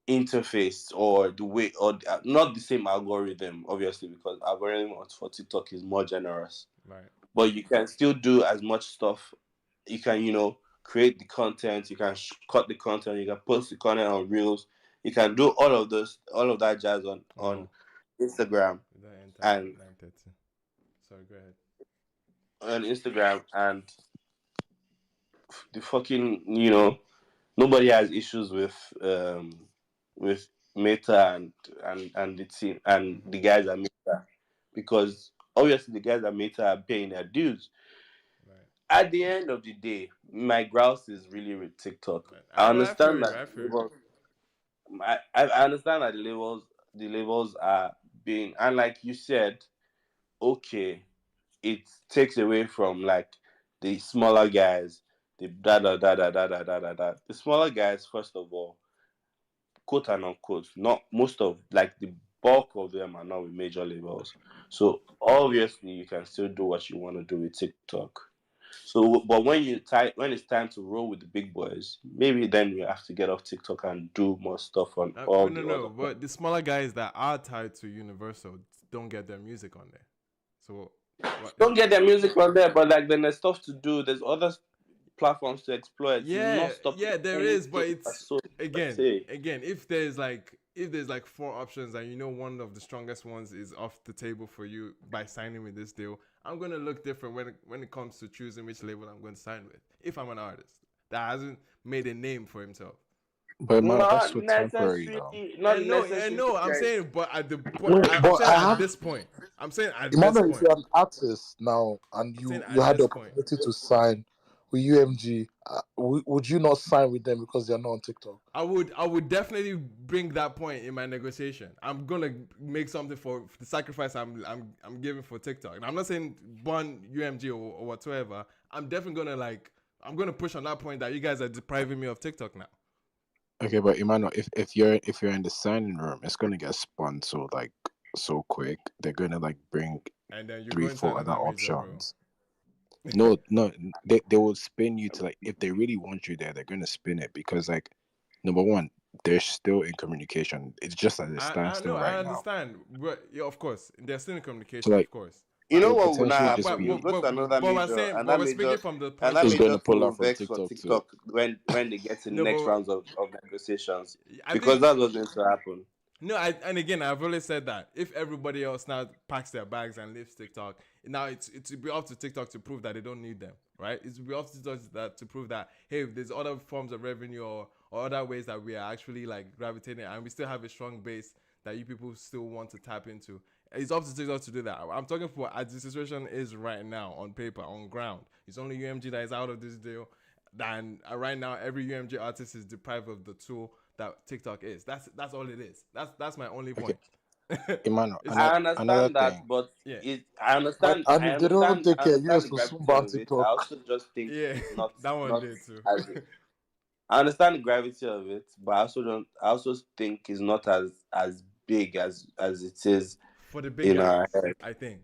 interface, or the way, or not the same algorithm, obviously, because algorithm for TikTok is more generous. Right. But you can still do as much stuff. You can, create the content. You can cut the content. You can post the content on Reels. You can do all of that jazz on Instagram That enter and 9:30. Sorry, go ahead. on Instagram, and the fucking, nobody has issues with Meta and the team and the guys at Meta, because obviously the guys at Meta are paying their dues. At the end of the day, my grouse is really with TikTok. I I feel understand you. that I the feel you. labels, I understand that the labels are being, and like you said, okay, it takes away from like the smaller guys, the da da da da da da da da da. The smaller guys, first of all, quote and unquote, not most of, like, the bulk of them are not with major labels. So obviously you can still do what you want to do with TikTok. So, but when it's time to roll with the big boys, maybe then you have to get off TikTok and do more stuff on all the No. other. But the smaller guys that are tied to Universal don't get their music on there. So what? Don't get their music on there, but like then there's stuff to do. There's other platforms to exploit. It's not stopping There is, but anything. it's So again, say. if there's like four options and one of the strongest ones is off the table for you by signing with this deal, I'm gonna look different when it comes to choosing which label I'm going to sign with. If I'm an artist that hasn't made a name for himself. But man, that's Not so temporary though. necessarily. Not necessarily. No. I'm saying, but at the point, No, I'm but saying I at have this point. I'm saying at this Emmanuel, if point. you're an artist now and I'm saying you at had the this point. opportunity to sign with UMG, would you not sign with them because they're not on TikTok? I would definitely bring that point in my negotiation. I'm gonna make something for the sacrifice I'm giving for TikTok. And I'm not saying ban UMG or whatsoever. I'm definitely gonna I'm gonna push on that point that you guys are depriving me of TikTok now. Okay, but Emmanuel, if you're in the signing room, it's gonna get spun so quick. They're gonna bring And then you're three, going to four other another razor, bro. options. No, they will spin you to if they really want you there, they're gonna spin it because number one, they're still in communication. It's just at a standstill I right now. understand, but yeah, of course, they're still in communication, So of course. You know it'll what would not potentially just happen? You be go to another major, and but that we're major, speaking from the and point that of is major gonna too pull will out from vex for TikTok too. TikTok when they get to the No, next but rounds of negotiations, I because think that's what's going to happen. no, and again, I've always said that if everybody else now packs their bags and leaves TikTok, now it's be up to TikTok to prove that they don't need them, right? It's be up to TikTok to prove that, hey, if there's other forms of revenue or other ways that we are actually gravitating and we still have a strong base that you people still want to tap into. It's up to TikTok to do that. I'm talking for as the situation is right now on paper, on ground. It's only UMG that is out of this deal. And right now, every UMG artist is deprived of the tool that TikTok is. That's all it is. That's my only point. Emmanuel, I another understand that, thing. but Yeah. I And, understand. and if they don't even take I care, understand US the will soon gravity ban of it. I TikTok. also just think Yeah, it's not that one not did too. as. I understand the gravity of it, but I also don't. I also think it's not as big as it is For the big in our guys, head. I think.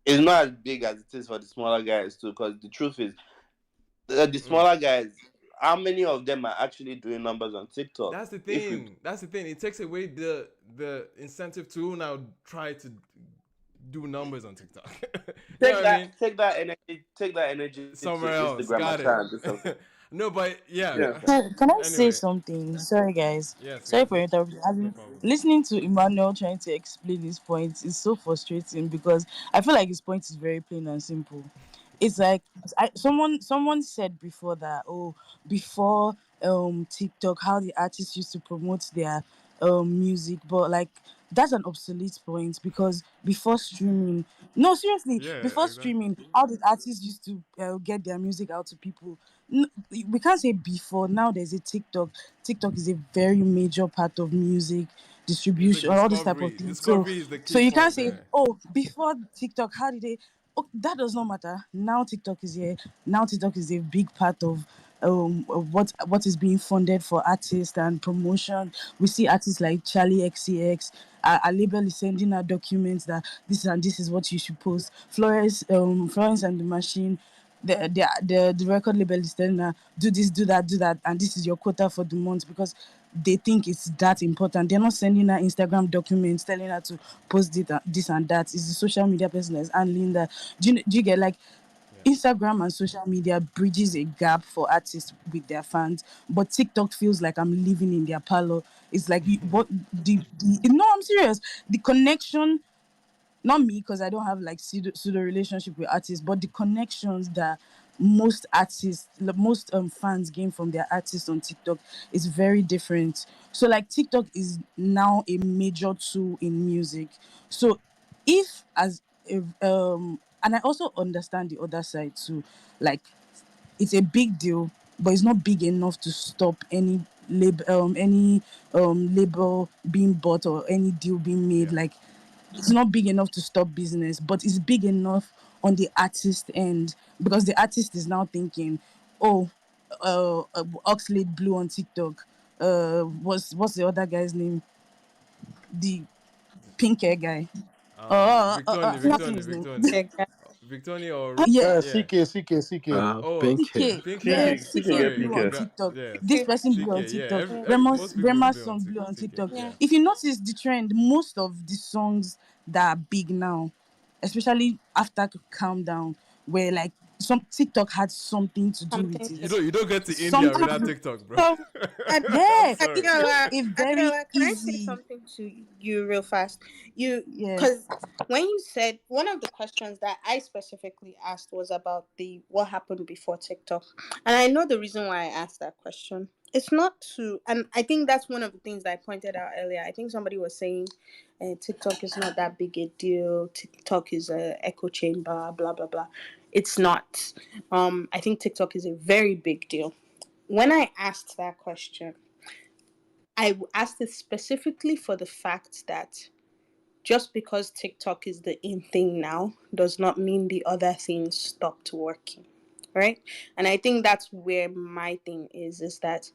It's not as big as it is for the smaller guys too, because the truth is, the smaller guys, how many of them are actually doing numbers on TikTok? That's the If we thing. That's the thing. It takes away the incentive to now try to do numbers on TikTok. You know what I mean? take that energy to Somewhere else. Instagram and Got try and do something. it. No, but yeah. Yeah. Can I say Anyway, something? Sorry, guys. yes, Sorry yes. for interrupting. I've No been problem. listening to Emmanuel trying to explain his point. It's so frustrating because I feel like his point is very plain and simple. It's like someone said before that, oh, before TikTok, how the artists used to promote their music, but that's an obsolete point because before streaming, no, seriously, Yeah, before exactly. streaming, how did artists used to get their music out to people? We can't say before. Now there's a TikTok. TikTok is a very major part of music. distribution, all this type of thing. Discovery is the So key you can't point say, there. oh, before TikTok, how did they? Oh, that does not matter. Now TikTok is here. Now TikTok is a big part of what is being funded for artists and promotion. We see artists like Charlie XCX. Our label is sending out documents that this is what you should post. Florence and the Machine, the record label is telling her, do this, do that, and this is your quota for the month, because they think it's that important. They're not sending her Instagram documents telling her to post this and that. It's the social media person that's handling that. Do you get, like, Instagram and social media bridges a gap for artists with their fans, but TikTok feels like I'm living in their parlor. It's like what the no, I'm serious. The connection, not me, because I don't have like pseudo relationship with artists, but the connections that most fans gain from their artists on TikTok is very different. So like TikTok is now a major tool in music. So if and I also understand the other side too. Like, it's a big deal, but it's not big enough to stop any label being bought or any deal being made. Like, it's not big enough to stop business, but it's big enough on the artist end, because the artist is now thinking, oh, Oxlade blew on TikTok. What's the other guy's name? The pink hair guy. Victoni, I've forgotten Victoni, his name. Victoni. Victoni or Yeah. yeah. CK. Oh, Pink hair. pink Yeah, hair. CK Sorry, blew my on bad. TikTok. Yes, This person blew on CK. Yeah, TikTok. most people Rema's blew on song blew on TK. TikTok. Yeah. If you notice the trend, most of the songs that are big now, especially after Calm Down, where like some TikTok had something to do with it. You don't get to India Something. without TikTok, bro. So, I'm Yeah, sorry. it feels Adiola, a very Adiola, can I say easy. something to you real fast? Yeah. Because when you said, one of the questions that I specifically asked was about the what happened before TikTok, and I know the reason why I asked that question. It's not to, and I think that's one of the things that I pointed out earlier. I think somebody was saying, TikTok is not that big a deal. TikTok is a echo chamber. Blah blah blah. It's not. I think TikTok is a very big deal. When I asked that question, I asked it specifically for the fact that just because TikTok is the in thing now does not mean the other things stopped working, right? And I think that's where my thing is that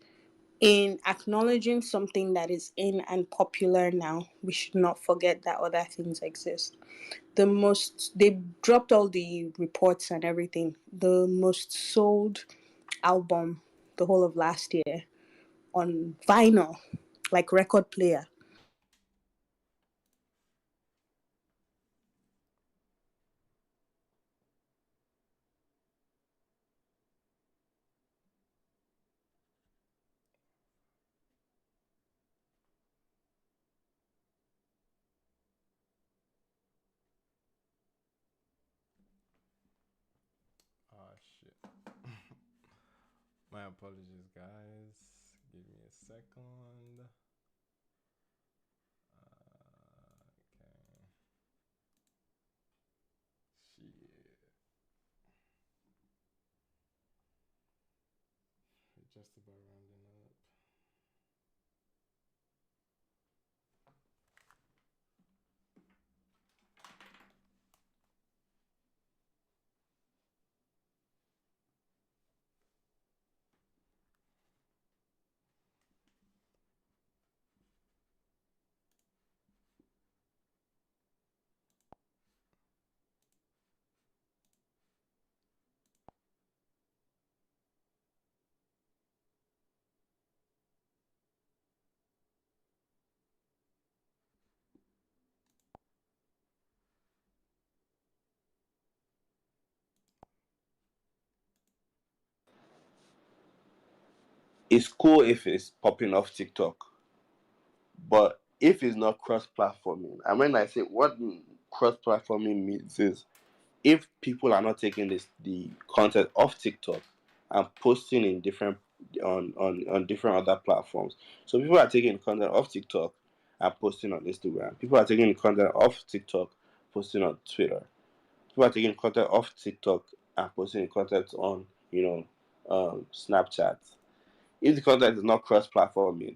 in acknowledging something that is in and popular now, we should not forget that other things exist. They dropped all the reports and everything. The most sold album the whole of last year on vinyl, like record player. Oh shit. My apologies, guys. Give me a second. Okay. Shit. We're just about rounding up. It's cool if it's popping off TikTok, but if it's not cross-platforming, and when I say what cross-platforming means is if people are not taking the content off TikTok and posting in different on different other platforms. So people are taking content off TikTok and posting on Instagram. People are taking content off TikTok, posting on Twitter. People are taking content off TikTok and posting content on Snapchat. If the content is not cross-platforming,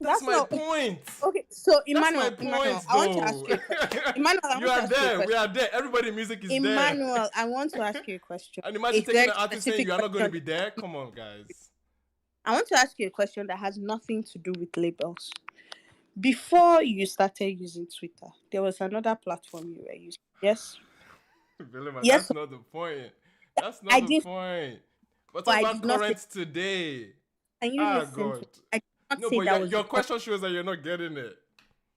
That's That's my not point. okay. So That's my Emmanuel, point, I want to ask though. you a question. Emmanuel, I You want to are ask you a there. We question. are there. Everybody in music is there. Emmanuel, I want to ask you a question. And A imagine taking very an artist saying specific you are not going to question. be there. Come on, guys. I want to ask you a question that has nothing to do with labels. Before you started using Twitter, there was another platform you were using. Yes? Belema, Yes. that's not the point. That's not I the did, point. We're but talking I about did not say. current today. Can you Ah, listen to God. me? I did not No, say but that your, was the your point. question shows that you're not getting it.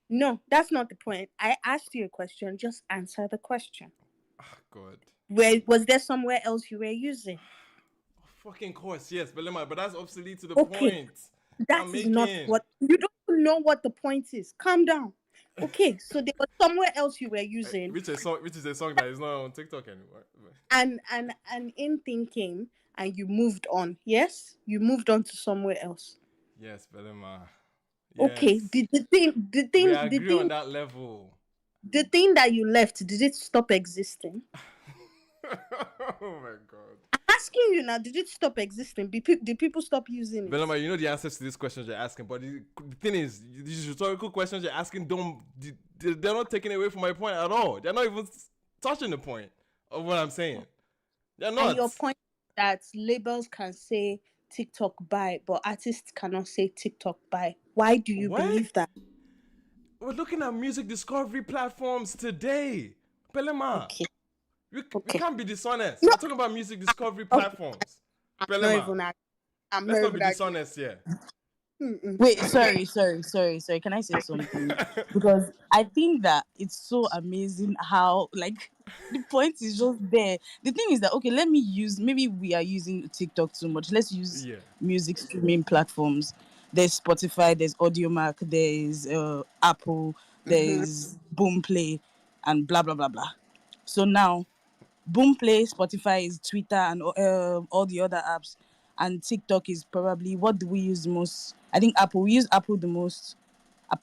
No, that's not the point. I asked you a question. Just answer the question. Ah, God. Where was there somewhere else you were using? Fucking course, yes, Belema, but that's obsolete to the Okay, point that I'm is not making. what you don't know what the point is. Calm down. Okay, so there was somewhere else you were using, Which is a song that is not on TikTok anymore. and in thinking, and you moved on. Yes, you moved on to somewhere else. Yes, Belema. Okay, Yes. We agree on that level. the thing that you left, did it stop existing? Oh my God. I'm asking you now, did it stop existing? Did people stop using it? Belema, you know the answers to these questions you're asking, but the thing is, these rhetorical questions you're asking they're not taking away from my point at all. They're not even touching the point of what I'm saying. They're And not. your point is that labels can say TikTok buy, but artists cannot say TikTok buy. Why do you What? believe that? We're looking at music discovery platforms today. Belema. Okay. We can't be dishonest. No. We're talking about music discovery Okay. platforms. I'm not Belema. even I'm Let's not not be even arguing. dishonest here. Wait, sorry. Can I say something? Because I think that it's so amazing how, like, the point is just there. The thing is that, okay, maybe we are using TikTok too much. Let's use Yeah. music streaming platforms. There's Spotify, there's Audiomack, there's Apple, there's Boomplay, and blah blah blah blah. So now, Boomplay, Spotify is Twitter and all the other apps, and TikTok is probably, what do we use the most? I think Apple. We use Apple the most.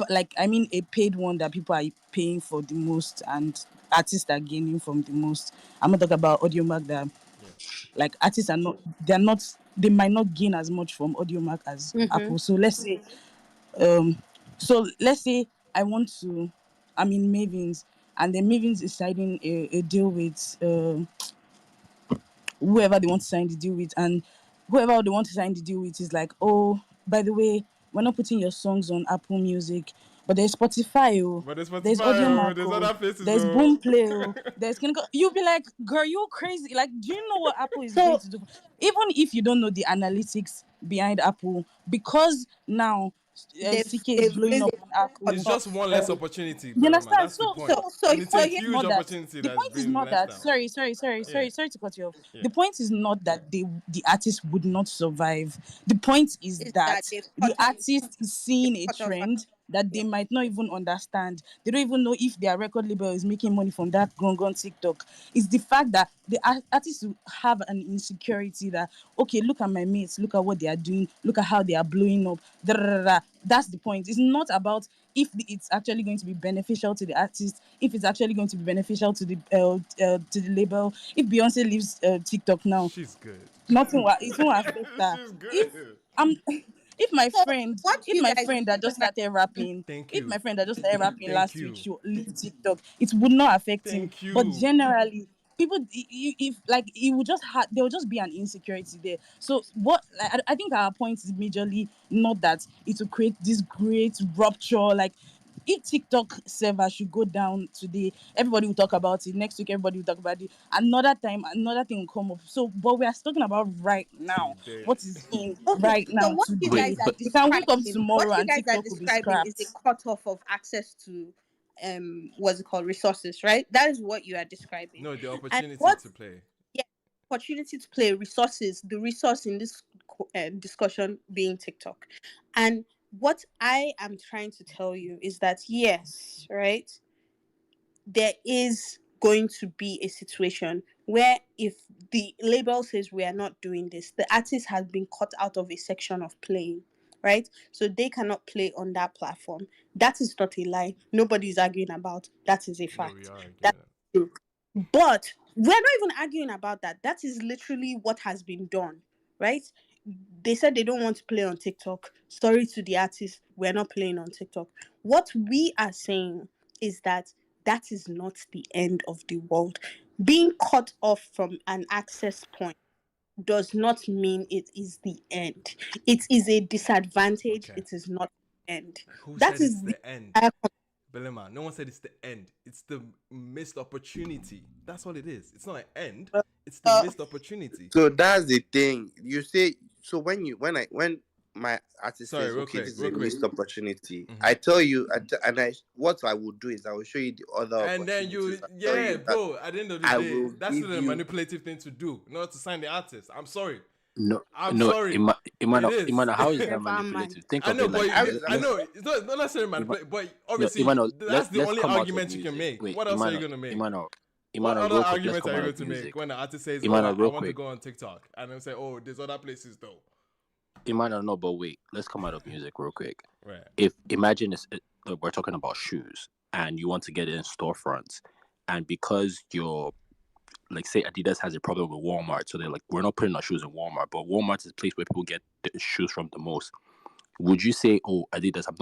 Like, I mean, a paid one that people are paying for the most, and artists are gaining from the most. I'm not talking about Audiomack that, like, artists are not. They might not gain as much from Audiomack as Apple. So um, let's say I want to. I'm in Mavins, and then Mavins is signing a deal with whoever they want to sign the deal with, and whoever they want to sign the deal with is like, oh, by the way, we're not putting your songs on Apple Music, but there's Spotify, oh, But there's there's Spotify, Audiomack, there's oh, other places, there's though. Boomplay, oh, there's Clinical. You'll be like, girl, you crazy. Like, do you know what Apple is going to do? Even if you don't know the analytics behind Apple, because now CK is blowing up on Apple. It's just one less opportunity, You Belema. understand? That's the point. And The it's a point is huge not that. opportunity The that's point is being not left that. out. Sorry, Yeah. sorry to cut you off. Yeah. The point is not that the artist would not survive. The point is that the artist is seeing a trend that they might not even understand. They don't even know if their record label is making money from that gone TikTok. It's the fact that the artists will have an insecurity that, okay, look at my mates, look at what they are doing, look at how they are blowing up. Da, da, da, da. That's the point. It's not about if it's actually going to be beneficial to the artist, if it's actually going to be beneficial to the label. If Beyonce leaves TikTok now, she's good. It won't affect her. She's If good. I'm if my So friend what if you my guys friend that just started rapping Thank if you. my friend that just started rapping Thank last week you. should leave TikTok, it would not affect him. Thank But you. generally, people, if like, it would just there will just be an insecurity there. So what, like, I think our point is majorly not that it will create this great rupture. Like, if TikTok server should go down today, everybody will talk about it. Next week, everybody will talk about it. Another time, another thing will come up. So, but we are talking about right now. Today. What is in Okay, right so now, what you today? guys are We can wake up describing, tomorrow and TikTok will be is the scrapped. cutoff of access to what's it called, resources, right? That is what you are describing. No, the And opportunity what, to play. yeah, opportunity to play, resources, the resource in this discussion being TikTok. And what I am trying to tell you is that yes, right, there is going to be a situation where if the label says we are not doing this, the artist has been cut out of a section of playing, right? So they cannot play on that platform. That is not a lie. Nobody is arguing about that. Is a No, we fact. are again. That's true. But we're not even arguing about that. That is literally what has been done, right? they said they don't want to play on TikTok. Sorry to the artists, we're not playing on TikTok. What we are saying is that is not the end of the world. Being cut off from an access point does not mean it is the end. It is a disadvantage. Okay. It is not the end. Who That said is it's the the end? entire Belema, no one said it's the end. It's the missed opportunity. That's all it is. It's not an end. It's the missed opportunity. So that's the thing. You say so when my artist Sorry, says, real okay, quick, this is real a quick. missed opportunity. I tell you, what I would do is I will show you the other And then opportunities. you, I tell yeah, you that bro. At the end of the I day, will that's give still a you. manipulative thing to do, not to sign the artist. I'm sorry. No, I'm no, sorry. It is. Imano, how is that Never mind. manipulative? Think I of know, it like but I let's know it's not necessarily manipulative. But no, obviously, Imano, that's the let's only come out of argument you can music. make. Wait, What else are you gonna make? What Imano, other real quick, let's arguments come are you out going of to music. make when the artist says, "Oh, Imano, I real want to quick. go on TikTok," and then say, "Oh, there's other places though." Imano, no, but wait, let's come out of music real quick. Right. If imagine we're talking about shoes, and you want to get it in storefronts, and because you're like, say Adidas has a problem with Walmart, so they're like, we're not putting our shoes in Walmart, but Walmart is a place where people get the shoes from the most. Would you say, oh, Adidas, I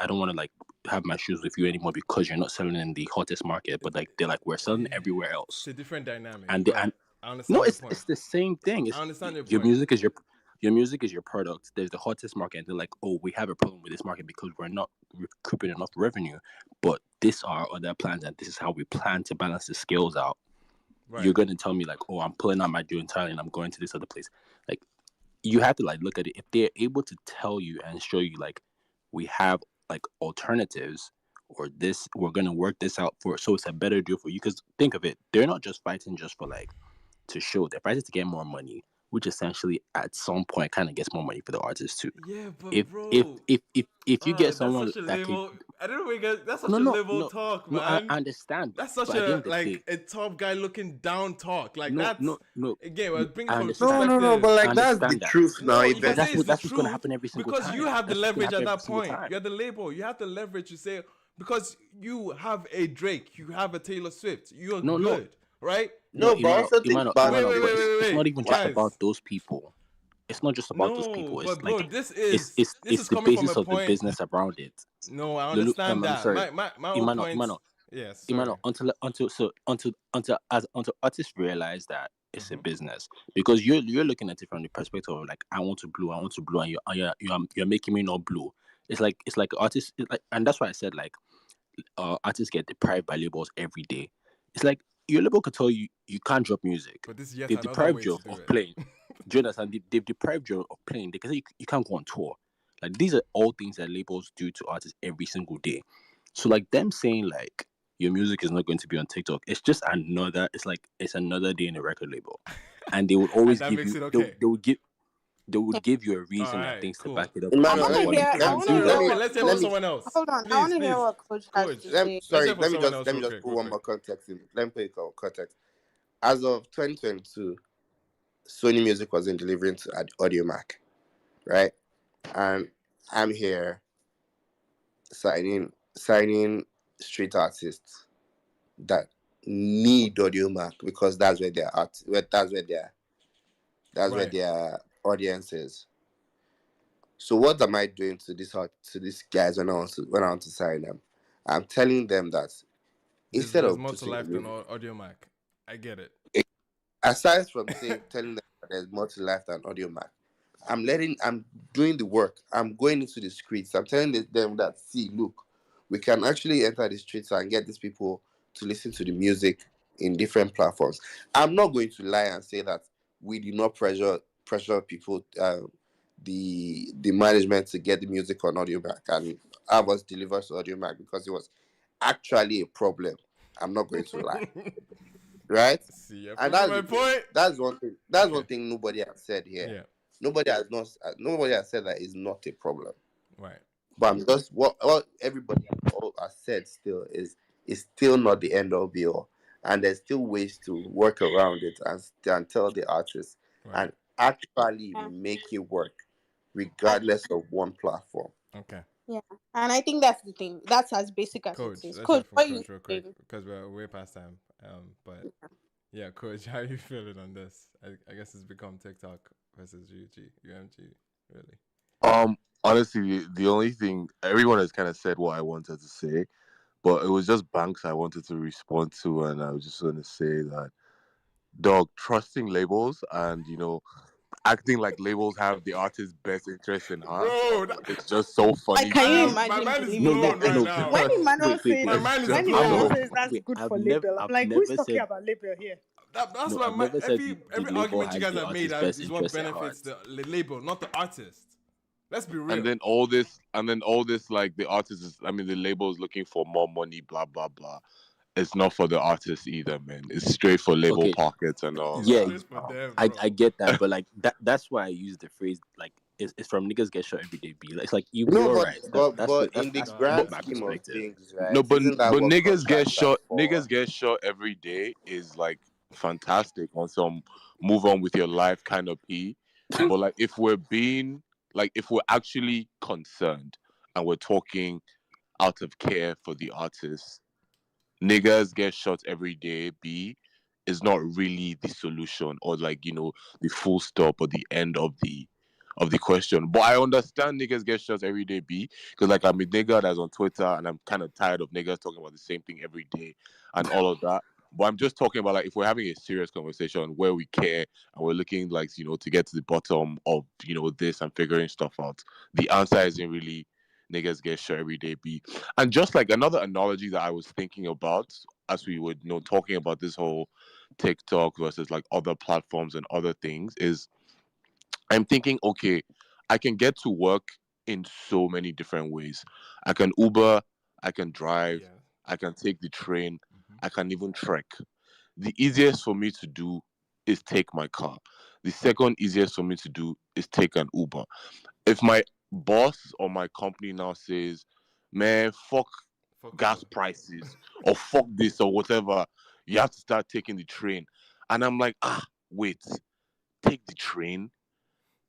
don't want to like have my shoes with you anymore because you're not selling in the hottest market, but like they're like, we're selling everywhere else. It's a different dynamic. And I understand your point. It's the same thing. I understand your your point. music is your product. There's the hottest market, and they're like, oh, we have a problem with this market because we're not recouping enough revenue. But these are our other plans, and this is how we plan to balance the scales out. Right. You're going to tell me like, oh, I'm pulling out my deal entirely and I'm going to this other place. Like, you have to like look at it. If they're able to tell you and show you like, we have like alternatives, or this, we're going to work this out for, so it's a better deal for you. Because think of it, they're not just fighting just for like to show, they're fighting to get more money, which essentially at some point kind of gets more money for the artist too. Yeah, but if bro, if you get someone that's such a that label, I don't know, get that's such no, a no, level no, talk, no, man. I understand. That's such a like a top guy looking down talk. Like no, that's no. Again, we're bringing I from understand. perspective. No, but like that's the understand that. truth now. No, you can say it's the that's what's gonna truth happen every single because time. you have the That's what's gonna leverage at happen every that single point. time. You have the label. You have the leverage to say because you have a Drake, you have a Taylor Swift. You're good, right? No, but also think about wait. It's not even just Guys. about those people. It's not just about those people. It's but bro, like this is the coming from basis a of the point. business around it. No, I understand that. Sorry. My whole point. Yes, Imano, until artists realize that it's a business, because you're looking at it from the perspective of like, I want to blue, and you're making me not blue. It's like artists, and that's why I said like, artists get deprived by labels every day. It's like your label could tell you can't drop music. But this is yet they've another deprived way you to do of it. playing. Do you understand? They've deprived you of playing. They can say you can't go on tour. Like, these are all things that labels do to artists every single day. So like, them saying like your music is not going to be on TikTok, it's just another. It's like it's another day in a record label, and they would always that give makes you. it okay. They would give you a reason and things cool. to back it up. I want to hear. I want to hear what Let's hear Coach. from someone else. Hold on. Please, I want to hear what Coach has to say. Let me just put one more context in. Let me put context. As of 2022, Sony Music wasn't delivering to Audio Mac, right? And I'm here signing street artists that need Audio Mac because that's where their audience is. So what am I doing to these guys when I want to sign them? I'm telling them that instead there's of more to life than Audio Mac. I get it. Aside from telling them that there's more to life than Audio Mac, I'm doing the work. I'm going into the streets. I'm telling them that, see, look, we can actually enter the streets and get these people to listen to the music in different platforms. I'm not going to lie and say that we do not pressure people, the management, to get the music on Audio Mac and have us deliver to Audio Mac, because it was actually a problem. I'm not going to lie. Right? See, and that's my point. That's one thing. That's one thing nobody has said here. Yeah. Nobody has said that is not a problem. Right. But I'm just what everybody has said still is still not the end all be all. And there's still ways to work around it and tell the artists and actually make it work regardless of one platform. Okay. Yeah. And I think that's the thing. That's as basic as Coach, it is. let's Coach, hear from what Coach real quick because we're way past time. But yeah, Coach, how are you feeling on this? I guess it's become TikTok versus UMG, really. Honestly, the only thing everyone has kind of said what I wanted to say, but it was just Banks I wanted to respond to, and I was just going to say that, dog, trusting labels and acting like labels have the artist's best interest in heart. Bro, It's just so Like, funny to can you me. my imagine mind is believing No, that? blown And right no, now. when because Emmanuel wait. My says, mind is when I've Emmanuel blown. never says that's wait. good for label, I'm I've like, who is never talking said about label here? That's no. why I've never said the every label argument you has guys the have made artist's best is what interest at heart. benefits the label, not the artist. Let's be And real. then all this, like the artist is, I mean, the label is looking for more money, blah blah blah. It's not for the artist either, man. It's straight for label Okay, pockets and all It's yeah, that. straight for them, I bro. get that, but like that's why I use the phrase like it's from niggas get shot every day. Be like, it's like No, you're right. but That's in the Nah. grand my scheme of perspective. things, No, right? but Isn't that but what niggas get contracts are shot. for? Niggas get shot every day is like fantastic on some move on with your life kind of p. But like if we're actually concerned and we're talking out of care for the artist, niggas get shot every day b is not really the solution or like the full stop or the end of the question. But I understand niggas get shot every day b because like I'm a nigga that's on Twitter and I'm kind of tired of niggas talking about the same thing every day and all of that. But I'm just talking about like if we're having a serious conversation where we care and we're looking like to get to the bottom of this and figuring stuff out, the answer isn't really niggas get shot every day b. And just like another analogy that I was thinking about as we were talking about this whole TikTok versus like other platforms and other things is I'm thinking, okay, I can get to work in so many different ways. I can Uber, I can drive, Yeah. I can take the train, I can even trek. The easiest for me to do is take my car. The second easiest for me to do is take an Uber. If my boss or my company now says, man, fuck Fuck gas Uber. prices or fuck this or whatever, you have to start taking the train. And I'm like, wait, take the train?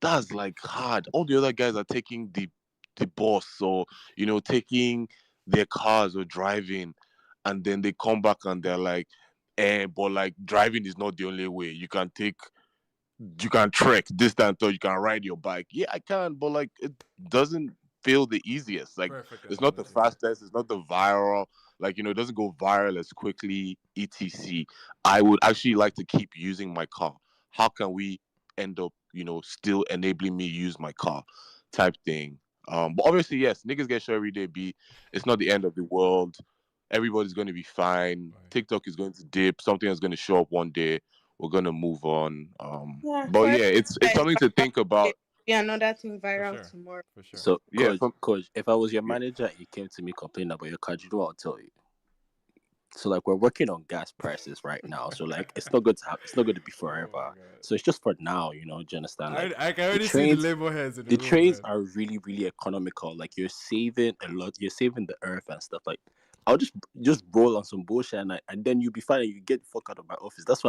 That's like hard. All the other guys are taking the bus or taking their cars or driving, and then they come back and they're like, but like driving is not the only way. You can trek distance or you can ride your bike. Yeah, I can, but like it doesn't feel the easiest. Like Perfect it's not the analogy. fastest, it's not the viral, like it doesn't go viral as quickly, etc. I would actually like to keep using my car. How can we end up, still enabling me use my car type thing? But obviously, yes, niggas get shot every day, b it's not the end of the world. Everybody's going to be fine. Right. TikTok is going to dip. Something is going to show up one day. We're gonna move on. Yeah, But for yeah, everything it's that is something to viral think today, about. be another thing For viral sure. tomorrow. For sure. So, Yeah, coach, if I was your yeah. manager and you came to me complaining about your car, do you know what I'll tell you? So like we're working on gas prices right now. So like it's not going to be Oh my forever. god. So it's just for now, do you understand? Like I can the already see the trains label heads in the the room, trains man. are really, really economical. Like you're saving a lot, you're saving the earth and stuff. Like I'll just roll on some bullshit and then you'll be fine and you get the fuck out of my office. That's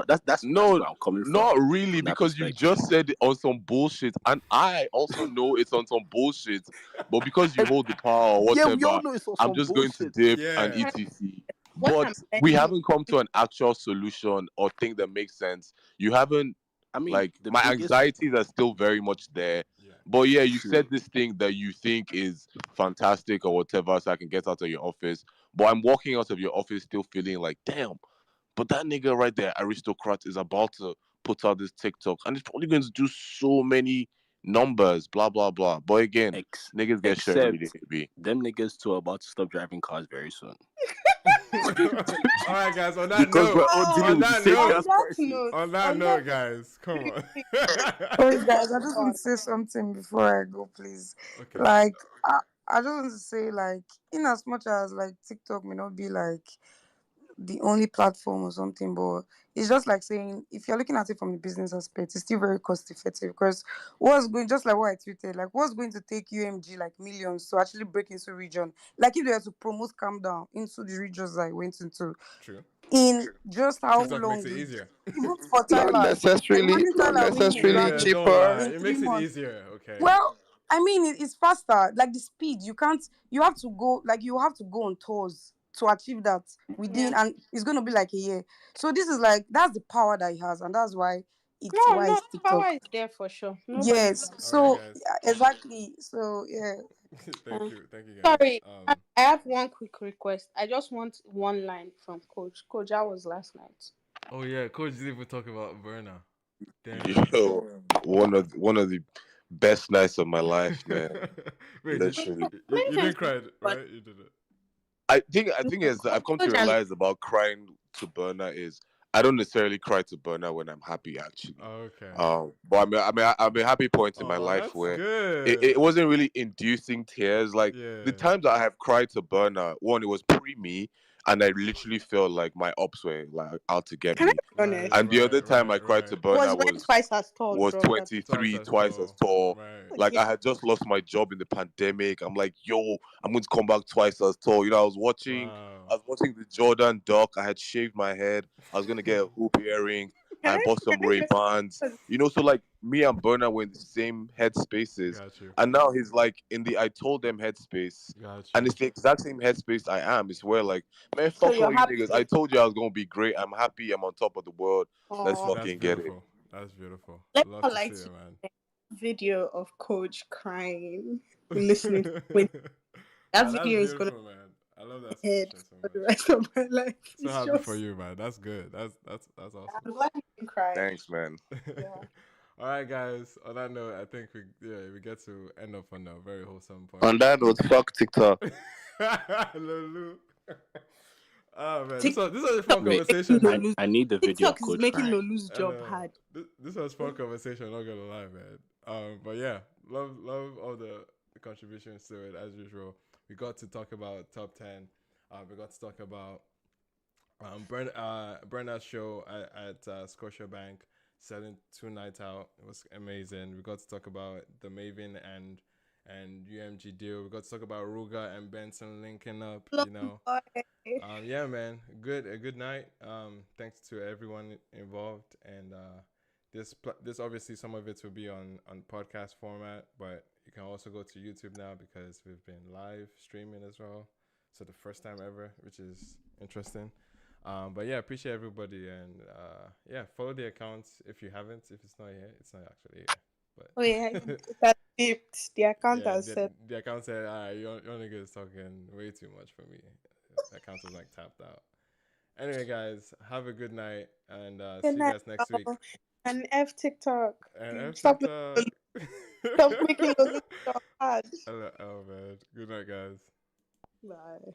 No, where I'm coming not really, from that because you perspective. just said it on some bullshit, and I also know it's on some bullshit. But because you hold the power or Yeah, we all whatever, know it's on I'm some just going to bullshit. dip and Yeah. etc. What But I'm we learning haven't come to an actual solution or thing that makes sense. You haven't, I mean, like, the my biggest anxieties are still very much there. Yeah. But yeah, you true said this thing that you think is fantastic or whatever, so I can get out of your office. But I'm walking out of your office still feeling like, damn, but that nigga right there, aristocrat, is about to put out this TikTok and it's probably going to do so many numbers, blah blah blah. But again, niggas get shit every day, except B. them niggas too are about to stop driving cars very soon. All right, guys. On that Because we're note, all dealing on with the that same note, on gas that prices. note. on that On note, that guys, come on. Sorry, guys, I just want to say something before I go, please. Okay. Like, I just want to say, like, in as much as like TikTok may not be like the only platform or something, but it's just like saying if you're looking at it from the business aspect, it's still very cost effective because what's going just like what I tweeted, like what's going to take UMG like millions to actually break into region, like if they were to promote Calm Down into the regions I went into True. in just how TikTok makes long it they easier. even for Not Tyler, like necessarily, imagine not Tyler winning a necessarily Yeah, Grammy don't lie. cheaper. in It three makes it months. easier. Okay. Well, I mean, it's faster. Like the speed, you can't. You have to go. Like you have to go on tours to achieve that Yeah. within, and it's going to be like a year. So this is like that's the power that he has, and that's why it's No, why no, it's power TikTok. is there for sure. Nobody. Yes. All right, So guys. yeah, exactly. So yeah. Thank you, guys. Sorry, I have one quick request. I just want one line from Coach. Coach, how was last night? Oh yeah, Coach didn't even talk about Burna. Damn. Yo, one of the best nights of my life, man. Wait, Literally. you didn't cry, right? You didn't. I think is that I've come to realize about crying to Burna is I don't necessarily cry to Burna when I'm happy actually. Okay. But I'm a happy point in my life that's where good. it wasn't really inducing tears. Like Yeah. the times I have cried to Burna, one it was pre me, and I literally felt like my ops were like out to get Can I me. be honest? And the other time I cried to Burna Was when Twice as tall was dropped. 23, twice as tall. Like I had just lost my job in the pandemic. I'm like, yo, I'm going to come back twice as tall. You know, I was watching the Jordan doc. I had shaved my head. I was gonna get a hoop earring. I bought some Ray-Bans. You know, so like me and Burna were in the same headspaces. And now he's like in the I told them headspace. And it's the exact same headspace I am. It's where like, man, So fuck you're all you happy. niggas. I told you I was gonna be great. I'm happy. I'm on top of the world. Let's fucking get it. That's beautiful. Let Love me to like see it, man. video of Coach crying, listening when that video is gonna man. I love that head submission so for the much. rest of my life. So It's happy just, for you, man. That's good. That's awesome. I'm glad you can cry. Thanks, man. Yeah. All right, guys. On that note, I think we get to end up on a very wholesome point. On that note, fuck TikTok. Lulu. Oh man, this was a fun conversation. I need the video TikTok of is Coach making crying. Lulu's job hard. This was fun conversation. Not gonna lie, man. But yeah, love all the contributions to it as usual. We got to talk about top 10. We got to talk about Burna's show at Scotiabank, selling 2 nights out. It was amazing. We got to talk about the Mavin and UMG deal. We got to talk about Ruga and Benson linking up. You know, yeah, man. A good night. Thanks to everyone involved. And this obviously some of it will be on podcast format, but you can also go to YouTube now because we've been live streaming as well. So the first time ever, which is interesting. But yeah, appreciate everybody, and yeah, follow the accounts if you haven't. If it's not here, it's not actually here. But oh yeah, that dipped. The account has said. The account said, your nigga is talking way too much for me. The account was like tapped out. Anyway, guys, have a good night, and see you guys next week. And F TikTok. And Stop making Lulu's job hard. Oh man, good night, guys. Bye.